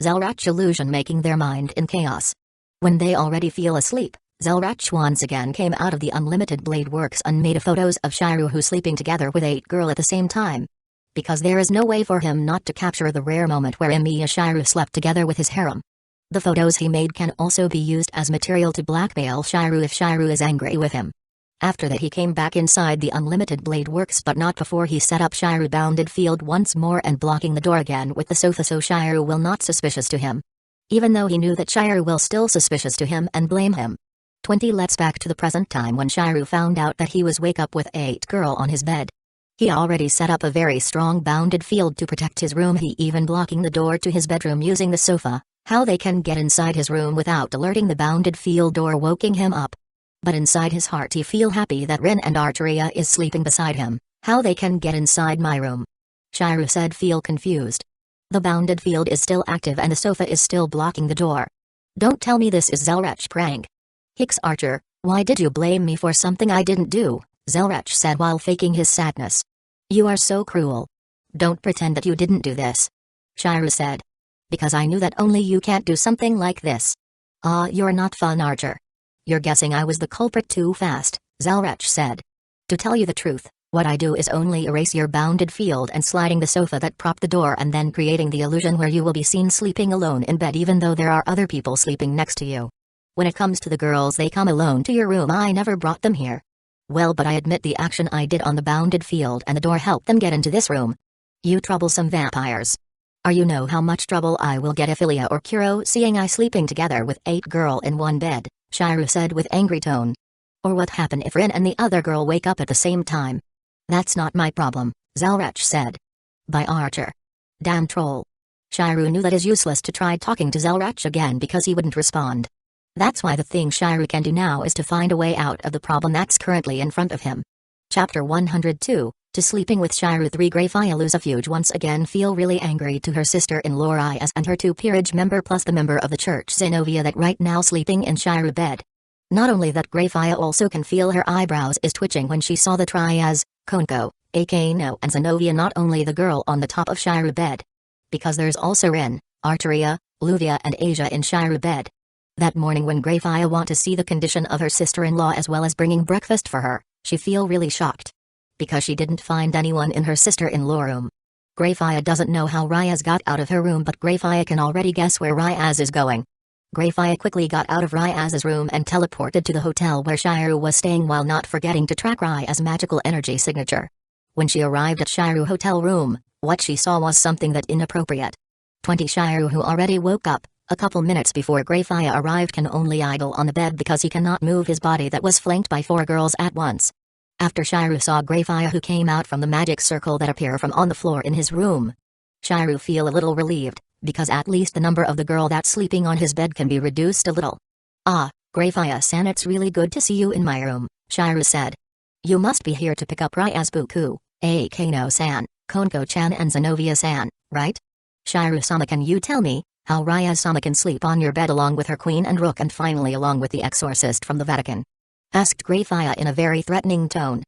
Zelrach illusion making their mind in chaos. When they already feel asleep, Zelrach once again came out of the Unlimited Blade Works and made a photos of Shiru who sleeping together with 8 girls at the same time. Because there is no way for him not to capture the rare moment where Emiya Shiru slept together with his harem. The photos he made can also be used as material to blackmail Shiru if Shiru is angry with him. After that he came back inside the Unlimited Blade Works, but not before he set up Shiru bounded field once more and blocking the door again with the sofa so Shiru will not suspicious to him. Even though he knew that Shiru will still suspicious to him and blame him. 20 Let's back to the present time when Shiru found out that he was wake up with 8 girls on his bed. He already set up a very strong bounded field to protect his room, he even blocking the door to his bedroom using the sofa. How they can get inside his room without alerting the bounded field door woking him up. But inside his heart he feel happy that Rin and Arteria is sleeping beside him. How they can get inside my room? Shiru said feel confused. The bounded field is still active and the sofa is still blocking the door. Don't tell me this is Zelrach prank. Hicks Archer, why did you blame me for something I didn't do? Zelrach said while faking his sadness. You are so cruel. Don't pretend that you didn't do this. Shiru said. Because I knew that only you can't do something like this. Ah, you're not fun, Archer. You're guessing I was the culprit too fast, Zelrach said. To tell you the truth, what I do is only erase your bounded field and sliding the sofa that prop the door and then creating the illusion where you will be seen sleeping alone in bed even though there are other people sleeping next to you. When it comes to the girls, they come alone to your room, I never brought them here. Well, but I admit the action I did on the bounded field and the door helped them get into this room. You troublesome vampires. Are you know how much trouble I will get if Ilya or Kuro seeing I sleeping together with 8 girls in one bed, Shiru said with angry tone. Or what happen if Rin and the other girl wake up at the same time? That's not my problem, Zelrach said. By Archer. Damn troll. Shiru knew that is useless to try talking to Zelrach again because he wouldn't respond. That's why the thing Shiru can do now is to find a way out of the problem that's currently in front of him. Chapter 102, To Sleeping with Shiru 3 Greyfire Lucifuge once again feel really angry to her sister-in-law Ryaz and her 2 peerage member plus the member of the church Zenovia that right now sleeping in Shiru bed. Not only that, Greyfire also can feel her eyebrows is twitching when she saw the Ryaz, Konko, Akano and Zenovia, not only the girl on the top of Shiru bed. Because there's also Rin, Arteria, Luvia and Asia in Shiru bed. That morning when Greyfire want to see the condition of her sister-in-law as well as bringing breakfast for her, she feel really shocked. Because she didn't find anyone in her sister-in-law room. Greyfire doesn't know how Ryaz got out of her room, but Greyfire can already guess where Ryaz is going. Greyfire quickly got out of Ryaz's room and teleported to the hotel where Shiru was staying while not forgetting to track Ryaz's magical energy signature. When she arrived at Shiru hotel room, what she saw was something that inappropriate. 20 Shiru, who already woke up a couple minutes before Greyfire arrived, can only idle on the bed because he cannot move his body that was flanked by 4 girls at once. After Shiru saw Greyfire who came out from the magic circle that appear from on the floor in his room, Shiru feel a little relieved, because at least the number of the girl that's sleeping on his bed can be reduced a little. Ah, Greyfire-san, it's really good to see you in my room, Shiru said. You must be here to pick up Ryaz Buku, Akano-san, Konko-chan and Zenovia-san, right? Shiryu-sama, can you tell me how Raya-sama can sleep on your bed along with her queen and rook and finally along with the exorcist from the Vatican? Asked Greyfire in a very threatening tone.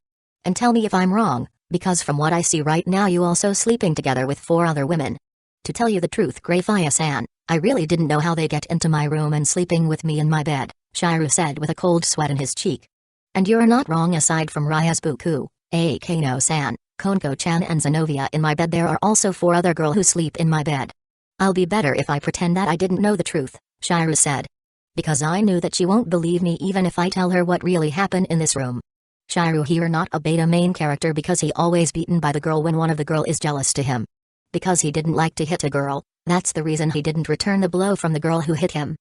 And tell me if I'm wrong, because from what I see right now you also sleeping together with 4 other women. To tell you the truth, Greyfire-san, I really didn't know how they get into my room and sleeping with me in my bed, Shiryu said with a cold sweat in his cheek. And you're not wrong, aside from Raya's Buku, Akano-san, Konko-chan and Zenovia in my bed, there are also 4 other girls who sleep in my bed. I'll be better if I pretend that I didn't know the truth, Shiryu said. Because I knew that she won't believe me even if I tell her what really happened in this room. Shiryu here not a beta main character because he always beaten by the girl when one of the girl is jealous to him. Because he didn't like to hit a girl, that's the reason he didn't return the blow from the girl who hit him.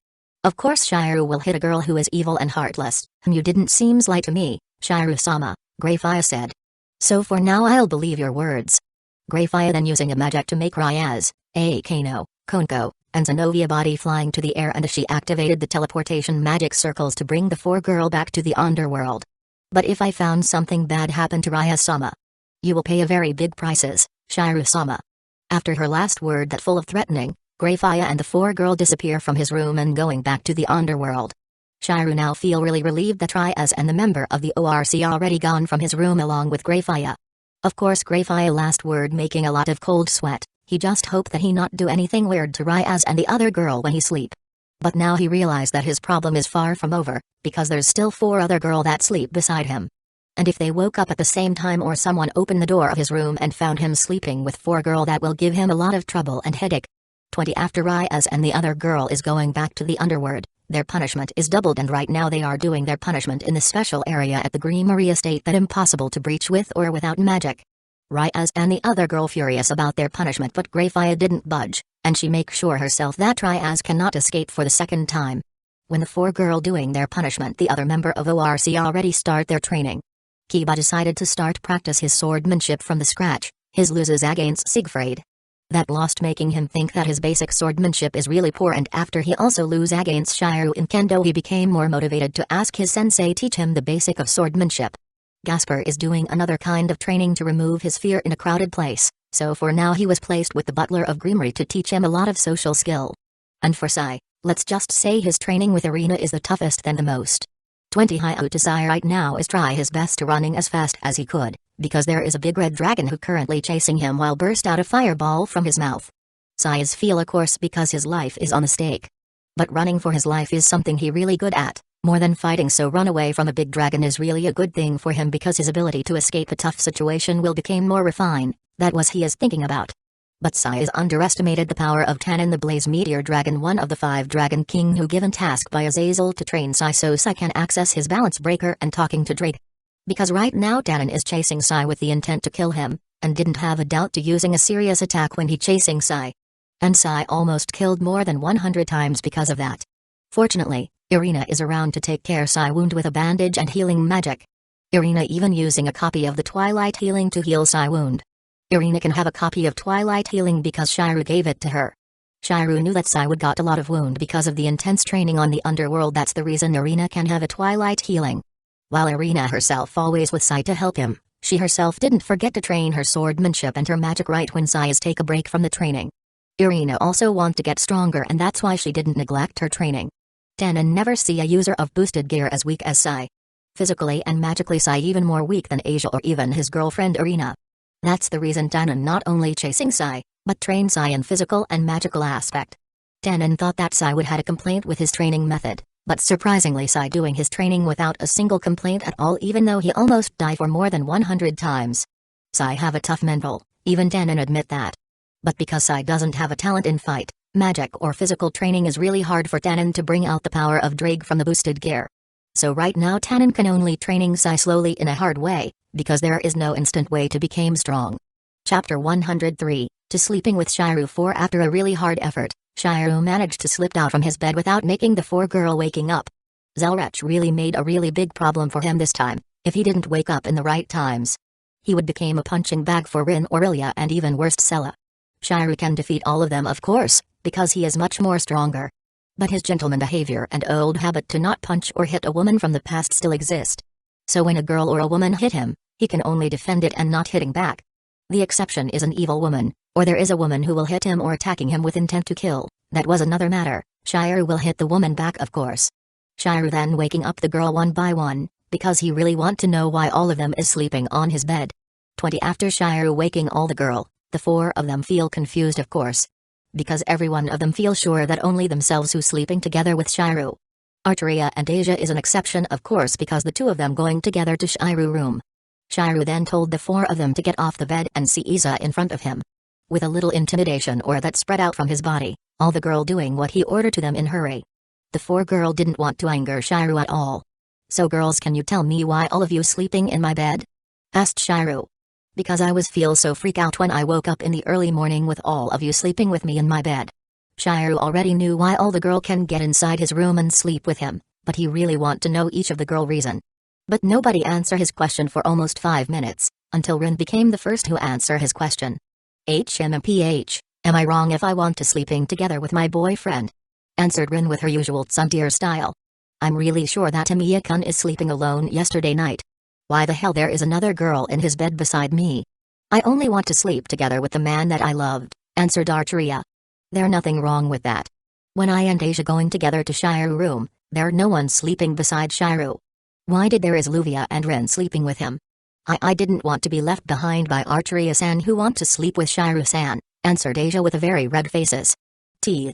Of course Shiryu will hit a girl who is evil and heartless. You didn't seems like to me, Shiryu-sama, Greyfire said. So for now I'll believe your words. Greyfire then using a magic to make Raya's, Akano, Konko, and Zenovia body flying to the air, and she activated the teleportation magic circles to bring the 4 girl back to the underworld. But if I found something bad happen to Raya-sama, you will pay a very big prices, Shiryu-sama. After her last word that full of threatening, Greyfire and the 4 girl disappear from his room and going back to the underworld. Shiryu now feel really relieved that Rayas and the member of the ORC already gone from his room along with Greyfire. Of course Greyfire last word making a lot of cold sweat, he just hoped that he not do anything weird to Rayas and the other girl when he sleep. But now he realized that his problem is far from over, because there's still 4 other girl that sleep beside him. And if they woke up at the same time or someone opened the door of his room and found him sleeping with 4 girl, that will give him a lot of trouble and headache. 20 after Rayas and the other girl is going back to the underworld, their punishment is doubled, and right now they are doing their punishment in the special area at the Greenery estate that impossible to breach with or without magic. Rayas and the other girl furious about their punishment, but Greyfire didn't budge, and she make sure herself that Rayas cannot escape for the second time. When the 4 girl doing their punishment, the other member of ORC already start their training. Kiba decided to start practice his swordmanship from the scratch, his loses against Siegfried. That lost making him think that his basic swordmanship is really poor, and after he also lose against Shiryu in Kendo, he became more motivated to ask his sensei teach him the basic of swordmanship. Gasper is doing another kind of training to remove his fear in a crowded place, so for now he was placed with the butler of Greenery to teach him a lot of social skill. And for Sai, let's just say his training with Arena is the toughest than the most. 20 Hayao Sai right now is try his best to running as fast as he could, because there is a big red dragon who currently chasing him while burst out a fireball from his mouth. Sai is feel a course because his life is on the stake. But running for his life is something he really good at, more than fighting, so run away from a big dragon is really a good thing for him because his ability to escape a tough situation will become more refined, that was he is thinking about. But Sai is underestimated the power of Tannen the Blaze Meteor Dragon, one of the 5 Dragon King who given task by Azazel to train Sai so Sai can access his balance breaker and talking to Drake. Because right now Tannen is chasing Sai with the intent to kill him, and didn't have a doubt to using a serious attack when he chasing Sai. And Sai almost killed more than 100 times because of that. Fortunately, Irina is around to take care Sai wound with a bandage and healing magic. Irina even using a copy of the Twilight Healing to heal Sai wound. Irina can have a copy of Twilight Healing because Shiryu gave it to her. Shiryu knew that Sai would got a lot of wound because of the intense training on the underworld, that's the reason Irina can have a Twilight Healing. While Irina herself always with Sai to help him, she herself didn't forget to train her swordmanship and her magic right when Sai is take a break from the training. Irina also want to get stronger, and that's why she didn't neglect her training. Tannen never see a user of boosted gear as weak as Sai. Physically and magically Sai even more weak than Asia or even his girlfriend Irina. That's the reason Tannen not only chasing Sai, but train Sai in physical and magical aspect. Tannen thought that Sai would had a complaint with his training method, but surprisingly Sai doing his training without a single complaint at all, even though he almost died for more than 100 times. Sai have a tough mental, even Tannen admit that. But because Sai doesn't have a talent in fight, magic or physical training is really hard for Tannen to bring out the power of Drake from the boosted gear. So right now Tannen can only training Sai slowly in a hard way, because there is no instant way to become strong. Chapter 103, To Sleeping with Shiryu 4. After a really hard effort, Shiryu managed to slip out from his bed without making the 4 girl waking up. Zelrach really made a really big problem for him this time. If he didn't wake up in the right times, he would become a punching bag for Rin or Ilya and even worse Sella. Shiryu can defeat all of them of course, because he is much more stronger. But his gentleman behavior and old habit to not punch or hit a woman from the past still exist. So when a girl or a woman hit him, he can only defend it and not hitting back. The exception is an evil woman, Or there is a woman who will hit him or attacking him with intent to kill, that was another matter. Shiryu will hit the woman back, of course. Shiryu then waking up the girl one by one, because he really want to know why all of them is sleeping on his bed. 20 After Shiryu waking all the girl, the four of them feel confused, of course. Because every one of them feel sure that only themselves who sleeping together with Shiryu. Arteria and Asia is an exception, of course, because the two of them going together to Shiryu room. Shiryu then told the four of them to get off the bed and see Isa in front of him. With a little intimidation or that spread out from his body, all the girl doing what he ordered to them in hurry. The four girl didn't want to anger Shiryu at all. So girls, can you tell me why all of you sleeping in my bed? Asked Shiryu. Because I was feel so freak out when I woke up in the early morning with all of you sleeping with me in my bed. Shiryu already knew why all the girl can get inside his room and sleep with him, but he really want to know each of the girl reason. But nobody answer his question for almost 5 minutes, until Rin became the first who answer his question. HMMPH, am I wrong if I want to sleeping together with my boyfriend? Answered Rin with her usual tsundere style. I'm really sure that Tamiya-kun is sleeping alone yesterday night. Why the hell there is another girl in his bed beside me? I only want to sleep together with the man that I loved, answered Arteria. There nothing wrong with that. When I and Asia going together to Shiryu room, there no one sleeping beside Shiryu. Why did there is Luvia and Rin sleeping with him? I didn't want to be left behind by Arteria-san who want to sleep with Shiryu-san, answered Asia with a very red faces.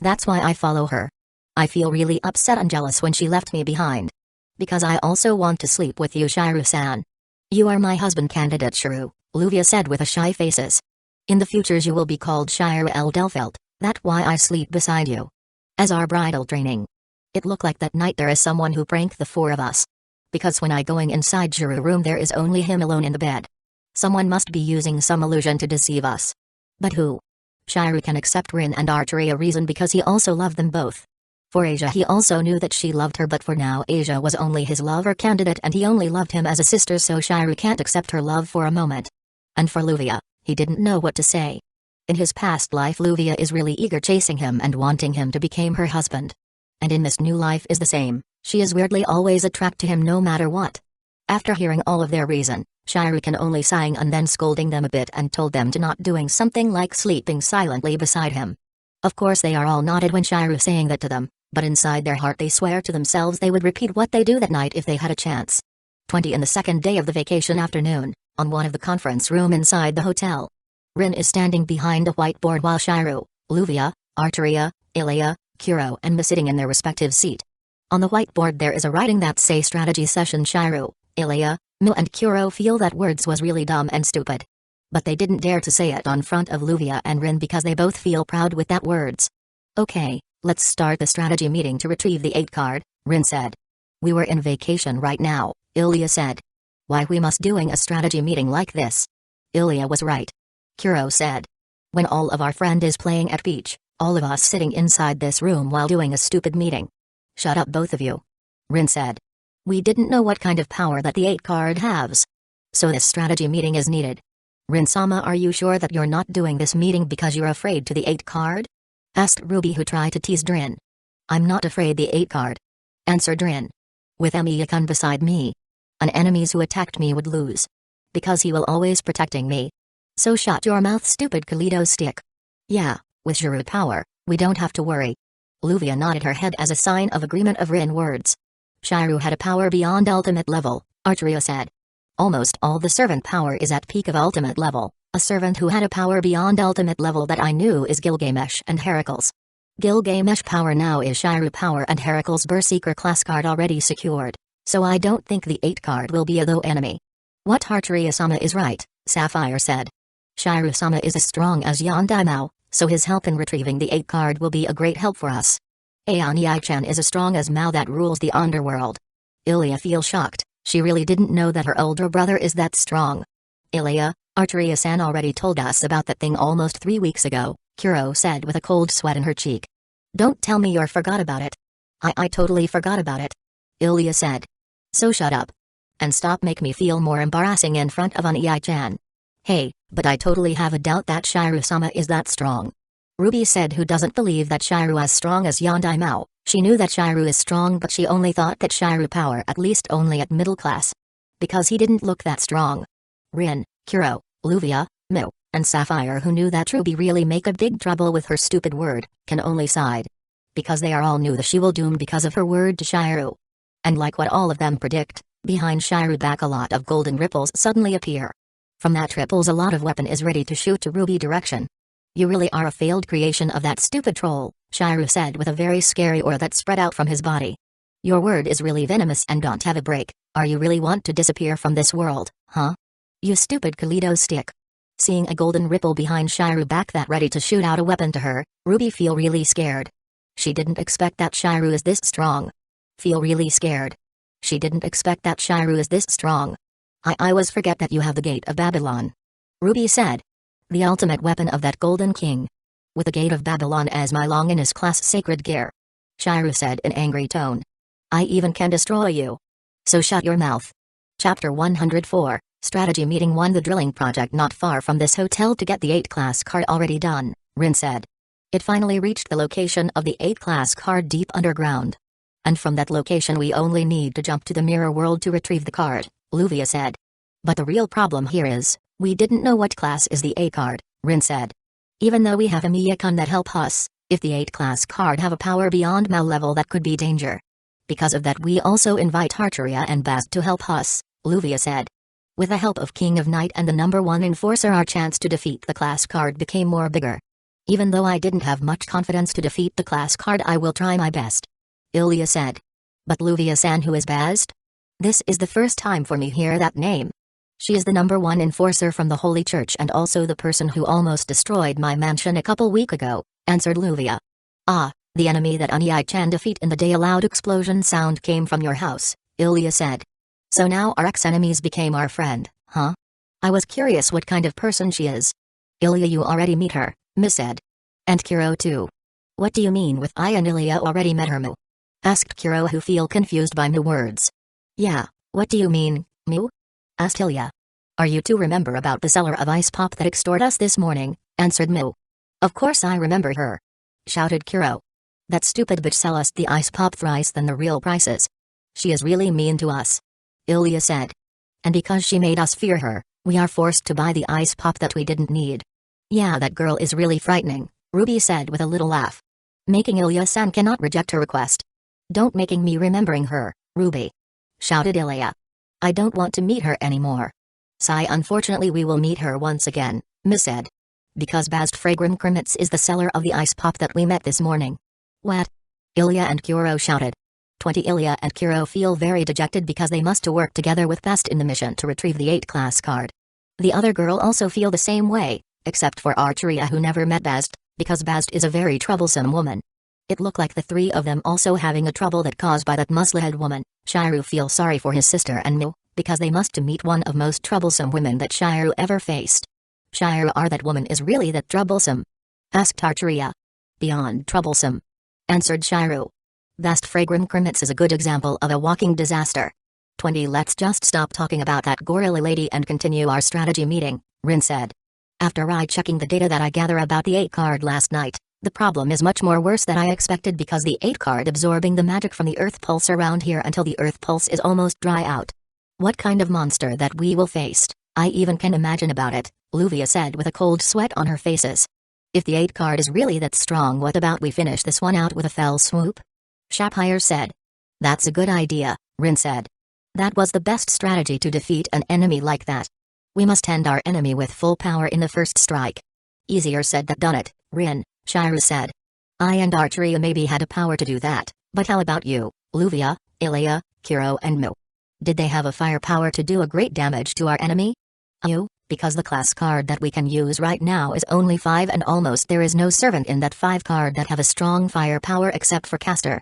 That's why I follow her. I feel really upset and jealous when she left me behind. Because I also want to sleep with you, Shiryu-san. You are my husband candidate, Shiryu, Luvia said with a shy faces. In the futures you will be called Shiryu L. Delfelt, that's why I sleep beside you. As our bridal training. It looked like that night there is someone who pranked the four of us. Because when I going inside Shiryu room there is only him alone in the bed. Someone must be using some illusion to deceive us. But who? Shiryu can accept Rin and Arteria reason because he also loved them both. For Asia he also knew that she loved her, but for now Asia was only his lover candidate and he only loved him as a sister, so Shiryu can't accept her love for a moment. And for Luvia, he didn't know what to say. In his past life Luvia is really eager chasing him and wanting him to become her husband. And in this new life is the same, she is weirdly always attracted to him no matter what. After hearing all of their reason, Shiryu can only sighing and then scolding them a bit and told them to not doing something like sleeping silently beside him. Of course they are all nodded when Shiryu saying that to them, but inside their heart they swear to themselves they would repeat what they do that night if they had a chance. 20 In the second day of the vacation afternoon, on one of the conference room inside the hotel. Rin is standing behind a whiteboard while Shiryu, Luvia, Arteria, Ilya, Kuro and Mi sitting in their respective seat. On the whiteboard there is a writing that say strategy session. Shiryu, Ilya, Mi and Kuro feel that words was really dumb and stupid. But they didn't dare to say it on front of Luvia and Rin because they both feel proud with that words. Okay, let's start the strategy meeting to retrieve the 8 card, Rin said. We were in vacation right now, Ilya said. Why we must doing a strategy meeting like this? Ilya was right. Kuro said. When all of our friend is playing at beach, all of us sitting inside this room while doing a stupid meeting. Shut up both of you. Rin said. We didn't know what kind of power that the 8 card has. So this strategy meeting is needed. Rin-sama, are you sure that you're not doing this meeting because you're afraid to the 8 card? Asked Ruby, who tried to tease Rin. I'm not afraid the 8 card. Answered Rin. With Emiya-kun beside me, an enemies who attacked me would lose. Because he will always protecting me. So shut your mouth, stupid Kalido stick. Yeah, with Shiryu power, we don't have to worry. Luvia nodded her head as a sign of agreement of Rin words. Shiryu had a power beyond ultimate level, Arteria said. Almost all the servant power is at peak of ultimate level. A servant who had a power beyond ultimate level that I knew is Gilgamesh and Heracles. Gilgamesh power now is Shiryu power and Heracles Berserker class card already secured, so I don't think the 8 card will be a low enemy. What Arteria-sama is right, Sapphire said. Shiryu-sama is as strong as Yondaimao, so his help in retrieving the 8 card will be a great help for us. Aonii-chan is as strong as Mao that rules the underworld. Ilya feels shocked, she really didn't know that her older brother is that strong. Ilya, Arteria-san already told us about that thing almost 3 weeks ago, Kuro said with a cold sweat in her cheek. Don't tell me you forgot about it. I totally forgot about it. Ilya said. So shut up. And stop make me feel more embarrassing in front of Onii-chan. Hey, but I totally have a doubt that Shiryu-sama is that strong. Ruby said, who doesn't believe that Shiryu as strong as Yondaimao. She knew that Shiryu is strong, but she only thought that Shiryu power at least only at middle class. Because he didn't look that strong. Rin, Kuro, Luvia, Mi, And Sapphire, who knew that Ruby really make a big trouble with her stupid word, can only sigh. Because they are all knew that she will doom because of her word to Shiryu. And like what all of them predict, behind Shiryu back a lot of golden ripples suddenly appear. From that ripples a lot of weapon is ready to shoot to Ruby direction. You really are a failed creation of that stupid troll, Shiryu said with a very scary aura that spread out from his body. Your word is really venomous and don't have a break. Are you really want to disappear from this world, huh? You stupid Kaleido stick. Seeing a golden ripple behind Shiryu back that ready to shoot out a weapon to her, Ruby feel really scared. She didn't expect that Shiryu is this strong. Feel really scared. She didn't expect that Shiryu is this strong. I was forget that you have the Gate of Babylon. Ruby said. The ultimate weapon of that golden king. With the Gate of Babylon as my long in his class sacred gear. Shiryu said in angry tone. I even can destroy you. So shut your mouth. Chapter 104, Strategy Meeting 1. The drilling project not far from this hotel to get the 8 class card already done, Rin said. It finally reached the location of the 8 class card deep underground. And from that location we only need to jump to the mirror world to retrieve the card, Luvia said. But the real problem here is, we didn't know what class is the 8 card, Rin said. Even though we have a Miyakun that help us, if the 8 class card have a power beyond Mal level that could be danger. Because of that we also invite Archeria and Bast to help us, Luvia said. With the help of King of Night and the number 1 enforcer our chance to defeat the class card became more bigger. Even though I didn't have much confidence to defeat the class card I will try my best. Ilya said. But Luvia-san, who is Bast? This is the first time for me hear that name. She is the number 1 enforcer from the Holy Church and also the person who almost destroyed my mansion a couple weeks ago, answered Luvia. Ah. The enemy that Unai-chan defeat in the day. A loud explosion sound came from your house, Ilya said. So now our ex-enemies became our friend, huh? I was curious what kind of person she is. Ilya, you already meet her, Miss said. And Kuro too. What do you mean with I and Ilya already met her, Mu? Asked Kuro, who feel confused by Mu words. Yeah, what do you mean, Mu? Asked Ilya. Are you two remember about the seller of ice pop that extorted us this morning, answered Mu. Of course I remember her. Shouted Kuro. That stupid bitch sell us the ice pop thrice than the real prices. She is really mean to us. Ilya said. And because she made us fear her, we are forced to buy the ice pop that we didn't need. Yeah, that girl is really frightening, Ruby said with a little laugh. Making Ilya-san cannot reject her request. Don't making me remembering her, Ruby. Shouted Ilya. I don't want to meet her anymore. Sigh, unfortunately we will meet her once again, Miss said. Because Bast Fragram Kermitz is the seller of the ice pop that we met this morning. What? Ilya and Kuro shouted. 20 Ilya and Kuro feel very dejected because they must to work together with Bast in the mission to retrieve the 8 class card. The other girl also feel the same way, except for Archeria, who never met Bast, because Bast is a very troublesome woman. It looked like the 3 of them also having a trouble that caused by that musclehead woman. Shiryu feel sorry for his sister and Mu, because they must to meet one of most troublesome women that Shiryu ever faced. Shiryu, are that woman is really that troublesome? Asked Archeria. Beyond troublesome, answered Shiryu. Bast Fragram Kermitz is a good example of a walking disaster. 20 Let's just stop talking about that gorilla lady and continue our strategy meeting, Rin said. After I checking the data that I gather about the 8 card last night, the problem is much more worse than I expected because the 8 card absorbing the magic from the earth pulse around here until the earth pulse is almost dry out. What kind of monster that we will face, I even can imagine about it, Luvia said with a cold sweat on her faces. If the 8 card is really that strong, what about we finish this one out with a fell swoop? Sapphire said. That's a good idea, Rin said. That was the best strategy to defeat an enemy like that. We must end our enemy with full power in the first strike. Easier said than done it, Rin, Shiryu said. I and Archeria maybe had a power to do that, but how about you, Luvia, Ilya, Kuro and Mu? Did they have a firepower to do a great damage to our enemy? You, because the class card that we can use right now is only 5 and almost there is no servant in that 5 card that have a strong firepower except for caster.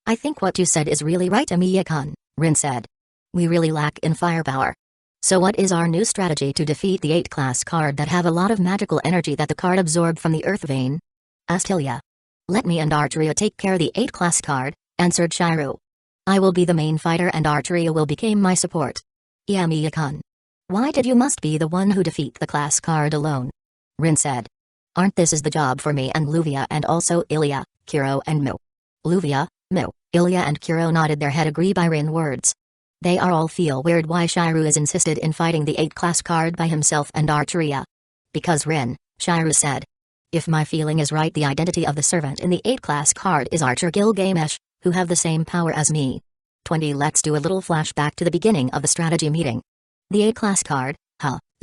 I think what you said is really right, Amiya-kun, Rin said. We really lack in firepower. So what is our new strategy to defeat the 8 class card that have a lot of magical energy that the card absorbed from the earth vein? Asked Ilya. Let me and Archeria take care of the 8 class card, answered Shiryu. I will be the main fighter and Archeria will become my support. Yeah, Amiya-kun. Why did you must be the one who defeat the class card alone? Rin said. Aren't this is the job for me and Luvia and also Ilya, Kuro and Mu? Luvia, Mu, Ilya and Kuro nodded their head agree by Rin words. They are all feel weird why Shiryu is insisted in fighting the 8 class card by himself and Archeria. Because Rin, Shiru said. If my feeling is right, the identity of the servant in the 8 class card is Archer Gilgamesh, who have the same power as me. 20 Let's do a little flashback to the beginning of the strategy meeting. The 8 class card,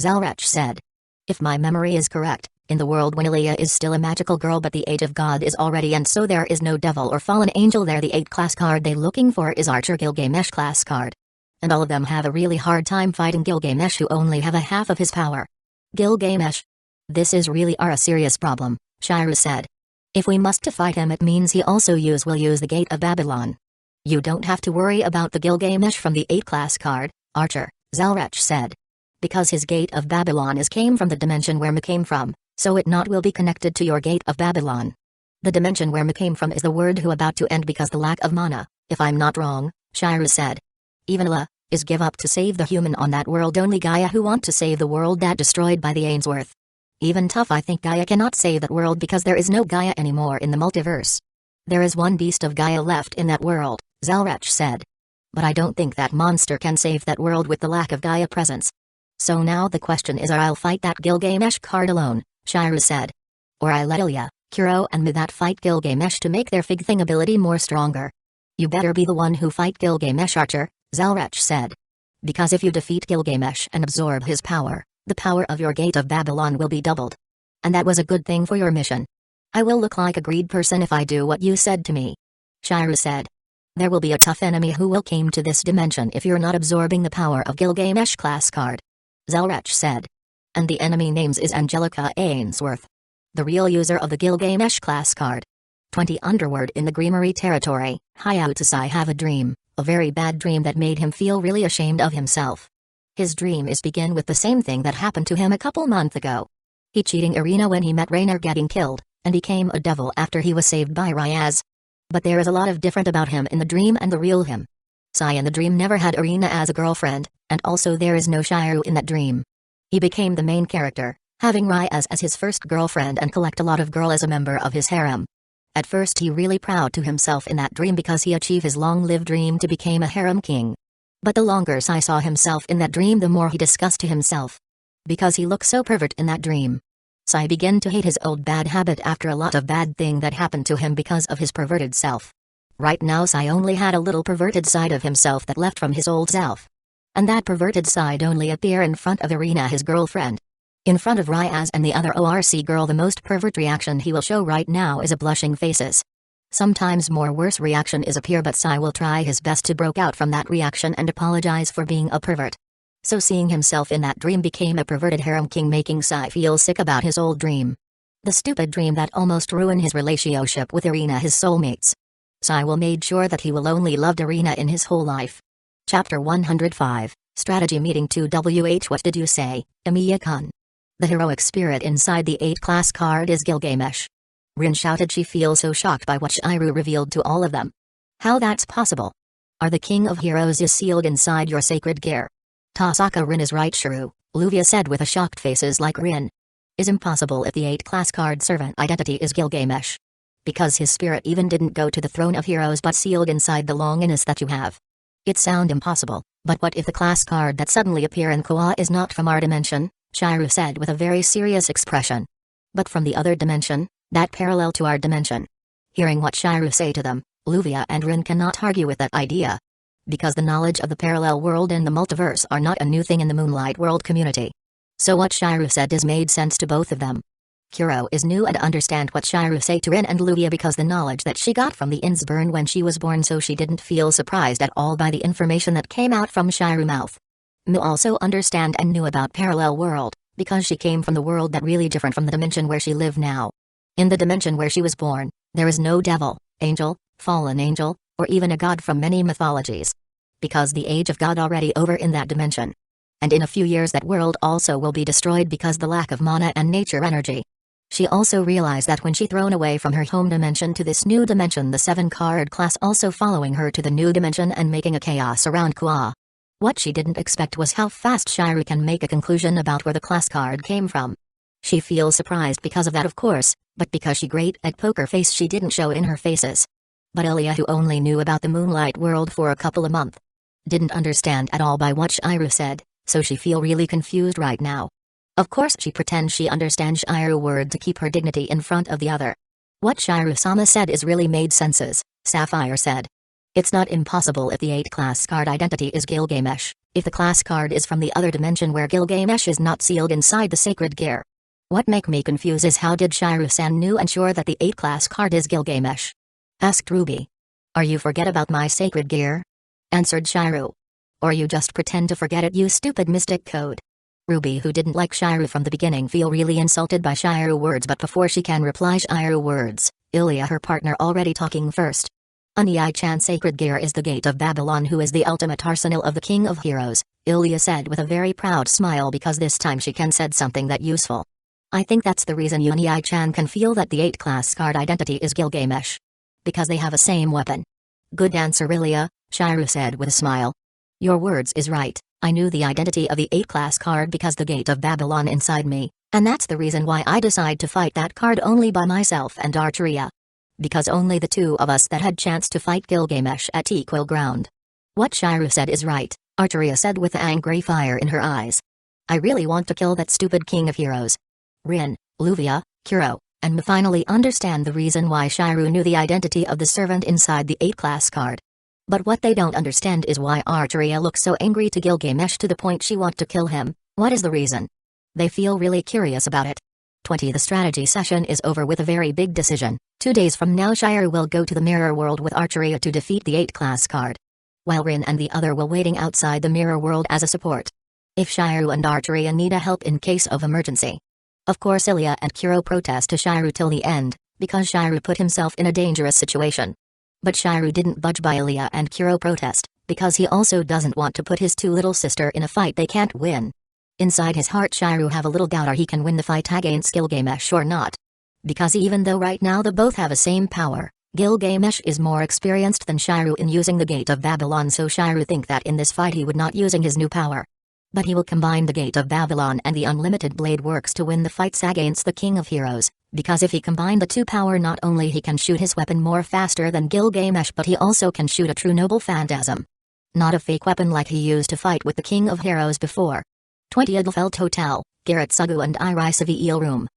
Zalrech said. If my memory is correct, in the world when Ilya is still a magical girl but the age of God is already and so there is no devil or fallen angel there, the 8 class card they looking for is Archer Gilgamesh class card. And all of them have a really hard time fighting Gilgamesh who only have a half of his power. Gilgamesh. This is really a serious problem, Shiru said. If we must to fight him it means he also will use the Gate of Babylon. You don't have to worry about the Gilgamesh from the 8 class card, Archer, Zalrech said. Because his Gate of Babylon came from the dimension where me came from, so it not will be connected to your Gate of Babylon. The dimension where me came from is the word who about to end because the lack of mana, if I'm not wrong, Shiru said. Even La, is give up to save the human on that world, only Gaia who want to save the world that destroyed by the Ainsworth. Even tough I think Gaia cannot save that world because there is no Gaia anymore in the multiverse. There is one beast of Gaia left in that world, Zalrech said. But I don't think that monster can save that world with the lack of Gaia presence. So now the question is I'll fight that Gilgamesh card alone, Shiru said. Or I let Ilya, Kuro and me that fight Gilgamesh to make their fig thing ability more stronger. You better be the one who fight Gilgamesh, Archer, Zalrech said. Because if you defeat Gilgamesh and absorb his power, the power of your Gate of Babylon will be doubled. And that was a good thing for your mission. I will look like a greed person if I do what you said to me. Shiru said. There will be a tough enemy who will came to this dimension if you're not absorbing the power of Gilgamesh class card. Zalrech said. And the enemy names is Angelica Ainsworth. The real user of the Gilgamesh class card. 20 Underward in the Greenery territory, Hayautasai have a dream, a very bad dream that made him feel really ashamed of himself. His dream is begin with the same thing that happened to him a couple months ago. He cheating Irina when he met Rainer getting killed, and became a devil after he was saved by Ryaz. But there is a lot of different about him in the dream and the real him. Sai in the dream never had Irina as a girlfriend, and also there is no Shiru in that dream. He became the main character, having Ryaz as his first girlfriend and collect a lot of girl as a member of his harem. At first he really proud to himself in that dream because he achieved his long-lived dream to become a harem king. But the longer Sai saw himself in that dream the more he discussed to himself. Because he looked so pervert in that dream. Sai began to hate his old bad habit after a lot of bad thing that happened to him because of his perverted self. Right now Sai only had a little perverted side of himself that left from his old self. And that perverted side only appear in front of Irina his girlfriend. In front of Ryaz and the other ORC girl the most pervert reaction he will show right now is a blushing faces. Sometimes more worse reaction is appear but Sai will try his best to break out from that reaction and apologize for being a pervert. So seeing himself in that dream became a perverted harem king making Sai feel sick about his old dream. The stupid dream that almost ruined his relationship with Irina his soulmates. Sai will made sure that he will only loved Irina in his whole life. Chapter 105, Strategy Meeting 2WH What did you say, Emiya-kun? The heroic spirit inside the 8 class card is Gilgamesh. Rin shouted she feels so shocked by what Shiru revealed to all of them. How that's possible? Are the king of heroes is sealed inside your sacred gear? Tasaka Rin is right Shiru, Luvia said with a shocked faces like Rin. Is impossible if the 8 class card servant identity is Gilgamesh. Because his spirit even didn't go to the throne of heroes but sealed inside the longiness that you have. It sound impossible, but what if the class card that suddenly appear in Koa is not from our dimension? Shiru said with a very serious expression. But from the other dimension, that parallel to our dimension. Hearing what Shiru say to them, Luvia and Rin cannot argue with that idea. Because the knowledge of the parallel world and the multiverse are not a new thing in the Moonlight World community. So what Shiru said is made sense to both of them. Kuro is new and understand what Shiru say to Rin and Luvia because the knowledge that she got from the Insburn when she was born so she didn't feel surprised at all by the information that came out from Shiru mouth. Mu also understand and knew about parallel world, because she came from the world that really different from the dimension where she live now. In the dimension where she was born, there is no devil, angel, fallen angel, or even a god from many mythologies. Because the age of God already over in that dimension. And in a few years that world also will be destroyed because the lack of mana and nature energy. She also realized that when she thrown away from her home dimension to this new dimension the 7 card class also following her to the new dimension and making a chaos around Koa. What she didn't expect was how fast Shiru can make a conclusion about where the class card came from. She feels surprised because of that of course, but because she great at poker face she didn't show in her faces. But Ilya who only knew about the Moonlight World for a couple of months. Didn't understand at all by what Shiru said, so she feel really confused right now. Of course she pretends she understands Shiru word to keep her dignity in front of the other. What Shiru-sama said is really made senses, Sapphire said. It's not impossible if the 8 class card identity is Gilgamesh, if the class card is from the other dimension where Gilgamesh is not sealed inside the sacred gear. What make me confuse is how did Shiru-san knew and sure that the 8 class card is Gilgamesh? Asked Ruby. Are you forget about my sacred gear? Answered Shiru. Or you just pretend to forget it, you stupid mystic code. Ruby, who didn't like Shiru from the beginning, feel really insulted by Shiru words, but before she can reply Shiru words, Ilya, her partner, already talking first. Unai-chan sacred gear is the gate of Babylon, who is the ultimate arsenal of the King of Heroes, Ilya said with a very proud smile, because this time she can said something that useful. I think that's the reason Unai-chan can feel that the 8 class card identity is Gilgamesh. Because they have a same weapon. Good answer, Ilya, Shiru said with a smile. Your words is right, I knew the identity of the 8 class card because the gate of Babylon inside me, and that's the reason why I decide to fight that card only by myself and Archeria. Because only the 2 of us that had chance to fight Gilgamesh at equal ground. What Shiru said is right, Archeria said with angry fire in her eyes. I really want to kill that stupid King of Heroes. Rin, Luvia, Kuro, and me finally understand the reason why Shiru knew the identity of the servant inside the 8 class card. But what they don't understand is why Archeria looks so angry to Gilgamesh to the point she want to kill him. What is the reason? They feel really curious about it. 20 The strategy session is over with a very big decision. 2 days from now Shiru will go to the mirror world with Archeria to defeat the 8 class card. While Rin and the other will waiting outside the mirror world as a support. If Shiru and Archeria need a help in case of emergency. Of course Ilya and Kuro protest to Shiru till the end, because Shiru put himself in a dangerous situation. But Shiru didn't budge by Ilya and Kuro protest, because he also doesn't want to put his 2 little sister in a fight they can't win. Inside his heart Shiru have a little doubt are he can win the fight against Gilgamesh or not. Because even though right now they both have the same power, Gilgamesh is more experienced than Shiru in using the Gate of Babylon, so Shiru think that in this fight he would not using his new power. But he will combine the Gate of Babylon and the Unlimited Blade Works to win the fights against the King of Heroes, because if he combine the 2 power not only he can shoot his weapon more faster than Gilgamesh but he also can shoot a true noble phantasm. Not a fake weapon like he used to fight with the King of Heroes before. 20 Edelfelt Hotel, Garrett Sugu and Iris VL room.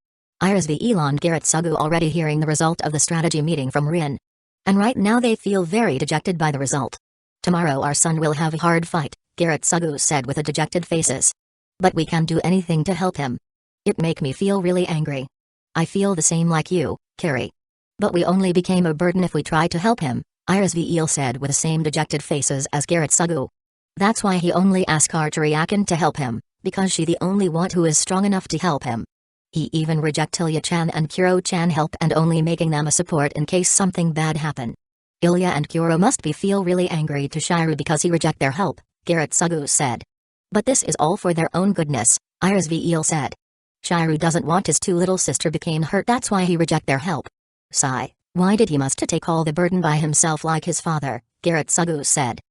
Iris VL and Garrett Sugu already hearing the result of the strategy meeting from Rin. And right now they feel very dejected by the result. Tomorrow our son will have a hard fight, Garrett Sugu said with a dejected faces. But we can't do anything to help him. It make me feel really angry. I feel the same like you, Carrie. But we only became a burden if we try to help him, Iris VL said with the same dejected faces as Garrett Sugu. That's why he only asked Archeria-chan to help him. Because she the only one who is strong enough to help him. He even reject Ilya-chan and Kuro-chan help and only making them a support in case something bad happen. Ilya and Kuro must be feel really angry to Shiru because he reject their help, Garrett Sugu said. But this is all for their own goodness, Iris VL said. Shiru doesn't want his 2 little sister became hurt, that's why he reject their help. Sigh, why did he must to take all the burden by himself like his father, Garrett Sugu said.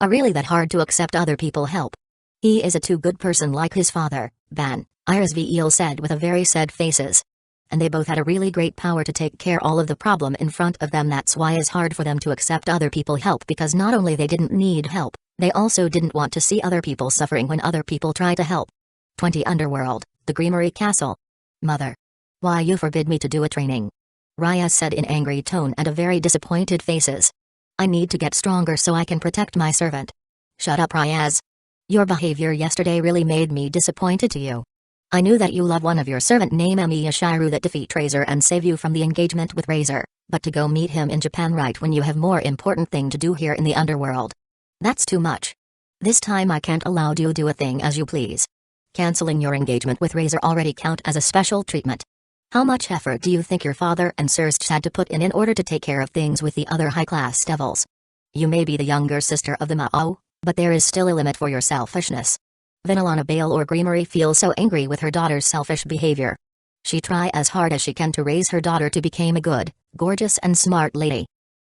Really that hard to accept other people help. He is a too good person like his father, Ban, Iris VL said with a very sad faces. And they both had a really great power to take care all of the problem in front of them, that's why it's hard for them to accept other people help, because not only they didn't need help, they also didn't want to see other people suffering when other people try to help. 20 Underworld, the Greenery Castle. Mother. Why you forbid me to do a training? Raya said in angry tone and a very disappointed faces. I need to get stronger so I can protect my servant. Shut up, Ryaz. Your behavior yesterday really made me disappointed to you. I knew that you love one of your servant named Emiya Shiru that defeat Razor and save you from the engagement with Razor, but to go meet him in Japan right when you have more important thing to do here in the underworld. That's too much. This time I can't allow you do a thing as you please. Canceling your engagement with Razor already count as a special treatment. How much effort do you think your father and Starsea had to put in order to take care of things with the other high-class devils? You may be the younger sister of the Mao, but there is still a limit for your selfishness. Vinalana Bale or Greenery feels so angry with her daughter's selfish behavior. She try as hard as she can to raise her daughter to become a good, gorgeous and smart lady.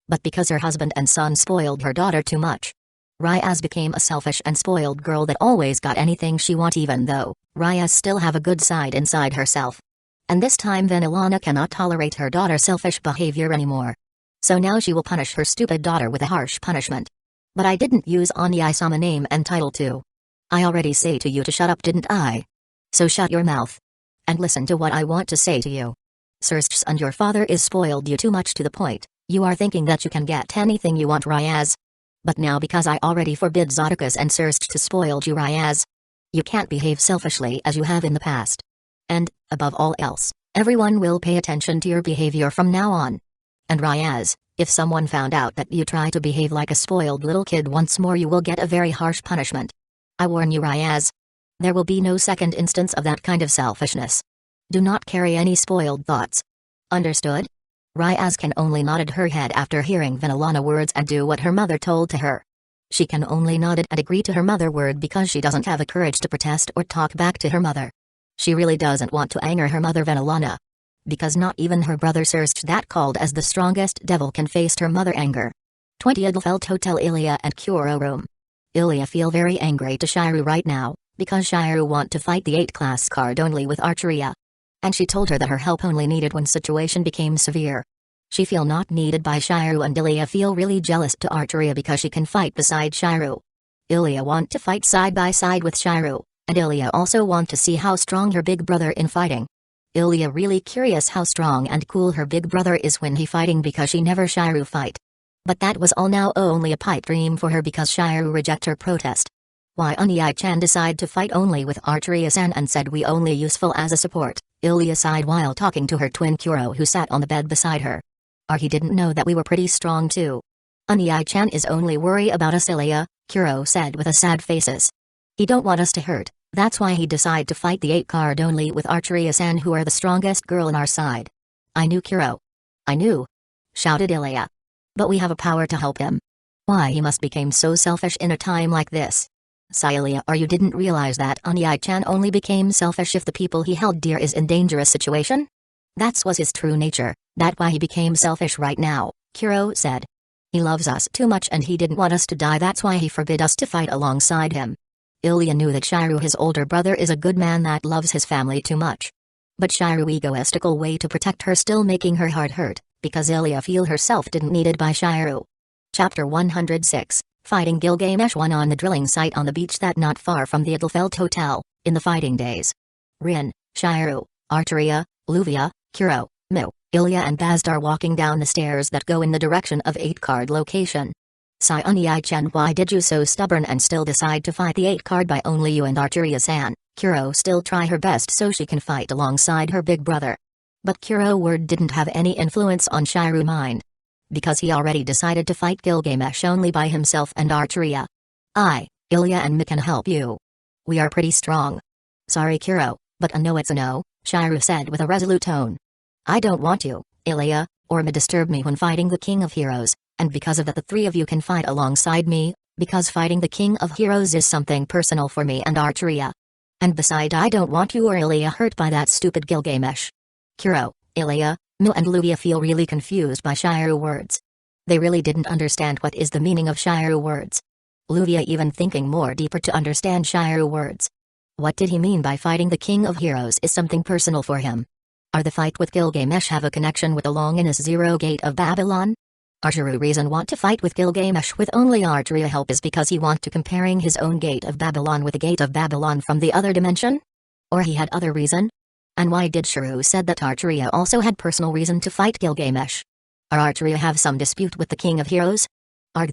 But because her husband and son spoiled her daughter too much, Ryaz became a selfish and spoiled girl that always got anything she want, even though Ryaz still have a good side inside herself. And this time Vinalana cannot tolerate her daughter's selfish behavior anymore. So now she will punish her stupid daughter with a harsh punishment. But I didn't use Anya-sama name and title too. I already say to you to shut up, didn't I? So shut your mouth. And listen to what I want to say to you. Starsea and your father is spoiled you too much to the point, you are thinking that you can get anything you want Ryaz. But now because I already forbid Zoticus and Starsea to spoil you Ryaz. You can't behave selfishly as you have in the past. And, above all else, everyone will pay attention to your behavior from now on. And Ryaz, if someone found out that you try to behave like a spoiled little kid once more you will get a very harsh punishment. I warn you Ryaz. There will be no second instance of that kind of selfishness. Do not carry any spoiled thoughts. Understood? Ryaz can only nodded her head after hearing Vanillana words and do what her mother told to her. She can only nodded and agree to her mother word because she doesn't have the courage to protest or talk back to her mother. She really doesn't want to anger her mother Vanillana. Because not even her brother Starsea that called as the strongest devil can face her mother anger. 20 Edelfelt Hotel Ilya and Kuro room. Ilya feel very angry to Shiru right now, because Shiru want to fight the 8 class card only with Archeria. And she told her that her help only needed when situation became severe. She feel not needed by Shiru and Ilya feel really jealous to Archeria because she can fight beside Shiru. Ilya want to fight side by side with Shiru, and Ilya also want to see how strong her big brother in fighting. Ilya really curious how strong and cool her big brother is when he fighting because she never Shiru fight. But that was all now only a pipe dream for her because Shiru reject her protest. Why Unai-chan decide to fight only with Archeria-san and said we only useful as a support, Ilya sighed while talking to her twin Kuro who sat on the bed beside her. He didn't know that we were pretty strong too. Unai-chan is only worry about us Ilya, Kuro said with a sad faces. He don't want us to hurt, that's why he decide to fight the 8 card only with Archeria-san who are the strongest girl on our side. I knew Kuro. I knew. Shouted Ilya. But we have a power to help him. Why he must become so selfish in a time like this? Ilya, or you didn't realize that Unai-chan only became selfish if the people he held dear is in dangerous situation? That was his true nature, that's why he became selfish right now, Kuro said. He loves us too much and he didn't want us to die, that's why he forbid us to fight alongside him. Ilya knew that Shiru his older brother is a good man that loves his family too much. But Shiru egoistical way to protect her still making her heart hurt, because Ilya feel herself didn't needed by Shiru. Chapter 106, Fighting Gilgamesh 1 on the drilling site on the beach that not far from the Edelfelt Hotel, in the fighting days. Rin, Shiru, Archeria, Luvia, Kuro, Mu, Ilya and Bazd are walking down the stairs that go in the direction of 8 card location. Unai-chan, why did you so stubborn and still decide to fight the 8 card by only you and Archeria-san? Kuro still try her best so she can fight alongside her big brother. But Kuro word didn't have any influence on Shiru mind. Because he already decided to fight Gilgamesh only by himself and Archeria. Ilya and Mi can help you. We are pretty strong. Sorry Kuro, but a no it's a no, Shiru said with a resolute tone. I don't want you, Ilya, or Mi disturb me when fighting the King of Heroes. And because of that the 3 of you can fight alongside me, because fighting the King of Heroes is something personal for me and Archeria. And beside I don't want you or Ilya hurt by that stupid Gilgamesh. Kuro, Ilya, Mu and Luvia feel really confused by Shiru words. They really didn't understand what is the meaning of Shiru words. Luvia even thinking more deeper to understand Shiru words. What did he mean by fighting the King of Heroes is something personal for him? Are the fight with Gilgamesh have a connection with the Longinus Zero Gate of Babylon? Archeru reason want to fight with Gilgamesh with only Archeria help is because he want to comparing his own Gate of Babylon with the Gate of Babylon from the other dimension? Or he had other reason? And why did Shiru said that Archeria also had personal reason to fight Gilgamesh? Or Archeria have some dispute with the King of Heroes?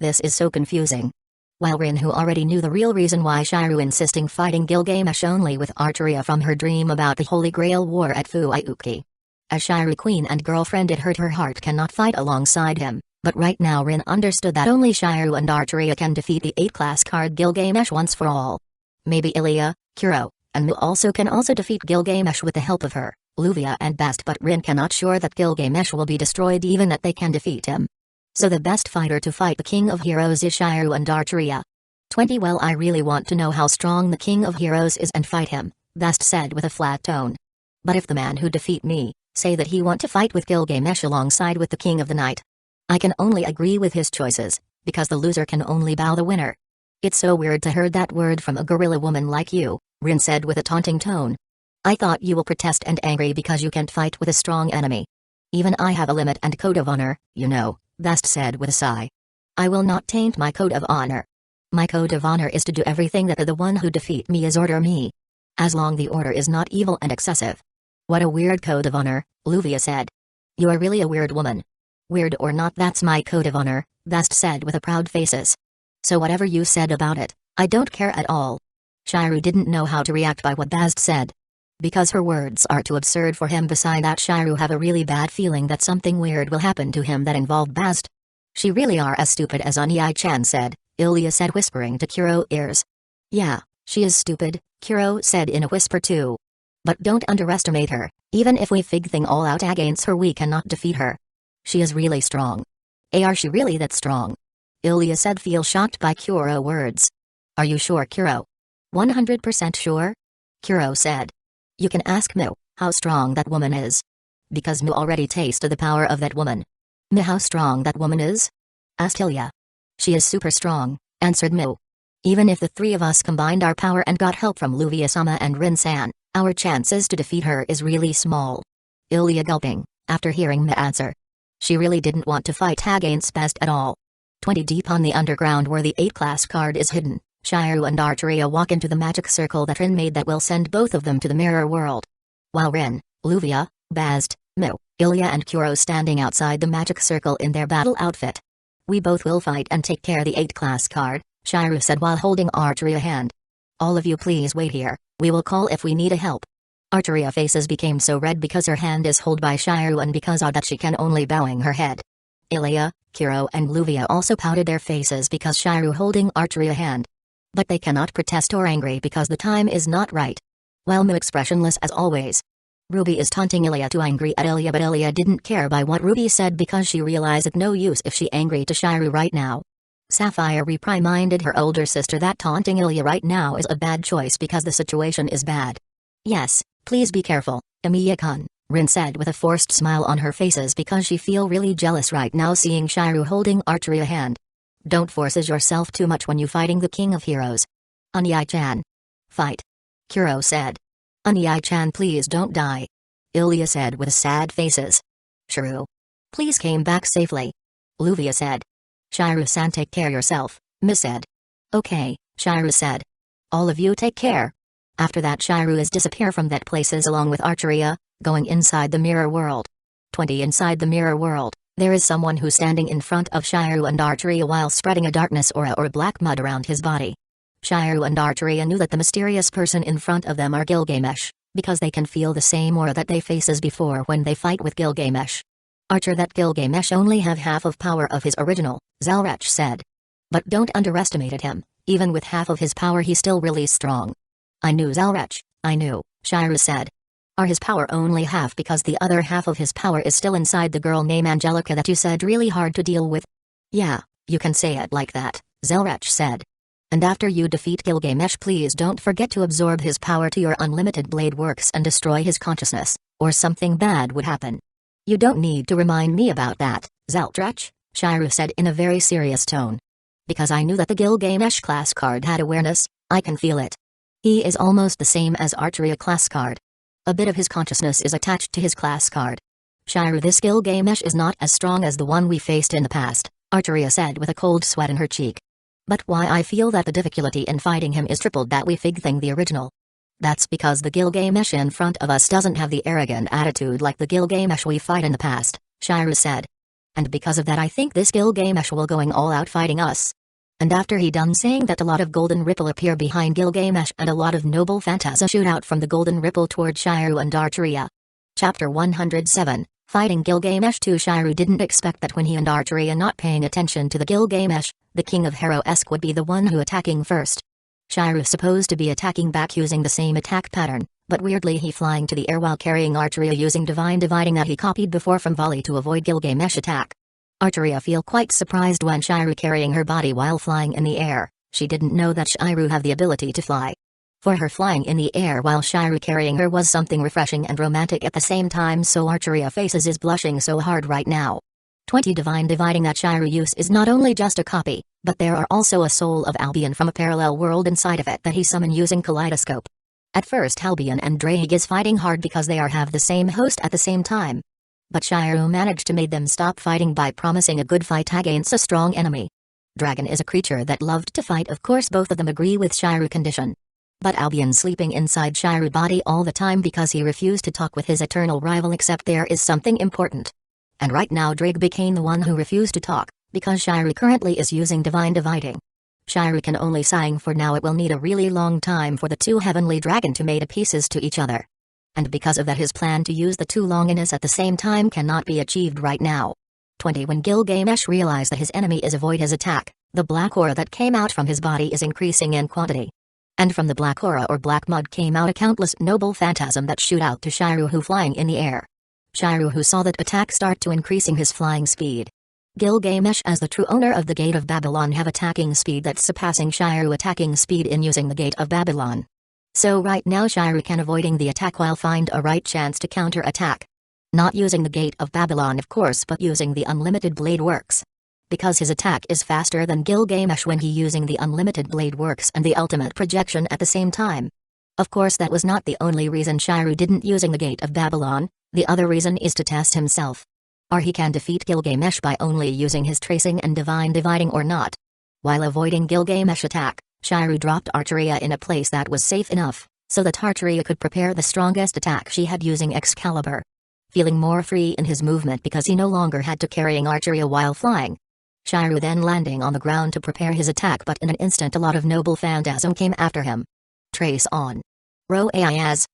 This is so confusing. While Rin who already knew the real reason why Shiru insisting fighting Gilgamesh only with Archeria from her dream about the Holy Grail war at Fuiuki. As Shiru queen and girlfriend it hurt her heart cannot fight alongside him. But right now Rin understood that only Shiru and Archeria can defeat the 8 class card Gilgamesh once for all. Maybe Ilya, Kuro, and Mu also can also defeat Gilgamesh with the help of her, Luvia and Bast, but Rin cannot sure that Gilgamesh will be destroyed even that they can defeat him. So the best fighter to fight the King of Heroes is Shiru and Archeria. 20 Well I really want to know how strong the King of Heroes is and fight him, Bast said with a flat tone. But if the man who defeat me, say that he want to fight with Gilgamesh alongside with the King of the Night. I can only agree with his choices, because the loser can only bow the winner. It's so weird to hear that word from a gorilla woman like you, Rin said with a taunting tone. I thought you will protest and angry because you can't fight with a strong enemy. Even I have a limit and code of honor, you know, Bast said with a sigh. I will not taint my code of honor. My code of honor is to do everything that the one who defeat me is order me. As long the order is not evil and excessive. What a weird code of honor, Luvia said. You are really a weird woman. Weird or not, that's my code of honor, Bast said with a proud faces. So whatever you said about it, I don't care at all. Shiru didn't know how to react by what Bast said. Because her words are too absurd for him. Beside that, Shiru have a really bad feeling that something weird will happen to him that involve Bast. She really are as stupid as Onyai-chan said, Ilya said, whispering to Kuro ears. Yeah, she is stupid, Kuro said in a whisper too. But don't underestimate her. Even if we fig thing all out against her, we cannot defeat her. She is really strong. Are she really that strong? Ilya said, feel shocked by Kuro words. Are you sure, Kuro? 100% sure? Kuro said. You can ask Mu, how strong that woman is. Because Mu already tasted the power of that woman. Mu, how strong that woman is? Asked Ilya. She is super strong, answered Mu. Even if the three of us combined our power and got help from Luvia-sama and Rin-san, our chances to defeat her is really small. Ilya gulping, after hearing Mu answer. She really didn't want to fight against Bast at all. 20 deep on the underground where the 8 class card is hidden, Shiru and Arteria walk into the magic circle that Rin made that will send both of them to the mirror world. While Rin, Luvia, Bast, Mu, Ilya and Kuro standing outside the magic circle in their battle outfit. We both will fight and take care the 8 class card, Shiru said while holding Arteria's hand. All of you please wait here, we will call if we need a help. Arteria's faces became so red because her hand is held by Shiru and because of that she can only bowing her head. Ilya, Kuro and Luvia also pouted their faces because Shiru holding Arteria's hand. But they cannot protest or angry because the time is not right. While Mu expressionless as always. Ruby is taunting Ilya to angry at Ilya, but Ilya didn't care by what Ruby said because she realized it no use if she angry to Shiru right now. Sapphire reminded her older sister that taunting Ilya right now is a bad choice because the situation is bad. Yes, please be careful, Emiya-kun, Rin said with a forced smile on her faces because she feel really jealous right now seeing Shiru holding Arteria's hand. Don't forces yourself too much when you fighting the king of heroes. Onyai-chan. Fight. Kuro said. Onyai-chan, please don't die. Ilya said with sad faces. Shiru. Please came back safely. Luvia said. Shiru-san, take care yourself, Miss said. Okay, Shiru said. All of you take care. After that, Shiru is disappear from that places along with Arteria, going inside the mirror world. 20 inside the mirror world. There is someone who's standing in front of Shiru and Arteria while spreading a darkness aura or black mud around his body. Shiru and Arteria knew that the mysterious person in front of them are Gilgamesh, because they can feel the same aura that they faces before when they fight with Gilgamesh. Archer, that Gilgamesh only have half of power of his original, Zalrach said. But don't underestimate him, even with half of his power he's still really strong. I knew Zalrach, I knew, Shiru said. Are his power only half because the other half of his power is still inside the girl named Angelica that you said really hard to deal with? Yeah, you can say it like that, Zalrach said. And after you defeat Gilgamesh, please don't forget to absorb his power to your unlimited blade works and destroy his consciousness, or something bad would happen. You don't need to remind me about that, Zalrach, Shiru said in a very serious tone. Because I knew that the Gilgamesh class card had awareness, I can feel it. He is almost the same as Arteria class card. A bit of his consciousness is attached to his class card. Shiru, this Gilgamesh is not as strong as the one we faced in the past, Arteria said with a cold sweat in her cheek. But why I feel that the difficulty in fighting him is tripled that we fig thing the original. That's because the Gilgamesh in front of us doesn't have the arrogant attitude like the Gilgamesh we fight in the past, Shiru said. And because of that I think this Gilgamesh will going all out fighting us. And after he done saying that, a lot of golden ripple appear behind Gilgamesh and a lot of noble phantasma shoot out from the golden ripple toward Shiru and Arteria. Chapter 107, Fighting Gilgamesh 2. Shiru didn't expect that when he and Arteria not paying attention to the Gilgamesh, the king of Hero-esque would be the one who attacking first. Shiru supposed to be attacking back using the same attack pattern, but weirdly he flying to the air while carrying Arteria using divine dividing that he copied before from volley to avoid Gilgamesh attack. Arteria feel quite surprised when Shiru carrying her body while flying in the air. She didn't know that Shiru have the ability to fly. For her, flying in the air while Shiru carrying her was something refreshing and romantic at the same time, so Arteria faces is blushing so hard right now. 20 divine dividing that Shiru use is not only just a copy, but there are also a soul of Albion from a parallel world inside of it that he summon using kaleidoscope. At first Albion and Drake is fighting hard because they have the same host at the same time. But Shiru managed to make them stop fighting by promising a good fight against a strong enemy. Dragon is a creature that loved to fight, of course both of them agree with Shiru condition. But Albion's sleeping inside Shiru's body all the time because he refused to talk with his eternal rival except there is something important. And right now Drake became the one who refused to talk, because Shiru currently is using Divine Dividing. Shiru can only sighing for now. It will need a really long time for the two heavenly dragon to made to pieces to each other. And because of that his plan to use the two Longinus at the same time cannot be achieved right now. 20 When Gilgamesh realized that his enemy is avoid his attack, the black aura that came out from his body is increasing in quantity. And from the black aura or black mud came out a countless noble phantasm that shoot out to Shiru who flying in the air. Shiru who saw that attack start to increasing his flying speed. Gilgamesh as the true owner of the Gate of Babylon have attacking speed that's surpassing Shiru attacking speed in using the Gate of Babylon. So right now Shiru can avoiding the attack while find a right chance to counter attack. Not using the Gate of Babylon of course but using the unlimited blade works. Because his attack is faster than Gilgamesh when he using the unlimited blade works and the ultimate projection at the same time. Of course that was not the only reason Shiru didn't using the Gate of Babylon, the other reason is to test himself. Or he can defeat Gilgamesh by only using his tracing and divine dividing or not. While avoiding Gilgamesh attack, Shiru dropped Archeria in a place that was safe enough, so that Archeria could prepare the strongest attack she had using Excalibur. Feeling more free in his movement because he no longer had to carrying Archeria while flying. Shiru then landing on the ground to prepare his attack but in an instant a lot of noble phantasm came after him. Trace on. Roaiaz.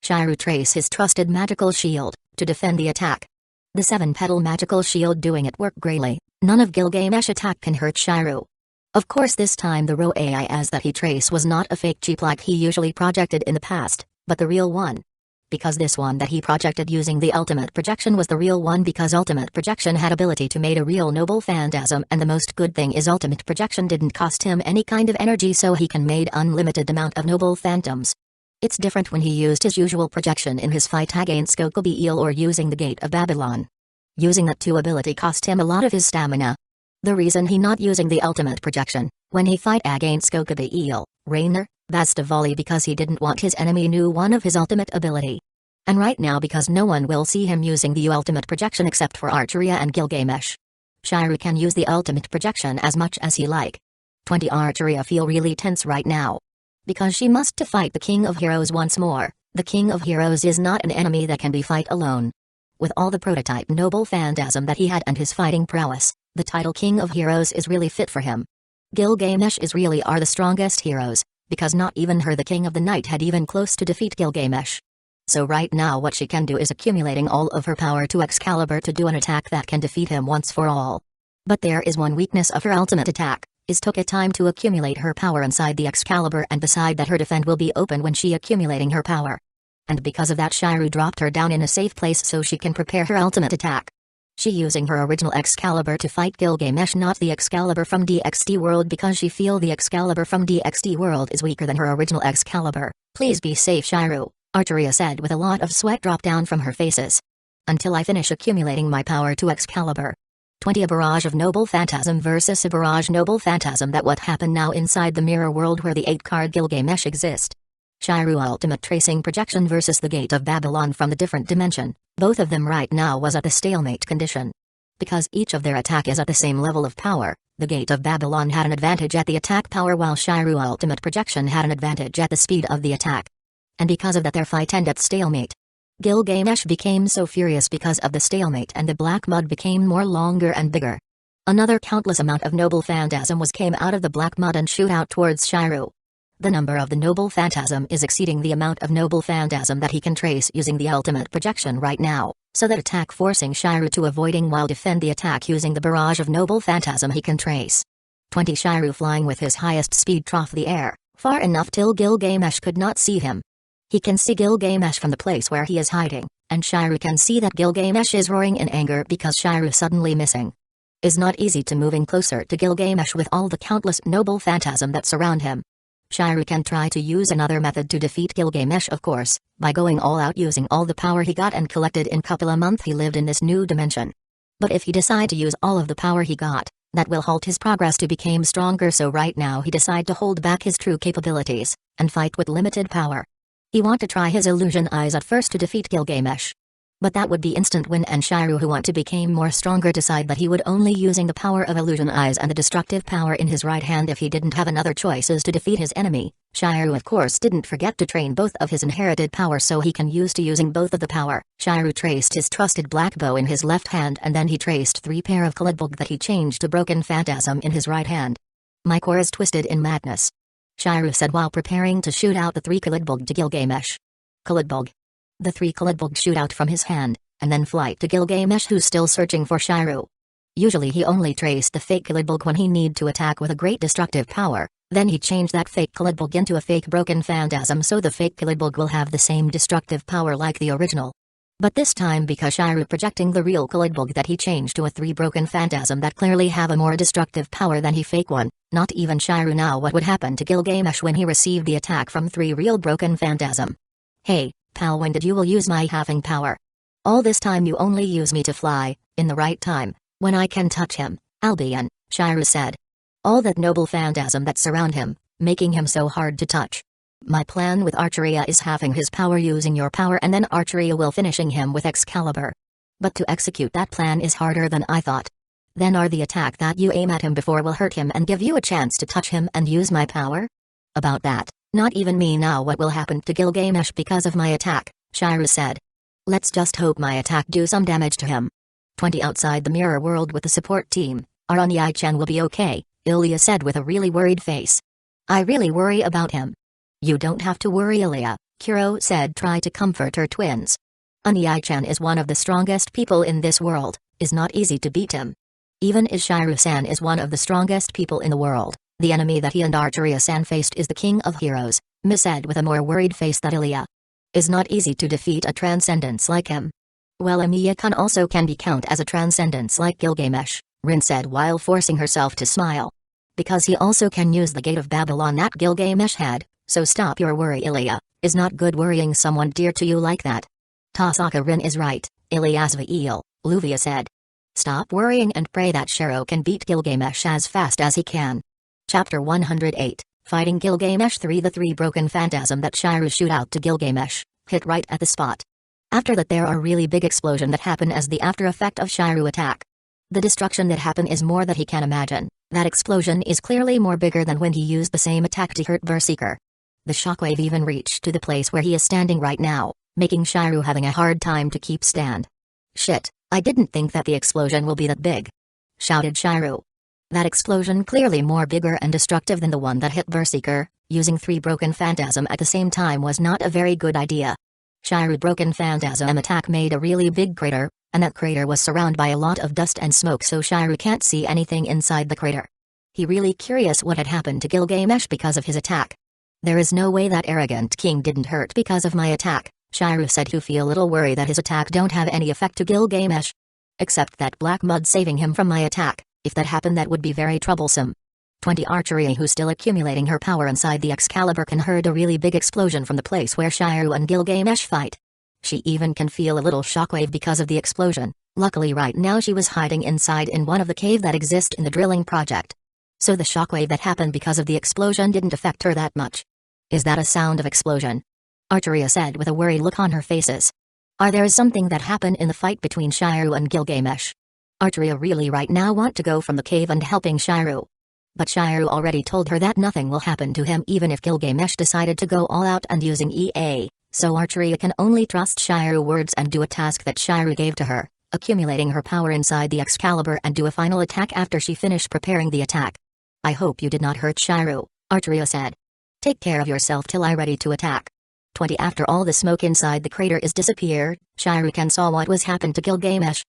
Shiru trace his trusted magical shield, to defend the attack. The 7-petal magical shield doing it work greatly, none of Gilgamesh attack can hurt Shiru. Of course this time the Roaiaz that he trace was not a fake cheap like he usually projected in the past, but the real one. Because this one that he projected using the ultimate projection was the real one because ultimate projection had ability to made a real noble phantasm and the most good thing is ultimate projection didn't cost him any kind of energy so he can made unlimited amount of noble phantoms. It's different when he used his usual projection in his fight against Kokobi-eel or using the Gate of Babylon. Using that 2 ability cost him a lot of his stamina. The reason he not using the ultimate projection, when he fight against Kokobi-eel, Rainer, Vastavali because he didn't want his enemy knew one of his ultimate ability. And right now because no one will see him using the ultimate projection except for Archeria and Gilgamesh. Shiru can use the ultimate projection as much as he like. 20 Archeria feel really tense right now. Because she must to fight the King of Heroes once more, the King of Heroes is not an enemy that can be fight alone. With all the prototype noble phantasm that he had and his fighting prowess, the title King of Heroes is really fit for him. Gilgamesh is really are the strongest heroes, because not even her the King of the Night had even close to defeat Gilgamesh. So right now what she can do is accumulating all of her power to Excalibur to do an attack that can defeat him once for all. But there is one weakness of her ultimate attack. Is took a time to accumulate her power inside the Excalibur and beside that her defend will be open when she accumulating her power. And because of that Shiru dropped her down in a safe place so she can prepare her ultimate attack. She using her original Excalibur to fight Gilgamesh not the Excalibur from DxD world because she feel the Excalibur from DxD world is weaker than her original Excalibur. Please be safe Shiru, Archeria said with a lot of sweat drop down from her faces. Until I finish accumulating my power to Excalibur. 20 A barrage of noble phantasm versus a barrage noble phantasm that what happened now inside the mirror world where the 8-card Gilgamesh exist. Shiru ultimate tracing projection versus the Gate of Babylon from the different dimension, both of them right now was at the stalemate condition. Because each of their attack is at the same level of power, the Gate of Babylon had an advantage at the attack power while Shiru ultimate projection had an advantage at the speed of the attack. And because of that their fight ended at stalemate. Gilgamesh became so furious because of the stalemate and the black mud became more longer and bigger. Another countless amount of noble phantasm was came out of the black mud and shoot out towards Shiru. The number of the noble phantasm is exceeding the amount of noble phantasm that he can trace using the ultimate projection right now, so that attack forcing Shiru to avoiding while defend the attack using the barrage of noble phantasm he can trace. 20 Shiru flying with his highest speed trough the air, far enough till Gilgamesh could not see him. He can see Gilgamesh from the place where he is hiding, and Shiru can see that Gilgamesh is roaring in anger because Shiru suddenly missing. Is not easy to moving closer to Gilgamesh with all the countless noble phantasm that surround him. Shiru can try to use another method to defeat Gilgamesh of course, by going all out using all the power he got and collected in couple a month he lived in this new dimension. But if he decide to use all of the power he got, that will halt his progress to become stronger so right now he decide to hold back his true capabilities, and fight with limited power. He want to try his illusion eyes at first to defeat Gilgamesh. But that would be instant win, and Shiru, who want to become more stronger, decide that he would only using the power of illusion eyes and the destructive power in his right hand if he didn't have another choices to defeat his enemy. Shiru of course didn't forget to train both of his inherited power so he can use to using both of the power. Shiru traced his trusted black bow in his left hand, and then he traced 3 pair of Kalidbug that he changed to broken phantasm in his right hand. My core is twisted in madness, Shiru said while preparing to shoot out the 3 Kalidbug to Gilgamesh. Kalidbug. The 3 Kalidbug shoot out from his hand, and then flight to Gilgamesh, who's still searching for Shiru. Usually he only traced the fake Kalidbug when he need to attack with a great destructive power, then he changed that fake Kalidbug into a fake broken phantasm so the fake Kalidbug will have the same destructive power like the original. But this time, because Shiru projecting the real Kalidbug that he changed to a 3 broken phantasm that clearly have a more destructive power than he fake one, not even Shiru know what would happen to Gilgamesh when he received the attack from 3 real broken phantasm. Hey, pal, when did you will use my having power? All this time you only use me to fly, in the right time, when I can touch him, Albion, Shiru said. All that noble phantasm that surround him, making him so hard to touch. My plan with Archeria is having his power using your power, and then Archeria will finishing him with Excalibur. But to execute that plan is harder than I thought. Then are the attack that you aim at him before will hurt him and give you a chance to touch him and use my power? About that, not even me know what will happen to Gilgamesh because of my attack, Shiru said. Let's just hope my attack do some damage to him. 20 outside the mirror world with the support team, Aranyai-chan will be okay, Ilya said with a really worried face. I really worry about him. You don't have to worry, Ilya, Kuro said, try to comfort her twins. Anyai-chan is one of the strongest people in this world, is not easy to beat him. Even Ishiru-san is one of the strongest people in the world. The enemy that he and Archeria-san faced is the king of heroes, Miss said with a more worried face that Ilya. Is not easy to defeat a transcendence like him. Well, Emiya-kun also can be count as a transcendence like Gilgamesh, Rin said while forcing herself to smile. Because he also can use the gate of Babylon that Gilgamesh had, so stop your worry, Ilya. Is not good worrying someone dear to you like that. Tasaka, Rin is right, Ilyas Vail, Luvia said. Stop worrying and pray that Shiro can beat Gilgamesh as fast as he can. Chapter 108, Fighting Gilgamesh 3. The 3 broken phantasm that Shiru shoot out to Gilgamesh, hit right at the spot. After that there are really big explosion that happen as the after effect of Shiru attack. The destruction that happen is more that he can imagine. That explosion is clearly more bigger than when he used the same attack to hurt Berserker. The shockwave even reached to the place where he is standing right now, making Shiru having a hard time to keep stand. Shit, I didn't think that the explosion will be that big, shouted Shiru. That explosion clearly more bigger and destructive than the one that hit Berserker, using 3 broken phantasm at the same time was not a very good idea. Shiru broken phantasm attack made a really big crater, and that crater was surrounded by a lot of dust and smoke so Shiru can't see anything inside the crater. He really curious what had happened to Gilgamesh because of his attack. There is no way that arrogant king didn't hurt because of my attack, Shiru said, who feel a little worried that his attack don't have any effect to Gilgamesh. Except that black mud saving him from my attack. If that happened that would be very troublesome. 20 Archeria, who's still accumulating her power inside the Excalibur, can heard a really big explosion from the place where Shiru and Gilgamesh fight. She even can feel a little shockwave because of the explosion. Luckily right now she was hiding inside in one of the cave that exist in the drilling project. So the shockwave that happened because of the explosion didn't affect her that much. Is that a sound of explosion? Archeria said with a worried look on her faces. There is something that happened in the fight between Shiru and Gilgamesh. Archeria really right now want to go from the cave and helping Shiru. But Shiru already told her that nothing will happen to him even if Gilgamesh decided to go all out and using EA, so Archeria can only trust Shiru words and do a task that Shiru gave to her, accumulating her power inside the Excalibur and do a final attack after she finished preparing the attack. I hope you did not hurt Shiru, Archeria said. Take care of yourself till I ready to attack. 20 After all the smoke inside the crater is disappeared, Shiru can saw what was happened to Gilgamesh.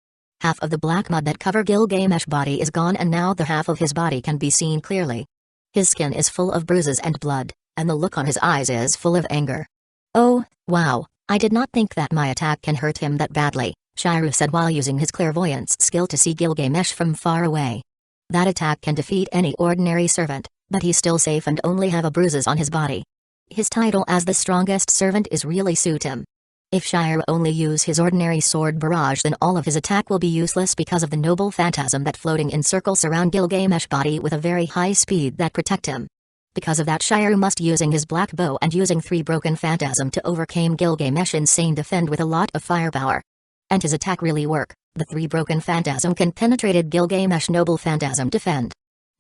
Half of the black mud that cover Gilgamesh body is gone and now the half of his body can be seen clearly. His skin is full of bruises and blood, and the look on his eyes is full of anger. Oh, wow, I did not think that my attack can hurt him that badly, Shiru said while using his clairvoyance skill to see Gilgamesh from far away. That attack can defeat any ordinary servant, but he's still safe and only have a bruises on his body. His title as the strongest servant is really suit him. If Shiru only use his ordinary sword barrage then all of his attack will be useless because of the noble phantasm that floating in circles around Gilgamesh body with a very high speed that protect him. Because of that Shiru must using his black bow and using 3 broken phantasm to overcome Gilgamesh insane defend with a lot of firepower. And his attack really work. The 3 broken phantasm can penetrated Gilgamesh noble phantasm defend.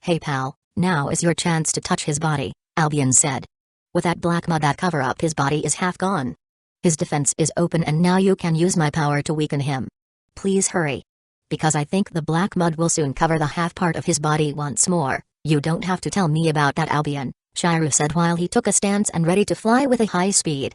Hey pal, now is your chance to touch his body, Albion said. With that black mud that cover up his body is half gone. His defense is open and now you can use my power to weaken him. Please hurry. Because I think the black mud will soon cover the half part of his body once more. You don't have to tell me about that, Albion, Shiryu said while he took a stance and ready to fly with a high speed.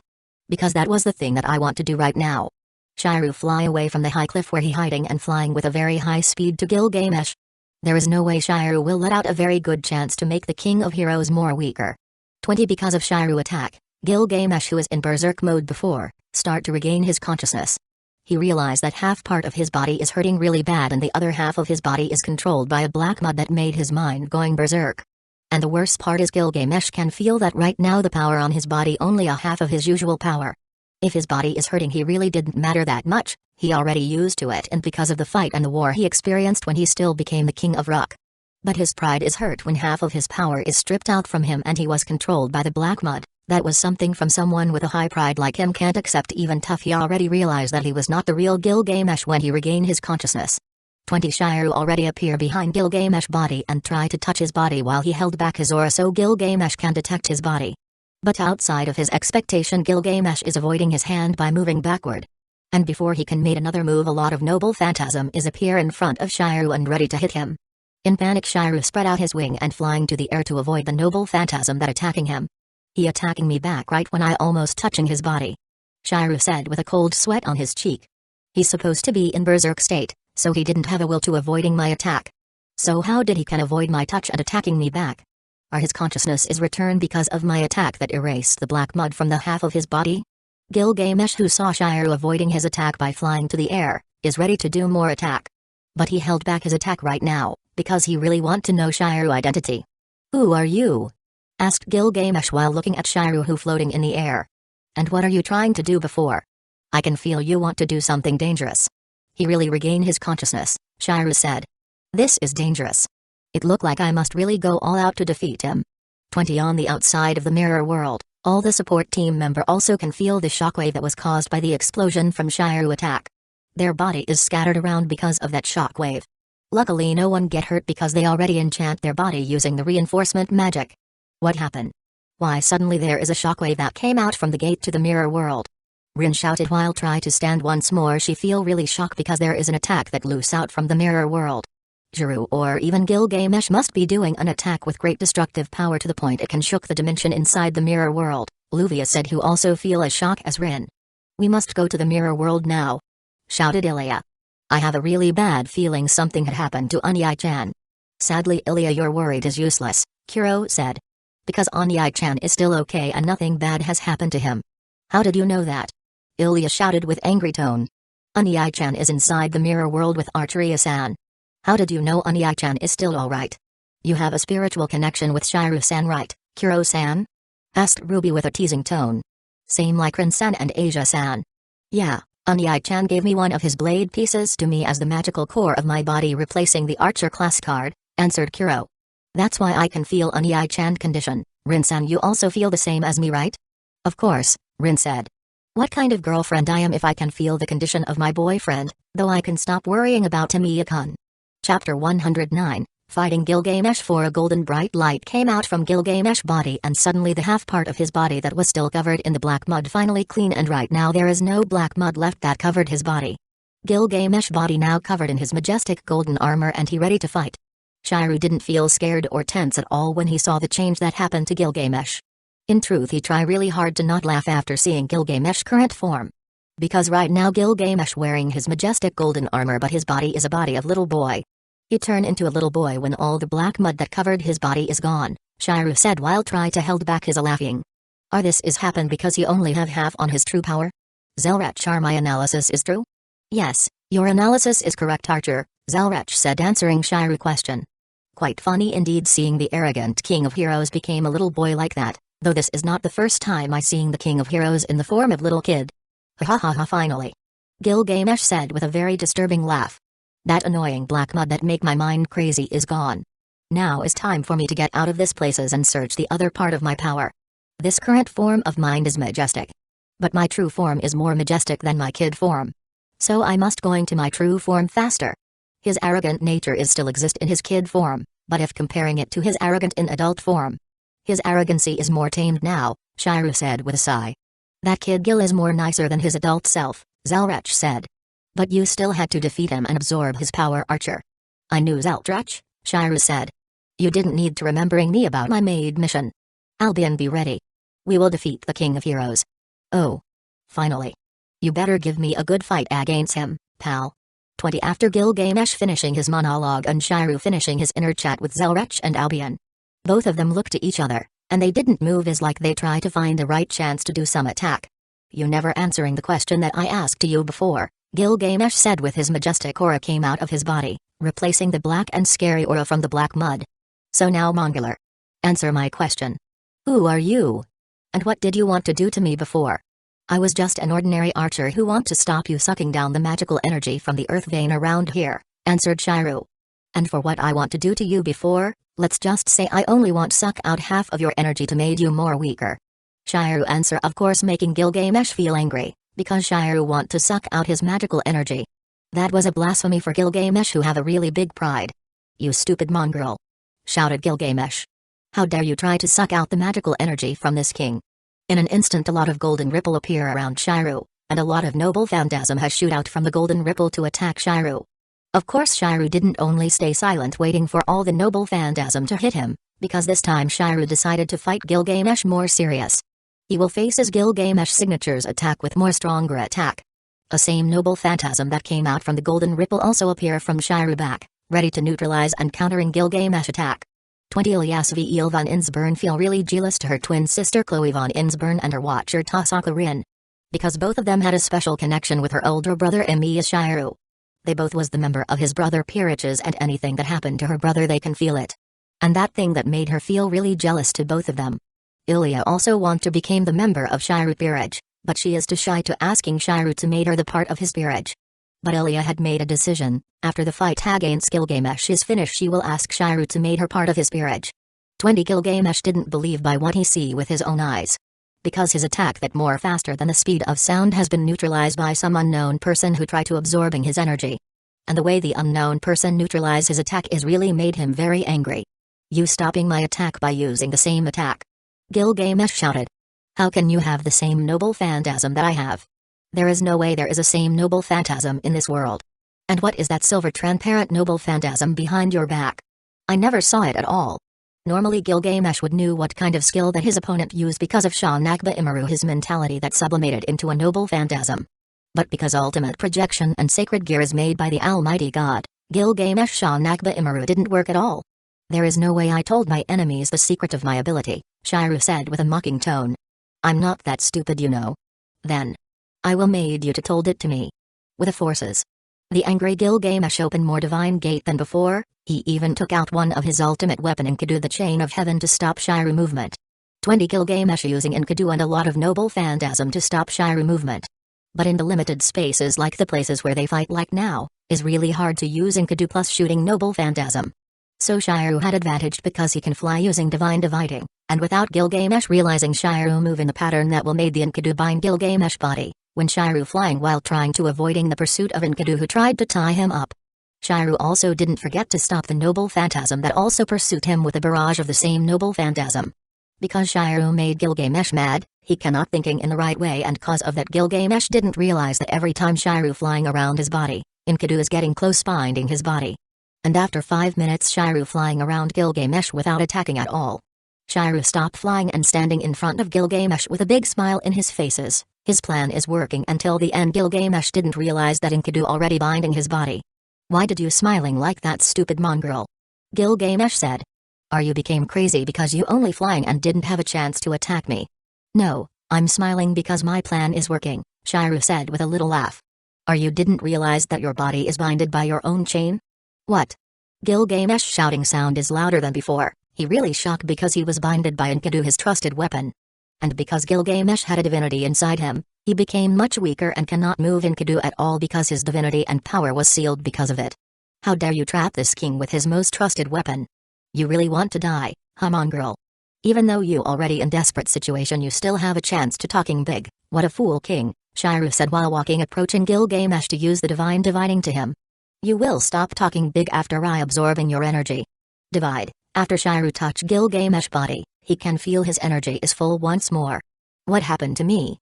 Because that was the thing that I want to do right now. Shiryu fly away from the high cliff where he hiding and flying with a very high speed to Gilgamesh. There is no way Shiryu will let out a very good chance to make the King of Heroes more weaker. 20 Because of Shiryu attack, Gilgamesh, who was in berserk mode before, start to regain his consciousness. He realized that half part of his body is hurting really bad and the other half of his body is controlled by a black mud that made his mind going berserk. And the worst part is Gilgamesh can feel that right now the power on his body only a half of his usual power. If his body is hurting he really didn't matter that much, he already used to it and because of the fight and the war he experienced when he still became the King of Rock. But his pride is hurt when half of his power is stripped out from him and he was controlled by the black mud. That was something from someone with a high pride like him can't accept. Even tough, he already realized that he was not the real Gilgamesh when he regained his consciousness. 20 Shiryu already appear behind Gilgamesh body and try to touch his body while he held back his aura so Gilgamesh can detect his body. But outside of his expectation Gilgamesh is avoiding his hand by moving backward. And before he can make another move a lot of noble phantasm is appear in front of Shiryu and ready to hit him. In panic Shiryu spread out his wing and flying to the air to avoid the noble phantasm that attacking him. He attacking me back right when I almost touching his body. Shiryu said with a cold sweat on his cheek. He's supposed to be in berserk state, so he didn't have a will to avoiding my attack. So how did he can avoid my touch and attacking me back? Or his consciousness is returned because of my attack that erased the black mud from the half of his body? Gilgamesh, who saw Shiryu avoiding his attack by flying to the air, is ready to do more attack. But he held back his attack right now, because he really want to know Shiryu identity. Who are you? Asked Gilgamesh while looking at Shiryu who floating in the air. And what are you trying to do before? I can feel you want to do something dangerous. He really regained his consciousness, Shiryu said. This is dangerous. It looked like I must really go all out to defeat him. 20 On the outside of the mirror world, all the support team member also can feel the shockwave that was caused by the explosion from Shiryu attack. Their body is scattered around because of that shockwave. Luckily no one get hurt because they already enchant their body using the reinforcement magic. What happened? Why suddenly there is a shockwave that came out from the gate to the mirror world? Rin shouted while try to stand once more. She feel really shocked because there is an attack that loose out from the mirror world. Jiru or even Gilgamesh must be doing an attack with great destructive power to the point it can shook the dimension inside the mirror world, Luvia said, who also feel as shocked as Rin. We must go to the mirror world now, shouted Ilya. I have a really bad feeling something had happened to Onyai-chan. Sadly Ilya, you're worried is useless, Kuro said. Because Onyai-chan is still okay and nothing bad has happened to him. How did you know that? Ilya shouted with angry tone. Onyai-chan is inside the mirror world with Archeria-san. How did you know Onyai-chan is still alright? You have a spiritual connection with Shiryu-san, right, Kuro-san? Asked Ruby with a teasing tone. Same like Rin-san and Asia-san. Yeah, Onyai-chan gave me one of his blade pieces to me as the magical core of my body replacing the archer class card, answered Kuro. That's why I can feel Onyai-chan condition. Rin-san, you also feel the same as me, right? Of course, Rin said. What kind of girlfriend I am if I can feel the condition of my boyfriend, though I can stop worrying about Tamiya-kun. Chapter 109, Fighting Gilgamesh. For a golden bright light came out from Gilgamesh body and suddenly the half part of his body that was still covered in the black mud finally clean and right now there is no black mud left that covered his body. Gilgamesh body now covered in his majestic golden armor and he ready to fight. Shiryu didn't feel scared or tense at all when he saw the change that happened to Gilgamesh. In truth he tried really hard to not laugh after seeing Gilgamesh's current form. Because right now Gilgamesh wearing his majestic golden armor but his body is a body of little boy. He turned into a little boy when all the black mud that covered his body is gone, Shiryu said while try to held back his laughing. This is happened because he only have half on his true power? Zelrach, are my analysis is true? Yes, your analysis is correct, Archer, Zelrach said answering Shiru's question. Quite funny indeed seeing the arrogant King of Heroes became a little boy like that, though this is not the first time I seeing the King of Heroes in the form of little kid. Ha ha ha, finally. Gilgamesh said with a very disturbing laugh. That annoying black mud that make my mind crazy is gone. Now is time for me to get out of this places and search the other part of my power. This current form of mind is majestic. But my true form is more majestic than my kid form. So I must go into my true form faster. His arrogant nature is still exist in his kid form, but if comparing it to his arrogant in adult form, his arrogancy is more tamed now, Shiryu said with a sigh. That kid Gil is more nicer than his adult self, Zelrech said. But you still had to defeat him and absorb his power, Archer. I knew Zelrech, Shiryu said. You didn't need to remembering me about my maid mission. Albion, be ready. We will defeat the King of Heroes. Oh. Finally. You better give me a good fight against him, pal. 20 After Gilgamesh finishing his monologue and Shiryu finishing his inner chat with Zelrech and Albion. Both of them looked at each other, and they didn't move as like they try to find the right chance to do some attack. You never answering the question that I asked you before, Gilgamesh said with his majestic aura came out of his body, replacing the black and scary aura from the black mud. So now Mongoler. Answer my question. Who are you? And what did you want to do to me before? I was just an ordinary archer who want to stop you sucking down the magical energy from the earth vein around here, answered Shiryu. And for what I want to do to you before, let's just say I only want suck out half of your energy to make you more weaker. Shiryu answer of course making Gilgamesh feel angry, because Shiryu want to suck out his magical energy. That was a blasphemy for Gilgamesh who have a really big pride. You stupid mongrel! Shouted Gilgamesh. How dare you try to suck out the magical energy from this king? In an instant a lot of golden ripple appear around Shiryu, and a lot of noble phantasm has shoot out from the golden ripple to attack Shiryu. Of course Shiryu didn't only stay silent waiting for all the noble phantasm to hit him, because this time Shiryu decided to fight Gilgamesh more serious. He will face his Gilgamesh signature's attack with more stronger attack. A same noble phantasm that came out from the golden ripple also appear from Shiryu back, ready to neutralize and countering Gilgamesh attack. 20 Elias v. Il von Innsbruck feel really jealous to her twin sister Chloe von Innsbruck and her watcher Tasaka Rin. Because both of them had a special connection with her older brother Emiya Shiryu. They both was the member of his brother peerages and anything that happened to her brother they can feel it. And that thing that made her feel really jealous to both of them. Ilya also want to become the member of Shiryu peerage, but she is too shy to asking Shiryu to make her the part of his peerage. But Ilya had made a decision, after the fight against Gilgamesh is finished she will ask Shiryu to make her part of his peerage. 20 Gilgamesh didn't believe by what he see with his own eyes. Because his attack that more faster than the speed of sound has been neutralized by some unknown person who tried to absorbing his energy. And the way the unknown person neutralized his attack is really made him very angry. You stopping my attack by using the same attack. Gilgamesh shouted. How can you have the same noble phantasm that I have? There is no way there is a same noble phantasm in this world. And what is that silver transparent noble phantasm behind your back? I never saw it at all. Normally Gilgamesh would knew what kind of skill that his opponent used because of Shah Nagba Imaru his mentality that sublimated into a noble phantasm. But because ultimate projection and sacred gear is made by the Almighty God, Gilgamesh Shah Nagba Imaru didn't work at all. There is no way I told my enemies the secret of my ability, Shiryu said with a mocking tone. I'm not that stupid you know. Then. I will made you to told it to me. With the forces. The angry Gilgamesh opened more divine gate than before, he even took out one of his ultimate weapon Enkidu the chain of heaven to stop Shiryu movement. 20 Gilgamesh using Enkidu and a lot of noble phantasm to stop Shiryu movement. But in the limited spaces like the places where they fight like now, is really hard to use Enkidu plus shooting noble phantasm. So Shiryu had advantage because he can fly using divine dividing, and without Gilgamesh realizing Shiryu move in the pattern that will made the Enkidu bind Gilgamesh body. When Shiryu flying while trying to avoiding the pursuit of Enkidu who tried to tie him up. Shiryu also didn't forget to stop the noble phantasm that also pursued him with a barrage of the same noble phantasm. Because Shiryu made Gilgamesh mad, he cannot thinking in the right way and cause of that Gilgamesh didn't realize that every time Shiryu flying around his body, Enkidu is getting close binding his body. And after 5 minutes Shiryu flying around Gilgamesh without attacking at all. Shiryu stopped flying and standing in front of Gilgamesh with a big smile in his faces. His plan is working until the end. Gilgamesh didn't realize that Enkidu already binding his body. Why did you smiling like that stupid mongrel? Gilgamesh said. Are you became crazy because you only flying and didn't have a chance to attack me? No, I'm smiling because my plan is working, Shiryu said with a little laugh. Are you didn't realize that your body is binded by your own chain? What? Gilgamesh shouting sound is louder than before. He really shocked because he was binded by Enkidu his trusted weapon. And because Gilgamesh had a divinity inside him, he became much weaker and cannot move Enkidu at all because his divinity and power was sealed because of it. How dare you trap this king with his most trusted weapon? You really want to die, huh mongrel? Even though you already in desperate situation you still have a chance to talking big, what a fool king, Shiru said while approaching Gilgamesh to use the divine dividing to him. You will stop talking big after I absorbing your energy. Divide. After Shiru touched Gilgamesh's body, he can feel his energy is full once more. What happened to me?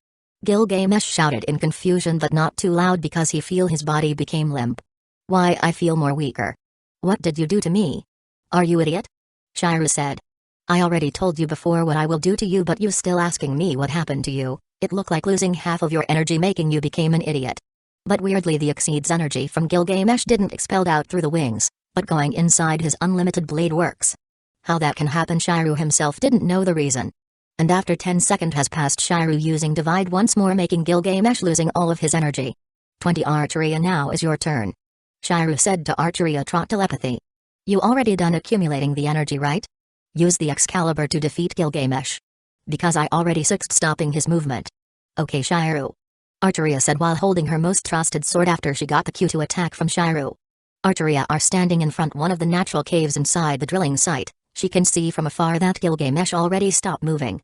Gilgamesh shouted in confusion but not too loud because he feel his body became limp. Why I feel more weaker. What did you do to me? Are you idiot? Shiru said. I already told you before what I will do to you but you still asking me what happened to you. It looked like losing half of your energy making you became an idiot. But weirdly the Exceed's energy from Gilgamesh didn't expelled out through the wings, but going inside his unlimited blade works. How that can happen Shiru himself didn't know the reason. And after 10 seconds has passed Shiru using divide once more making Gilgamesh losing all of his energy. 20 Archeria now is your turn. Shiru said to Archeria trot telepathy. You already done accumulating the energy right? Use the Excalibur to defeat Gilgamesh. Because I already sixth stopping his movement. Okay Shiru. Archeria said while holding her most trusted sword after she got the cue to attack from Shiru. Archeria are standing in front one of the natural caves inside the drilling site. She can see from afar that Gilgamesh already stopped moving.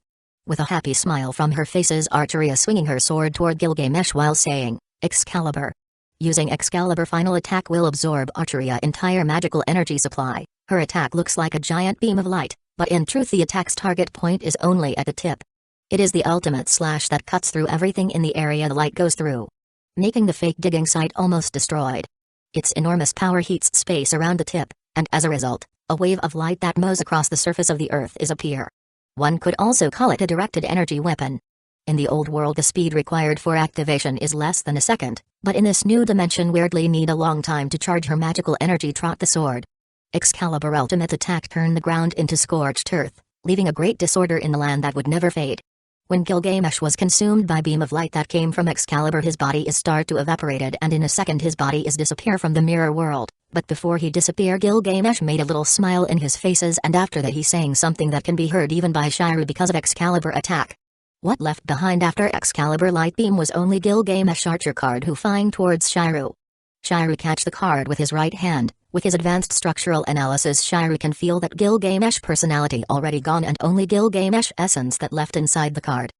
With a happy smile from her faces Archeria swinging her sword toward Gilgamesh while saying, Excalibur. Using Excalibur final attack will absorb Archeria entire magical energy supply. Her attack looks like a giant beam of light, but in truth the attack's target point is only at the tip. It is the ultimate slash that cuts through everything in the area the light goes through, making the fake digging site almost destroyed. Its enormous power heats space around the tip, and as a result, a wave of light that mows across the surface of the earth is appear. One could also call it a directed energy weapon. In the old world the speed required for activation is less than a second, but in this new dimension weirdly need a long time to charge her magical energy trot the sword. Excalibur ultimate attack turned the ground into scorched earth, leaving a great disorder in the land that would never fade. When Gilgamesh was consumed by beam of light that came from Excalibur his body is start to evaporated and in a second his body is disappear from the mirror world, but before he disappear Gilgamesh made a little smile in his faces and after that he saying something that can be heard even by Shiru because of Excalibur attack. What left behind after Excalibur light beam was only Gilgamesh archer card who flying towards Shiru. Shiru catch the card with his right hand. With his advanced structural analysis Shiru can feel that Gilgamesh personality already gone and only Gilgamesh essence that left inside the card.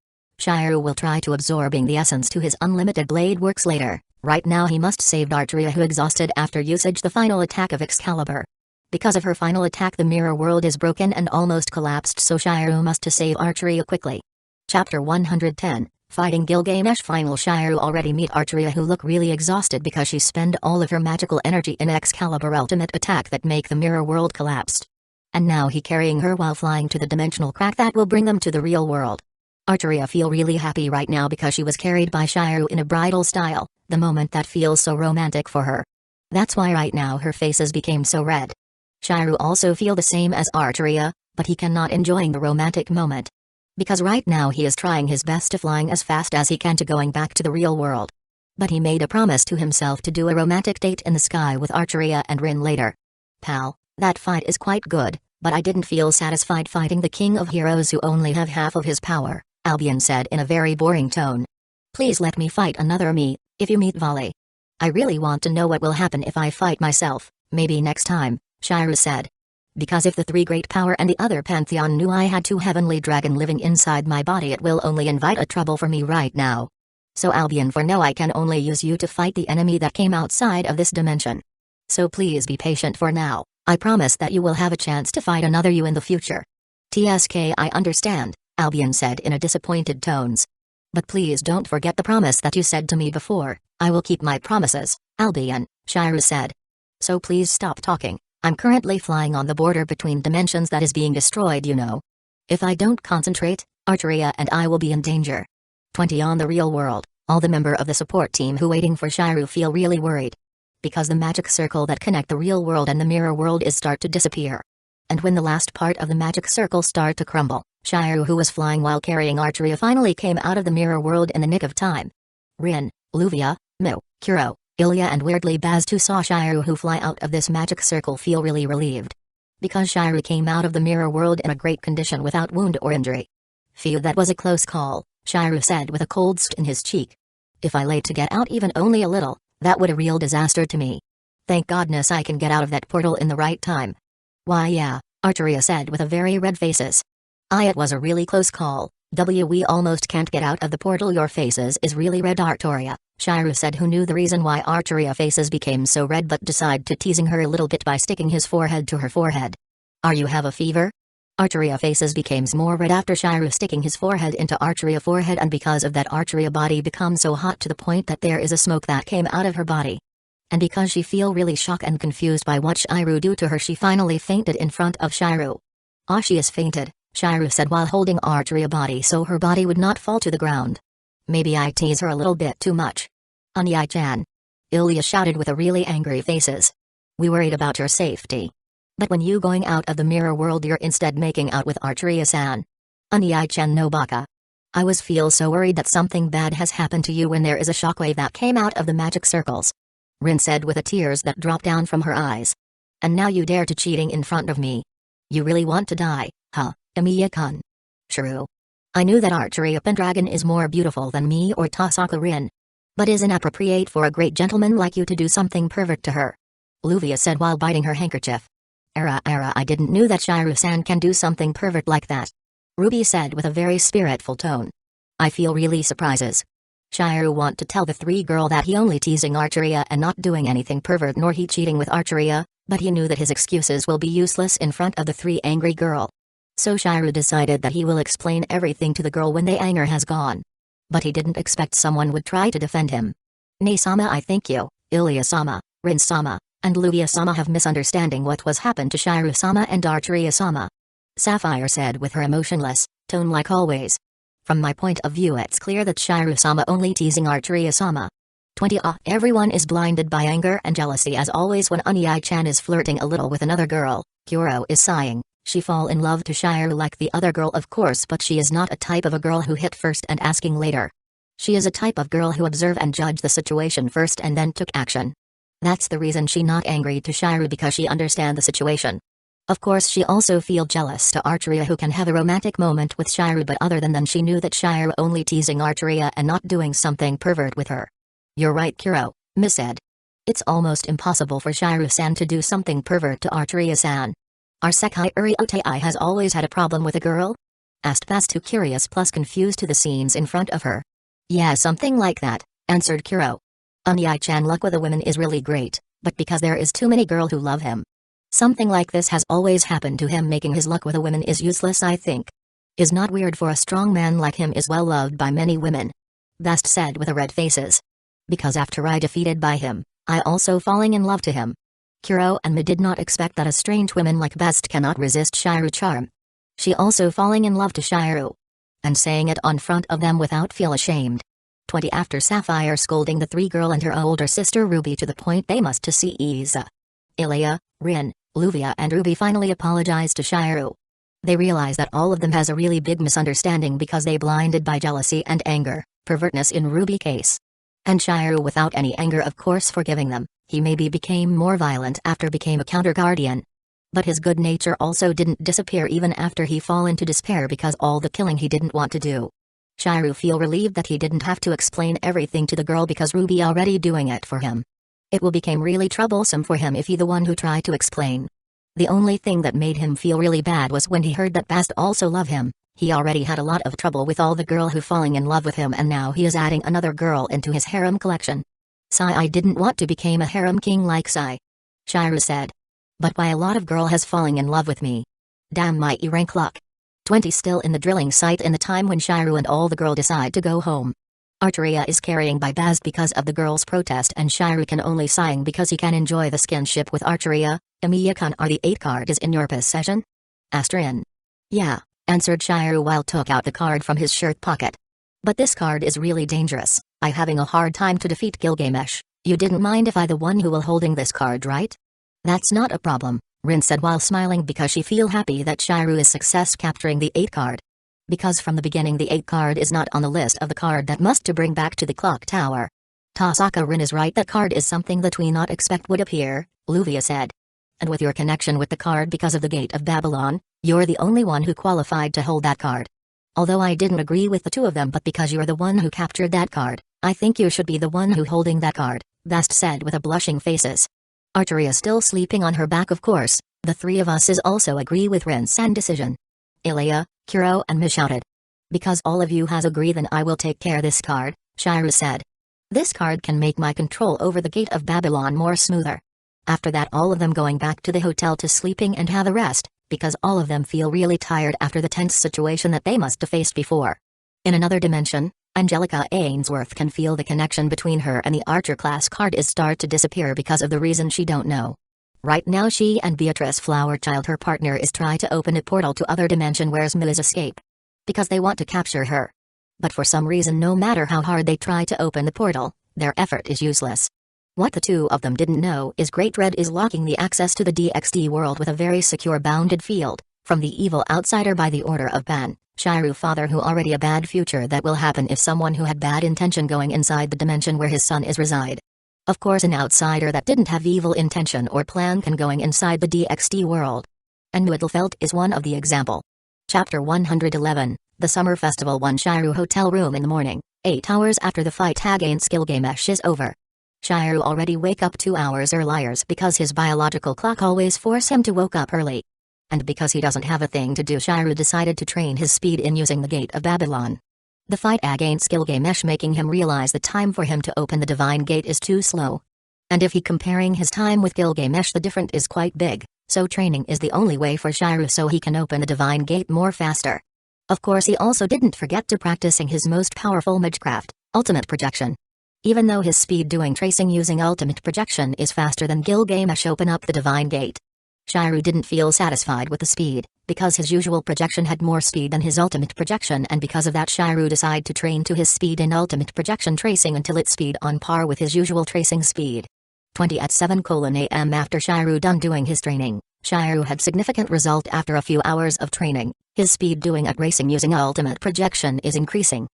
Shiru will try to absorbing the essence to his unlimited blade works later. Right now he must save Archeria who exhausted after usage the final attack of Excalibur. Because of her final attack the mirror world is broken and almost collapsed so Shiru must to save Archeria quickly. Chapter 110, Fighting Gilgamesh Final Shiru already meet Archeria who look really exhausted because she spend all of her magical energy in Excalibur ultimate attack that make the mirror world collapsed. And now he carrying her while flying to the dimensional crack that will bring them to the real world. Archeria feel really happy right now because she was carried by Shiru in a bridal style, the moment that feels so romantic for her. That's why right now her faces became so red. Shiru also feel the same as Archeria, but he cannot enjoying the romantic moment. Because right now he is trying his best to flying as fast as he can to going back to the real world. But he made a promise to himself to do a romantic date in the sky with Archeria and Rin later. Pal, that fight is quite good, but I didn't feel satisfied fighting the king of heroes who only have half of his power, Albion said in a very boring tone. Please let me fight another me, if you meet Volley. I really want to know what will happen if I fight myself, maybe next time, Shiru said. Because if the three great power and the other pantheon knew I had two heavenly dragon living inside my body it will only invite a trouble for me right now. So Albion for now I can only use you to fight the enemy that came outside of this dimension. So please be patient for now, I promise that you will have a chance to fight another you in the future. TSK I understand, Albion said in a disappointed tones. But please don't forget the promise that you said to me before, I will keep my promises, Albion, Shiru said. So please stop talking. I'm currently flying on the border between dimensions that is being destroyed you know. If I don't concentrate, Archeria and I will be in danger. 20 on the real world, all the member of the support team who waiting for Shiru feel really worried. Because the magic circle that connect the real world and the mirror world is start to disappear. And when the last part of the magic circle start to crumble, Shiru who was flying while carrying Archeria finally came out of the mirror world in the nick of time. Rin, Luvia, Mu, Kuro, Ilya and weirdly Baz too saw Shiru who fly out of this magic circle feel really relieved. Because Shiru came out of the mirror world in a great condition without wound or injury. Phew, that was a close call, Shiru said with a cold st in his cheek. If I late to get out even only a little, that would a real disaster to me. Thank goodness I can get out of that portal in the right time. Why yeah, Archeria said with a very red faces. It was a really close call, We almost can't get out of the portal. Your faces is really red, Artoria, Shiryu said, who knew the reason why Artoria faces became so red but decided to teasing her a little bit by sticking his forehead to her forehead. Are you have a fever? Artoria faces becomes more red after Shiryu sticking his forehead into Artoria forehead, and because of that Artoria body becomes so hot to the point that there is a smoke that came out of her body. And because she feel really shocked and confused by what Shiryu do to her, she finally fainted in front of Shiryu. Ah, she is fainted, Shiryu said while holding Artoria body so her body would not fall to the ground. Maybe I tease her a little bit too much. Onyai-chan. Ilya shouted with a really angry faces. We worried about your safety. But when you going out of the mirror world, you're instead making out with Artoria-san. Onyai-chan no baka. I was feel so worried that something bad has happened to you when there is a shockwave that came out of the magic circles. Rin said with the tears that dropped down from her eyes. And now you dare to cheating in front of me. You really want to die, huh, Emiya-kun? Shuru. I knew that Archeria Pendragon is more beautiful than me or Tasaka Rin. But is inappropriate for a great gentleman like you to do something pervert to her. Luvia said while biting her handkerchief. I didn't know that Shiryu-san can do something pervert like that. Ruby said with a very spiritful tone. I feel really surprises. Shiryu want to tell the three girl that he only teasing Archeria and not doing anything pervert nor he cheating with Archeria, but he knew that his excuses will be useless in front of the three angry girl. So Shiryu decided that he will explain everything to the girl when the anger has gone. But he didn't expect someone would try to defend him. Ne-sama, I think you, Ilya-sama, Rin-sama, and Luvia-sama have misunderstanding what was happened to Shiryu-sama and Archeria-sama. Sapphire said with her emotionless tone like always. From my point of view it's clear that Shiryu-sama only teasing Archeria-sama. 20 Everyone is blinded by anger and jealousy as always when Onyai-chan is flirting a little with another girl. Kuro is sighing. She fall in love to Shiryu like the other girl of course, but she is not a type of a girl who hit first and asking later. She is a type of girl who observe and judge the situation first and then took action. That's the reason she not angry to Shiryu, because she understand the situation. Of course she also feel jealous to Archeria who can have a romantic moment with Shiryu, but other than that she knew that Shiryu only teasing Archeria and not doing something pervert with her. You're right, Kuro, Miss said. It's almost impossible for Shiryu-san to do something pervert to Archeria-san. Our Sekai Uri Otei has always had a problem with a girl? Asked Pastu, curious plus confused to the scenes in front of her. Yeah, something like that, answered Kuro. Onyai-chan luck with a woman is really great, but because there is too many girl who love him. Something like this has always happened to him, making his luck with a woman is useless, I think. Is not weird for a strong man like him is well loved by many women. Bast said with a red faces. Because after I defeated by him, I also falling in love to him. Kuro and Mi did not expect that a strange woman like Bast cannot resist Shiryu charm. She also falling in love to Shiryu. And saying it on front of them without feel ashamed. 20 After Sapphire scolding the three girl and her older sister Ruby to the point they must to see Isa. Ilya, Rin, Luvia and Ruby finally apologized to Shiryu. They realize that all of them has a really big misunderstanding because they blinded by jealousy and anger, pervertness in Ruby case. And Shiryu without any anger of course forgiving them, he maybe became more violent after became a counter guardian. But his good nature also didn't disappear even after he fall into despair because all the killing he didn't want to do. Shiryu feel relieved that he didn't have to explain everything to the girl because Ruby already doing it for him. It will become really troublesome for him if he the one who tried to explain. The only thing that made him feel really bad was when he heard that Bast also love him. He already had a lot of trouble with all the girl who falling in love with him and now he is adding another girl into his harem collection. Sai, I didn't want to become a harem king like Sai. Shiryu said. But why a lot of girl has falling in love with me. Damn my E-rank luck. 20 Still in the drilling site in the time when Shiryu and all the girl decide to go home. Archeria is carrying by Bast because of the girl's protest and Shiryu can only sighing because he can enjoy the skinship with Archeria. Emiya-kun, are the 8 card is in your possession? Asked Rin. Yeah, answered Shiryu while took out the card from his shirt pocket. But this card is really dangerous. I having a hard time to defeat Gilgamesh. You didn't mind if I the one who will holding this card, right? That's not a problem, Rin said while smiling because she feel happy that Shiryu is success capturing the 8 card. Because from the beginning the 8 card is not on the list of the card that must to bring back to the clock tower. Tasaka Rin is right, that card is something that we not expect would appear, Luvia said. And with your connection with the card because of the Gate of Babylon, you're the only one who qualified to hold that card. Although I didn't agree with the two of them, but because you're the one who captured that card, I think you should be the one who holding that card, Bast said with a blushing faces. Archeria still sleeping on her back, of course, the three of us is also agree with Rin-san decision. Ilya, Kuro and Mi shouted. Because all of you has agreed, then I will take care this card, Shiru said. This card can make my control over the Gate of Babylon more smoother. After that, all of them going back to the hotel to sleeping and have a rest, because all of them feel really tired after the tense situation that they must have faced before. In another dimension, Angelica Ainsworth can feel the connection between her and the Archer class card is start to disappear because of the reason she don't know. Right now she and Beatrice Flowerchild, her partner, is trying to open a portal to other dimension where Mia's escape. Because they want to capture her. But for some reason, no matter how hard they try to open the portal, their effort is useless. What the two of them didn't know is Great Red is locking the access to the DxD world with a very secure bounded field, from the evil outsider by the order of Ban, Shiru father, who already a bad future that will happen if someone who had bad intention going inside the dimension where his son is reside. Of course, an outsider that didn't have evil intention or plan can going inside the DxD world. And Mittelfeld is one of the example. Chapter 111, The Summer Festival. 1 Shiru hotel room in the morning, 8 hours after the fight against Gilgamesh is over. Shiru already wake up 2 hours earlier because his biological clock always force him to woke up early. And because he doesn't have a thing to do, Shiru decided to train his speed in using the Gate of Babylon. The fight against Gilgamesh making him realize the time for him to open the Divine Gate is too slow. And if he comparing his time with Gilgamesh, the difference is quite big, so training is the only way for Shiru so he can open the Divine Gate more faster. Of course, he also didn't forget to practicing his most powerful magecraft, Ultimate Projection. Even though his speed doing tracing using Ultimate Projection is faster than Gilgamesh open up the Divine Gate, Shiru didn't feel satisfied with the speed, because his usual projection had more speed than his Ultimate Projection, and because of that Shiru decided to train to his speed in Ultimate Projection tracing until its speed on par with his usual tracing speed. 20 at 7 a.m. After Shiru done doing his training, Shiru had significant result after a few hours of training. His speed doing at racing using Ultimate Projection is increasing.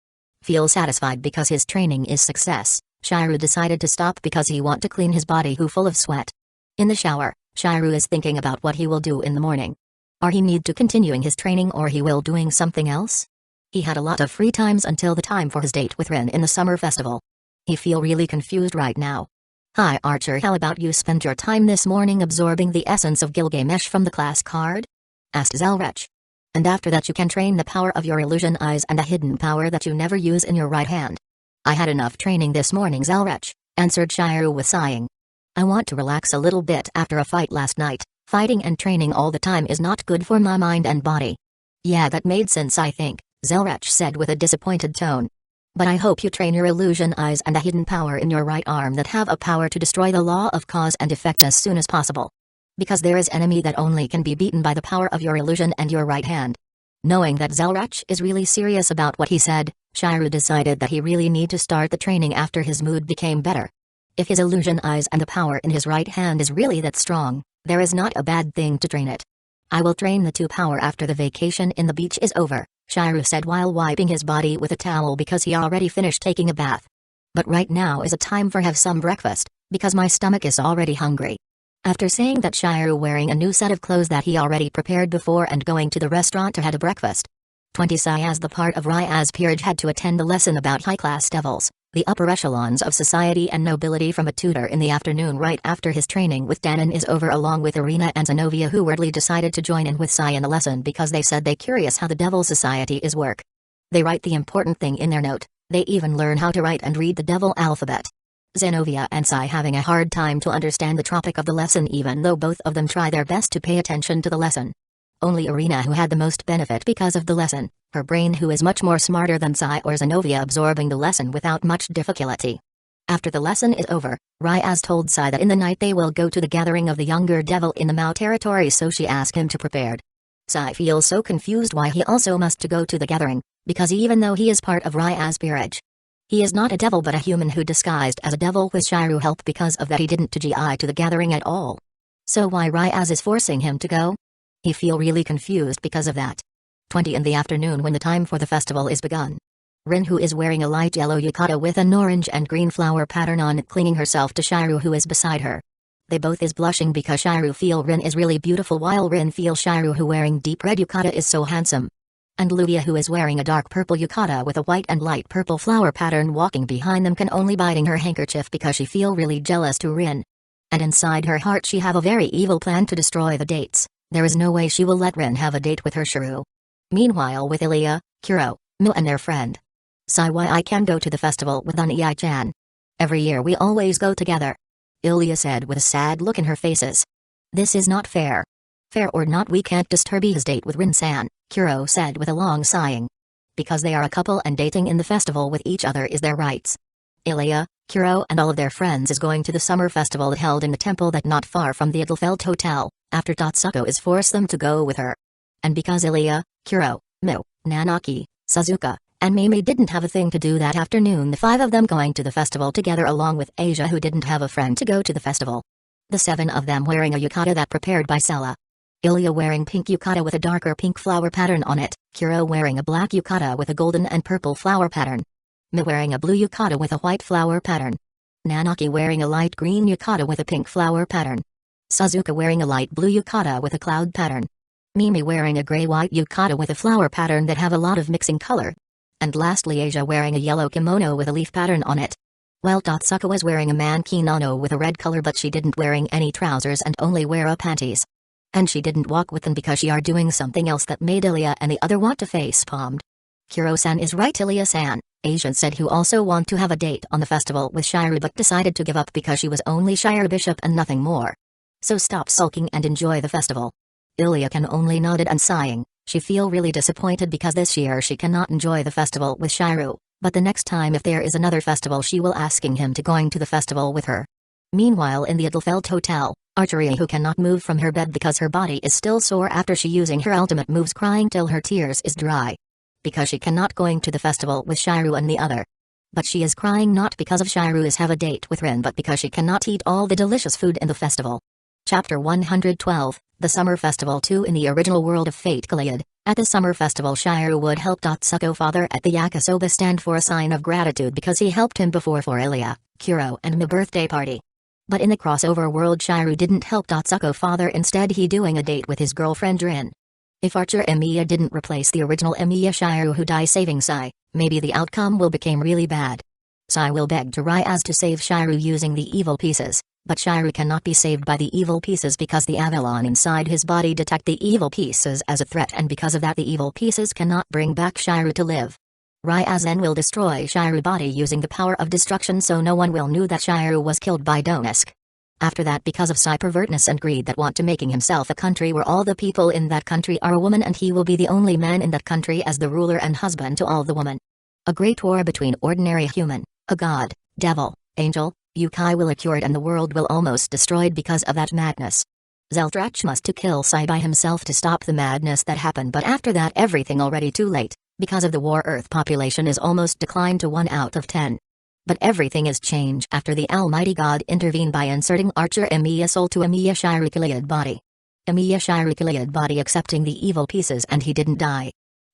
Feel satisfied because his training is success, Shiru decided to stop because he want to clean his body who full of sweat. In the shower, Shiru is thinking about what he will do in the morning. Or he need to continuing his training or he will doing something else? He had a lot of free times until the time for his date with Rin in the summer festival. He feel really confused right now. Hi Archer, how about you spend your time this morning absorbing the essence of Gilgamesh from the class card? Asked Zelrech. And after that you can train the power of your illusion eyes and a hidden power that you never use in your right hand. I had enough training this morning, Zelrech, answered Shiru with sighing. I want to relax a little bit after a fight last night. Fighting and training all the time is not good for my mind and body. Yeah, that made sense, I think, Zelrech said with a disappointed tone. But I hope you train your illusion eyes and a hidden power in your right arm that have a power to destroy the law of cause and effect as soon as possible. Because there is enemy that only can be beaten by the power of your illusion and your right hand. Knowing that Zelrech is really serious about what he said, Shiru decided that he really need to start the training after his mood became better. If his illusion eyes and the power in his right hand is really that strong, there is not a bad thing to train it. I will train the two power after the vacation in the beach is over, Shiru said while wiping his body with a towel because he already finished taking a bath. But right now is a time for have some breakfast, because my stomach is already hungry. After saying that, Shiru wearing a new set of clothes that he already prepared before and going to the restaurant to have a breakfast. 20 As the part of Ryaz peerage had to attend a lesson about high-class devils, the upper echelons of society and nobility from a tutor in the afternoon right after his training with Danon is over, along with Irina and Zenobia, who weirdly decided to join in with Sai in the lesson because they said they curious how the devil society is work. They write the important thing in their note, they even learn how to write and read the devil alphabet. Zenobia and Sai having a hard time to understand the topic of the lesson, even though both of them try their best to pay attention to the lesson. Only Irina who had the most benefit because of the lesson, her brain who is much more smarter than Sai or Zenobia absorbing the lesson without much difficulty. After the lesson is over, Ryaz told Sai that in the night they will go to the gathering of the younger devil in the Mao territory, so she asked him to prepare. Sai feels so confused why he also must to go to the gathering, because even though he is part of Ryaz peerage, he is not a devil but a human who disguised as a devil with Shiru help. Because of that he didn't to GI to the gathering at all. So why Ryaz is forcing him to go? He feel really confused because of that. 20 in the afternoon when the time for the festival is begun. Rin, who is wearing a light yellow yukata with an orange and green flower pattern on it, clinging herself to Shiru who is beside her. They both is blushing because Shiru feel Rin is really beautiful while Rin feel Shiru who wearing deep red yukata is so handsome. And Ludia, who is wearing a dark purple yukata with a white and light purple flower pattern, walking behind them, can only biting her handkerchief because she feel really jealous to Rin. And inside her heart she have a very evil plan to destroy the dates. There is no way she will let Rin have a date with her Shiru. Meanwhile with Ilya, Kuro, Mu and their friend. Sai, why I can go to the festival with Unei-chan. Every year we always go together. Ilya said with a sad look in her faces. This is not fair. Fair or not, we can't disturb his date with Rin-san, Kuro said with a long sighing. Because they are a couple and dating in the festival with each other is their rights. Ilya, Kuro and all of their friends is going to the summer festival held in the temple that not far from the Edelfelt Hotel, after Tatsuko is forced them to go with her. And because Ilya, Kuro, Mu, Nanaki, Suzuka, and Mimi didn't have a thing to do that afternoon, the 5 of them going to the festival together along with Asia, who didn't have a friend to go to the festival. The 7 of them wearing a yukata that prepared by Sella. Ilya wearing pink yukata with a darker pink flower pattern on it, Kuro wearing a black yukata with a golden and purple flower pattern. Mu wearing a blue yukata with a white flower pattern. Nanaki wearing a light green yukata with a pink flower pattern. Suzuka wearing a light blue yukata with a cloud pattern. Mimi wearing a gray-white yukata with a flower pattern that have a lot of mixing color. And lastly Asia wearing a yellow kimono with a leaf pattern on it. Well, Tatsuko was wearing a man kimono with a red color, but she didn't wearing any trousers and only wear a panties. And she didn't walk with them because she are doing something else that made Ilya and the other want to face palmed. Kuro-san is right, Ilya-san, Asia said, who also want to have a date on the festival with Shiru but decided to give up because she was only Shiru Bishop and nothing more. So stop sulking and enjoy the festival. Ilya can only nodded and sighing. She feel really disappointed because this year she cannot enjoy the festival with Shiru, but the next time if there is another festival she will asking him to going to the festival with her. Meanwhile in the Edelfelt Hotel, Archery, who cannot move from her bed because her body is still sore after she using her ultimate moves, crying till her tears is dry. Because she cannot going to the festival with Shiru and the other. But she is crying not because of Shiru is have a date with Rin, but because she cannot eat all the delicious food in the festival. Chapter 112, The Summer Festival 2. In the original world of Fate Gilead, at the summer festival Shiru would help Tatsuko father at the yakisoba stand for a sign of gratitude because he helped him before for Ilya, Kuro and my birthday party. But in the crossover world Shiru didn't help Tatsuko father, instead he doing a date with his girlfriend Rin. If Archer Emiya didn't replace the original Emiya Shiru who die saving Sai, maybe the outcome will become really bad. Sai will beg to Ryaz to save Shiru using the evil pieces, but Shiru cannot be saved by the evil pieces because the Avalon inside his body detect the evil pieces as a threat, and because of that the evil pieces cannot bring back Shiru to live. Ryaz then will destroy Shiru body using the power of destruction, so no one will know that Shiru was killed by Donesk. After that, because of Sai pervertness and greed that want to making himself a country where all the people in that country are a woman, and he will be the only man in that country as the ruler and husband to all the women. A great war between ordinary human, a god, devil, angel, Yukai will occur and the world will almost destroyed because of that madness. Zeldrach must to kill Sai by himself to stop the madness that happened, but after that everything already too late, because of the war Earth population is almost declined to 1 out of 10. But everything is changed after the Almighty God intervened by inserting Archer Emiya soul to Emiya Shiru Gilead body. Emiya Shiru Gilead body accepting the evil pieces and he didn't die.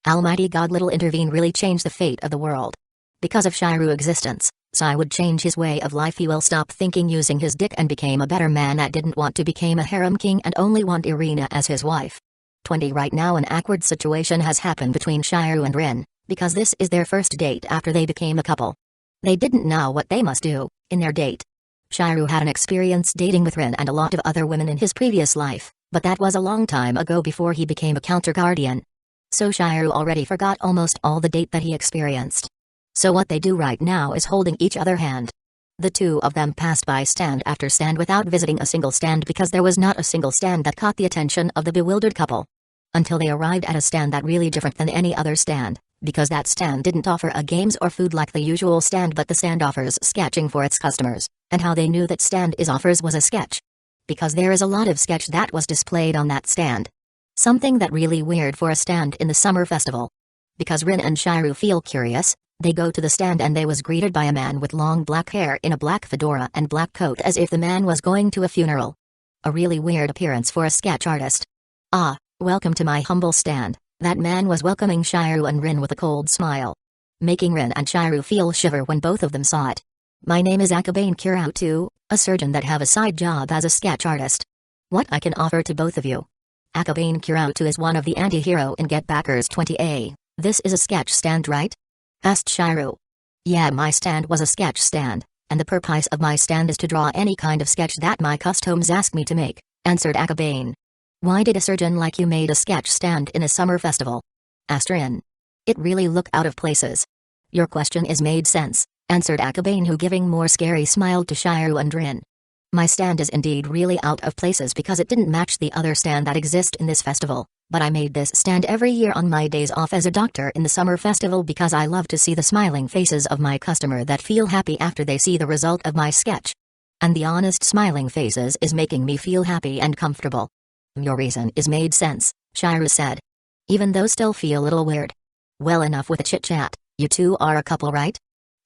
Almighty God little intervene really changed the fate of the world. Because of Shiru existence, Sai would change his way of life. He will stop thinking using his dick and became a better man that didn't want to become a harem king and only want Irina as his wife. 20 Right now an awkward situation has happened between Shiru and Rin, because this is their first date after they became a couple. They didn't know what they must do in their date. Shiru had an experience dating with Rin and a lot of other women in his previous life, but that was a long time ago before he became a counter guardian. So Shiru already forgot almost all the date that he experienced. So what they do right now is holding each other hand. The 2 of them passed by stand after stand without visiting a single stand because there was not a single stand that caught the attention of the bewildered couple. Until they arrived at a stand that really different than any other stand, because that stand didn't offer a games or food like the usual stand, but the stand offers sketching for its customers. And how they knew that stand is offers was a sketch. Because there is a lot of sketch that was displayed on that stand. Something that really weird for a stand in the summer festival. Because Rin and Shiru feel curious, they go to the stand and they was greeted by a man with long black hair in a black fedora and black coat as if the man was going to a funeral. A really weird appearance for a sketch artist. Ah, welcome to my humble stand. That man was welcoming Shiru and Rin with a cold smile. Making Rin and Shiru feel shiver when both of them saw it. My name is Akabane Kirautu, a surgeon that have a side job as a sketch artist. What I can offer to both of you? Akabane Kirautu is one of the anti-hero in Get Backers 20A. This is a sketch stand, right? Asked Shiru. Yeah, my stand was a sketch stand, and the purpose of my stand is to draw any kind of sketch that my customers ask me to make, answered Akabane. Why did a surgeon like you made a sketch stand in a summer festival? Asked Rin. It really look out of places. Your question is made sense, answered Akabane, who giving more scary smile to Shiru and Rin. My stand is indeed really out of places because it didn't match the other stand that exist in this festival, but I made this stand every year on my days off as a doctor in the summer festival because I love to see the smiling faces of my customer that feel happy after they see the result of my sketch. And the honest smiling faces is making me feel happy and comfortable. Your reason is made sense, Shiru said. Even though still feel a little weird. Well, enough with the chit-chat, you two are a couple, right?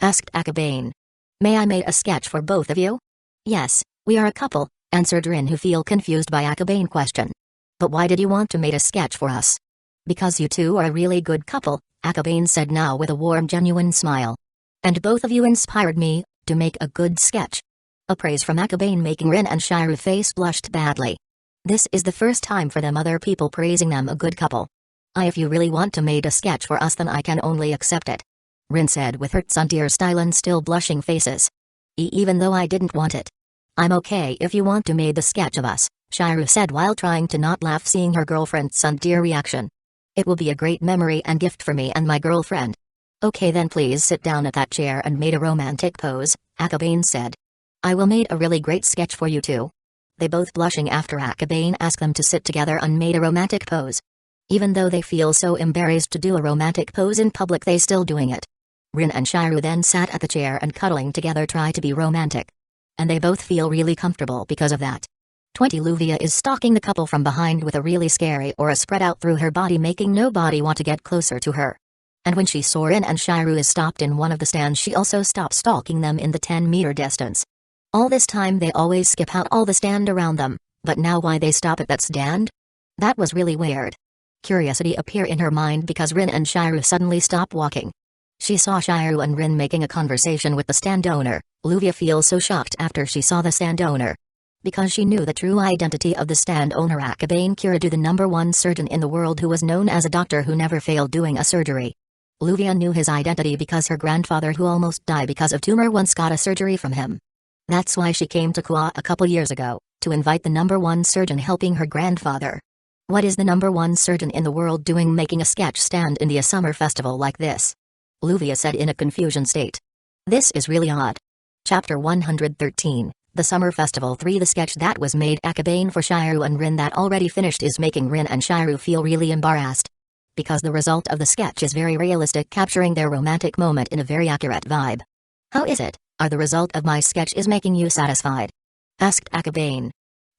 Asked Akabane. May I make a sketch for both of you? Yes, we are a couple, answered Rin, who feel confused by Akabane's question. But why did you want to make a sketch for us? Because you two are a really good couple, Akabane said now with a warm, genuine smile. And both of you inspired me to make a good sketch. A praise from Akabane making Rin and Shiru face blushed badly. This is the first time for them other people praising them a good couple. If you really want to make a sketch for us, then I can only accept it, Rin said with her sincere style and still blushing faces. Even though I didn't want it. I'm okay if you want to make the sketch of us, Shiru said while trying to not laugh seeing her girlfriend's sincere reaction. It will be a great memory and gift for me and my girlfriend. Okay then, please sit down at that chair and make a romantic pose, Akabane said. I will make a really great sketch for you too. They both blushing after Akabane asked them to sit together and made a romantic pose. Even though they feel so embarrassed to do a romantic pose in public, they still doing it. Rin and Shiru then sat at the chair and cuddling together try to be romantic. And they both feel really comfortable because of that. 20 Luvia is stalking the couple from behind with a really scary aura spread out through her body, making nobody want to get closer to her. And when she saw Rin and Shiru is stopped in one of the stands, she also stopped stalking them in the 10-meter distance. All this time they always skip out all the stand around them, but now why they stop at that stand? That was really weird. Curiosity appear in her mind because Rin and Shiru suddenly stop walking. She saw Shiru and Rin making a conversation with the stand owner. Luvia feels so shocked after she saw the stand owner. Because she knew the true identity of the stand owner, Akabane Kiradu, the #1 surgeon in the world who was known as a doctor who never failed doing a surgery. Luvia knew his identity because her grandfather, who almost died because of tumor, once got a surgery from him. That's why she came to Kwa a couple years ago, to invite the #1 surgeon helping her grandfather. What is the #1 surgeon in the world doing making a sketch stand in the summer festival like this? Luvia said in a confusion state. This is really odd. Chapter 113, The Summer Festival 3. The sketch that was made Akabane for Shiru and Rin that already finished is making Rin and Shiru feel really embarrassed. Because the result of the sketch is very realistic, capturing their romantic moment in a very accurate vibe. How is it? Are the result of my sketch is making you satisfied? Asked Akabane.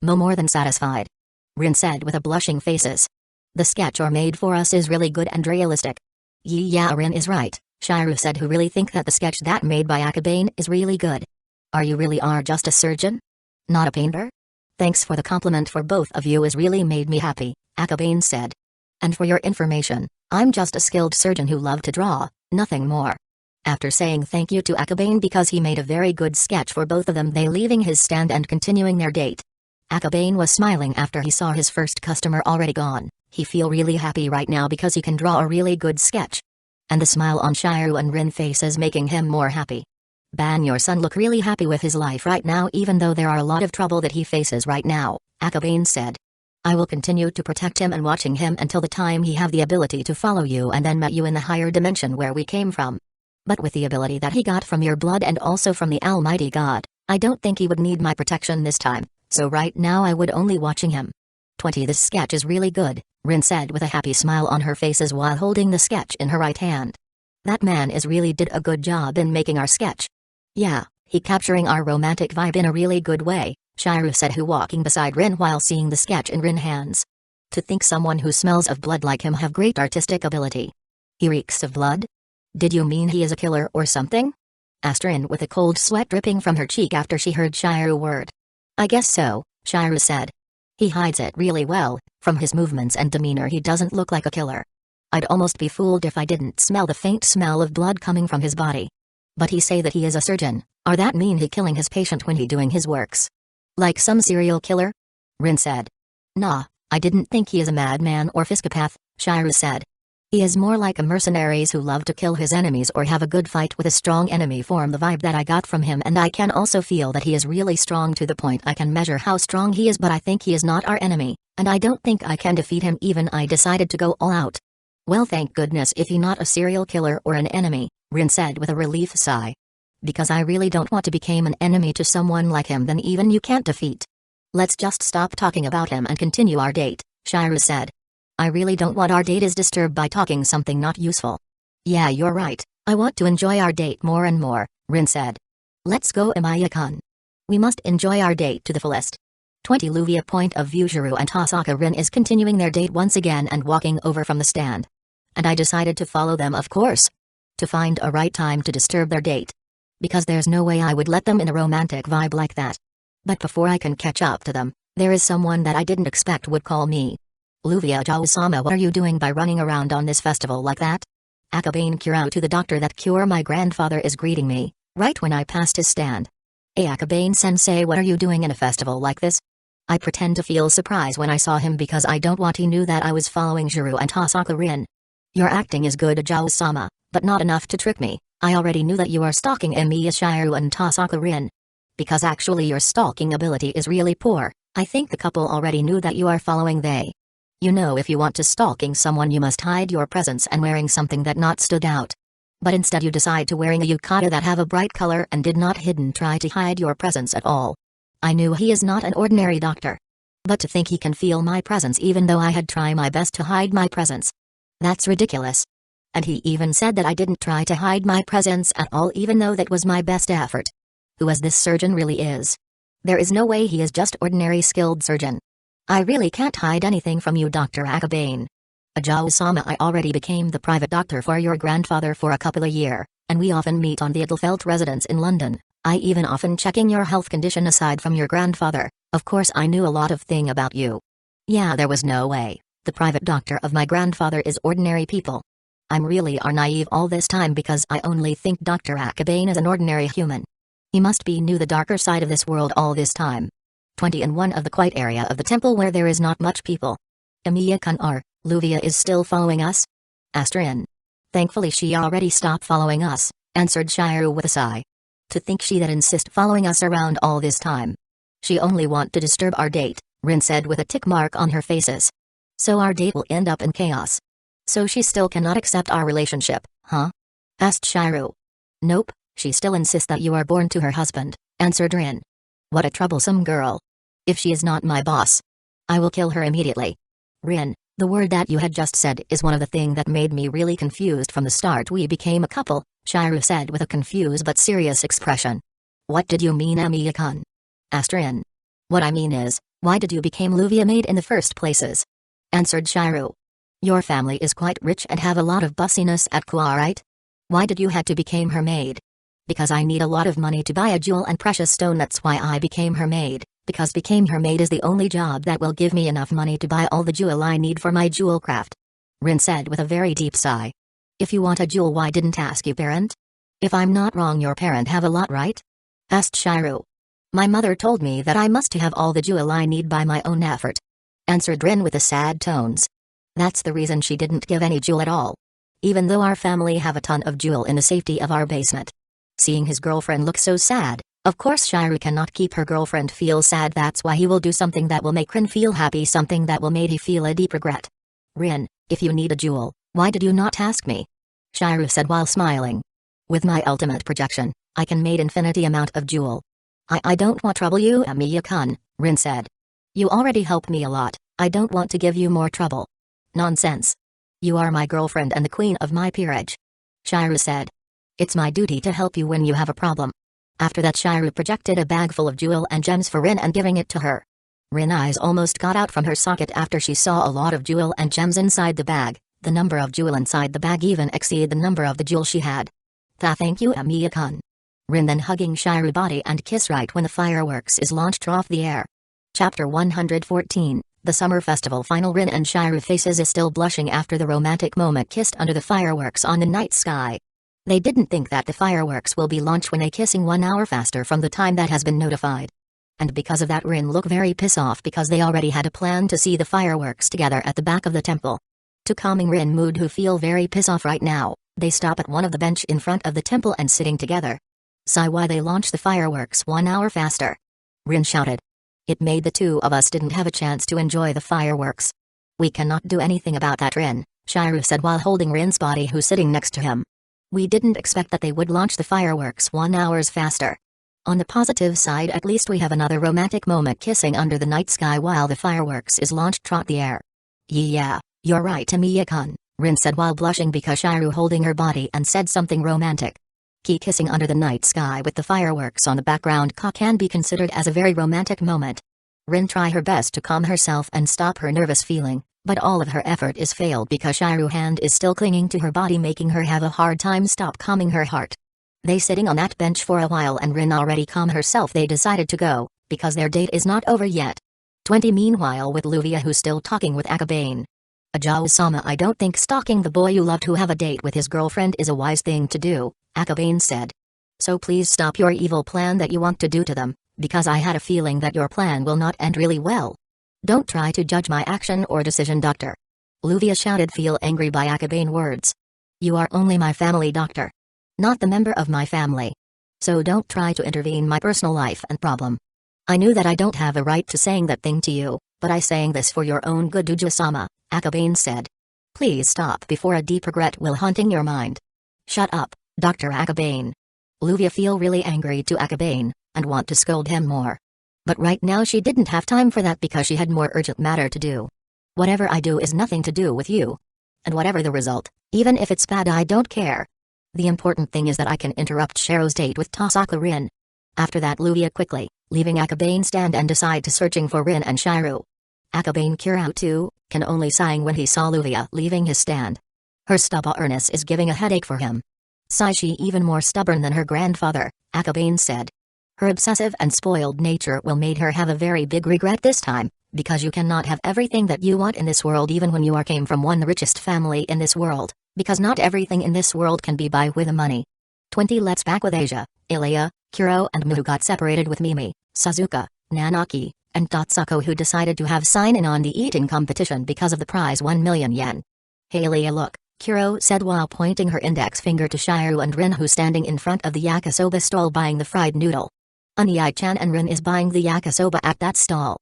More than satisfied, Rin said with a blushing faces. The sketch or made for us is really good and realistic. Yeah, Rin is right, Shiru said, who really think that the sketch that made by Akabane is really good. Are you really are just a surgeon? Not a painter? Thanks for the compliment for both of you, is really made me happy, Akabane said. And for your information, I'm just a skilled surgeon who love to draw, nothing more. After saying thank you to Akabane because he made a very good sketch for both of them, they leaving his stand and continuing their date. Akabane was smiling after he saw his first customer already gone. He feel really happy right now because he can draw a really good sketch. And the smile on Shiru and Rin faces making him more happy. Ban, your son look really happy with his life right now, even though there are a lot of trouble that he faces right now, Akabane said. I will continue to protect him and watching him until the time he have the ability to follow you and then met you in the higher dimension where we came from. But with the ability that he got from your blood and also from the Almighty God, I don't think he would need my protection this time, so right now I would only watching him. 20 This sketch is really good, Rin said with a happy smile on her faces while holding the sketch in her right hand. That man is really did a good job in making our sketch. Yeah, he capturing our romantic vibe in a really good way, Shiru said, who walking beside Rin while seeing the sketch in Rin's hands. To think someone who smells of blood like him have great artistic ability. He reeks of blood? Did you mean he is a killer or something? Asked Rin with a cold sweat dripping from her cheek after she heard Shiru's word. I guess so, Shiru said. He hides it really well, from his movements and demeanor he doesn't look like a killer. I'd almost be fooled if I didn't smell the faint smell of blood coming from his body. But he say that he is a surgeon, or that mean he killing his patient when he doing his works? Like some serial killer? Rin said. Nah, I didn't think he is a madman or psychopath, Shiru said. He is more like a mercenaries who love to kill his enemies or have a good fight with a strong enemy form the vibe that I got from him, and I can also feel that he is really strong to the point I can measure how strong he is, but I think he is not our enemy, and I don't think I can defeat him even I decided to go all out. Well, thank goodness if he's not a serial killer or an enemy, Rin said with a relief sigh. Because I really don't want to become an enemy to someone like him then even you can't defeat. Let's just stop talking about him and continue our date, Shiru said. I really don't want our date is disturbed by talking something not useful. Yeah, you're right, I want to enjoy our date more and more, Rin said. Let's go, Amiya-kun. We must enjoy our date to the fullest. 20 Luvia point of view. Shiru and Tasaka Rin is continuing their date once again and walking over from the stand. And I decided to follow them, of course. To find a right time to disturb their date. Because there's no way I would let them in a romantic vibe like that. But before I can catch up to them, there is someone that I didn't expect would call me. Luvia Jawa-sama, what are you doing by running around on this festival like that? Akabane Kirao to the doctor that cure my grandfather is greeting me, right when I passed his stand. Hey Akabane-sensei, what are you doing in a festival like this? I pretend to feel surprise when I saw him because I don't want he knew that I was following Shiru and Tasaka Rin. Your acting is good, Jawa-sama, but not enough to trick me. I already knew that you are stalking Emiya, Shiru and Tasaka Rin. Because actually your stalking ability is really poor. I think the couple already knew that you are following they. You know, if you want to stalking someone you must hide your presence and wearing something that not stood out. But instead you decide to wearing a yukata that have a bright color and did not hidden try to hide your presence at all. I knew he is not an ordinary doctor. But to think he can feel my presence even though I had tried my best to hide my presence. That's ridiculous. And he even said that I didn't try to hide my presence at all even though that was my best effort. Who as this surgeon really is? There is no way he is just ordinary skilled surgeon. I really can't hide anything from you, Dr. Akabane. Jawa-sama, I already became the private doctor for your grandfather for a couple of years, and we often meet on the Edelfelt residence in London. I even often checking your health condition aside from your grandfather. Of course I knew a lot of thing about you. Yeah, there was no way. The private doctor of my grandfather is ordinary people. I'm really are naive all this time because I only think Dr. Akabane is an ordinary human. He must be knew the darker side of this world all this time. 20 in one of the quiet area of the temple where there is not much people. Emiya-kun, Luvia is still following us? Asked Rin. Thankfully she already stopped following us, answered Shiru with a sigh. To think she that insist following us around all this time. She only want to disturb our date, Rin said with a tick mark on her faces. So our date will end up in chaos. So she still cannot accept our relationship, huh? Asked Shiru. Nope, she still insists that you are born to her husband, answered Rin. What a troublesome girl. If she is not my boss, I will kill her immediately. Rin, the word that you had just said is one of the things that made me really confused from the start we became a couple, Shiru said with a confused but serious expression. What did you mean, Amiya-kun? Asked Rin. What I mean is, why did you become Luvia maid in the first places? Answered Shiru. Your family is quite rich and have a lot of bussiness at Kua, right? Why did you had to become her maid? Because I need a lot of money to buy a jewel and precious stone, that's why I became her maid, because became her maid is the only job that will give me enough money to buy all the jewel I need for my jewel craft. Rin said with a very deep sigh. If you want a jewel, why didn't ask your parent? If I'm not wrong, your parent have a lot, right? Asked Shiru. My mother told me that I must have all the jewel I need by my own effort. Answered Rin with a sad tones. That's the reason she didn't give any jewel at all. Even though our family have a ton of jewel in the safety of our basement. Seeing his girlfriend look so sad, of course Shiru cannot keep her girlfriend feel sad, that's why he will do something that will make Rin feel happy, something that will make he feel a deep regret. Rin, if you need a jewel, why did you not ask me? Shiru said while smiling. With my ultimate projection, I can make infinity amount of jewel. I don't want trouble you, Amiya-kun, Rin said. You already helped me a lot, I don't want to give you more trouble. Nonsense. You are my girlfriend and the queen of my peerage. Shiru said. It's my duty to help you when you have a problem. After that Shiru projected a bag full of jewel and gems for Rin and giving it to her. Rin's eyes almost got out from her socket after she saw a lot of jewel and gems inside the bag. The number of jewel inside the bag even exceeded the number of the jewel she had. Thank you, Amiya-kun. Rin then hugging Shiru's body and kiss right when the fireworks is launched off the air. Chapter 114, The Summer Festival Final. Rin and Shiru faces is still blushing after the romantic moment kissed under the fireworks on the night sky. They didn't think that the fireworks will be launched when they kissing 1 hour faster from the time that has been notified. And because of that Rin look very pissed off because they already had a plan to see the fireworks together at the back of the temple. To calming Rin mood who feel very pissed off right now, they stop at one of the bench in front of the temple and sitting together. Sigh why they launch the fireworks 1 hour faster. Rin shouted. It made the two of us didn't have a chance to enjoy the fireworks. We cannot do anything about that, Rin. Shiru said while holding Rin's body who's sitting next to him. We didn't expect that they would launch the fireworks 1 hour faster. On the positive side, at least we have another romantic moment kissing under the night sky while the fireworks is launched through the air. Yeah, you're right, Amiya-kun, Rin said while blushing because Shiru holding her body and said something romantic. Kissing under the night sky with the fireworks on the background can be considered as a very romantic moment. Rin tried her best to calm herself and stop her nervous feeling, but all of her effort is failed because Shiru's hand is still clinging to her body, making her have a hard time stop calming her heart. They sitting on that bench for a while and Rin already calm herself. They decided to go, because their date is not over yet. 20 Meanwhile with Luvia who's still talking with Akabane. Ajao-sama, I don't think stalking the boy you love to have a date with his girlfriend is a wise thing to do, Akabane said. So please stop your evil plan that you want to do to them, because I had a feeling that your plan will not end really well. Don't try to judge my action or decision, doctor. Luvia shouted, feel angry by Akabane's words. You are only my family doctor. Not the member of my family. So don't try to intervene my personal life and problem. I knew that I don't have a right to saying that thing to you, but I saying this for your own good, Uchiha-sama, Akabane said. Please stop before a deep regret will haunting your mind. Shut up, Dr. Akabane. Luvia feel really angry to Akabane, and want to scold him more. But right now she didn't have time for that because she had more urgent matter to do. Whatever I do is nothing to do with you. And whatever the result, even if it's bad, I don't care. The important thing is that I can interrupt Shiro's date with Tasaka Rin. After that, Luvia quickly, leaving Akabane stand and decide to searching for Rin and Shiru. Akabane Kirao too, can only sighing when he saw Luvia leaving his stand. Her stubbornness is giving a headache for him. Sigh, she even more stubborn than her grandfather, Akabane said. Her obsessive and spoiled nature will made her have a very big regret this time, because you cannot have everything that you want in this world even when you came from one the richest family in this world, because not everything in this world can be buy with the money. 20 Let's back with Asia, Ilya, Kuro and Mu got separated with Mimi, Suzuka, Nanaki, and Tatsuko who decided to have sign in on the eating competition because of the prize 1 million yen. Hey Ilya, look, Kuro said while pointing her index finger to Shiru and Rin who standing in front of the yakisoba stall buying the fried noodle. Unai-chan and Rin is buying the yakisoba at that stall.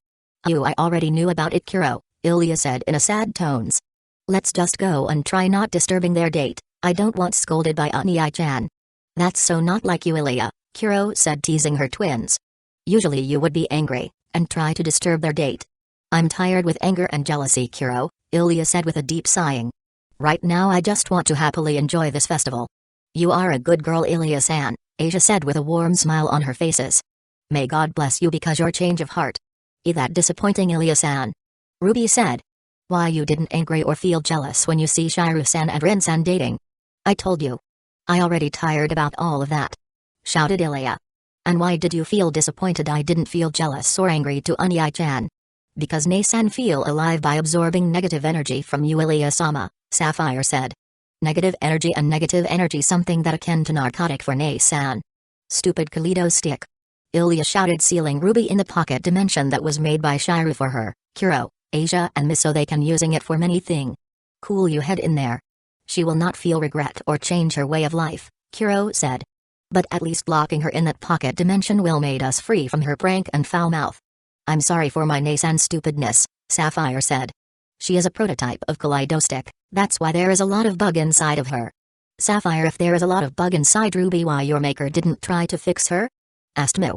Oh, I already knew about it, Kuro, Ilya said in a sad tones. Let's just go and try not disturbing their date. I don't want scolded by Unai-chan. That's so not like you, Ilya, Kuro said teasing her twins. Usually you would be angry and try to disturb their date. I'm tired with anger and jealousy, Kuro, Ilya said with a deep sighing. Right now I just want to happily enjoy this festival. You are a good girl, Ilya-san, Asia said with a warm smile on her faces. May God bless you because your change of heart. That disappointing, Ilya-san. Ruby said. Why you didn't angry or feel jealous when you see Shiru-san and Rin-san dating? I told you. I already tired about all of that. Shouted Ilya. And why did you feel disappointed? I didn't feel jealous or angry to Unai-chan. Because Nei-san feel alive by absorbing negative energy from you, Ilya-sama, Sapphire said. Negative energy something that akin to narcotic for Nei-san. Stupid Kalido stick. Ilya shouted, sealing Ruby in the pocket dimension that was made by Shiru for her, Kuro, Asia and Miss so they can using it for many thing. Cool you head in there. She will not feel regret or change her way of life, Kuro said. But at least locking her in that pocket dimension will made us free from her prank and foul mouth. I'm sorry for my Nei-san's stupidness, Sapphire said. She is a prototype of Kaleidostick, that's why there is a lot of bug inside of her. Sapphire, if there is a lot of bug inside Ruby, why your maker didn't try to fix her? Asked Mu.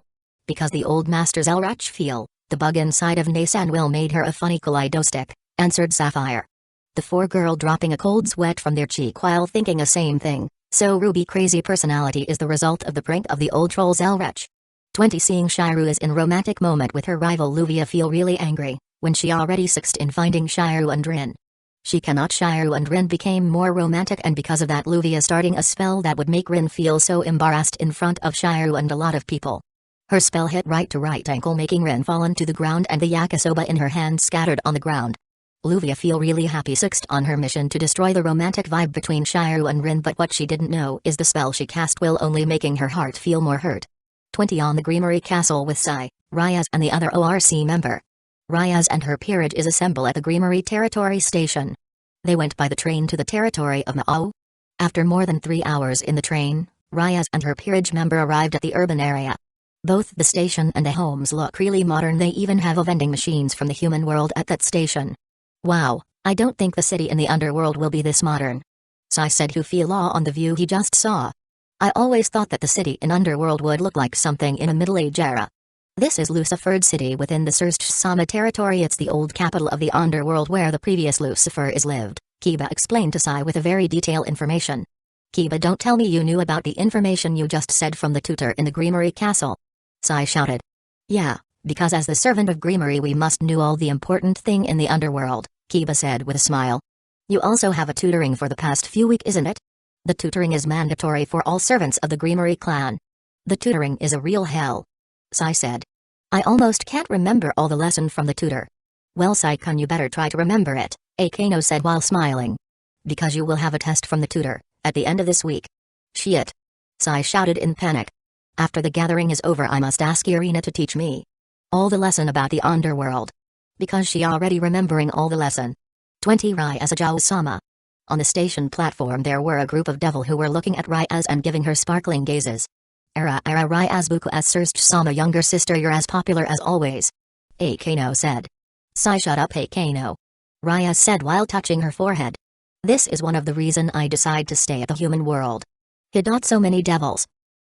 Because the old masters Elrach feel, the bug inside of Nei-san will made her a funny Kaleidostick, answered Sapphire. The four girl dropping a cold sweat from their cheek while thinking the same thing, so Ruby crazy personality is the result of the prank of the old trolls Elrach. 20 Seeing Shiru is in romantic moment with her rival Luvia feel really angry, when she already succeeded in finding Shiru and Rin. She cannot Shiru and Rin became more romantic and because of that Luvia starting a spell that would make Rin feel so embarrassed in front of Shiru and a lot of people. Her spell hit right to right ankle making Rin fallen to the ground and the yakisoba in her hand scattered on the ground. Luvia feel really happy succeeded on her mission to destroy the romantic vibe between Shiru and Rin, but what she didn't know is the spell she cast will only making her heart feel more hurt. 20 On the Greenery Castle with Sai, Ryaz and the other ORC member. Ryaz and her peerage is assemble at the Greenery Territory Station. They went by the train to the territory of Mao. After more than 3 hours in the train, Ryaz and her peerage member arrived at the urban area. Both the station and the homes look really modern. They even have a vending machines from the human world at that station. Wow, I don't think the city in the underworld will be this modern. Sai said who feel awe on the view he just saw. I always thought that the city in underworld would look like something in a Middle Age era. This is Lucifer's city within the Starsea territory. It's the old capital of the underworld where the previous Lucifer is lived, Kiba explained to Sai with a very detailed information. Kiba, don't tell me you knew about the information you just said from the tutor in the Grimory Castle. Sai shouted. Yeah, because as the servant of Grimory we must know all the important thing in the underworld, Kiba said with a smile. You also have a tutoring for the past few weeks, isn't it? The tutoring is mandatory for all servants of the Grimory clan. The tutoring is a real hell. Sai said. I almost can't remember all the lesson from the tutor. Well, Sai-kun, you better try to remember it, Akano said while smiling. Because you will have a test from the tutor at the end of this week. Shit. Sai shouted in panic. After the gathering is over I must ask Irina to teach me all the lesson about the underworld. Because she already remembering all the lesson. 20 Ryaz-sama. On the station platform there were a group of devil who were looking at Ryaz and giving her sparkling gazes. Era Ryaz-buku as Starsea-sama younger sister, you're as popular as always. Akano said. Sai, shut up Akano. Ryaz said while touching her forehead. This is one of the reason I decide to stay at the human world. Not so many devils.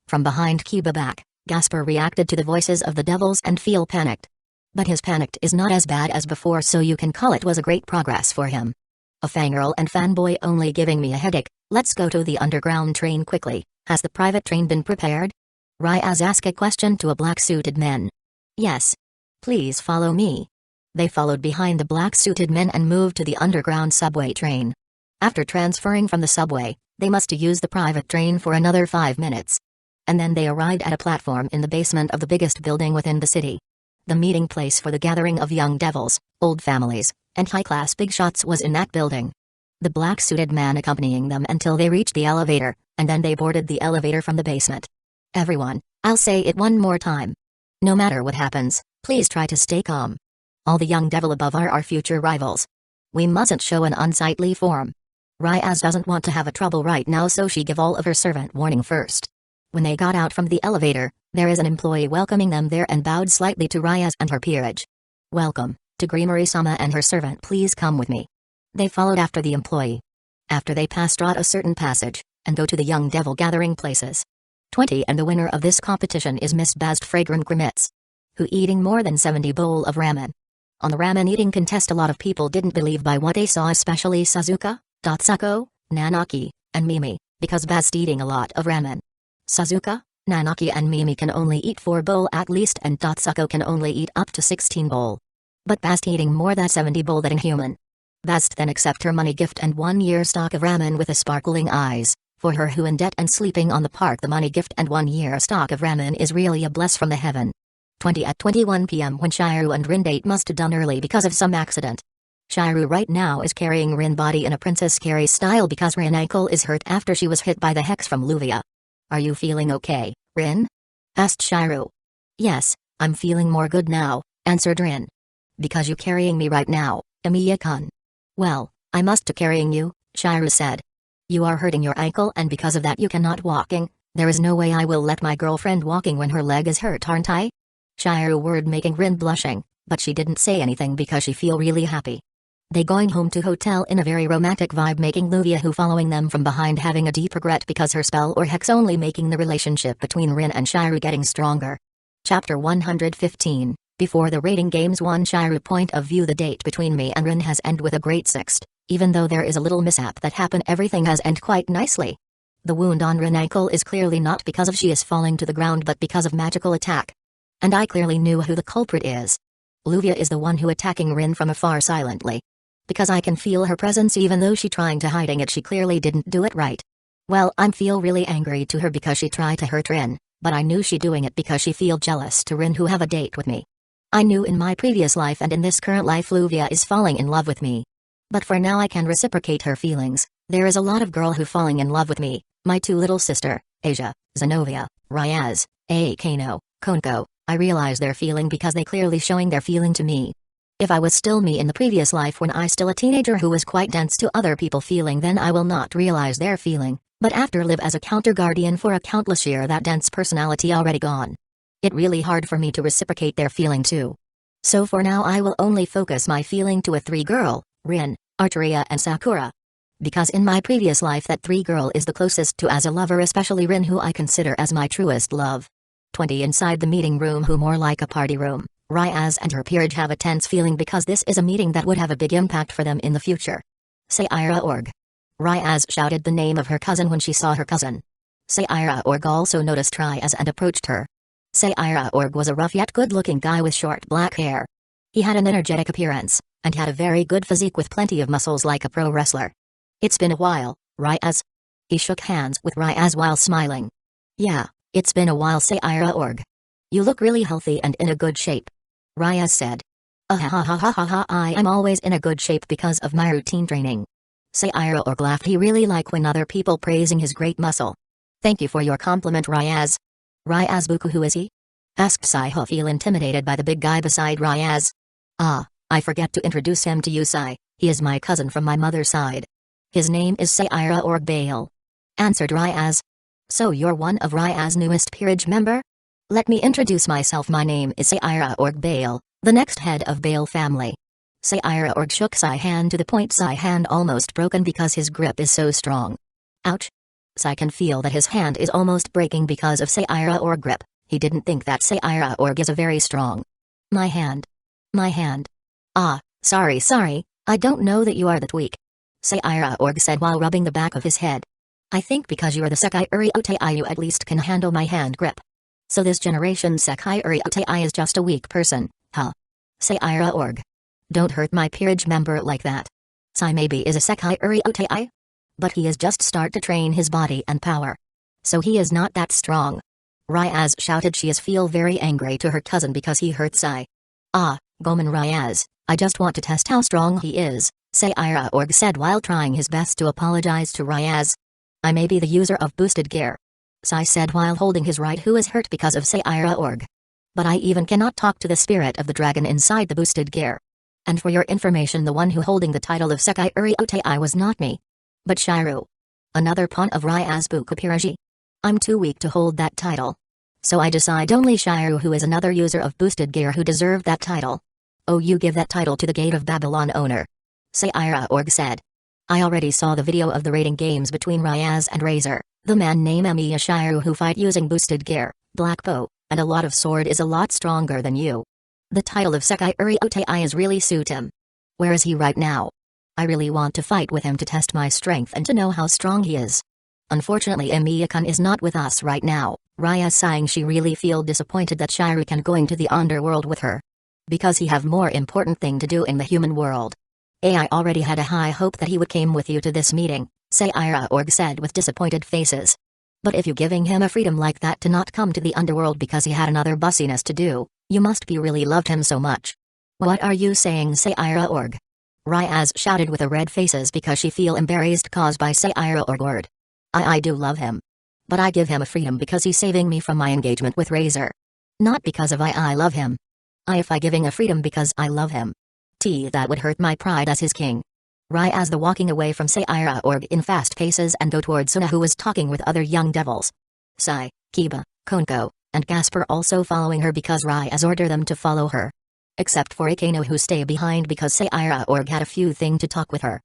From behind Kiba back, Gasper reacted to the voices of the devils and feel panicked. But his panicked is not as bad as before, so you can call it was a great progress for him. A fangirl and fanboy only giving me a headache. Let's go to the underground train quickly. Has the private train been prepared? Ryaz asked a question to a black-suited man. Yes. Please follow me. They followed behind the black-suited men and moved to the underground subway train. After transferring from the subway, they must use the private train for another 5 minutes. And then they arrived at a platform in the basement of the biggest building within the city. The meeting place for the gathering of young devils, old families, and high-class big shots was in that building. The black-suited man accompanying them until they reached the elevator, and then they boarded the elevator from the basement. Everyone, I'll say it one more time. No matter what happens, please try to stay calm. All the young devil above are our future rivals. We mustn't show an unsightly form. Ryaz doesn't want to have a trouble right now, so she give all of her servant warning first. When they got out from the elevator, there is an employee welcoming them there and bowed slightly to Ryaz and her peerage. Welcome, to Grimory-sama and her servant, please come with me. They followed after the employee. After they passed out a certain passage, and go to the young devil gathering places. 20 and the winner of this competition is Miss Bazed Fragrant Grimitz, who eating more than 70 bowl of ramen. On the ramen eating contest a lot of people didn't believe by what they saw, especially Suzuka, Dotsuko, Nanaki, and Mimi, because Bazed eating a lot of ramen. Suzuka, Nanaki and Mimi can only eat 4 bowl at least, and Dotsuko can only eat up to 16 bowl. But Bazed eating more than 70 bowl that inhuman. Bazed then accept her money gift and 1 year stock of ramen with a sparkling eyes. For her who in debt and sleeping on the park, the money gift and 1 year stock of ramen is really a bless from the heaven. 20 at 21 p.m. when Shiru and Rin date must done early because of some accident. Shiru right now is carrying Rin body in a Princess Carrie style because Rin ankle is hurt after she was hit by the hex from Luvia. Are you feeling okay, Rin? Asked Shiru. Yes, I'm feeling more good now, answered Rin. Because you carrying me right now, Emiya-kun. Well, I must to carrying you, Shiru said. You are hurting your ankle and because of that you cannot walking. There is no way I will let my girlfriend walking when her leg is hurt, aren't I? Shiru word making Rin blushing, but she didn't say anything because she feel really happy. They going home to hotel in a very romantic vibe, making Luvia who following them from behind having a deep regret because her spell or hex only making the relationship between Rin and Shiru getting stronger. Chapter 115, Before the rating games 1 Shiru point of view, the date between me and Rin has ended with a great sixt. Even though there is a little mishap that happened, everything has ended quite nicely. The wound on Rin ankle is clearly not because of she is falling to the ground but because of magical attack. And I clearly knew who the culprit is. Luvia is the one who attacking Rin from afar silently. Because I can feel her presence even though she trying to hiding it, she clearly didn't do it right. Well, I'm feel really angry to her because she tried to hurt Rin, but I knew she doing it because she feel jealous to Rin who have a date with me. I knew in my previous life and in this current life Luvia is falling in love with me. But for now I can reciprocate her feelings. There is a lot of girl who falling in love with me, my 2 little sister, Asia, Zenobia, Ryaz, Akano, Konko. I realize their feeling because they clearly showing their feeling to me. If I was still me in the previous life when I still a teenager who was quite dense to other people feeling, then I will not realize their feeling, but after live as a counter guardian for a countless year, that dense personality already gone. It really hard for me to reciprocate their feeling too. So for now I will only focus my feeling to a 3 girl, Rin, Arteria and Sakura. Because in my previous life that 3 girl is the closest to as a lover, especially Rin, who I consider as my truest love. 20 Inside the meeting room, who more like a party room, Ryaz and her peerage have a tense feeling because this is a meeting that would have a big impact for them in the future. Sayira Org. Ryaz shouted the name of her cousin when she saw her cousin. Sayira Org also noticed Ryaz and approached her. Sayira Org was a rough yet good-looking guy with short black hair. He had an energetic appearance, and had a very good physique with plenty of muscles like a pro wrestler. It's been a while, Ryaz. He shook hands with Ryaz while smiling. Yeah, it's been a while, Sayira Org. You look really healthy and in a good shape. Ryaz said. I'm always in a good shape because of my routine training. Sayira Org laughed. He really like when other people praising his great muscle. Thank you for your compliment, Ryaz. Ryaz Buku, who is he? Asked Sai, who feel intimidated by the big guy beside Ryaz. Ah, I forget to introduce him to you, Sai. He is my cousin from my mother's side. His name is Sayira Org Bale. Answered Ryaz. So you're one of Ryaz's newest peerage member? Let me introduce myself. My name is Sayira Org Bale, the next head of Bale family. Sayira Org shook Sai hand to the point Sai hand almost broken because his grip is so strong. Ouch. Sai can feel that his hand is almost breaking because of Sayira Org grip. He didn't think that Sayira Org is a very strong. My hand. My hand. Ah, sorry, I don't know that you are that weak. Sayira Org said while rubbing the back of his head. I think because you're the Sekai Uri Utai, you at least can handle my hand grip. So this generation Sekai Uri Utai is just a weak person, huh? Sayira Org. Don't hurt my peerage member like that. Sai maybe is a Sekai Uri Utai, but he is just start to train his body and power. So he is not that strong. Ryaz shouted. She is feel very angry to her cousin because he hurt Sai. Ah, Gomen Ryaz, I just want to test how strong he is, Sayira Org said while trying his best to apologize to Ryaz. I may be the user of boosted gear, Sai said while holding his right, who is hurt because of Sayira Org. But I even cannot talk to the spirit of the dragon inside the boosted gear. And for your information, the one who holding the title of Sekai Uri Utai was not me, but Shiru. Another pawn of Ryaz Bukupiraji. I'm too weak to hold that title. So I decide only Shiru, who is another user of boosted gear, who deserved that title. Oh, you give that title to the Gate of Babylon owner, Sayira Org said. I already saw the video of the rating games between Ryaz and Razor, the man named Emiya Shiru who fight using boosted gear, black bow, and a lot of sword is a lot stronger than you. The title of Sekai Uri Utai is really suit him. Where is he right now? I really want to fight with him to test my strength and to know how strong he is. Unfortunately, Emiya-kun is not with us right now. Ryaz sighing. She really feel disappointed that Shiru-kun going to the underworld with her. Because he have more important thing to do in the human world. I already had a high hope that he would came with you to this meeting, Sayira Org said with disappointed faces. But if you giving him a freedom like that to not come to the underworld because he had another bussiness to do, you must be really loved him so much. What are you saying, Sayira Org? Ryaz shouted with a red faces because she feel embarrassed caused by Sayira Org word. I do love him. But I give him a freedom because he's saving me from my engagement with Razor. Not because of I love him. If I giving a freedom because I love him. That would hurt my pride as his king. Ryaz the walking away from Sayira Org in fast paces and go towards Suna, who was talking with other young devils. Sai, Kiba, Konko, and Gasper also following her because Ryaz ordered them to follow her. Except for Akeno, who stay behind because Sayira Org had a few thing to talk with her.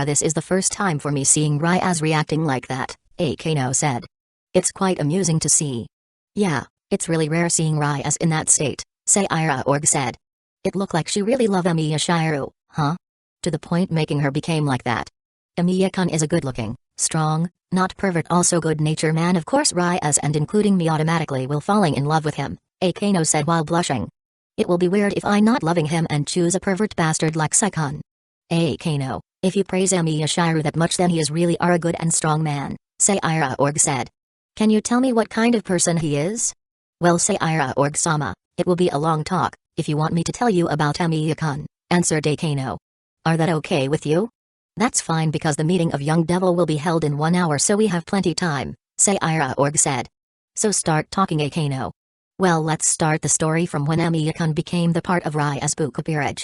This is the first time for me seeing Ryaz reacting like that, Akeno said. It's quite amusing to see. Yeah, it's really rare seeing Ryaz in that state, Sayira Org said. It looked like she really loved Emiya Shiru, huh? To the point making her became like that. Emiya-kun is a good-looking, strong, not pervert, also good-nature man. Of course Ryaz and including me automatically will falling in love with him, Akeno said while blushing. It will be weird if I not loving him and choose a pervert bastard like Sai-kun. Akeno, if you praise Emiya Shiru that much then he is really a good and strong man, Sayira Org said. Can you tell me what kind of person he is? Well, Sayira Org-sama, it will be a long talk if you want me to tell you about Emiya-kun, answered Akeno. Are that okay with you? That's fine because the meeting of Young Devil will be held in 1 hour, so we have plenty time, Sayira Org said. So start talking, Akeno. Well, let's start the story from when Emiya-kun became the part of Ryaz Bukupirage.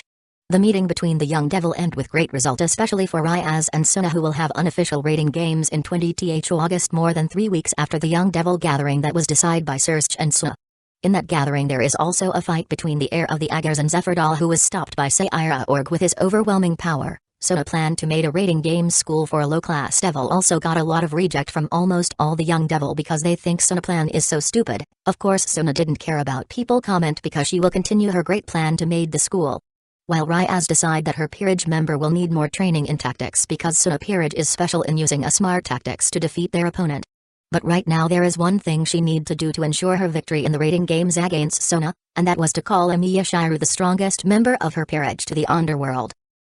The meeting between the Young Devil ended with great result, especially for Ryaz and Suna, who will have unofficial rating games in 20th August, more than 3 weeks after the Young Devil gathering that was decided by Starsea and Suna. In that gathering there is also a fight between the heir of the Agars and Zephyrdal, who was stopped by Sayira Org with his overwhelming power, Sona planned to make a rating games school for a low-class devil also got a lot of reject from almost all the young devil because they think Sona plan is so stupid. Of course Sona didn't care about people comment because she will continue her great plan to made the school. While Ryaz decide that her peerage member will need more training in tactics because Sona peerage is special in using a smart tactics to defeat their opponent. But right now there is one thing she need to do to ensure her victory in the rating games against Sona, and that was to call Emiya Shiru, the strongest member of her peerage, to the underworld.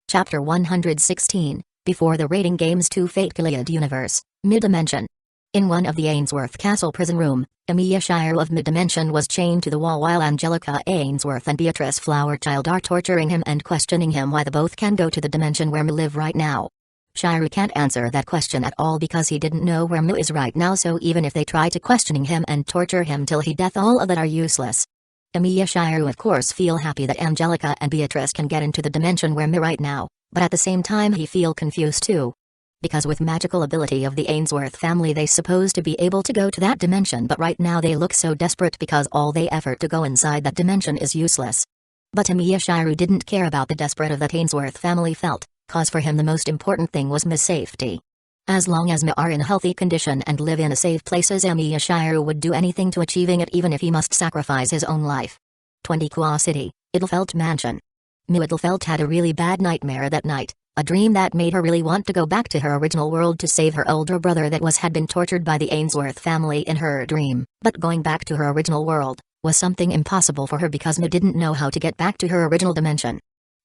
Chapter 116, Before the Rating Games 2 Fate Gilead Universe, Mid-Dimension. In one of the Ainsworth Castle prison room, Emiya Shiru of Mid-Dimension was chained to the wall while Angelica Ainsworth and Beatrice Flowerchild are torturing him and questioning him why they both can go to the dimension where Mu live right now. Shiru can't answer that question at all because he didn't know where Mu is right now, so even if they try to questioning him and torture him till he death, all of that are useless. Emiya Shiru of course feel happy that Angelica and Beatrice can get into the dimension where Mu right now, but at the same time he feel confused too. Because with magical ability of the Ainsworth family they supposed to be able to go to that dimension, but right now they look so desperate because all they effort to go inside that dimension is useless. But Emiya Shiru didn't care about the desperate of that Ainsworth family felt, cause for him the most important thing was Mu's safety. As long as Mu are in healthy condition and live in a safe places, Emiya Shiru would do anything to achieving it even if he must sacrifice his own life. 20 Kwa City, Idelfelt Mansion. Mu Idelfelt had a really bad nightmare that night, a dream that made her really want to go back to her original world to save her older brother that had been tortured by the Ainsworth family in her dream. But going back to her original world was something impossible for her because Mu didn't know how to get back to her original dimension.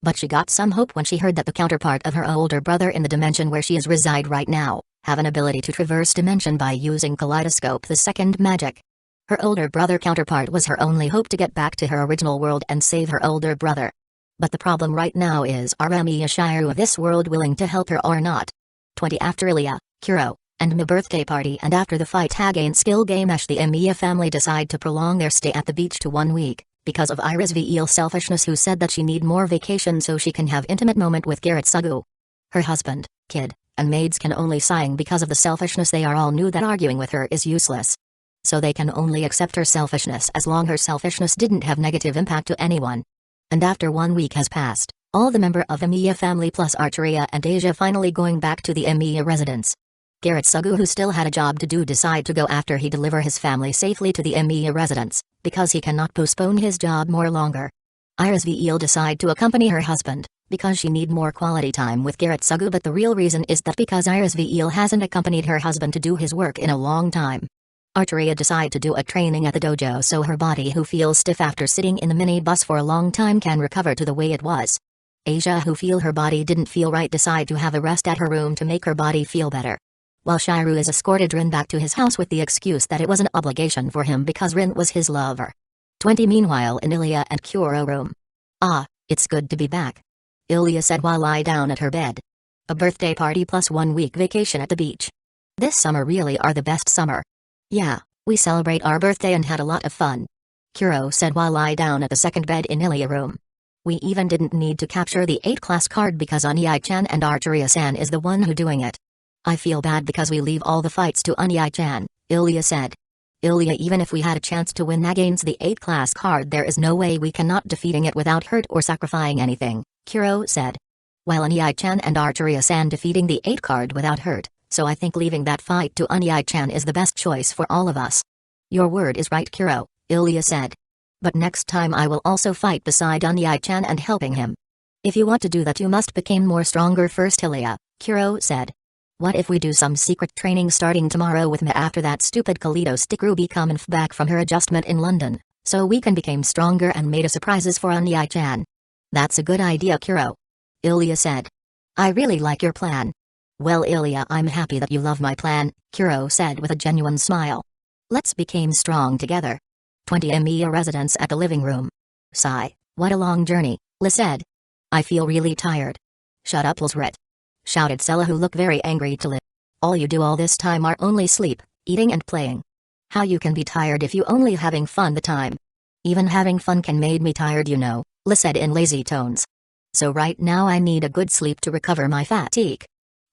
But she got some hope when she heard that the counterpart of her older brother in the dimension where she is reside right now, have an ability to traverse dimension by using kaleidoscope, the second magic. Her older brother counterpart was her only hope to get back to her original world and save her older brother. But the problem right now is, are Emiya Shiru of this world willing to help her or not? 20 After Ilya, Kuro, and Mu birthday party and after the fight against Skill Gamesh, the Emiya family decide to prolong their stay at the beach to 1 week. Because of Iris VEL selfishness, who said that she need more vacation so she can have intimate moment with Garrett Sugu. Her husband, kid, and maids can only sighing because of the selfishness. They are all knew that arguing with her is useless. So they can only accept her selfishness as long her selfishness didn't have negative impact to anyone. And after 1 week has passed, all the member of Emiya family plus Arteria and Asia finally going back to the Emiya residence. Garrett Sugu, who still had a job to do, decide to go after he deliver his family safely to the Emiya residence, because he cannot postpone his job more longer. Iris VEL decide to accompany her husband, because she need more quality time with Garrett Sugu, but the real reason is that because Iris VEL hasn't accompanied her husband to do his work in a long time. Arteria decide to do a training at the dojo so her body, who feels stiff after sitting in the minibus for a long time, can recover to the way it was. Asia, who feel her body didn't feel right, decide to have a rest at her room to make her body feel better. While Shiru is escorted Rin back to his house with the excuse that it was an obligation for him because Rin was his lover. 20 Meanwhile in Ilya and Kuro room. Ah, it's good to be back, Ilya said while lie down at her bed. A birthday party plus 1 week vacation at the beach. This summer really are the best summer. Yeah, we celebrate our birthday and had a lot of fun, Kuro said while lie down at the second bed in Ilya room. We even didn't need to capture the 8 class card because Onyai-chan and Arteria-san is the one who doing it. I feel bad because we leave all the fights to Onyai-chan, Ilya said. Ilya, even if we had a chance to win against the 8 class card, there is no way we cannot defeating it without hurt or sacrificing anything, Kuro said. While Onyai-chan and Arteria-san defeating the 8 card without hurt, so I think leaving that fight to Onyai-chan is the best choice for all of us. Your word is right, Kuro, Ilya said. But next time I will also fight beside Onyai-chan and helping him. If you want to do that you must become more stronger first, Ilya, Kuro said. What if we do some secret training starting tomorrow with me after that stupid Kaleido stick Ruby coming back from her adjustment in London, so we can become stronger and made a surprises for Onyai-chan? That's a good idea, Kuro, Ilya said. I really like your plan. Well, Ilya, I'm happy that you love my plan, Kuro said with a genuine smile. Let's become strong together. 20 Emiya residence at the living room. Sigh, what a long journey, Li said. I feel really tired. Shut up, Lilsret, shouted Sella, who looked very angry to Li. All you do all this time are only sleep, eating and playing. How you can be tired if you only having fun the time? Even having fun can made me tired, you know, Li said in lazy tones. So right now I need a good sleep to recover my fatigue.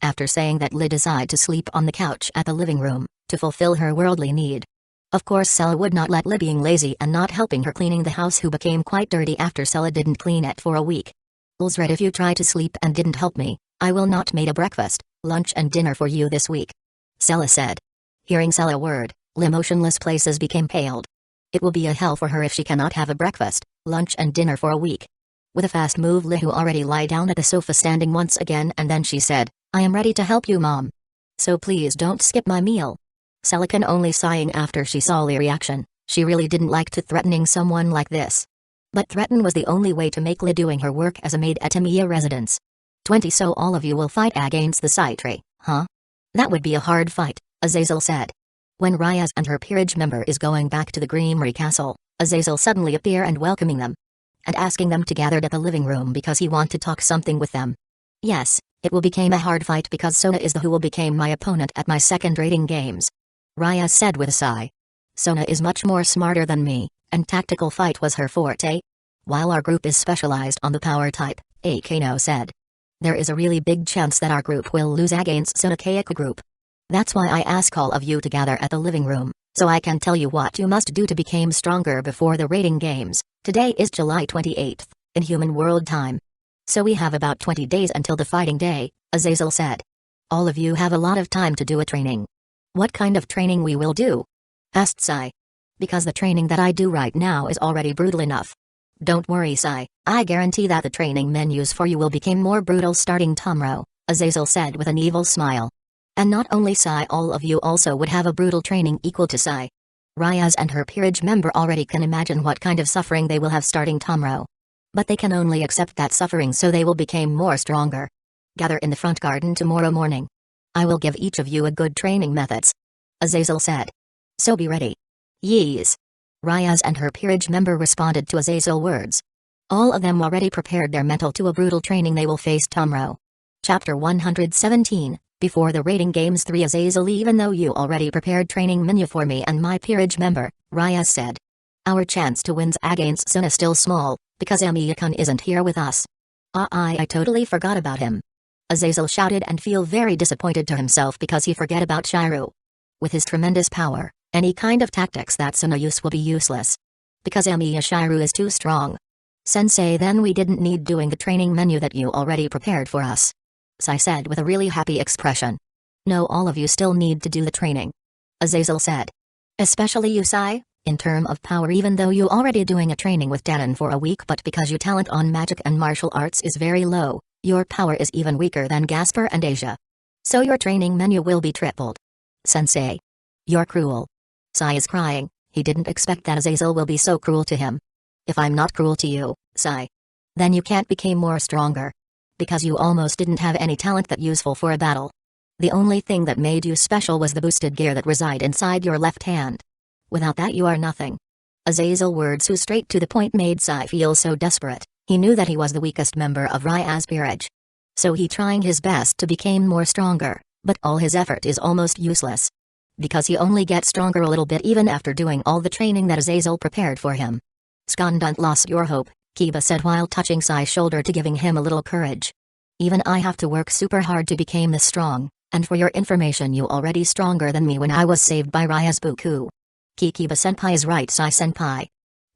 After saying that, Li decided to sleep on the couch at the living room, to fulfill her worldly need. Of course Sella would not let Li being lazy and not helping her cleaning the house, who became quite dirty after Sella didn't clean it for a week. Lilsret, if you try to sleep and didn't help me, I will not make a breakfast, lunch and dinner for you this week. Sella said. Hearing Sella word, Li motionless places became paled. It will be a hell for her if she cannot have a breakfast, lunch and dinner for a week. With a fast move Li who already lie down at the sofa standing once again and then she said, I am ready to help you mom. So please don't skip my meal. Sella can only sighing after she saw Li's reaction. She really didn't like to threatening someone like this. But threaten was the only way to make Li doing her work as a maid at Emiya residence. 20 So all of you will fight against the Citri, huh? That would be a hard fight, Azazel said. When Ryaz and her peerage member is going back to the Greenery Castle, Azazel suddenly appear and welcoming them. And asking them to gather at the living room because he want to talk something with them. Yes, it will become a hard fight because Sona is the who will become my opponent at my second rating games. Ryaz said with a sigh. Sona is much more smarter than me, and tactical fight was her forte. While our group is specialized on the power type, Akano said. There is a really big chance that our group will lose against Sona Kayaka group. That's why I ask all of you to gather at the living room, so I can tell you what you must do to become stronger before the rating games. Today is July 28th, in human world time. So we have about 20 days until the fighting day, Azazel said. All of you have a lot of time to do a training. What kind of training we will do? Asked Sai. Because the training that I do right now is already brutal enough. Don't worry Sai, I guarantee that the training menus for you will become more brutal starting tomorrow, Azazel said with an evil smile. And not only Sai, all of you also would have a brutal training equal to Sai. Ryaz and her peerage member already can imagine what kind of suffering they will have starting tomorrow. But they can only accept that suffering so they will become more stronger. Gather in the front garden tomorrow morning. I will give each of you a good training methods. Azazel said. So be ready. Yes. Ryaz and her peerage member responded to Azazel's words. All of them already prepared their mental to a brutal training they will face tomorrow. Chapter 117. Before the rating games 3 Azazel, even though you already prepared training menu for me and my peerage member, Ryaz said. Our chance to win against Sun is still small, because Emiya-kun isn't here with us. I totally forgot about him. Azazel shouted and feel very disappointed to himself because he forget about Shiru. With his tremendous power, any kind of tactics that Suna use will be useless. Because Emiya Shiru is too strong. Sensei, then we didn't need doing the training menu that you already prepared for us. Sai said with a really happy expression. No, all of you still need to do the training. Azazel said. Especially you Sai, in term of power, even though you already doing a training with Danon for a week, but because your talent on magic and martial arts is very low, your power is even weaker than Gasper and Asia. So your training menu will be tripled. Sensei. You're cruel. Sai is crying, he didn't expect that Azazel will be so cruel to him. If I'm not cruel to you, Sai, then you can't become more stronger. Because you almost didn't have any talent that useful for a battle. The only thing that made you special was the boosted gear that reside inside your left hand. Without that you are nothing. Azazel's words who straight to the point made Sai feel so desperate. He knew that he was the weakest member of Ryaz's peerage. So he trying his best to become more stronger, but all his effort is almost useless. Because he only gets stronger a little bit even after doing all the training that Azazel prepared for him. Skandant lost your hope, Kiba said while touching Sai's shoulder to giving him a little courage. Even I have to work super hard to become this strong, and for your information you already stronger than me when I was saved by Ryaz Buku. Kiba senpai is right Sai senpai.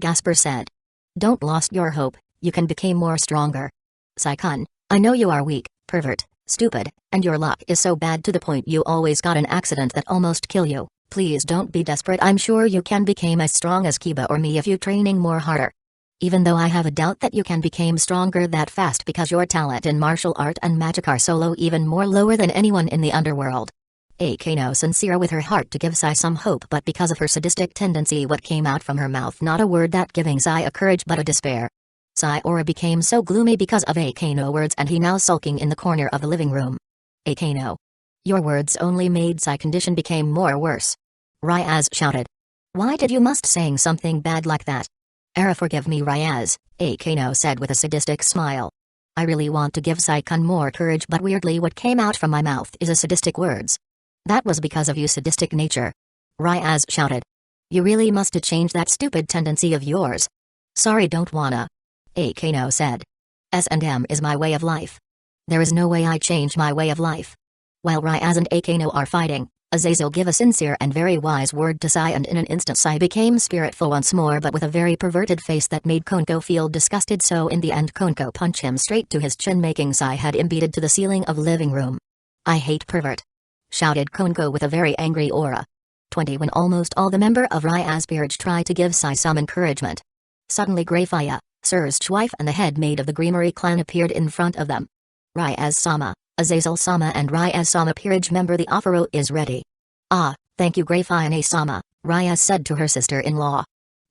Gasper said. Don't lost your hope, you can become more stronger. Sai-kun, I know you are weak, pervert, stupid, and your luck is so bad to the point you always got an accident that almost kill you. Please don't be desperate, I'm sure you can become as strong as Kiba or me if you training more harder. Even though I have a doubt that you can become stronger that fast because your talent in martial art and magic are so low, even more lower than anyone in the underworld. Akano sincere with her heart to give Sai some hope, but because of her sadistic tendency what came out from her mouth not a word that giving Sai a courage but a despair. Sai Aura became so gloomy because of Akano words and he now sulking in the corner of the living room. Akano. Your words only made Sai condition became more worse. Ryaz shouted. Why did you must saying something bad like that? Era forgive me Ryaz, Akano said with a sadistic smile. I really want to give Sai-kun more courage but weirdly what came out from my mouth is a sadistic words. That was because of you sadistic nature. Ryaz shouted. You really must change that stupid tendency of yours. Sorry don't wanna. Akano said. S&M is my way of life. There is no way I change my way of life. While Ryaz and Akano are fighting, Azazel gave a sincere and very wise word to Sai, and in an instant Sai became spiritful once more, but with a very perverted face that made Konko feel disgusted, so in the end Konko punched him straight to his chin, making Sai head embedded to the ceiling of living room. "I hate pervert!" shouted Konko with a very angry aura. 20 When almost all the member of Rya's peerage tried to give Sai some encouragement. Suddenly Greyfire, Sir's wife and the head maid of the Greenery clan appeared in front of them. Ryaz-sama, Azazel-sama and Ryaz-sama peerage member, the offer is ready. "Ah, thank you Greyfire-sama," Ryaz said to her sister-in-law.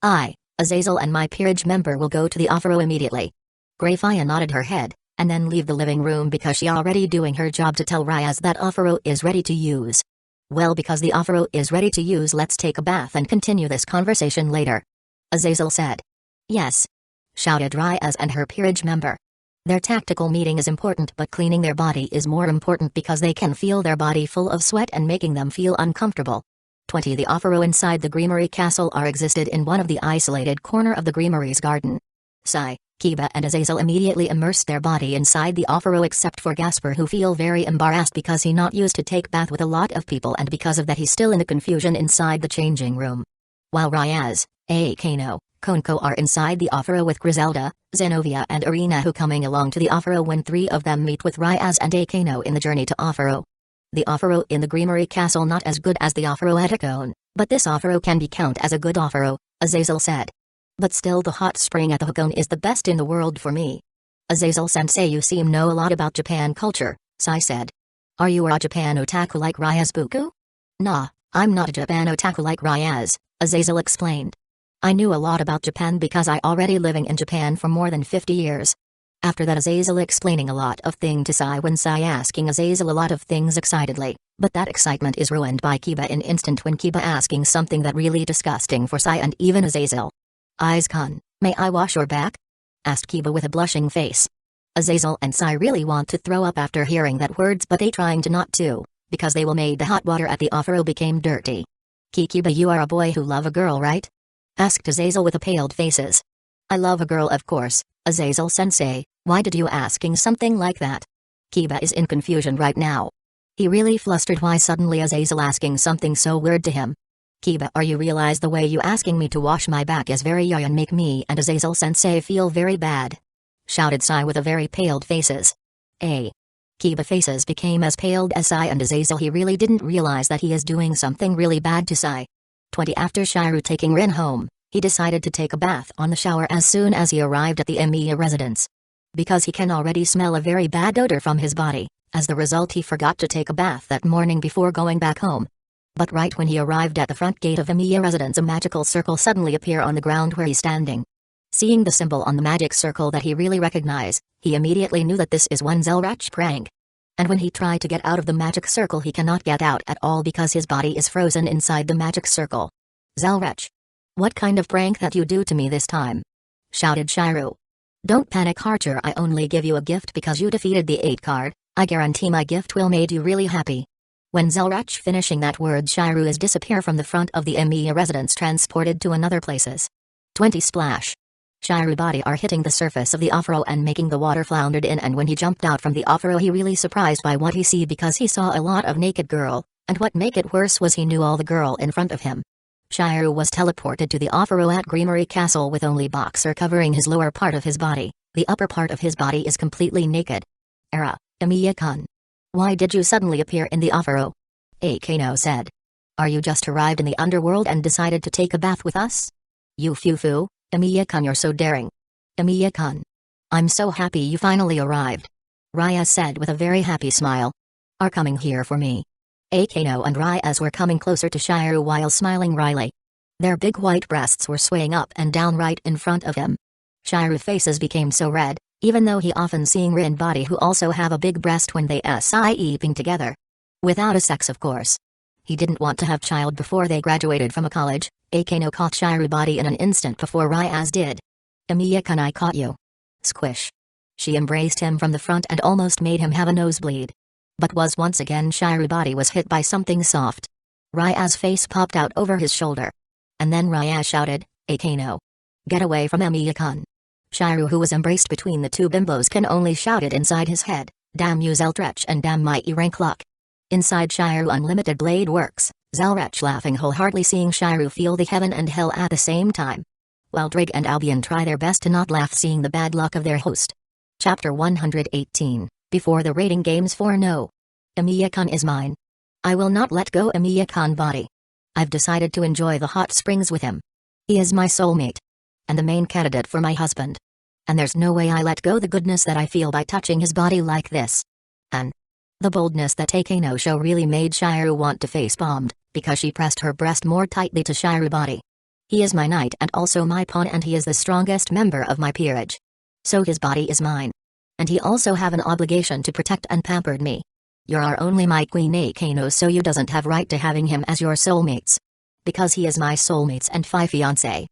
"I, Azazel and my peerage member will go to the offer immediately." Greyfire nodded her head, and then leave the living room because she already doing her job to tell Ryaz that offer is ready to use. "Well, because the offer is ready to use, let's take a bath and continue this conversation later," Azazel said. "Yes," shouted Ryaz and her peerage member. Their tactical meeting is important, but cleaning their body is more important because they can feel their body full of sweat and making them feel uncomfortable. 20 The offer inside the Greenery castle are existed in one of the isolated corner of the Greenery's garden. Sai, Kiba and Azazel immediately immersed their body inside the offer except for Gasper, who feel very embarrassed because he not used to take bath with a lot of people, and because of that he's still in the confusion inside the changing room. While Ryaz, Akano, Konko are inside the offer with Griselda, Zenovia and Arena, who coming along to the offer when 3 of them meet with Ryaz and Akano in the journey to offer. The offer in the Greenery castle not as good as the offer at Hakone, but this offer can be count as a good offer, Azazel said. "But still the hot spring at the Hakone is the best in the world for me." "Azazel-sensei, you seem know a lot about Japan culture," Sai said. "Are you a Japan otaku like Ryaz Buku?" "Nah, I'm not a Japan otaku like Ryaz," Azazel explained. "I knew a lot about Japan because I already living in Japan for more than 50 years. After that Azazel explaining a lot of thing to Sai when Sai asking Azazel a lot of things excitedly, but that excitement is ruined by Kiba in instant when Kiba asking something that really disgusting for Sai and even Azazel. "Aiz-kun, may I wash your back?" asked Kiba with a blushing face. Azazel and Sai really want to throw up after hearing that words, but they trying to not to, because they will made the hot water at the offer became dirty. "Kiba, you are a boy who love a girl, right?" asked Azazel with a paled faces. "I love a girl, of course, Azazel-sensei, why did you asking something like that?" Kiba is in confusion right now. He really flustered why suddenly Azazel asking something so weird to him. "Kiba, are you realize the way you asking me to wash my back is very young and make me and Azazel-sensei feel very bad?" shouted Sai with a very paled faces. Kiba faces became as paled as Sai and Azazel. He really didn't realize that he is doing something really bad to Sai. 20 After Shiru taking Rin home, he decided to take a bath on the shower as soon as he arrived at the Emiya residence. Because he can already smell a very bad odor from his body, as the result he forgot to take a bath that morning before going back home. But right when he arrived at the front gate of Emiya residence, a magical circle suddenly appear on the ground where he's standing. Seeing the symbol on the magic circle that he really recognized, he immediately knew that this is one Zelrach prank. And when he tried to get out of the magic circle, he cannot get out at all because his body is frozen inside the magic circle. "Zelrach! What kind of prank that you do to me this time?" shouted Shiru. "Don't panic, Archer, I only give you a gift because you defeated the 8 card, I guarantee my gift will made you really happy." When Zelrach finishing that word, Shiru is disappear from the front of the Emiya residence, transported to another places. 20 Splash. Shiru body are hitting the surface of the offer and making the water floundered in, and when he jumped out from the offer he really surprised by what he see because he saw a lot of naked girl, and what make it worse was he knew all the girl in front of him. Shiru was teleported to the offer at Greenery Castle with only boxer covering his lower part of his body, the upper part of his body is completely naked. Emiya-kun. Why did you suddenly appear in the offer? Akano said. "Are you just arrived in the underworld and decided to take a bath with us?" "You fufu, Emiya-kun, you're so daring." "Emiya-kun. I'm so happy you finally arrived," Raya said with a very happy smile. "Are coming here for me." Akano and Ryaz were coming closer to Shiru while smiling wryly. Their big white breasts were swaying up and down right in front of him. Shiru's faces became so red, even though he often seeing Rin body who also have a big breast when they eating together. Without a sex, of course. He didn't want to have child before they graduated from a college. Akano caught Shiru body in an instant before Ryaz did. "Emiya-kun, I caught you." Squish. She embraced him from the front and almost made him have a nosebleed. But was once again Shiru body was hit by something soft. Ryaz's face popped out over his shoulder. And then Ryaz shouted, "Akano. Get away from Emiya-kun." Shiru, who was embraced between the two bimbos, can only shout it inside his head, "Damn you Zeltrech and damn my E-rank luck." Inside Shiru Unlimited Blade Works, Zalrach laughing wholeheartedly seeing Shiru feel the heaven and hell at the same time. While Drake and Albion try their best to not laugh seeing the bad luck of their host. Chapter 118, Before the Rating Games for No. Emiya-kun is mine. I will not let go Emiya-kun body. I've decided to enjoy the hot springs with him. He is my soulmate. And the main candidate for my husband. And there's no way I let go the goodness that I feel by touching his body like this. And the boldness that Takeno show really made Shiru want to face-bombed, because she pressed her breast more tightly to Shiru's body. He is my knight and also my pawn, and he is the strongest member of my peerage. So his body is mine. And he also have an obligation to protect and pamper me. You are only my queen Akeno, so you doesn't have right to having him as your soulmates. Because he is my soulmates and fiancé.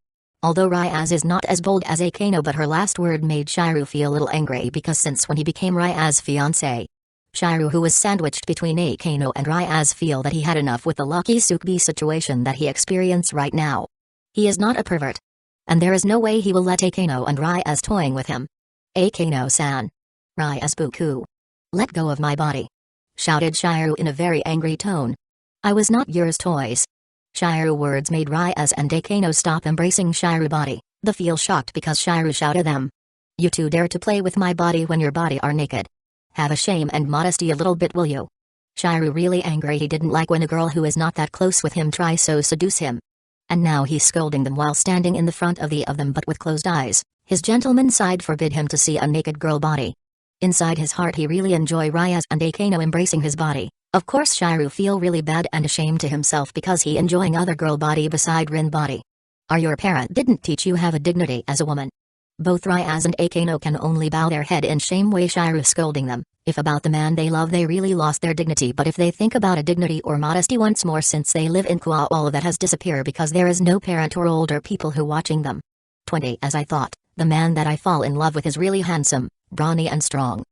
Although Ryaz is not as bold as Akeno, but her last word made Shiru feel a little angry, because since when he became Ryaz's fiancé, Shiru, who was sandwiched between Akeno and Ryaz, feel that he had enough with the lucky Sukubi situation that he experienced right now. He is not a pervert. And there is no way he will let Akeno and Ryaz toying with him. Akeno-san. Ryaz-buku. Let go of my body. Shouted Shiru in a very angry tone. I was not yours toys. Shiru words made Ryaz and Akeno stop embracing Shiru's body, they feel shocked because Shiru shouted them. You two dare to play with my body when your body are naked. Have a shame and modesty a little bit, will you? Shiru really angry. He didn't like when a girl who is not that close with him tries so seduce him. And now he's scolding them while standing in the front of them but with closed eyes. His gentleman side forbid him to see a naked girl body. Inside his heart he really enjoy Ryaz and Akeno embracing his body. Of course Shiru feel really bad and ashamed to himself because he enjoying other girl body beside Rin body. Are your parent didn't teach you have a dignity as a woman? Both Ryaz and Akeno can only bow their head in shame way Shiru scolding them. If about the man they love they really lost their dignity, but if they think about a dignity or modesty once more since they live in Kwa, all of that has disappeared because there is no parent or older people who watching them. 20 As I thought, the man that I fall in love with is really handsome, brawny and strong.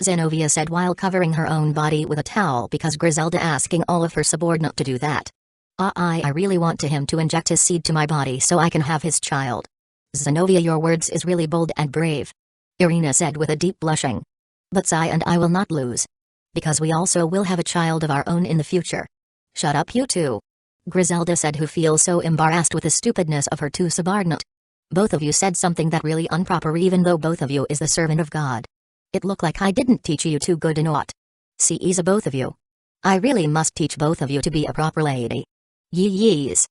Zenobia said while covering her own body with a towel because Griselda asking all of her subordinate to do that. I really want him to inject his seed to my body so I can have his child. Zenobia, your words is really bold and brave. Irina said with a deep blushing. But Sai and I will not lose. Because we also will have a child of our own in the future. Shut up you two. Griselda said, who feels so embarrassed with the stupidness of her two subordinate. Both of you said something that really improper even though both of you is the servant of God. It look like I didn't teach you too good and what. See ease both of you. I really must teach both of you to be a proper lady. Yees.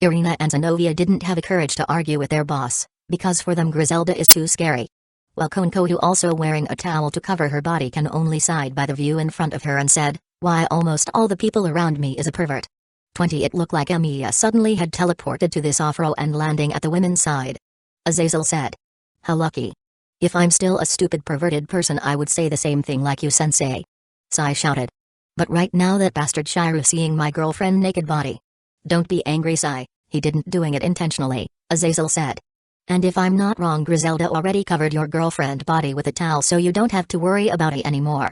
Irina and Zenobia didn't have the courage to argue with their boss, because for them Griselda is too scary. While Konko, who also wearing a towel to cover her body, can only side by the view in front of her and said, why almost all the people around me is a pervert. 20 It looked like Emiya suddenly had teleported to this off-row and landing at the women's side. Azazel said. How lucky. If I'm still a stupid perverted person I would say the same thing like you sensei. Sai shouted. But right now that bastard Shiru seeing my girlfriend naked body. Don't be angry Sai, he didn't doing it intentionally, Azazel said. And if I'm not wrong Griselda already covered your girlfriend body with a towel so you don't have to worry about it anymore.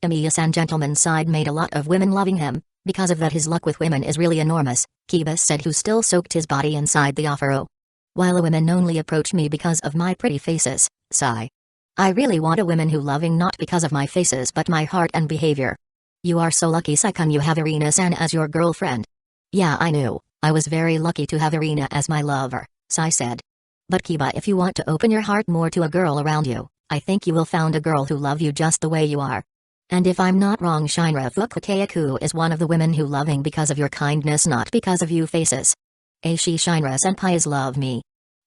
Emiya-san gentleman's side made a lot of women loving him, because of that his luck with women is really enormous, Kiba said, who still soaked his body inside the offer. While a women only approach me because of my pretty faces, sigh. I really want a woman who loving not because of my faces but my heart and behavior. You are so lucky Sai-kun, you have Irina-san as your girlfriend. Yeah, I knew. I was very lucky to have Irina as my lover, Sai said. But Kiba, if you want to open your heart more to a girl around you, I think you will found a girl who love you just the way you are. And if I'm not wrong Shinra Fukukayaku is one of the women who loving because of your kindness not because of you faces. Aishi Shinra senpai's love me.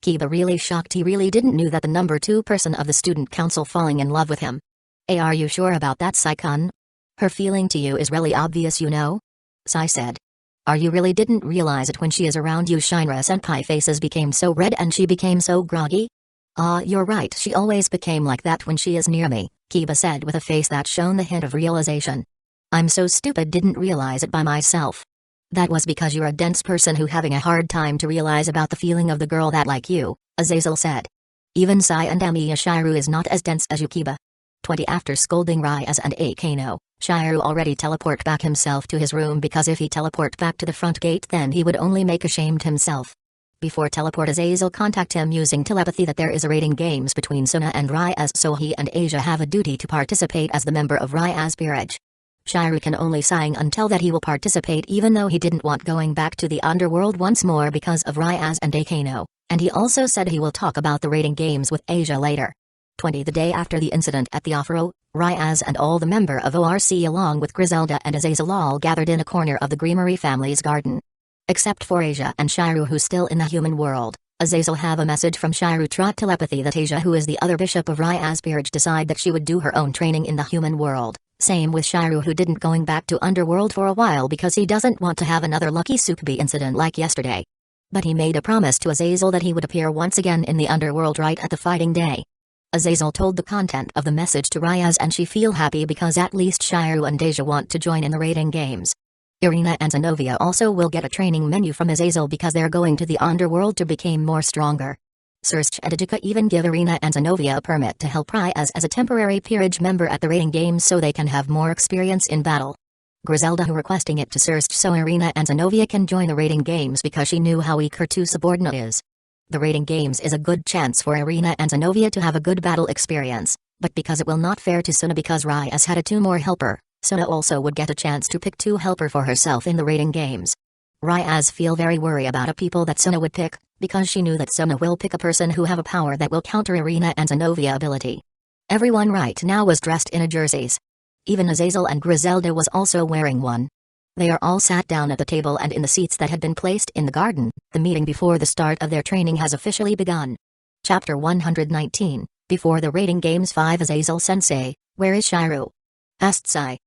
Kiba really shocked, he really didn't knew that the number 2 person of the student council falling in love with him. Are you sure about that Sai-kun? Her feeling to you is really obvious you know? Sai said. Are you really didn't realize it when she is around you? Shinra senpai faces became so red and she became so groggy. You're right, she always became like that when she is near me, Kiba said with a face that shone the hint of realization. I'm so stupid didn't realize it by myself. That was because you're a dense person who having a hard time to realize about the feeling of the girl that like you, Azazel said. Even Sai and Amiya Shiru is not as dense as you Kiba. 20 After scolding Ryaz and Akeno, Shiru already teleport back himself to his room because if he teleport back to the front gate then he would only make ashamed himself. Before teleport Azazel contact him using telepathy that there is a rating games between Suna and Ryaz, so he and Asia have a duty to participate as the member of Ryaz peerage. Shirukan only sighing until that he will participate even though he didn't want going back to the underworld once more because of Ryaz and Akano, and he also said he will talk about the raiding games with Asia later. 20 The day after the incident at the Afro, Ryaz and all the member of ORC along with Griselda and Azazel all gathered in a corner of the Greenery family's garden. Except for Asia and Shiru who's still in the human world, Azazel have a message from Shiru through telepathy that Asia who is the other bishop of Ryaz Peerage decide that she would do her own training in the human world. Same with Shiru who didn't going back to underworld for a while because he doesn't want to have another Lucky Sukubi incident like yesterday. But he made a promise to Azazel that he would appear once again in the underworld right at the fighting day. Azazel told the content of the message to Ryaz and she feel happy because at least Shiru and Asia want to join in the raiding games. Irina and Zenovia also will get a training menu from Azazel because they're going to the underworld to become more stronger. Starsea and Ajika even give Irina and Zenovia a permit to help Ryaz as a temporary peerage member at the raiding games so they can have more experience in battle. Griselda who requesting it to Starsea so Irina and Zenovia can join the raiding games because she knew how weak her two subordinate is. The raiding games is a good chance for Irina and Zenovia to have a good battle experience, but because it will not fair to Suna because Ryaz had a two more helper, Suna also would get a chance to pick two helper for herself in the raiding games. Ryaz feel very worried about a people that Suna would pick, because she knew that Suna will pick a person who have a power that will counter Irina and Zenovia ability. Everyone right now was dressed in a jerseys. Even Azazel and Griselda was also wearing one. They are all sat down at the table and in the seats that had been placed in the garden. The meeting before the start of their training has officially begun. Chapter 119, Before the Raiding Games 5 Azazel-sensei, where is Shiru? Asked Sai.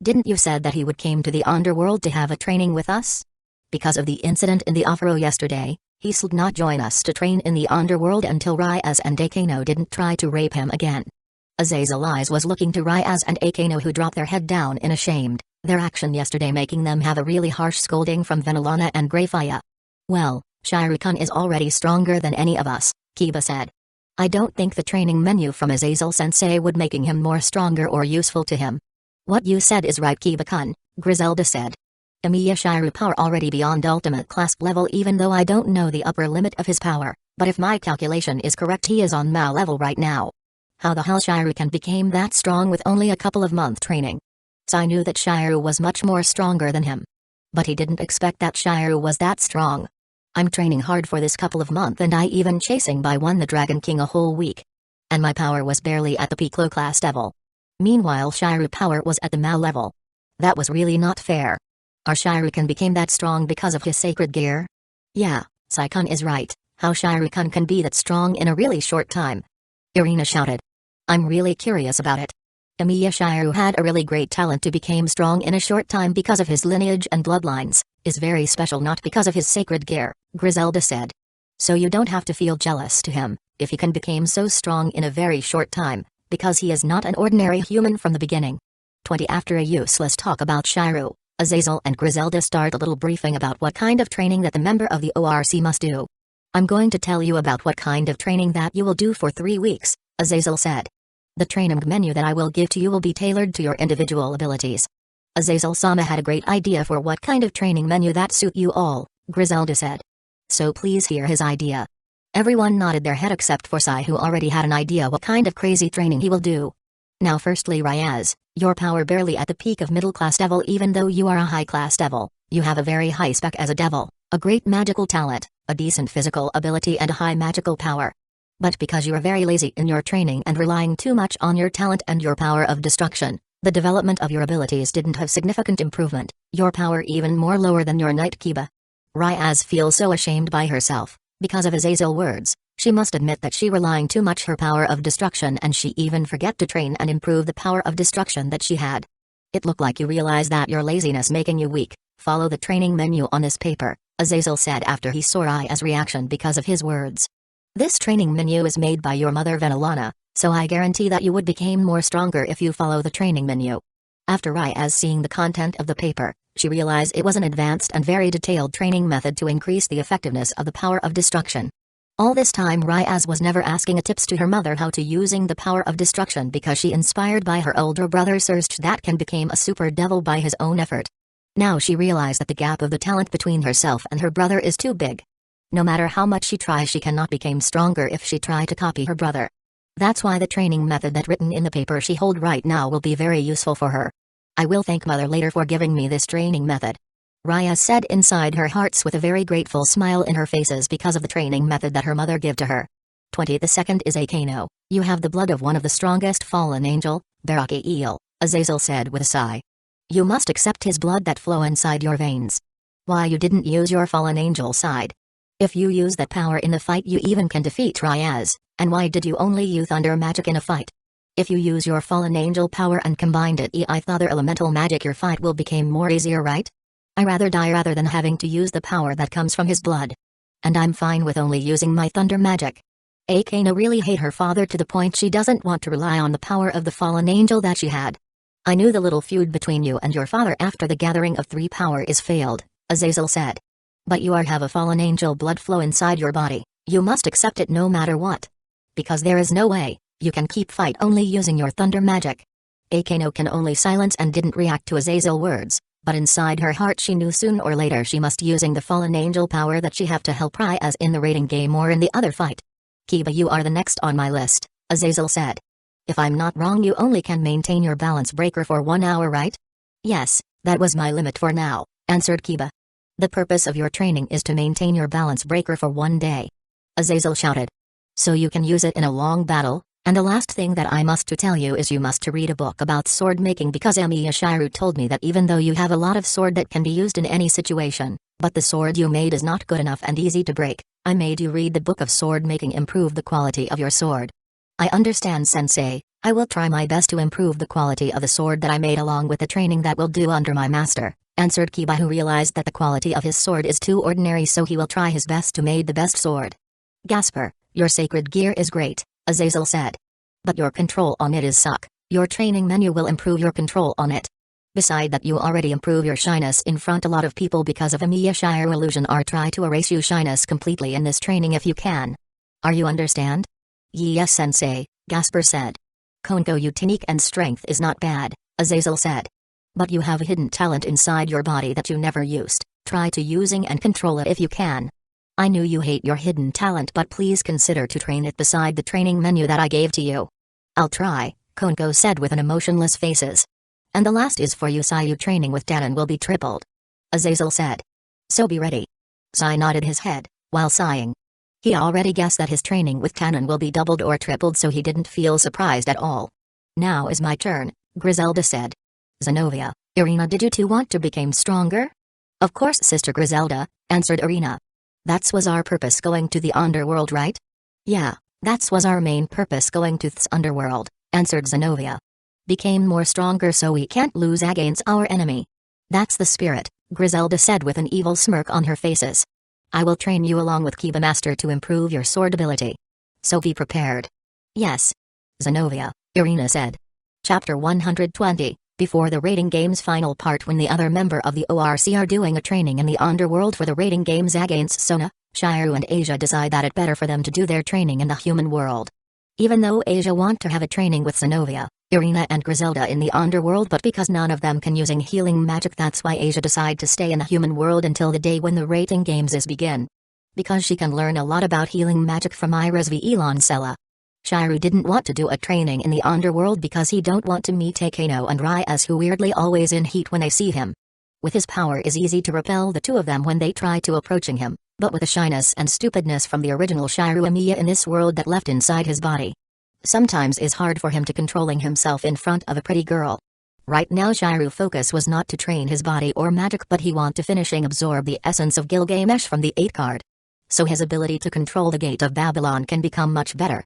Didn't you said that he would came to the underworld to have a training with us? Because of the incident in the Afro yesterday, he should not join us to train in the underworld until Ryaz and Akano didn't try to rape him again. Azazel eyes was looking to Ryaz and Akano who dropped their head down in ashamed, their action yesterday making them have a really harsh scolding from Venelana and Greyfire. Well, Shiru-kun is already stronger than any of us, Kiba said. I don't think the training menu from Azazel-sensei would making him more stronger or useful to him. What you said is right Kiba-kun, Griselda said. Emiya Shiru power already beyond ultimate clasp level even though I don't know the upper limit of his power, but if my calculation is correct he is on Mao level right now. How the hell Shiru-kun became that strong with only a couple of months training? Sai knew that Shiru was much more stronger than him. But he didn't expect that Shiru was that strong. I'm training hard for this couple of months and I even chasing by one the Dragon King a whole week. And my power was barely at the peak low class level. Meanwhile Shiru power was at the Mao level. That was really not fair. Our Shiru-kun became that strong because of his sacred gear? Yeah, Sai-kun is right, how Shiru-kun can be that strong in a really short time. Irina shouted. I'm really curious about it. Emiya Shiru had a really great talent to become strong in a short time because of his lineage and bloodlines, is very special not because of his sacred gear, Griselda said. So you don't have to feel jealous to him, if he can become so strong in a very short time, because he is not an ordinary human from the beginning. 20 After a useless talk about Shiru, Azazel and Griselda start a little briefing about what kind of training that the member of the ORC must do. I'm going to tell you about what kind of training that you will do for 3 weeks, Azazel said. The training menu that I will give to you will be tailored to your individual abilities. Azazel-sama had a great idea for what kind of training menu that suit you all, Griselda said. So please hear his idea. Everyone nodded their head except for Sai who already had an idea what kind of crazy training he will do. Now firstly Ryaz, your power barely at the peak of middle class devil even though you are a high class devil, you have a very high spec as a devil, a great magical talent, a decent physical ability and a high magical power. But because you are very lazy in your training and relying too much on your talent and your power of destruction, the development of your abilities didn't have significant improvement, your power even more lower than your Knight Kiba. Ryaz feels so ashamed by herself, because of Azazel words, she must admit that she relying too much her power of destruction and she even forget to train and improve the power of destruction that she had. It looked like you realize that your laziness making you weak, follow the training menu on this paper, Azazel said after he saw Ryaz's reaction because of his words. This training menu is made by your mother Venelana, so I guarantee that you would become more stronger if you follow the training menu. After Ryaz seeing the content of the paper, she realized it was an advanced and very detailed training method to increase the effectiveness of the power of destruction. All this time Ryaz was never asking a tips to her mother how to using the power of destruction because she inspired by her older brother Starsea that can become a super devil by his own effort. Now she realized that the gap of the talent between herself and her brother is too big. No matter how much she tries she cannot become stronger if she try to copy her brother. That's why the training method that written in the paper she hold right now will be very useful for her. I will thank Mother later for giving me this training method. Raya said inside her hearts with a very grateful smile in her faces because of the training method that her mother gave to her. 20. The second is Akano. You have the blood of one of the strongest fallen angel, Baraki Eel, Azazel said with a sigh. You must accept his blood that flow inside your veins. Why you didn't use your fallen angel side? If you use that power in the fight you even can defeat Ryaz, and why did you only use thunder magic in a fight? If you use your fallen angel power and combined it with other elemental magic your fight will become more easier, right? I rather die rather than having to use the power that comes from his blood. And I'm fine with only using my thunder magic. Akano really hate her father to the point she doesn't want to rely on the power of the fallen angel that she had. I knew the little feud between you and your father after the gathering of 3 power is failed, Azazel said. But you have a fallen angel blood flow inside your body, you must accept it no matter what. Because there is no way, you can keep fight only using your thunder magic. Akano can only silence and didn't react to Azazel's words. But inside her heart she knew soon or later she must using the fallen angel power that she have to help Ryaz in the raiding game or in the other fight. Kiba, you are the next on my list, Azazel said. If I'm not wrong you only can maintain your balance breaker for 1 hour, right? Yes, that was my limit for now, answered Kiba. The purpose of your training is to maintain your balance breaker for 1 day. Azazel shouted. So you can use it in a long battle? And the last thing that I must to tell you is you must to read a book about sword making because Emiya Shiru told me that even though you have a lot of sword that can be used in any situation, but the sword you made is not good enough and easy to break, I made you read the book of sword making improve the quality of your sword. I understand, sensei. I will try my best to improve the quality of the sword that I made along with the training that will do under my master, answered Kiba, who realized that the quality of his sword is too ordinary, so he will try his best to make the best sword. Gasper, your sacred gear is great, Azazel said. But your control on it is suck. Your training menu will improve your control on it. Beside that you already improve your shyness in front a lot of people because of Emiya Shiru illusion or try to erase you shyness completely in this training if you can. Are you understand? Yes sensei, Gasper said. Konko you technique and strength is not bad, Azazel said. But you have a hidden talent inside your body that you never used, try to using and control it if you can. I knew you hate your hidden talent but please consider to train it beside the training menu that I gave to you. I'll try, Konko said with an emotionless faces. And the last is for you Sayu training with Danon will be tripled. Azazel said. So be ready. Sai nodded his head, while sighing. He already guessed that his training with Danon will be doubled or tripled so he didn't feel surprised at all. Now is my turn, Griselda said. Zenobia, Irina, did you two want to become stronger? Of course Sister Griselda, answered Irina. That was our purpose going to the underworld, right? Yeah, that was our main purpose going to this underworld, answered Zenobia. Became more stronger so we can't lose against our enemy. That's the spirit, Griselda said with an evil smirk on her faces. I will train you along with Kiba Master to improve your sword ability. So be prepared. Yes. Zenobia, Irina said. Chapter 120, before the raiding games final part. When the other member of the ORC are doing a training in the underworld for the raiding games against Sona, Shiru and Asia decide that it better for them to do their training in the human world. Even though Asia want to have a training with Zenobia, Irina and Griselda in the underworld, but because none of them can using healing magic, that's why Asia decide to stay in the human world until the day when the raiding games is begin. Because she can learn a lot about healing magic from Iris V. Elon Sella. Shiru didn't want to do a training in the underworld because he don't want to meet Akano and Ryaz, who weirdly always in heat when they see him. With his power is easy to repel the two of them when they try to approaching him, but with the shyness and stupidness from the original Shiru Amiya in this world that left inside his body. Sometimes is hard for him to controlling himself in front of a pretty girl. Right now Shiru's focus was not to train his body or magic, but he want to finishing absorb the essence of Gilgamesh from the 8 card. So his ability to control the gate of Babylon can become much better.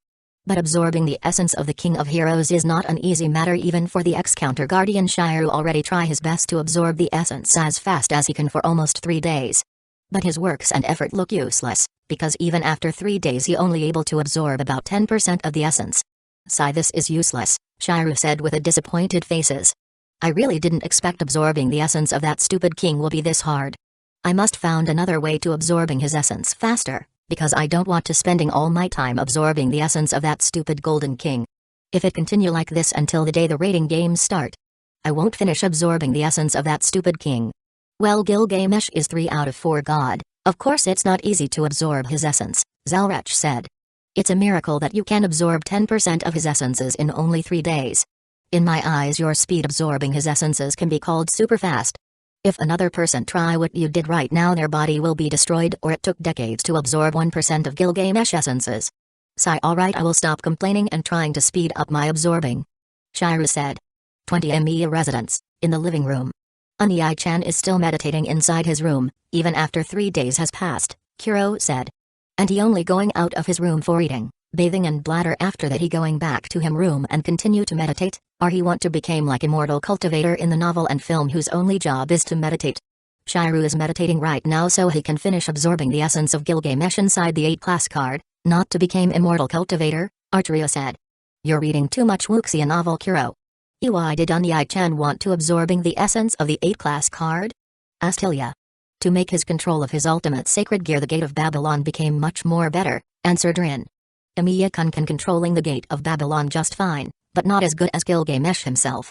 But absorbing the essence of the King of Heroes is not an easy matter even for the ex-counter guardian. Shiru already try his best to absorb the essence as fast as he can for almost 3 days. But his works and effort look useless, because even after 3 days he only able to absorb about 10% of the essence. Sigh, this is useless, Shiru said with a disappointed faces. I really didn't expect absorbing the essence of that stupid king will be this hard. I must found another way to absorbing his essence faster, because I don't want to spending all my time absorbing the essence of that stupid golden king. If it continue like this until the day the raiding games start, I won't finish absorbing the essence of that stupid king. Well, Gilgamesh is 3 out of 4 god, of course it's not easy to absorb his essence, Zalrach said. It's a miracle that you can absorb 10% of his essences in only 3 days. In my eyes your speed absorbing his essences can be called super fast. If another person try what you did right now their body will be destroyed or it took decades to absorb 1% of Gilgamesh essences. Sigh alright I will stop complaining and trying to speed up my absorbing. Shiru said. 20 Emiya residence, in the living room. Oniai-chan is still meditating inside his room, even after 3 days has passed, Kuro said. And he only going out of his room for eating, bathing and bladder after that he going back to him room and continue to meditate, or he want to become like immortal cultivator in the novel and film whose only job is to meditate. Shiru is meditating right now so he can finish absorbing the essence of Gilgamesh inside the 8 class card, not to become immortal cultivator, Arteria said. You're reading too much Wuxia novel Kuro. Why did Oniai-chan want to absorbing the essence of the 8 class card? Asked Hilya. To make his control of his ultimate sacred gear the Gate of Babylon became much more better, answered Rin. Emiya-kun can controlling the Gate of Babylon just fine, but not as good as Gilgamesh himself.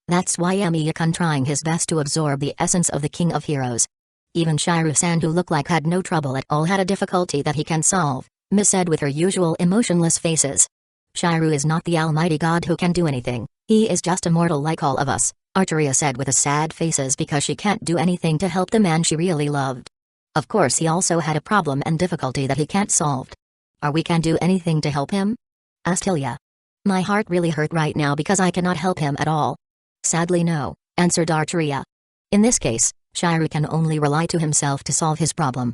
That's why Emiya-kun trying his best to absorb the essence of the King of Heroes. Even Shiru-san who looked like had no trouble at all had a difficulty that he can solve, Miss said with her usual emotionless faces. Shiru is not the almighty god who can do anything, he is just a mortal like all of us, Arteria said with a sad faces because she can't do anything to help the man she really loved. Of course he also had a problem and difficulty that he can't solve. Are we can do anything to help him? Asked Hilya. My heart really hurt right now because I cannot help him at all. Sadly no, answered Arteria. In this case, Shiru can only rely to himself to solve his problem.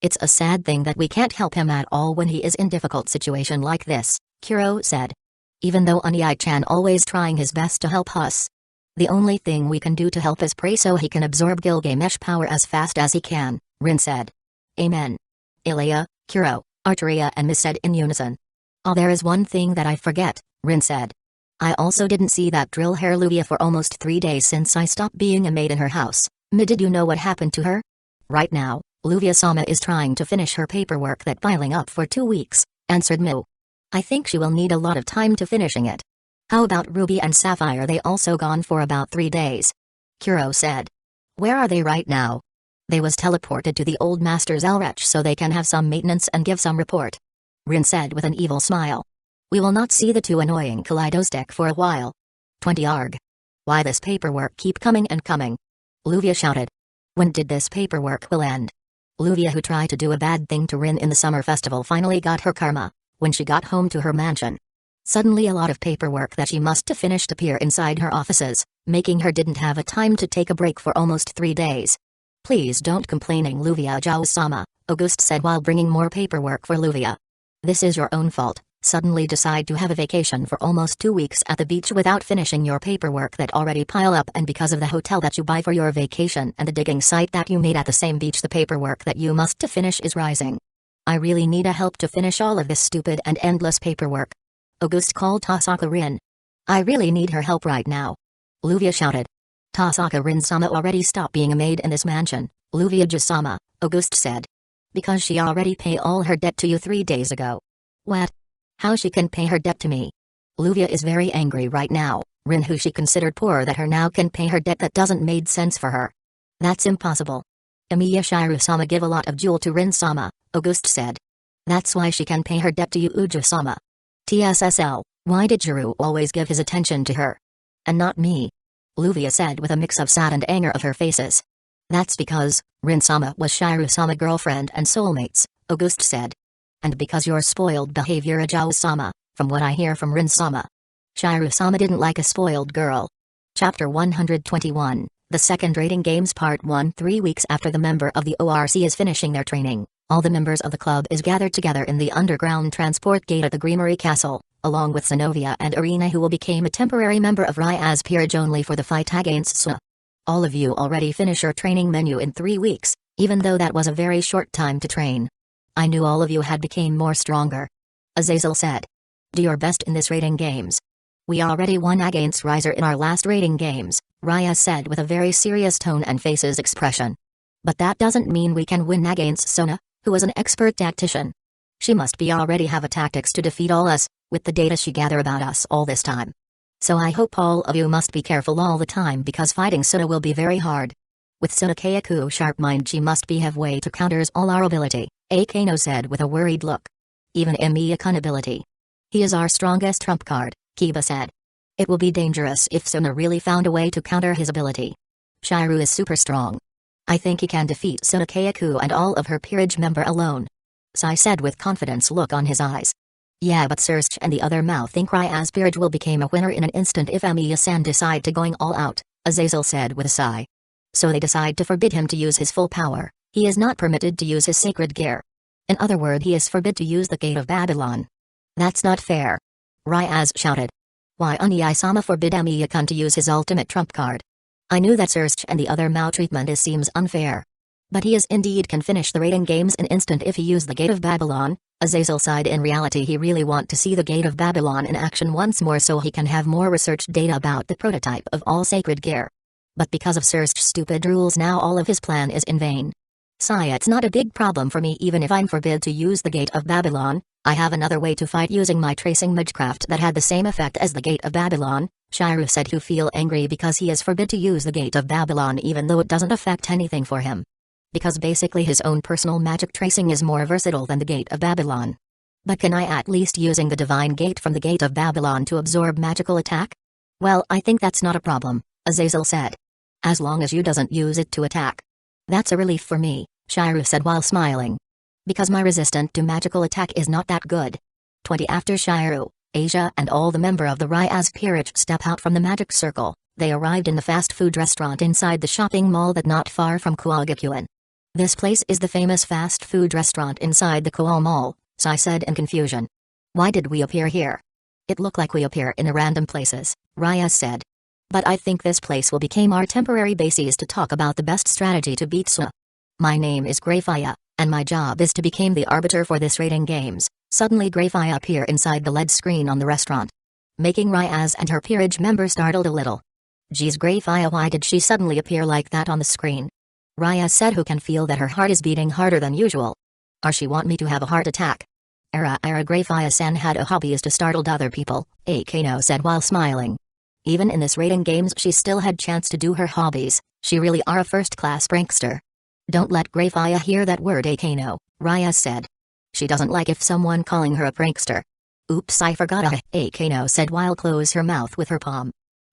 It's a sad thing that we can't help him at all when he is in difficult situation like this, Kuro said. Even though Oniai-chan always trying his best to help us. The only thing we can do to help is pray so he can absorb Gilgamesh power as fast as he can, Rin said. Amen. Ilya, Kuro, Arteria and Miss said in unison. Oh there is one thing that I forget, Rin said. I also didn't see that drill hair Luvia for almost 3 days since I stopped being a maid in her house. Did you know what happened to her? Right now, Luvia-sama is trying to finish her paperwork that piling up for 2 weeks, answered Mu. I think she will need a lot of time to finishing it. How about Ruby and Sapphire? They also gone for about 3 days. Kuro said. Where are they right now? They was teleported to the old master's Elrech so they can have some maintenance and give some report. Rin said with an evil smile. We will not see the 2 annoying Kaleidostek for a while. 20 arg. Why this paperwork keep coming and coming? Luvia shouted. When did this paperwork will end? Luvia who tried to do a bad thing to Rin in the summer festival finally got her karma, when she got home to her mansion. Suddenly a lot of paperwork that she must have finished appear inside her offices, making her didn't have a time to take a break for almost 3 days. Please don't complaining Luvia Jao-sama, Auguste said while bringing more paperwork for Luvia. This is your own fault. Suddenly decide to have a vacation for almost 2 weeks at the beach without finishing your paperwork that already pile up and because of the hotel that you buy for your vacation and the digging site that you made at the same beach the paperwork that you must to finish is rising. I really need a help to finish all of this stupid and endless paperwork. Auguste called Tasaka Rin. I really need her help right now. Luvia shouted. Tasaka Rin-sama already stopped being a maid in this mansion, Luvia-sama, Auguste said. Because she already paid all her debt to you 3 days ago. What? How she can pay her debt to me? Luvia is very angry right now, Rin who she considered poor that her now can pay her debt that doesn't made sense for her. That's impossible. Emiya Shiru-sama give a lot of jewel to Rin-sama, Auguste said. That's why she can pay her debt to you Uju-sama. TSSL, why did Jiru always give his attention to her? And not me? Luvia said with a mix of sad and anger of her faces. That's because, Rin-sama was Shiru-sama girlfriend and soulmates, Auguste said. And because your spoiled behavior Ajao-sama, from what I hear from Rin-sama. Shiru-sama didn't like a spoiled girl. Chapter 121, The Second Rating Games Part 1 3 weeks after the member of the ORC is finishing their training, all the members of the club is gathered together in the underground transport gate at the Greenery Castle, along with Zenovia and Irina who will become a temporary member of Rai as peerage only for the fight against Sua. All of you already finish your training menu in 3 weeks, even though that was a very short time to train. I knew all of you had become more stronger. Azazel said. Do your best in this rating games. We already won against Riser in our last rating games, Raya said with a very serious tone and face's expression. But that doesn't mean we can win against Sona, who is an expert tactician. She must be already have a tactics to defeat all us, with the data she gather about us all this time. So I hope all of you must be careful all the time because fighting Sona will be very hard. With Sona Kayaku sharp mind she must be have way to counters all our ability, Akano said with a worried look. Even Emiya-kun ability. He is our strongest trump card, Kiba said. It will be dangerous if Sona really found a way to counter his ability. Shiryu is super strong. I think he can defeat Sunakayaku and all of her peerage member alone. Sai said with confidence look on his eyes. Yeah, but Sarsea and the other Mao think Rya's peerage will become a winner in an instant if Amiya-san decide to going all out, Azazel said with a sigh. So they decide to forbid him to use his full power. He is not permitted to use his sacred gear. In other words, he is forbid to use the Gate of Babylon. That's not fair. Ryaz shouted. Why Oniai-sama forbid Amiya-kun to use his ultimate trump card? I knew that Sarsea and the other Mao treatment seems unfair. But he indeed can finish the raiding games in instant if he use the Gate of Babylon. Azazel sighed. In reality he really want to see the Gate of Babylon in action once more so he can have more research data about the prototype of all sacred gear. But because of Sarsea's stupid rules now all of his plan is in vain. Sai, it's not a big problem for me even if I'm forbid to use the Gate of Babylon. I have another way to fight using my tracing magecraft that had the same effect as the Gate of Babylon, Shiryu said, who feel angry because he is forbid to use the Gate of Babylon even though it doesn't affect anything for him. Because basically his own personal magic tracing is more versatile than the Gate of Babylon. But can I at least using the Divine Gate from the Gate of Babylon to absorb magical attack? Well, I think that's not a problem, Azazel said. As long as you doesn't use it to attack. That's a relief for me, Shiryu said while smiling. Because my resistance to magical attack is not that good. 20 After Shiryu, Asia and all the member of the Ryaz peerage step out from the magic circle, they arrived in the fast food restaurant inside the shopping mall that not far from Kusagakure. This place is the famous fast food restaurant inside the Kuo Mall, Sai said in confusion. Why did we appear here? It looked like we appear in a random places, Ryaz said. But I think this place will become our temporary bases to talk about the best strategy to beat Sua. My name is Greyfire, and my job is to become the arbiter for this raiding games. Suddenly Greyfire appear inside the LED screen on the restaurant, making Ryaz and her peerage member startled a little. Geez, Greyfire, why did she suddenly appear like that on the screen? Ryaz said, who can feel that her heart is beating harder than usual. Or she want me to have a heart attack? Greyfire-san had a hobby is to startle other people, Akano said while smiling. Even in this raiding games she still had chance to do her hobbies. She really are a first-class prankster. Don't let Greyfire hear that word, Akano, Ryaz said. She doesn't like if someone calling her a prankster. Oops, I forgot, Akano said while close her mouth with her palm.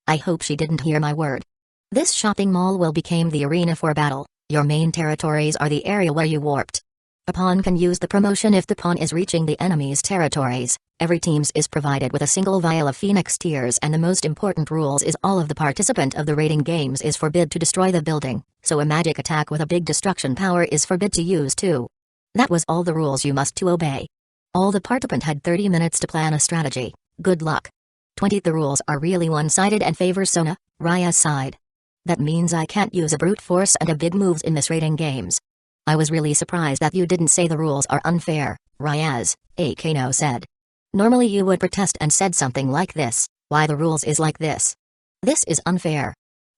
I hope she didn't hear my word. This shopping mall will become the arena for battle. Your main territories are the area where you warped. A pawn can use the promotion if the pawn is reaching the enemy's territories. Every teams is provided with a single vial of Phoenix Tears, and the most important rules is all of the participant of the raiding games is forbid to destroy the building, so a magic attack with a big destruction power is forbid to use too. That was all the rules you must to obey. All the participant had 30 minutes to plan a strategy. Good luck. 20 The rules are really one-sided and favor Sona, Ryaz sighed. That means I can't use a brute force and a big moves in this raiding games. I was really surprised that you didn't say the rules are unfair, Ryaz, Akano said. Normally you would protest and said something like this, why the rules is like this. This is unfair.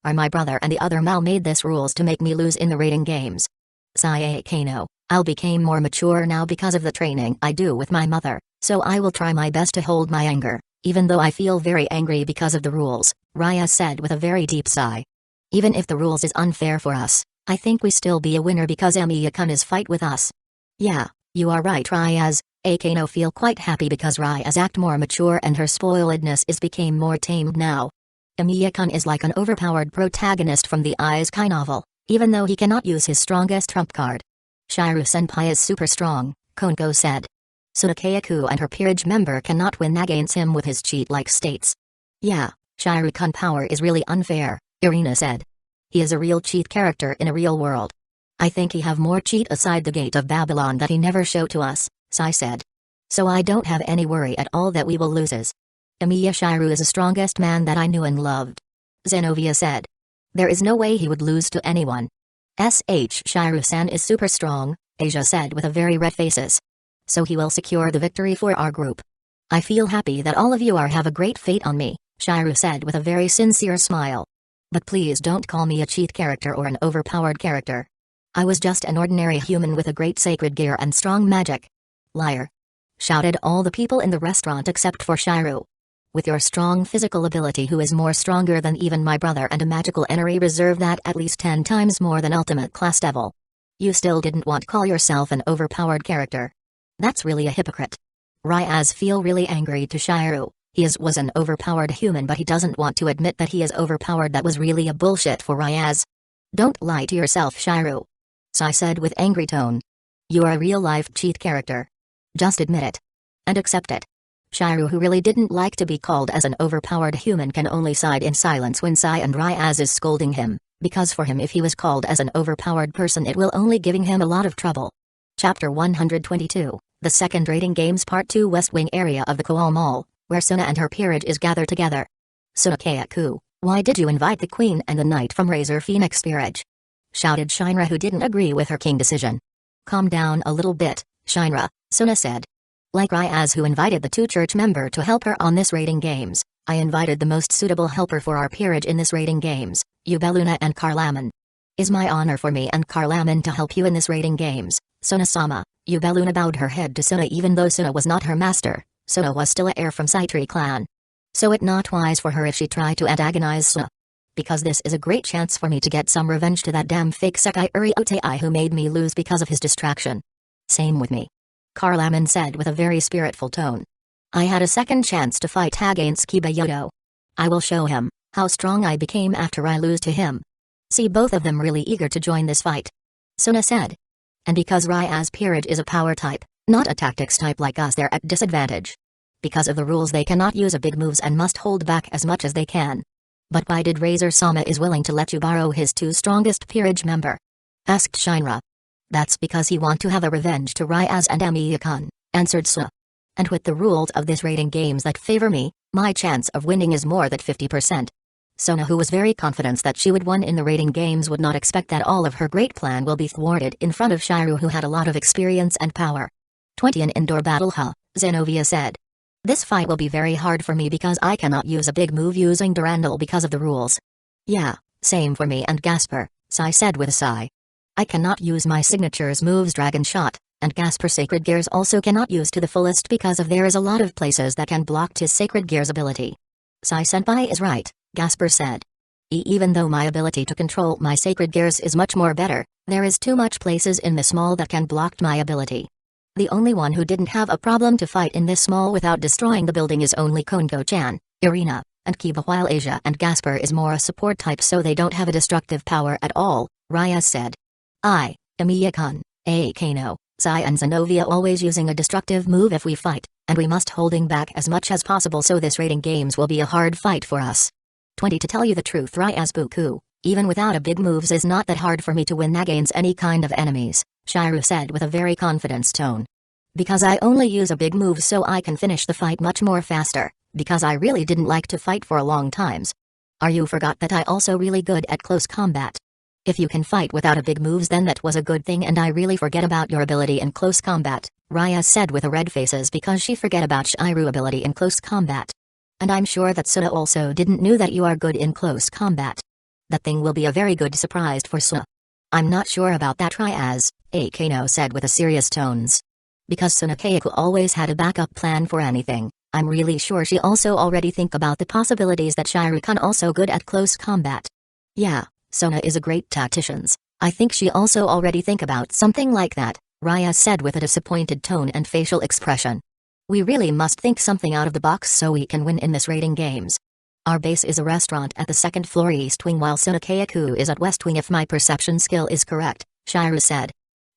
Are my brother and the other Mao made this rules to make me lose in the raiding games? Sigh Akano, I'll become more mature now because of the training I do with my mother, so I will try my best to hold my anger, even though I feel very angry because of the rules, Ryaz said with a very deep sigh. Even if the rules is unfair for us, I think we still be a winner because Amiya-kun is fight with us. Yeah, you are right, Ryaz. Akano feel quite happy because Ryaz act more mature and her spoiledness is became more tamed now. Amiya-kun is like an overpowered protagonist from the Isekai novel, even though he cannot use his strongest trump card. Shiryu-senpai is super strong, Konko said. Sunakayaku and her peerage member cannot win against him with his cheat-like states. Yeah, Shiryu-kun power is really unfair, Irina said. He is a real cheat character in a real world. I think he have more cheat aside the Gate of Babylon that he never show to us, Sai said. So I don't have any worry at all that we will loses. Amiya Shiryu is the strongest man that I knew and loved. Zenovia said. There is no way he would lose to anyone. Shiryu-san is super strong, Asia said with a very red faces. So he will secure the victory for our group. I feel happy that all of you are have a great fate on me, Shiryu said with a very sincere smile. But please don't call me a cheat character or an overpowered character. I was just an ordinary human with a great sacred gear and strong magic. Liar! Shouted all the people in the restaurant except for Shiryu. With your strong physical ability, who is more stronger than even my brother, and a magical energy reserve that at least 10 times more than ultimate class devil. You still didn't want call yourself an overpowered character. That's really a hypocrite. Ryaz feel really angry to Shiryu. Was an overpowered human, but he doesn't want to admit that he is overpowered. That was really a bullshit for Ryaz. Don't lie to yourself, Shiru. Sai said with angry tone. You are a real-life cheat character. Just admit it. And accept it. Shiru, who really didn't like to be called as an overpowered human, can only sigh in silence when Sai and Ryaz is scolding him, because for him if he was called as an overpowered person it will only giving him a lot of trouble. Chapter 122, The Second Rating Games Part 2. West Wing area of the Koal Mall, where Suna and her peerage is gathered together. Sunakayaku, why did you invite the queen and the knight from Razor Phoenix peerage? Shouted Shinra, who didn't agree with her king decision. Calm down a little bit, Shinra, Suna said. Like Ryaz, who invited the two church member to help her on this rating games, I invited the most suitable helper for our peerage in this rating games, Ubeluna and Carlaman. Is my honor for me and Carlaman to help you in this rating games, Suna-sama. Ubeluna bowed her head to Suna. Even though Suna was not her master, Suna was still a heir from Saitri clan. So it not wise for her if she tried to antagonize Suna. Because this is a great chance for me to get some revenge to that damn fake Sekai Uri who made me lose because of his distraction. Same with me. Carlaman said with a very spiritful tone. I had a second chance to fight against Kiba Yodo. I will show him how strong I became after I lose to him. See, both of them really eager to join this fight. Suna said. And because Ryaz peerage is a power type, not a tactics type like us, they're at disadvantage. Because of the rules they cannot use a big moves and must hold back as much as they can. But why did Razor-sama is willing to let you borrow his two strongest peerage member? Asked Shinra. That's because he want to have a revenge to Ryaz and Amiya-kun, answered Suna. And with the rules of this rating games that favor me, my chance of winning is more than 50%. Suna, who was very confident that she would win in the rating games, would not expect that all of her great plan will be thwarted in front of Shiru, who had a lot of experience and power. 20 an indoor battle, Zenovia said. This fight will be very hard for me because I cannot use a big move using Durandal because of the rules. Yeah, same for me and Gasper, Sai said with a sigh. I cannot use my signature's moves Dragon Shot, and Gasper Sacred Gears also cannot use to the fullest because of there is a lot of places that can block his Sacred Gears ability. Sai-senpai is right, Gasper said. Even though my ability to control my Sacred Gears is much more better, there is too much places in this mall that can block my ability. The only one who didn't have a problem to fight in this mall without destroying the building is only Kongo-chan, Irina, and Kiba, while Asia and Gasper is more a support type, so they don't have a destructive power at all, Ryaz said. Amiya-kun, Kano, Sai and Zenovia always using a destructive move if we fight, and we must holding back as much as possible, so this rating games will be a hard fight for us. 20 To tell you the truth, Ryaz Buku, even without a big moves is not that hard for me to win against any kind of enemies, Shiru said with a very confident tone. Because I only use a big move so I can finish the fight much more faster, because I really didn't like to fight for a long times. Are you forgot that I also really good at close combat? If you can fight without a big moves then that was a good thing, and I really forget about your ability in close combat, Ryaz said with a red faces because she forget about Shiru ability in close combat. And I'm sure that Suna also didn't knew that you are good in close combat. That thing will be a very good surprise for Suna. I'm not sure about that, Ryaz, Kano said with a serious tones. Because Sunakayaku always had a backup plan for anything, I'm really sure she also already think about the possibilities that Shiru-kun also good at close combat. Yeah, Suna is a great tactician. I think she also already think about something like that, Ryaz said with a disappointed tone and facial expression. We really must think something out of the box so we can win in this rating games. Our base is a restaurant at the second floor east wing, while Sunakayaku is at west wing if my perception skill is correct, Shiru said.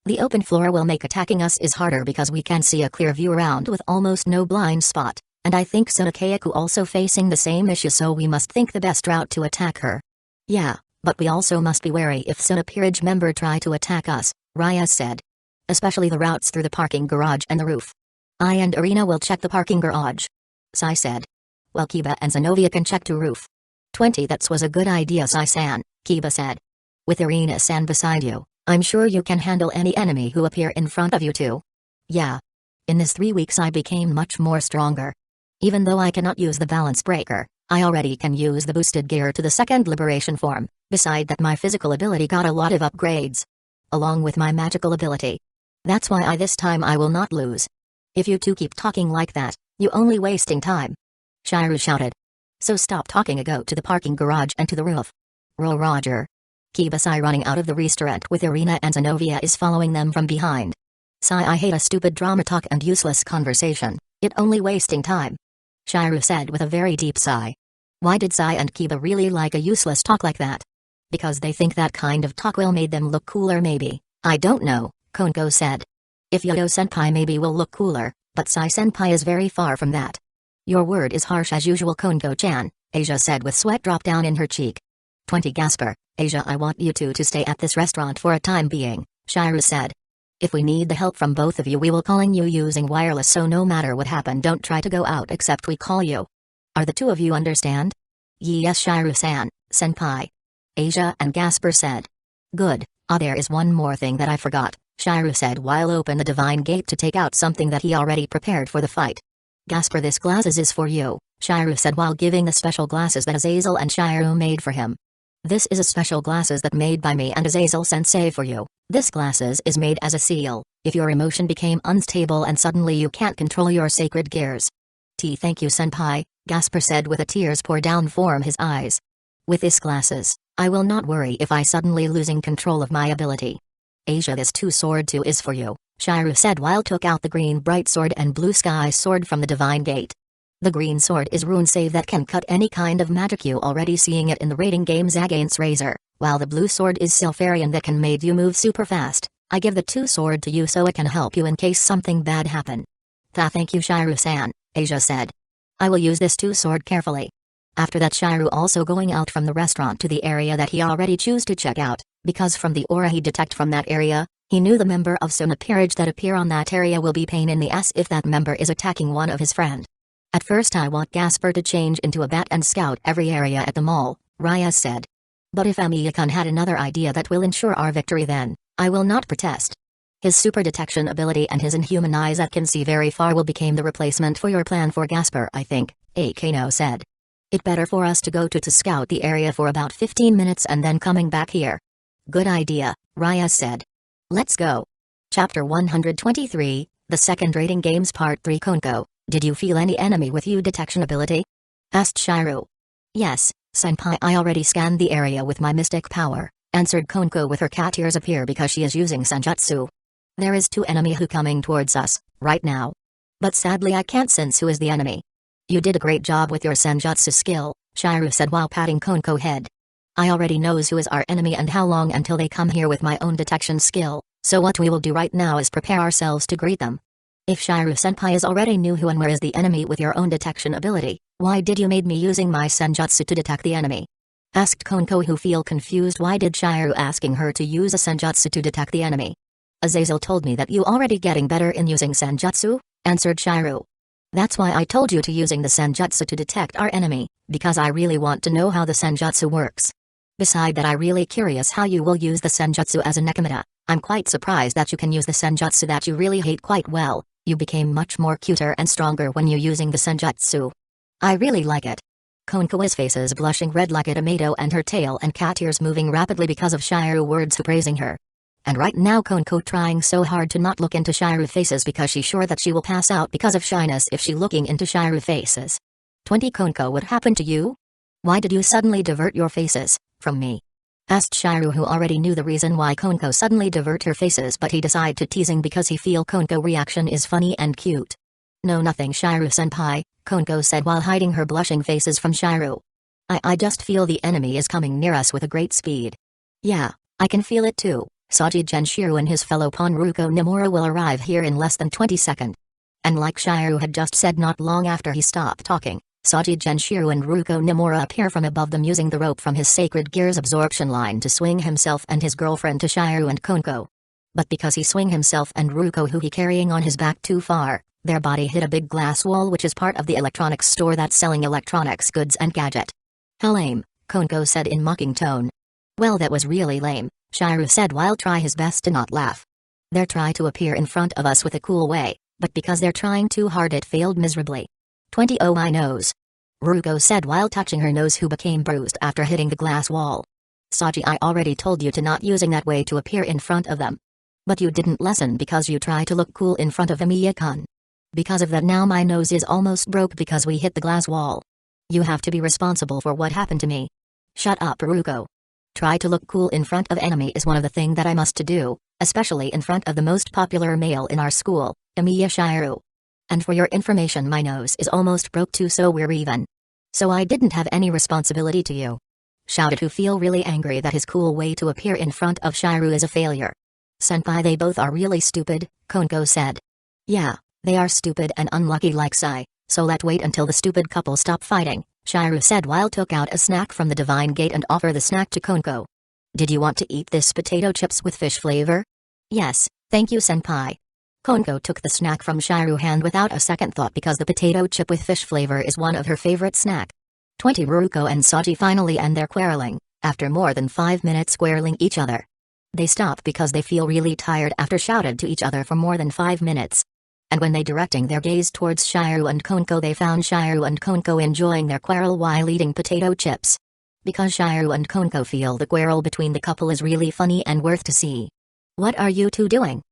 The open floor will make attacking us is harder because we can see a clear view around with almost no blind spot, and I think Sunakayaku also facing the same issue, so we must think the best route to attack her. Yeah, but we also must be wary if Suna peerage member try to attack us, Ryaz said. Especially the routes through the parking garage and the roof. I and Irina will check the parking garage, Sai said. Well, Kiba and Zenovia can check to roof. 20 That was a good idea, Sai-san, Kiba said. With Irina-san beside you, I'm sure you can handle any enemy who appear in front of you too. Yeah. In this 3 weeks I became much more stronger. Even though I cannot use the balance breaker, I already can use the boosted gear to the second liberation form, beside that my physical ability got a lot of upgrades. Along with my magical ability. That's why this time I will not lose. If you two keep talking like that, you only wasting time. Shiru shouted. So stop talking and go to the parking garage and to the roof. Roger. Kiba-sai running out of the restaurant with Irina and Zenovia is following them from behind. Sai, I hate a stupid drama talk and useless conversation, it only wasting time. Shiru said with a very deep sigh. Why did Sai and Kiba really like a useless talk like that? Because they think that kind of talk will make them look cooler maybe, I don't know, Konko said. If Yo-Senpai maybe will look cooler, but Sai-senpai is very far from that. Your word is harsh as usual, Konko-chan, Asia said with sweat drop down in her cheek. 20 Gasper, Asia, I want you two to stay at this restaurant for a time being, Shiru said. If we need the help from both of you we will calling you using wireless, so no matter what happen don't try to go out except we call you. Are the two of you understand? Yes Shiru-san, senpai. Asia and Gasper said. Good. There is one more thing that I forgot, Shiru said while open the divine gate to take out something that he already prepared for the fight. Gasper, this glasses is for you, Shiru said while giving the special glasses that Azazel and Shiru made for him. This is a special glasses that made by me and Azazel sensei for you. This glasses is made as a seal, if your emotion became unstable and suddenly you can't control your sacred gears. Thank you senpai, Gasper said with a tears pour down from his eyes. With this glasses, I will not worry if I suddenly losing control of my ability. Asia, this two sword too is for you, Shiru said while took out the green bright sword and blue sky sword from the divine gate. The green sword is rune save that can cut any kind of magic, you already seeing it in the rating games against Razor, while the blue sword is Sylpharian that can make you move super fast. I give the two sword to you so it can help you in case something bad happen. Thank you Shiru-san, Asia said. I will use this two sword carefully. After that Shiru also going out from the restaurant to the area that he already chose to check out, because from the aura he detect from that area, he knew the member of Sona Peerage that appear on that area will be pain in the ass if that member is attacking one of his friend. At first I want Gasper to change into a bat and scout every area at the mall, Raya said. But if Amiya-kun had another idea that will ensure our victory then, I will not protest. His super detection ability and his inhuman eyes that can see very far will become the replacement for your plan for Gasper, I think, Akano said. It better for us to go to scout the area for about 15 minutes and then coming back here. Good idea, Raya said. Let's go. Chapter 123, The Second Rating Games Part 3. Konko, did you feel any enemy with you detection ability? Asked Shiru. Yes, senpai, I already scanned the area with my mystic power, answered Konko with her cat ears appear because she is using senjutsu. There is two enemy who coming towards us, right now. But sadly I can't sense who is the enemy. You did a great job with your senjutsu skill, Shiru said while patting Konko's head. I already knows who is our enemy and how long until they come here with my own detection skill, so what we will do right now is prepare ourselves to greet them. If Shiru-senpai is already knew who and where is the enemy with your own detection ability, why did you made me using my senjutsu to detect the enemy? Asked Konko who feel confused why did Shiru asking her to use a senjutsu to detect the enemy. Azazel told me that you already getting better in using senjutsu, answered Shiru. That's why I told you to using the senjutsu to detect our enemy, because I really want to know how the senjutsu works. Beside that I really curious how you will use the senjutsu as a nekomata. I'm quite surprised that you can use the senjutsu that you really hate quite well. You became much more cuter and stronger when you using the senjutsu. I really like it. Konko's face is blushing red like a tomato and her tail and cat ears moving rapidly because of Shiru words praising her. And right now Konko trying so hard to not look into Shiru faces because she's sure that she will pass out because of shyness if she looking into Shiru faces. 20 Konko, what happened to you? Why did you suddenly divert your faces from me? Asked Shiru who already knew the reason why Konko suddenly divert her faces but he decided to teasing because he feel Konko reaction is funny and cute. No nothing Shiru-senpai, Konko said while hiding her blushing faces from Shiru. I just feel the enemy is coming near us with a great speed. Yeah, I can feel it too. Saji Genshiro and his fellow pawn Ruko Nomura will arrive here in less than 20 seconds. And like Shiru had just said not long after he stopped talking, Saji Genshiro and Ruko Nomura appear from above them using the rope from his sacred gears absorption line to swing himself and his girlfriend to Shiru and Konko. But because he swing himself and Ruko who he carrying on his back too far, their body hit a big glass wall which is part of the electronics store that's selling electronics goods and gadget. How lame, Konko said in mocking tone. Well that was really lame, Shiru said while try his best to not laugh. They're try to appear in front of us with a cool way, but because they're trying too hard it failed miserably. 20 Oh my nose. Ruko said while touching her nose who became bruised after hitting the glass wall. Saji, I already told you to not using that way to appear in front of them. But you didn't listen because you try to look cool in front of Amiya-kun. Because of that now my nose is almost broke because we hit the glass wall. You have to be responsible for what happened to me. Shut up Ruko. Try to look cool in front of enemy is one of the thing that I must to do, especially in front of the most popular male in our school, Amiya Shiru. And for your information, my nose is almost broke too, so we're even. So I didn't have any responsibility to you. Shouted, who feel really angry that his cool way to appear in front of Shiru is a failure. Senpai, they both are really stupid, Konko said. Yeah, they are stupid and unlucky like Sai, so let's wait until the stupid couple stop fighting, Shiru said while took out a snack from the divine gate and offer the snack to Konko. Did you want to eat this potato chips with fish flavor? Yes, thank you senpai. Konko took the snack from Shiru's hand without a second thought because the potato chip with fish flavor is one of her favorite snack. 20 Ruko and Saji finally end their quarreling, after more than 5 minutes quarreling each other. They stop because they feel really tired after shouted to each other for more than 5 minutes. And when they directing their gaze towards Shiru and Konko, they found Shiru and Konko enjoying their quarrel while eating potato chips. Because Shiru and Konko feel the quarrel between the couple is really funny and worth to see. What are you two doing?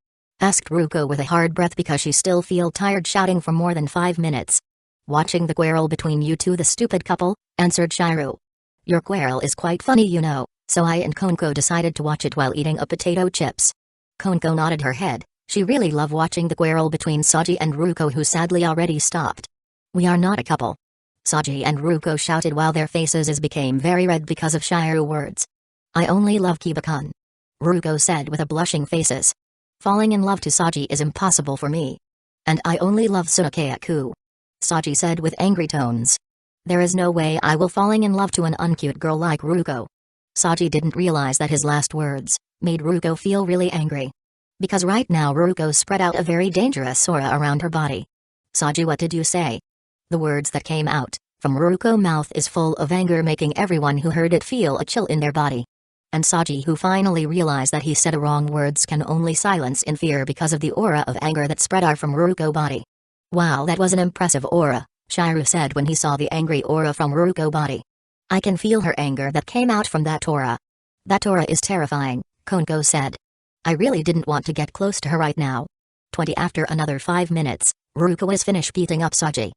Asked Ruko with a hard breath because she still feel tired shouting for more than 5 minutes. Watching the quarrel between you two, the stupid couple, answered Shiru. Your quarrel is quite funny, you know, so I and Konko decided to watch it while eating a potato chips. Konko nodded her head. She really loved watching the quarrel between Saji and Ruko, who sadly already stopped. We are not a couple. Saji and Ruko shouted while their faces became very red because of Shiru's words. I only love Kiba-kun. Ruko said with a blushing faces. Falling in love to Saji is impossible for me. And I only love Tsunokayaku. Saji said with angry tones. There is no way I will falling in love to an uncute girl like Ruko. Saji didn't realize that his last words made Ruko feel really angry. Because right now Ruko spread out a very dangerous aura around her body. Saji, what did you say? The words that came out from Ruko's mouth is full of anger, making everyone who heard it feel a chill in their body. And Saji, who finally realized that he said the wrong words, can only silence in fear because of the aura of anger that spread out from Ruko's body. Wow, that was an impressive aura, Shiru said when he saw the angry aura from Ruko's body. I can feel her anger that came out from that aura. That aura is terrifying, Konko said. I really didn't want to get close to her right now. 20 After another 5 minutes, Ruko was finished beating up Saji,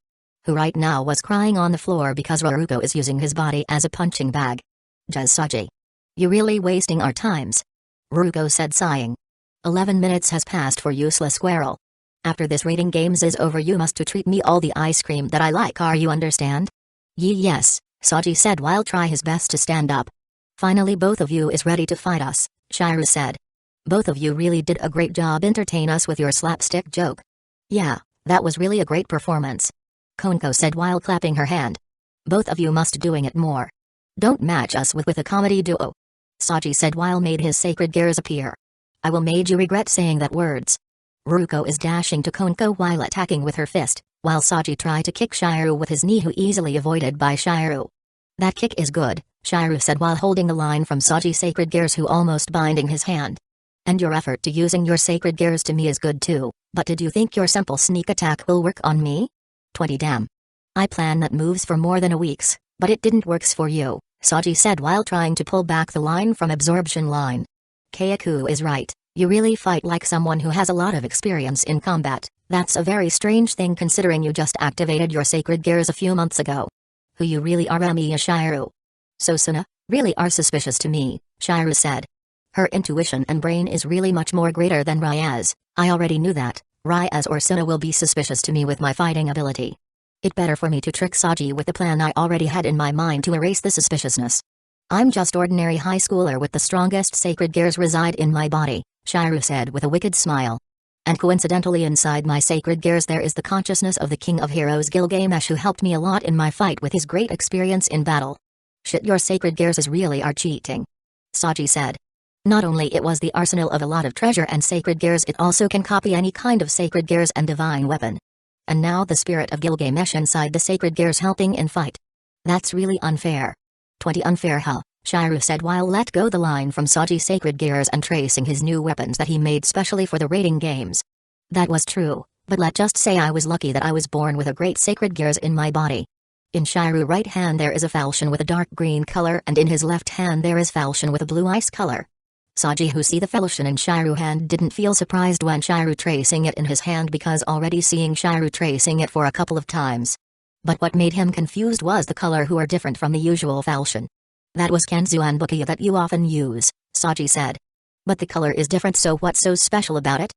who right now was crying on the floor because Ruko is using his body as a punching bag. Just Saji. You really wasting our times. Ruko said sighing. 11 minutes has passed for useless quarrel. After this rating games is over, you must to treat me all the ice cream that I like, are you understand? Yes, Saji said while try his best to stand up. Finally both of you is ready to fight us, Shiru said. Both of you really did a great job entertain us with your slapstick joke. Yeah, that was really a great performance, Konko said while clapping her hand. Both of you must doing it more. Don't match us with a comedy duo, Saji said while made his sacred gears appear. I will made you regret saying that words. Ruko is dashing to Konko while attacking with her fist, while Saji tried to kick Shiru with his knee, who easily avoided by Shiru. That kick is good, Shiru said while holding the line from Saji's sacred gears, who almost binding his hand. And your effort to using your sacred gears to me is good too, but did you think your simple sneak attack will work on me? 20 Damn. I planned that moves for more than a weeks, but it didn't works for you, Saji said while trying to pull back the line from absorption line. Kayaku is right, you really fight like someone who has a lot of experience in combat. That's a very strange thing considering you just activated your sacred gears a few months ago. Who you really are, Amiya Shiru. So Suna, really are suspicious to me, Shiru said. Her intuition and brain is really much more greater than Rya's. I already knew that. Ryaz or Suna will be suspicious to me with my fighting ability. It better for me to trick Saji with the plan I already had in my mind to erase the suspiciousness. I'm just ordinary high schooler with the strongest sacred gears reside in my body, Shiru said with a wicked smile. And coincidentally inside my sacred gears there is the consciousness of the King of Heroes Gilgamesh, who helped me a lot in my fight with his great experience in battle. Shit, your sacred gears is really are cheating, Saji said. Not only it was the arsenal of a lot of treasure and sacred gears, it also can copy any kind of sacred gears and divine weapon. And now the spirit of Gilgamesh inside the sacred gears helping in fight. That's really unfair. 20 Unfair, huh? Shiru said while let go the line from Saji's sacred gears and tracing his new weapons that he made specially for the rating games. That was true, but let's just say I was lucky that I was born with a great sacred gears in my body. In Shiru's right hand there is a falchion with a dark green color, and in his left hand there is falchion with a blue ice color. Saji, who see the falchion in Shiru's hand, didn't feel surprised when Shiru tracing it in his hand because already seeing Shiru tracing it for a couple of times. But what made him confused was the color, who are different from the usual falchion. That was Kenzu and Bukiya that you often use, Saji said. But the color is different, so what's so special about it?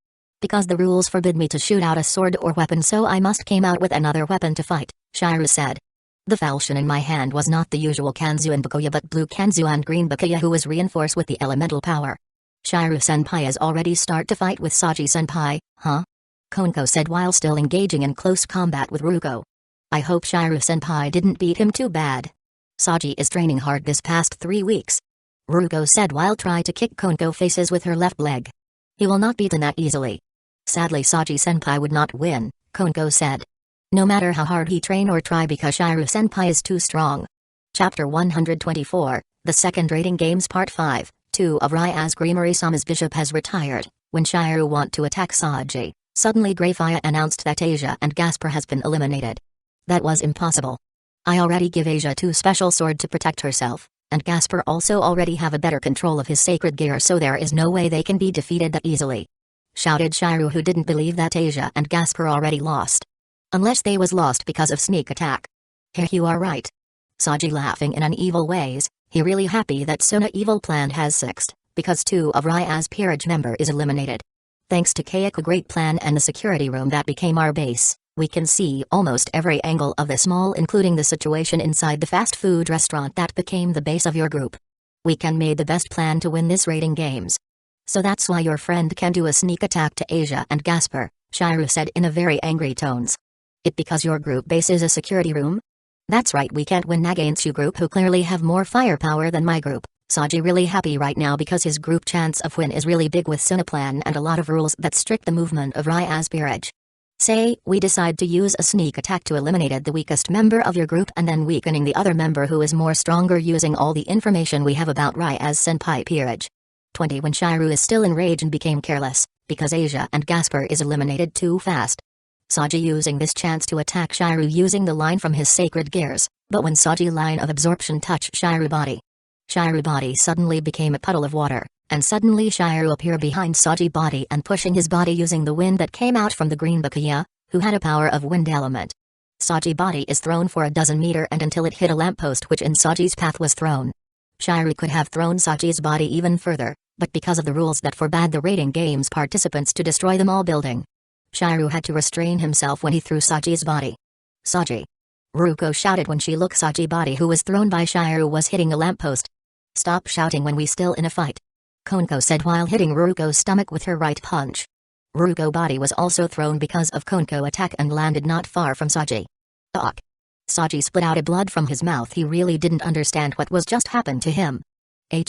Because the rules forbid me to shoot out a sword or weapon, so I must came out with another weapon to fight, Shiryu said. The falchion in my hand was not the usual Kanzu and Bakuya but blue Kanzu and green Bakuya who was reinforced with the elemental power. Shiryu-senpai is already start to fight with Saji-senpai, huh? Konko said while still engaging in close combat with Ruko. I hope Shiryu-senpai didn't beat him too bad. Saji is training hard this past 3 weeks. Ruko said while trying to kick Konko faces with her left leg. He will not beaten that easily. Sadly Saji-senpai would not win, Konko said. No matter how hard he train or try because Shiryu-senpai is too strong. Chapter 124, The Second Rating Games Part 5, 2 of Rya's Grimory-sama's bishop has retired. When Shiryu want to attack Saji, suddenly Greyfire announced that Asia and Gasper has been eliminated. That was impossible. I already give Asia 2 special sword to protect herself, and Gasper also already have a better control of his sacred gear, so there is no way they can be defeated that easily. Shouted Shiryu, who didn't believe that Asia and Gasper already lost. Unless they was lost because of sneak attack. Here you are right. Saji laughing in an evil ways, he really happy that Sona evil plan has succeeded, because 2 of Rya's peerage member is eliminated. Thanks to Kayako great plan and the security room that became our base, we can see almost every angle of this mall, including the situation inside the fast food restaurant that became the base of your group. We can made the best plan to win this rating games. So that's why your friend can do a sneak attack to Asia and Gasper, Shiryu said in a very angry tones. It because your group base is a security room? That's right, we can't win against you group who clearly have more firepower than my group. Saji really happy right now because his group chance of win is really big with Sona plan and a lot of rules that strict the movement of Rya's peerage. Say, we decide to use a sneak attack to eliminate the weakest member of your group and then weakening the other member who is more stronger using all the information we have about Rya's senpai peerage. 20 When Shiryu is still enraged and became careless, because Asia and Gasper is eliminated too fast. Saji using this chance to attack Shiryu using the line from his sacred gears, but when Saji line of absorption touched Shiryu body suddenly became a puddle of water, and suddenly Shiryu appeared behind Saji body and pushing his body using the wind that came out from the green Bakuya, who had a power of wind element. Saji body is thrown for a dozen meter and until it hit a lamppost which in Saji's path was thrown. Shiryu could have thrown Saji's body even further, but because of the rules that forbade the rating games participants to destroy the mall building, Shiryu had to restrain himself when he threw Saji's body. Saji! Ruko shouted when she looked Saji body who was thrown by Shiryu was hitting a lamppost. Stop shouting when we still in a fight. Konko said while hitting Ruko's stomach with her right punch. Ruko body was also thrown because of Konko attack and landed not far from Saji. Ugh! Saji spit out a blood from his mouth. He really didn't understand what was just happened to him.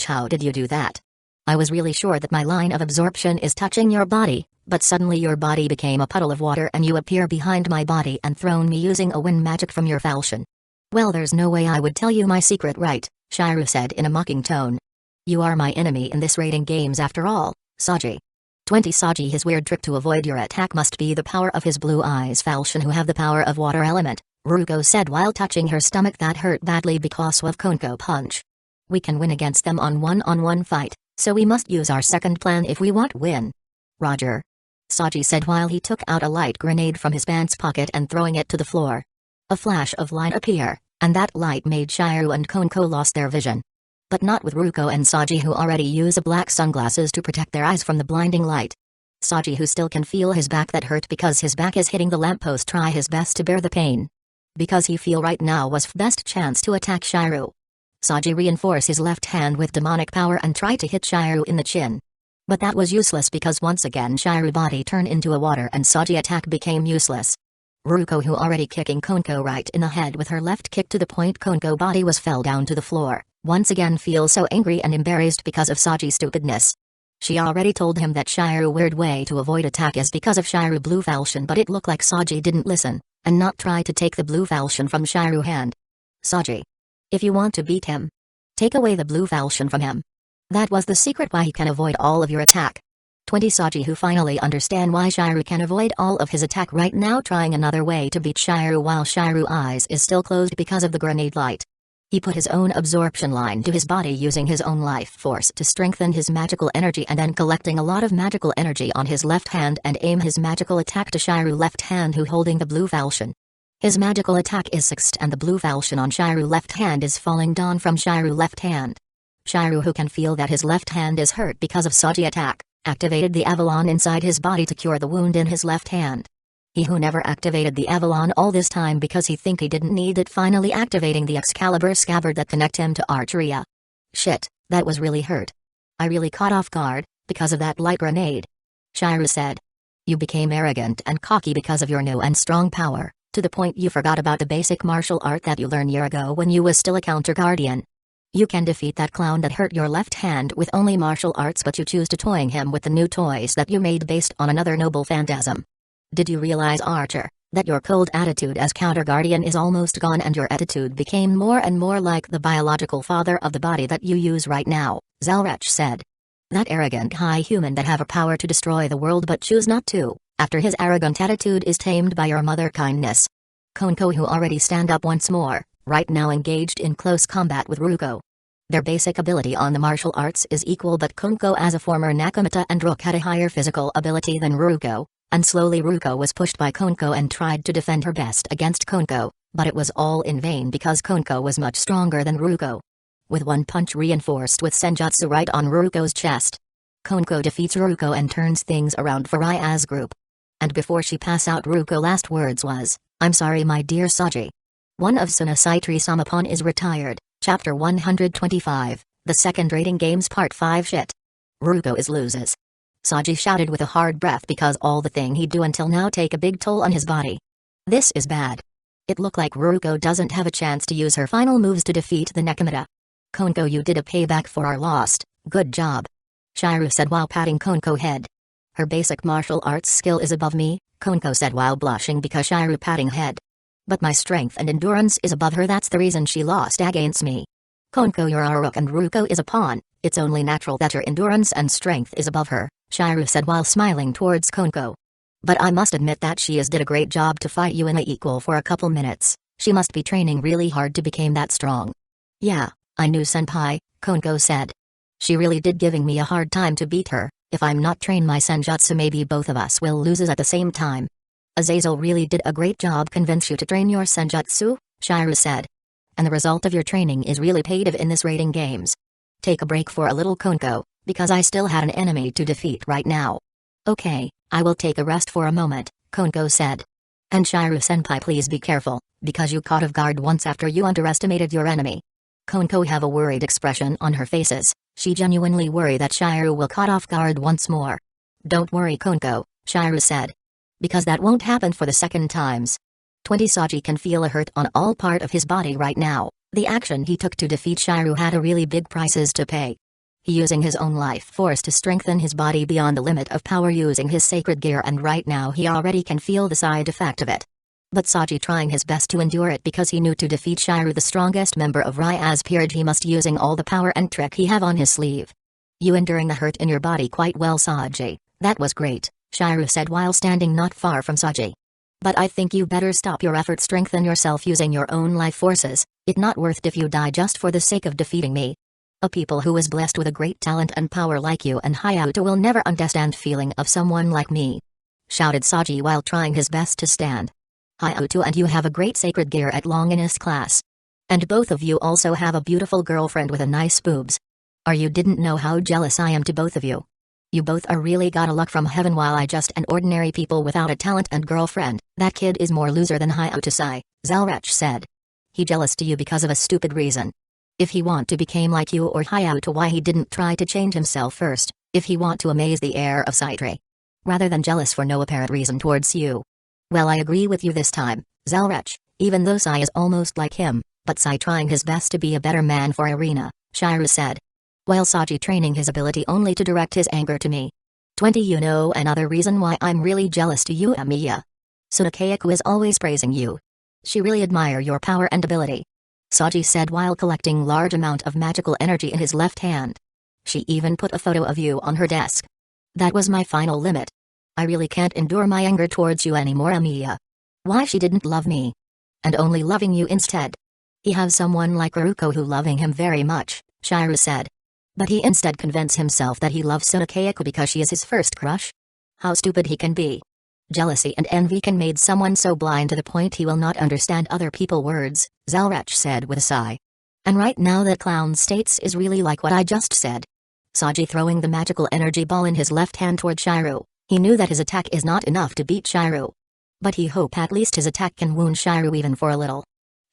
How did you do that? I was really sure that my line of absorption is touching your body, but suddenly your body became a puddle of water and you appear behind my body and thrown me using a wind magic from your falchion. Well, there's no way I would tell you my secret, right? Shiryu said in a mocking tone. You are my enemy in this rating games after all, Saji. 20 Saji his weird trick to avoid your attack must be the power of his blue eyes falchion who have the power of water element, Ruko said while touching her stomach that hurt badly because of Konko punch. We can win against them on one-on-one fight, so we must use our second plan if we want win. Roger. Saji said while he took out a light grenade from his pants pocket and throwing it to the floor. A flash of light appeared, and that light made Shiryu and Konko lost their vision. But not with Ruko and Saji who already use black sunglasses to protect their eyes from the blinding light. Saji who still can feel his back that hurt because his back is hitting the lamppost try his best to bear the pain. Because he feel right now was best chance to attack Shiryu. Saji reinforce his left hand with demonic power and try to hit Shiryu in the chin. But that was useless because once again Shiryu body turned into a water and Saji attack became useless. Ruko who already kicking Konko right in the head with her left kick to the point Konko body was fell down to the floor, once again feels so angry and embarrassed because of Saji's stupidness. She already told him that Shiryu weird way to avoid attack is because of Shiryu blue falchion, but it looked like Saji didn't listen, and not try to take the blue falchion from Shiryu hand. Saji. If you want to beat him, take away the blue falchion from him. That was the secret why he can avoid all of your attack. 20 Saji who finally understand why Shiryu can avoid all of his attack right now trying another way to beat Shiryu while Shiryu eyes is still closed because of the grenade light. He put his own absorption line to his body using his own life force to strengthen his magical energy and then collecting a lot of magical energy on his left hand and aim his magical attack to Shiryu left hand who holding the blue falchion. His magical attack is succeeded and the blue falchion on Shiryu left hand is falling down from Shiryu left hand. Shiryu who can feel that his left hand is hurt because of Saji attack, activated the Avalon inside his body to cure the wound in his left hand. He who never activated the Avalon all this time because he think he didn't need it, finally activating the Excalibur scabbard that connect him to Archeria. Shit, that was really hurt. I really caught off guard, because of that light grenade. Shiryu said. You became arrogant and cocky because of your new and strong power, to the point you forgot about the basic martial art that you learned year ago when you was still a counter guardian. You can defeat that clown that hurt your left hand with only martial arts, but you choose to toying him with the new toys that you made based on another noble phantasm. Did you realize, Archer, that your cold attitude as counter guardian is almost gone and your attitude became more and more like the biological father of the body that you use right now? Zalrech said. That arrogant high human that have a power to destroy the world but choose not to, after his arrogant attitude is tamed by your mother kindness. Konko, who already stand up once more, right now engaged in close combat with Ruko. Their basic ability on the martial arts is equal, but Konko as a former Nakamata and Rook had a higher physical ability than Ruko, and slowly Ruko was pushed by Konko and tried to defend her best against Konko, but it was all in vain because Konko was much stronger than Ruko. With one punch reinforced with Senjutsu right on Ruko's chest, Konko defeats Ruko and turns things around for Rya's group. And before she pass out, Ruko last words was, "I'm sorry my dear Saji." One of Sunasaitri Samapon is retired, Chapter 125, The Second Rating Games Part 5. Shit. Ruko is loses. Saji shouted with a hard breath because all the thing he do until now take a big toll on his body. This is bad. It look like Ruko doesn't have a chance to use her final moves to defeat the Nakamata. Konko, you did a payback for our lost, good job. Shiryu said while patting Konko's head. Her basic martial arts skill is above me, Konko said while blushing because Shiryu patting head. But my strength and endurance is above her, that's the reason she lost against me. Konko, you're a rook and Ruko is a pawn, it's only natural that your endurance and strength is above her, Shiryu said while smiling towards Konko. But I must admit that she did a great job to fight you in a equal for a couple minutes, she must be training really hard to become that strong. Yeah, I knew senpai, Konko said. She really did giving me a hard time to beat her. If I'm not trained my senjutsu, maybe both of us will lose at the same time. Azazel really did a great job convince you to train your senjutsu, Shiryu said. And the result of your training is really paid off in this rating games. Take a break for a little, Konko, because I still had an enemy to defeat right now. Okay, I will take a rest for a moment, Konko said. And Shiryu senpai, please be careful, because you caught off guard once after you underestimated your enemy. Konko have a worried expression on her faces, she genuinely worry that Shiryu will caught off guard once more. Don't worry Konko, Shiryu said. Because that won't happen for the second times. 20 Saji can feel a hurt on all part of his body right now. The action he took to defeat Shiryu had a really big prices to pay. He using his own life force to strengthen his body beyond the limit of power using his sacred gear, and right now he already can feel the side effect of it. But Saji trying his best to endure it because he knew to defeat Shiryu, the strongest member of Rya's peerage, he must using all the power and trick he have on his sleeve. You enduring the hurt in your body quite well Saji, that was great, Shiryu said while standing not far from Saji. But I think you better stop your effort, strengthen yourself using your own life forces, it not worth if you die just for the sake of defeating me. A people who is blessed with a great talent and power like you and Hayato will never understand feeling of someone like me. Shouted Saji while trying his best to stand. Hayato and you have a great sacred gear at Longinus class. And both of you also have a beautiful girlfriend with a nice boobs. Or you didn't know how jealous I am to both of you. You both are really got a luck from heaven while I just an ordinary people without a talent and girlfriend. That kid is more loser than Hayato-sai, Zalrech said. He jealous to you because of a stupid reason. If he want to become like you or Hayato, why he didn't try to change himself first, if he want to amaze the heir of Saitri. Rather than jealous for no apparent reason towards you. Well, I agree with you this time, Zalrech, even though Sai is almost like him, but Sai trying his best to be a better man for Arena, Shiryu said. While Saji training his ability only to direct his anger to me. 20 You know another reason why I'm really jealous to you, Amiya. Tsunokayaku is always praising you. She really admire your power and ability. Saji said while collecting large amount of magical energy in his left hand. She even put a photo of you on her desk. That was my final limit. I really can't endure my anger towards you anymore, Amiya. Why she didn't love me? And only loving you instead. He have someone like Haruko who loving him very much, Shiryu said. But he instead convinced himself that he loves Tsunokayaku because she is his first crush? How stupid he can be. Jealousy and envy can make someone so blind to the point he will not understand other people's words, Zalrech said with a sigh. And right now that clown states is really like what I just said. Saji throwing the magical energy ball in his left hand toward Shiru. He knew that his attack is not enough to beat Shiru. But he hoped at least his attack can wound Shiru even for a little.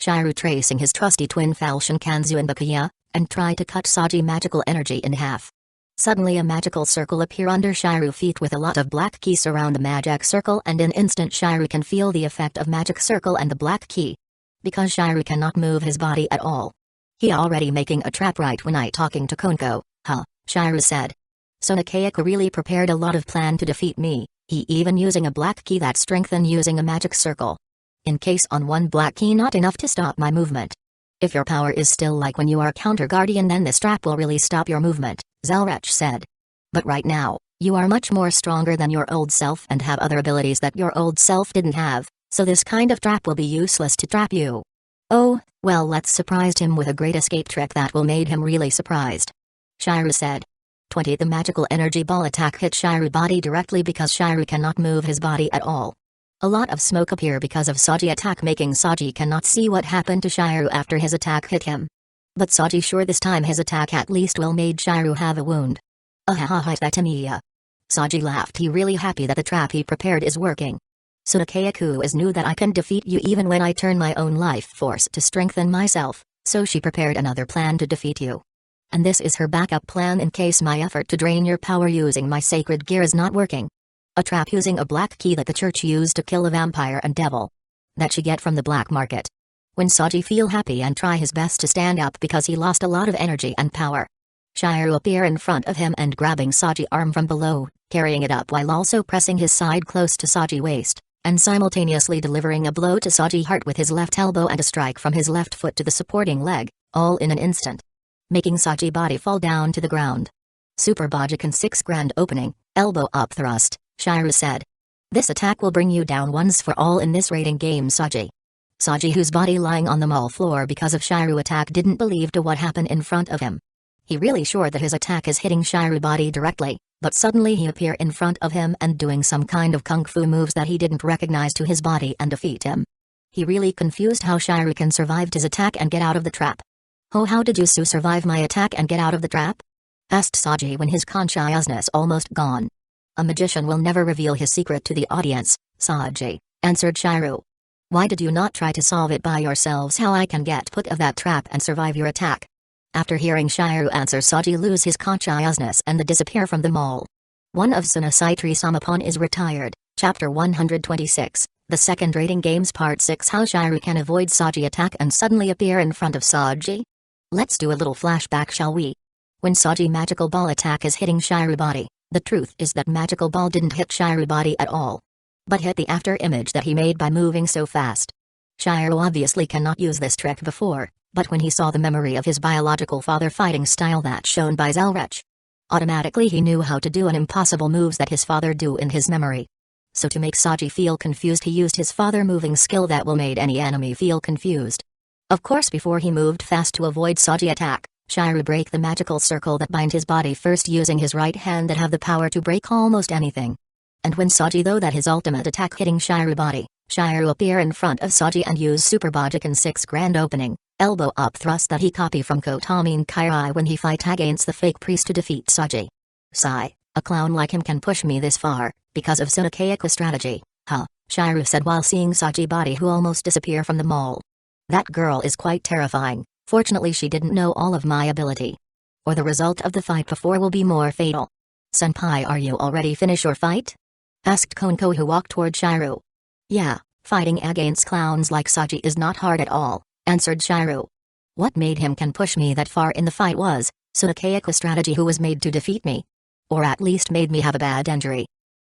Shiru tracing his trusty twin falchion Kanzu and Bakuya, and tried to cut Saji magical energy in half. Suddenly a magical circle appear under Shiru's feet with a lot of black key surround the magic circle, and in instant Shiru can feel the effect of magic circle and the black key. Because Shiru cannot move his body at all. He already making a trap right when I talking to Konko, huh, Shiru said. So Nakayako really prepared a lot of plan to defeat me, he even using a black key that strengthened using a magic circle. In case on one black key not enough to stop my movement. If your power is still like when you are counter guardian, then this trap will really stop your movement, Zelrech said. But right now, you are much more stronger than your old self and have other abilities that your old self didn't have, so this kind of trap will be useless to trap you. Oh, well, let's surprise him with a great escape trick that will made him really surprised. Shiru said. 20 The magical energy ball attack hit Shiru's body directly because Shiru cannot move his body at all. A lot of smoke appear because of Saji attack, making Saji cannot see what happened to Shiru after his attack hit him. But Saji sure this time his attack at least will made Shiru have a wound. Ahaha, that Tamiya. Saji laughed, he really happy that the trap he prepared is working. So Nakayaku is knew that I can defeat you even when I turn my own life force to strengthen myself, so she prepared another plan to defeat you. And this is her backup plan in case my effort to drain your power using my sacred gear is not working. A trap using a black key that the church used to kill a vampire and devil. That she get from the black market. When Saji feel happy and try his best to stand up because he lost a lot of energy and power. Shiru appear in front of him and grabbing Saji arm from below, carrying it up while also pressing his side close to Saji waist, and simultaneously delivering a blow to Saji heart with his left elbow and a strike from his left foot to the supporting leg, all in an instant. Making Saji body fall down to the ground. Super Bajikan 6 grand opening, elbow up thrust, Shiru said. This attack will bring you down once for all in this rating game, Saji. Saji, whose body lying on the mall floor because of Shiru attack, didn't believe to what happened in front of him. He really sure that his attack is hitting Shiru body directly, but suddenly he appear in front of him and doing some kind of kung fu moves that he didn't recognize to his body and defeat him. He really confused how Shiru can survive his attack and get out of the trap. Oh, how did you survive my attack and get out of the trap? Asked Saji when his consciousness almost gone. A magician will never reveal his secret to the audience, Saji, answered Shiru. Why did you not try to solve it by yourselves, how I can get put of that trap and survive your attack? After hearing Shiru answer, Saji lose his consciousness and disappear from the mall. One of Sunasaitri Samapon is retired, Chapter 126, the second rating games Part 6, how Shiru can avoid Saji attack and suddenly appear in front of Saji. Let's do a little flashback, shall we? When Saji magical ball attack is hitting Shiru body, the truth is that magical ball didn't hit Shiru body at all. But hit the after image that he made by moving so fast. Shiru obviously cannot use this trick before, but when he saw the memory of his biological father fighting style that shown by Zelrech, automatically he knew how to do an impossible moves that his father do in his memory. So to make Saji feel confused, he used his father moving skill that will made any enemy feel confused. Of course, before he moved fast to avoid Saji attack, Shiru break the magical circle that bind his body first using his right hand that have the power to break almost anything. And when Saji though that his ultimate attack hitting Shiru body, Shiru appear in front of Saji and use Super Bajikan 6 grand opening, elbow up thrust that he copy from Kotamin Kairai when he fight against the fake priest to defeat Saji. Sigh, a clown like him can push me this far, because of Sunakayaku's strategy, huh, Shiru said while seeing Saji body who almost disappear from the mall. That girl is quite terrifying, fortunately she didn't know all of my ability. Or the result of the fight before will be more fatal. Senpai, are you already finished your fight? Asked Konko who walked toward Shiru. Yeah, fighting against clowns like Saji is not hard at all, answered Shiru. What made him can push me that far in the fight was Sunakayaku's strategy who was made to defeat me. Or at least made me have a bad injury.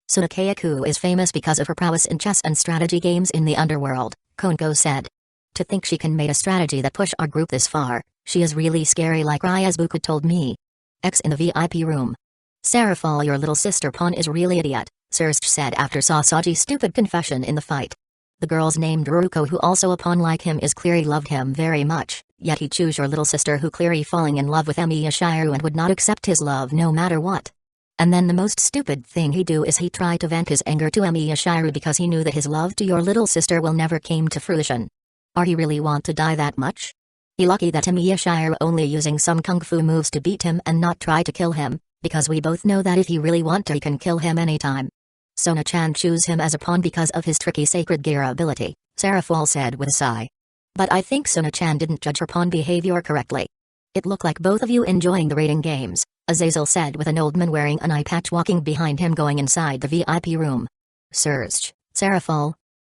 Sunakayaku is famous because of her prowess in chess and strategy games in the underworld, Konko said. To think she can make a strategy that push our group this far, she is really scary like Ryazbuku told me. X in the VIP room. Sarafal, your little sister Pawn is really idiot, Sarsea said after saw Saji's stupid confession in the fight. The girl's named Ruko who also a pawn like him is clearly loved him very much, yet he choose your little sister who clearly falling in love with Emiya Shiru and would not accept his love no matter what. And then the most stupid thing he do is he try to vent his anger to Emiya Shiru because he knew that his love to your little sister will never came to fruition. Or he really want to die that much? He lucky that Emiya Shiru only using some kung fu moves to beat him and not try to kill him, Because we both know that if he really want to he can kill him anytime. Sona-chan choose him as a pawn because of his tricky sacred gear ability, Seraphol said with a sigh. But I think Sona-chan didn't judge her pawn behavior correctly. It looked like both of you enjoying the raiding games, Azazel said with an old man wearing an eye patch walking behind him going inside the VIP room. Searched, Seraphol.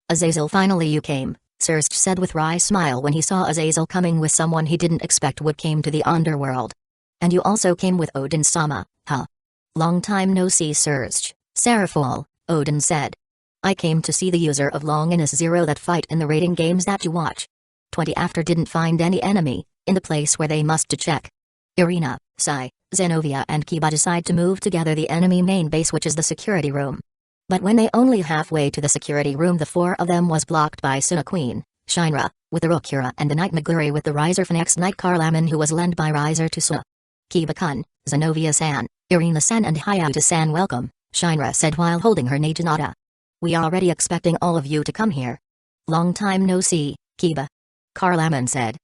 Azazel, finally you came, Searched said with wry smile when he saw Azazel coming with someone he didn't expect would came to the underworld. And you also came with Odin-sama, huh? Long time no see, Searched, Seraphol, Odin said. I came to see the user of Long Innis Zero that fight in the raiding games that you watch. 20 after didn't find any enemy, in the place where they must to check. Irina, Sai, Zenovia and Kiba decide to move together the enemy main base which is the security room. But when they only halfway to the security room the four of them was blocked by Suna Queen, Shinra, with the Rokura and the Knight Meguri with the Riser Phoenix Knight Carlaman who was lent by Riser to Suna. Kiba-kun, Zenovia-san, Irina-san and Hayata-san welcome, Shinra said while holding her Naginata. We already expecting all of you to come here. Long time no see, Kiba. Carlaman said.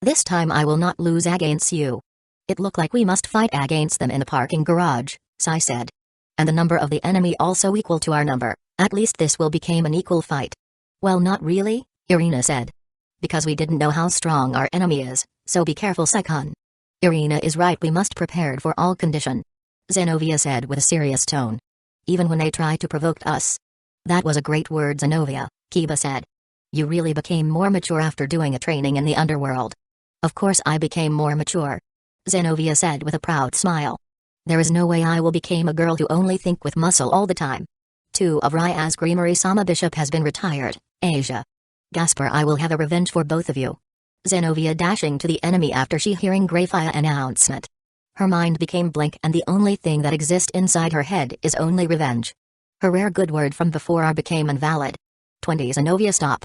This time I will not lose against you. It look like we must fight against them in the parking garage, Sai said. And the number of the enemy also equal to our number, at least this will become an equal fight. Well not really, Irina said. Because we didn't know how strong our enemy is, so be careful Sai-kun. Irina is right, we must prepared for all condition. Zenovia said with a serious tone. Even when they try to provoke us. That was a great word Zenovia, Kiba said. You really became more mature after doing a training in the underworld. Of course I became more mature. Zenovia said with a proud smile. There is no way I will become a girl who only think with muscle all the time. 2 of Rya's Creamery-sama Bishop has been retired, Asia. Gasper I will have a revenge for both of you. Zenovia dashing to the enemy after she hearing Greyfire announcement. Her mind became blank and the only thing that exists inside her head is only revenge. Her rare good word from before became invalid. 20 Zenovia stop.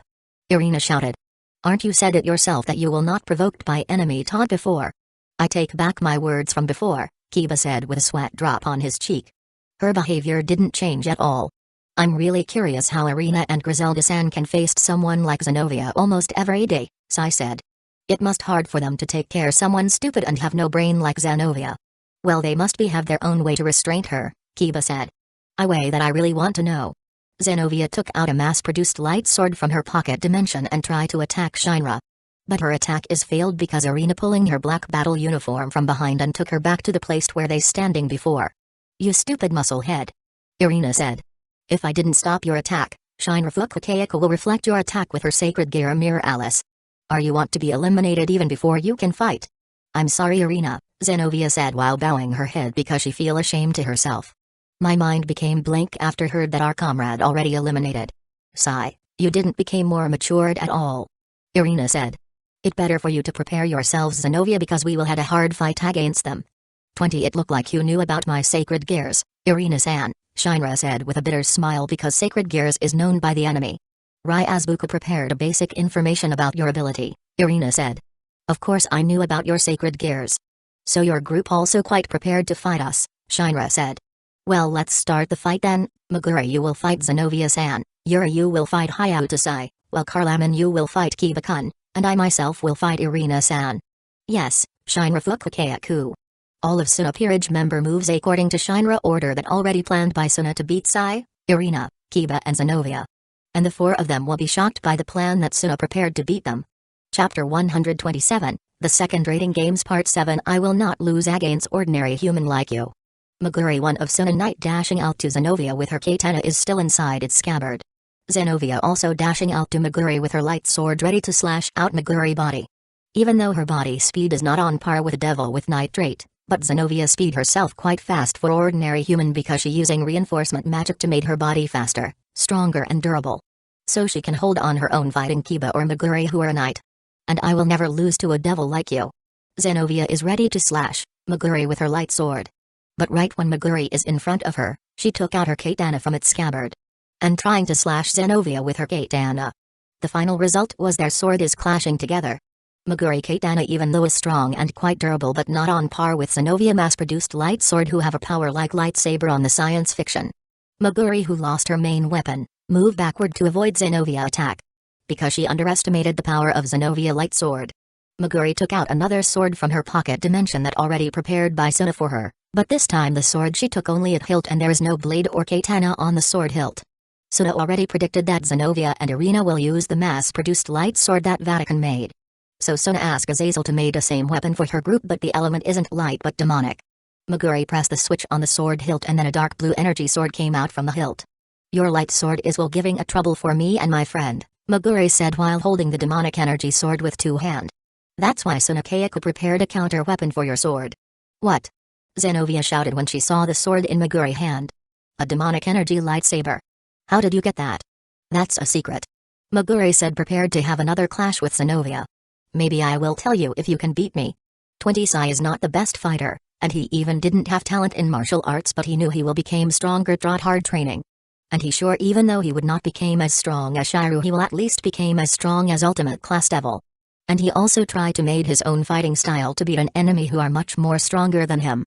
Irina shouted. Aren't you said it yourself that you will not provoked by enemy taunt before? I take back my words from before, Kiba said with a sweat drop on his cheek. Her behavior didn't change at all. I'm really curious how Irina and Griselda-san can face someone like Zenovia almost every day, Sai said. It must hard for them to take care someone stupid and have no brain like Zenovia. Well they must have their own way to restrain her, Kiba said. A way that I really want to know. Zenovia took out a mass-produced light sword from her pocket dimension and tried to attack Shinra. But her attack is failed because Irina pulling her black battle uniform from behind and took her back to the place where they standing before. You stupid musclehead. Irina said. If I didn't stop your attack, Shinra Fukukeiko will reflect your attack with her sacred gear Mirror Alice. Are you want to be eliminated even before you can fight? I'm sorry Irina, Zenovia said while bowing her head because she feel ashamed to herself. My mind became blank after heard that our comrade already eliminated. Sigh, you didn't become more matured at all. Irina said. It better for you to prepare yourselves Zenovia because we will had a hard fight against them. 20 It looked like you knew about my sacred gears, Irina-san, Shinra said with a bitter smile because sacred gears is known by the enemy. Ryazbuka prepared a basic information about your ability, Irina said. Of course I knew about your sacred gears. So your group also quite prepared to fight us, Shinra said. Well let's start the fight then, Meguri you will fight Zenovia-san, Yuri you will fight Hayata-sai, while Carlaman you will fight Kiba-kun, and I myself will fight Irina-san. Yes, Shinra Fukukeiko. All of Suna peerage member moves according to Shinra order that already planned by Suna to beat Sai, Irina, Kiba and Zenovia. And the 4 of them will be shocked by the plan that Suna prepared to beat them. Chapter 127, The Second Rating Games Part 7 I will not lose against ordinary human like you. Meguri one of Suna Knight dashing out to Zenovia with her katana is still inside its scabbard. Zenovia also dashing out to Meguri with her light sword ready to slash out Meguri body. Even though her body speed is not on par with Devil with Nitrate, but Zenovia speed herself quite fast for ordinary human because she using reinforcement magic to make her body faster, stronger and durable. So she can hold on her own fighting Kiba or Meguri who are a knight. And I will never lose to a devil like you. Zenovia is ready to slash Meguri with her light sword. But right when Meguri is in front of her, she took out her katana from its scabbard. And trying to slash Zenovia with her katana. The final result was their sword is clashing together. Meguri katana even though is strong and quite durable but not on par with Zenovia mass-produced light sword who have a power like lightsaber on the science fiction. Meguri who lost her main weapon, moved backward to avoid Zenovia attack. Because she underestimated the power of Zenovia light sword. Meguri took out another sword from her pocket dimension that already prepared by Suna for her, But this time the sword she took only a hilt and there is no blade or katana on the sword hilt. Suna already predicted that Zenobia and Irina will use the mass-produced light sword that Vatican made. So Suna asked Azazel to make the same weapon for her group, but the element isn't light but demonic. Megure pressed the switch on the sword hilt and then a dark blue energy sword came out from the hilt. "Your light sword is will giving a trouble for me and my friend," Megure said while holding the demonic energy sword with two hands. "That's why Suna Keiku prepared a counter weapon for your sword." "What?" Zenobia shouted when she saw the sword in Megure's hand. "A demonic energy lightsaber. How did you get that?" "That's a secret," Megure said, prepared to have another clash with Zenobia. "Maybe I will tell you if you can beat me." 20 Sai is not the best fighter, and he even didn't have talent in martial arts, but he knew he will become stronger through hard training. And he sure even though he would not become as strong as Shiru, he will at least become as strong as Ultimate Class Devil. And he also tried to made his own fighting style to beat an enemy who are much more stronger than him.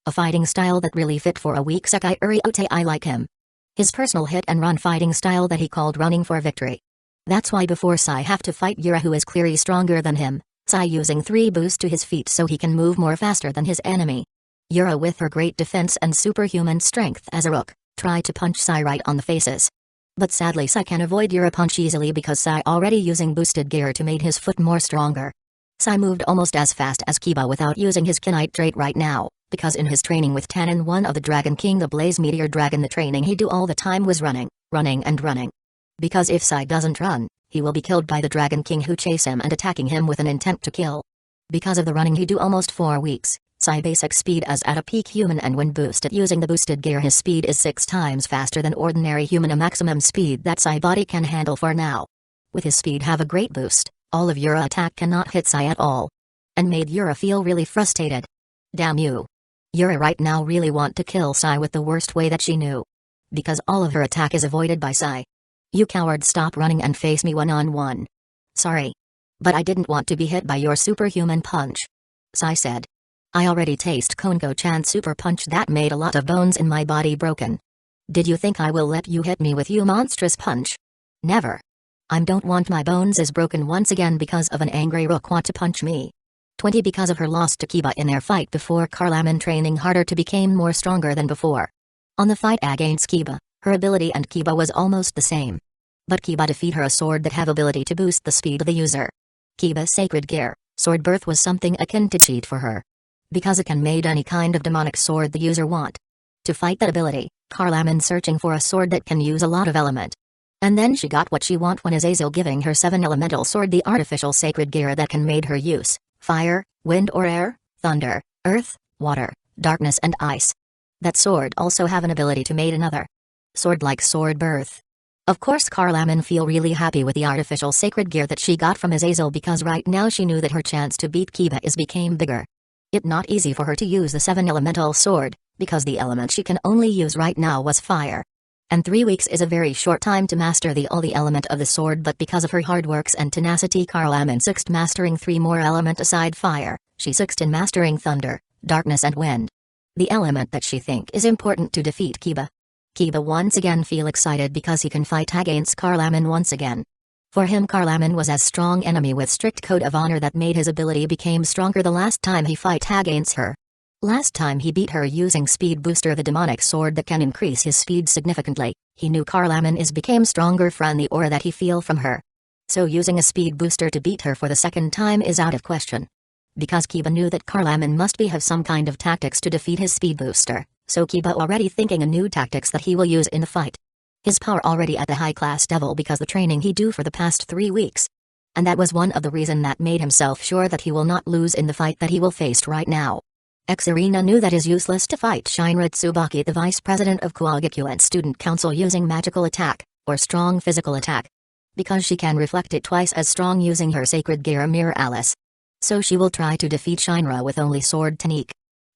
A fighting style that really fit for a weak Sekai Uriotai like him. His personal hit and run fighting style that he called running for victory. That's why before Sai have to fight Yura, who is clearly stronger than him, Sai using 3 boosts to his feet so he can move more faster than his enemy. Yura with her great defense and superhuman strength as a rook, tried to punch Sai right on the faces. But sadly Sai can avoid Yura punch easily because Sai already using boosted gear to make his foot more stronger. Sai moved almost as fast as Kiba without using his Kinite trait right now, because in his training with Tannen, one of the Dragon King, the Blaze Meteor Dragon, the training he do all the time was running, running and running. Because if Sai doesn't run, he will be killed by the Dragon King who chase him and attacking him with an intent to kill. Because of the running he do almost 4 weeks, Sai basic speed is at a peak human, and when boosted using the boosted gear his speed is 6 times faster than ordinary human, a maximum speed that Sai body can handle for now. With his speed have a great boost, all of Yura attack cannot hit Sai at all. And made Yura feel really frustrated. Damn you. Yura right now really want to kill Sai with the worst way that she knew. Because all of her attack is avoided by Sai. "You coward, stop running and face me one-on-one." "Sorry. But I didn't want to be hit by your superhuman punch," Sai said. "I already taste Kongo-chan's super punch that made a lot of bones in my body broken. Did you think I will let you hit me with you monstrous punch? Never. I don't want my bones is broken once again because of an angry rook want to punch me." 20 Because of her loss to Kiba in their fight before, Carlaman training harder to become more stronger than before. On the fight against Kiba, her ability and Kiba was almost the same. But Kiba defeat her a sword that have ability to boost the speed of the user. Kiba's sacred gear, sword birth, was something akin to cheat for her. Because it can made any kind of demonic sword the user want. To fight that ability, Carlaman searching for a sword that can use a lot of element. And then she got what she want when Azazel giving her 7 elemental sword, the artificial sacred gear that can made her use fire, wind or air, thunder, earth, water, darkness and ice. That sword also have an ability to made another sword like sword birth. Of course Carlaman feel really happy with the artificial sacred gear that she got from Azazel, because right now she knew that her chance to beat Kiba is became bigger. It not easy for her to use the 7 elemental sword, because the element she can only use right now was fire. And 3 weeks is a very short time to master all the element of the sword, but because of her hard works and tenacity, Carlaman succeeded mastering 3 more element aside fire. She succeeded in mastering thunder, darkness and wind. The element that she think is important to defeat Kiba. Kiba once again feel excited because he can fight against Carlaman once again. For him Carlaman was as strong enemy with strict code of honor that made his ability became stronger the last time he fight against her. Last time he beat her using speed booster, the demonic sword that can increase his speed significantly. He knew Carlaman is became stronger from the aura that he feel from her. So using a speed booster to beat her for the second time is out of question. Because Kiba knew that Carlaman must have some kind of tactics to defeat his speed booster, so Kiba already thinking a new tactics that he will use in the fight. His power already at the high class devil because the training he do for the past 3 weeks. And that was one of the reason that made himself sure that he will not lose in the fight that he will face right now. Ex-Arena knew that it is useless to fight Shinra Tsubaki, the vice president of Kusagakure student council, using magical attack, or strong physical attack. Because she can reflect it twice as strong using her sacred gear Mirror Alice. So she will try to defeat Shinra with only sword technique.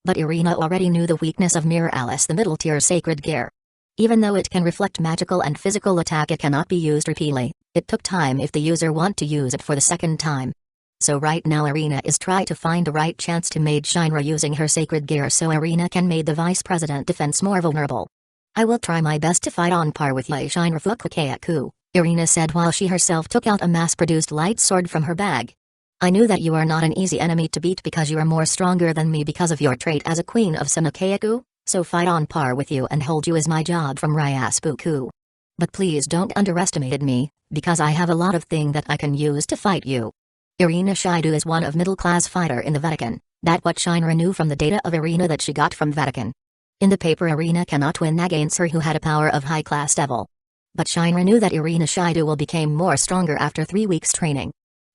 But Irina already knew the weakness of Mirror Alice, the middle tier sacred gear. Even though it can reflect magical and physical attack, it cannot be used repeatedly. It took time if the user want to use it for the second time. So right now Irina is try to find the right chance to made Shinra using her sacred gear so Irina can made the vice president defense more vulnerable. "I will try my best to fight on par with Yae Shinra Fukukaku," Irina said while she herself took out a mass-produced light sword from her bag. I knew that you are not an easy enemy to beat because you are more stronger than me because of your trait as a queen of Samakayaku, so fight on par with you and hold you is my job from Ryasubuku. But please don't underestimate me, because I have a lot of thing that I can use to fight you. Irina Shaidu is one of middle-class fighter in the Vatican, that what Shinra knew from the data of Irina that she got from Vatican. In the paper Irina cannot win against her who had a power of high-class devil. But Shinra knew that Irina Shaidu will become more stronger after 3 weeks training.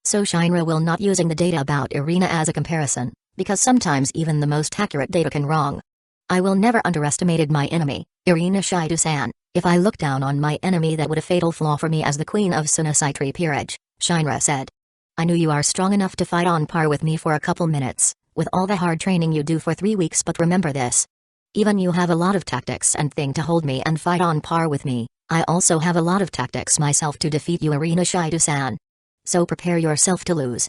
So Shinra will not using the data about Irina as a comparison, because sometimes even the most accurate data can wrong. I will never underestimated my enemy, Irina Shaidu-san. If I look down on my enemy that would a fatal flaw for me as the queen of Sunasaitri peerage, Shinra said. I knew you are strong enough to fight on par with me for a couple minutes, with all the hard training you do for 3 weeks, but remember this. Even you have a lot of tactics and thing to hold me and fight on par with me, I also have a lot of tactics myself to defeat you Irina Shaidu-san. So prepare yourself to lose.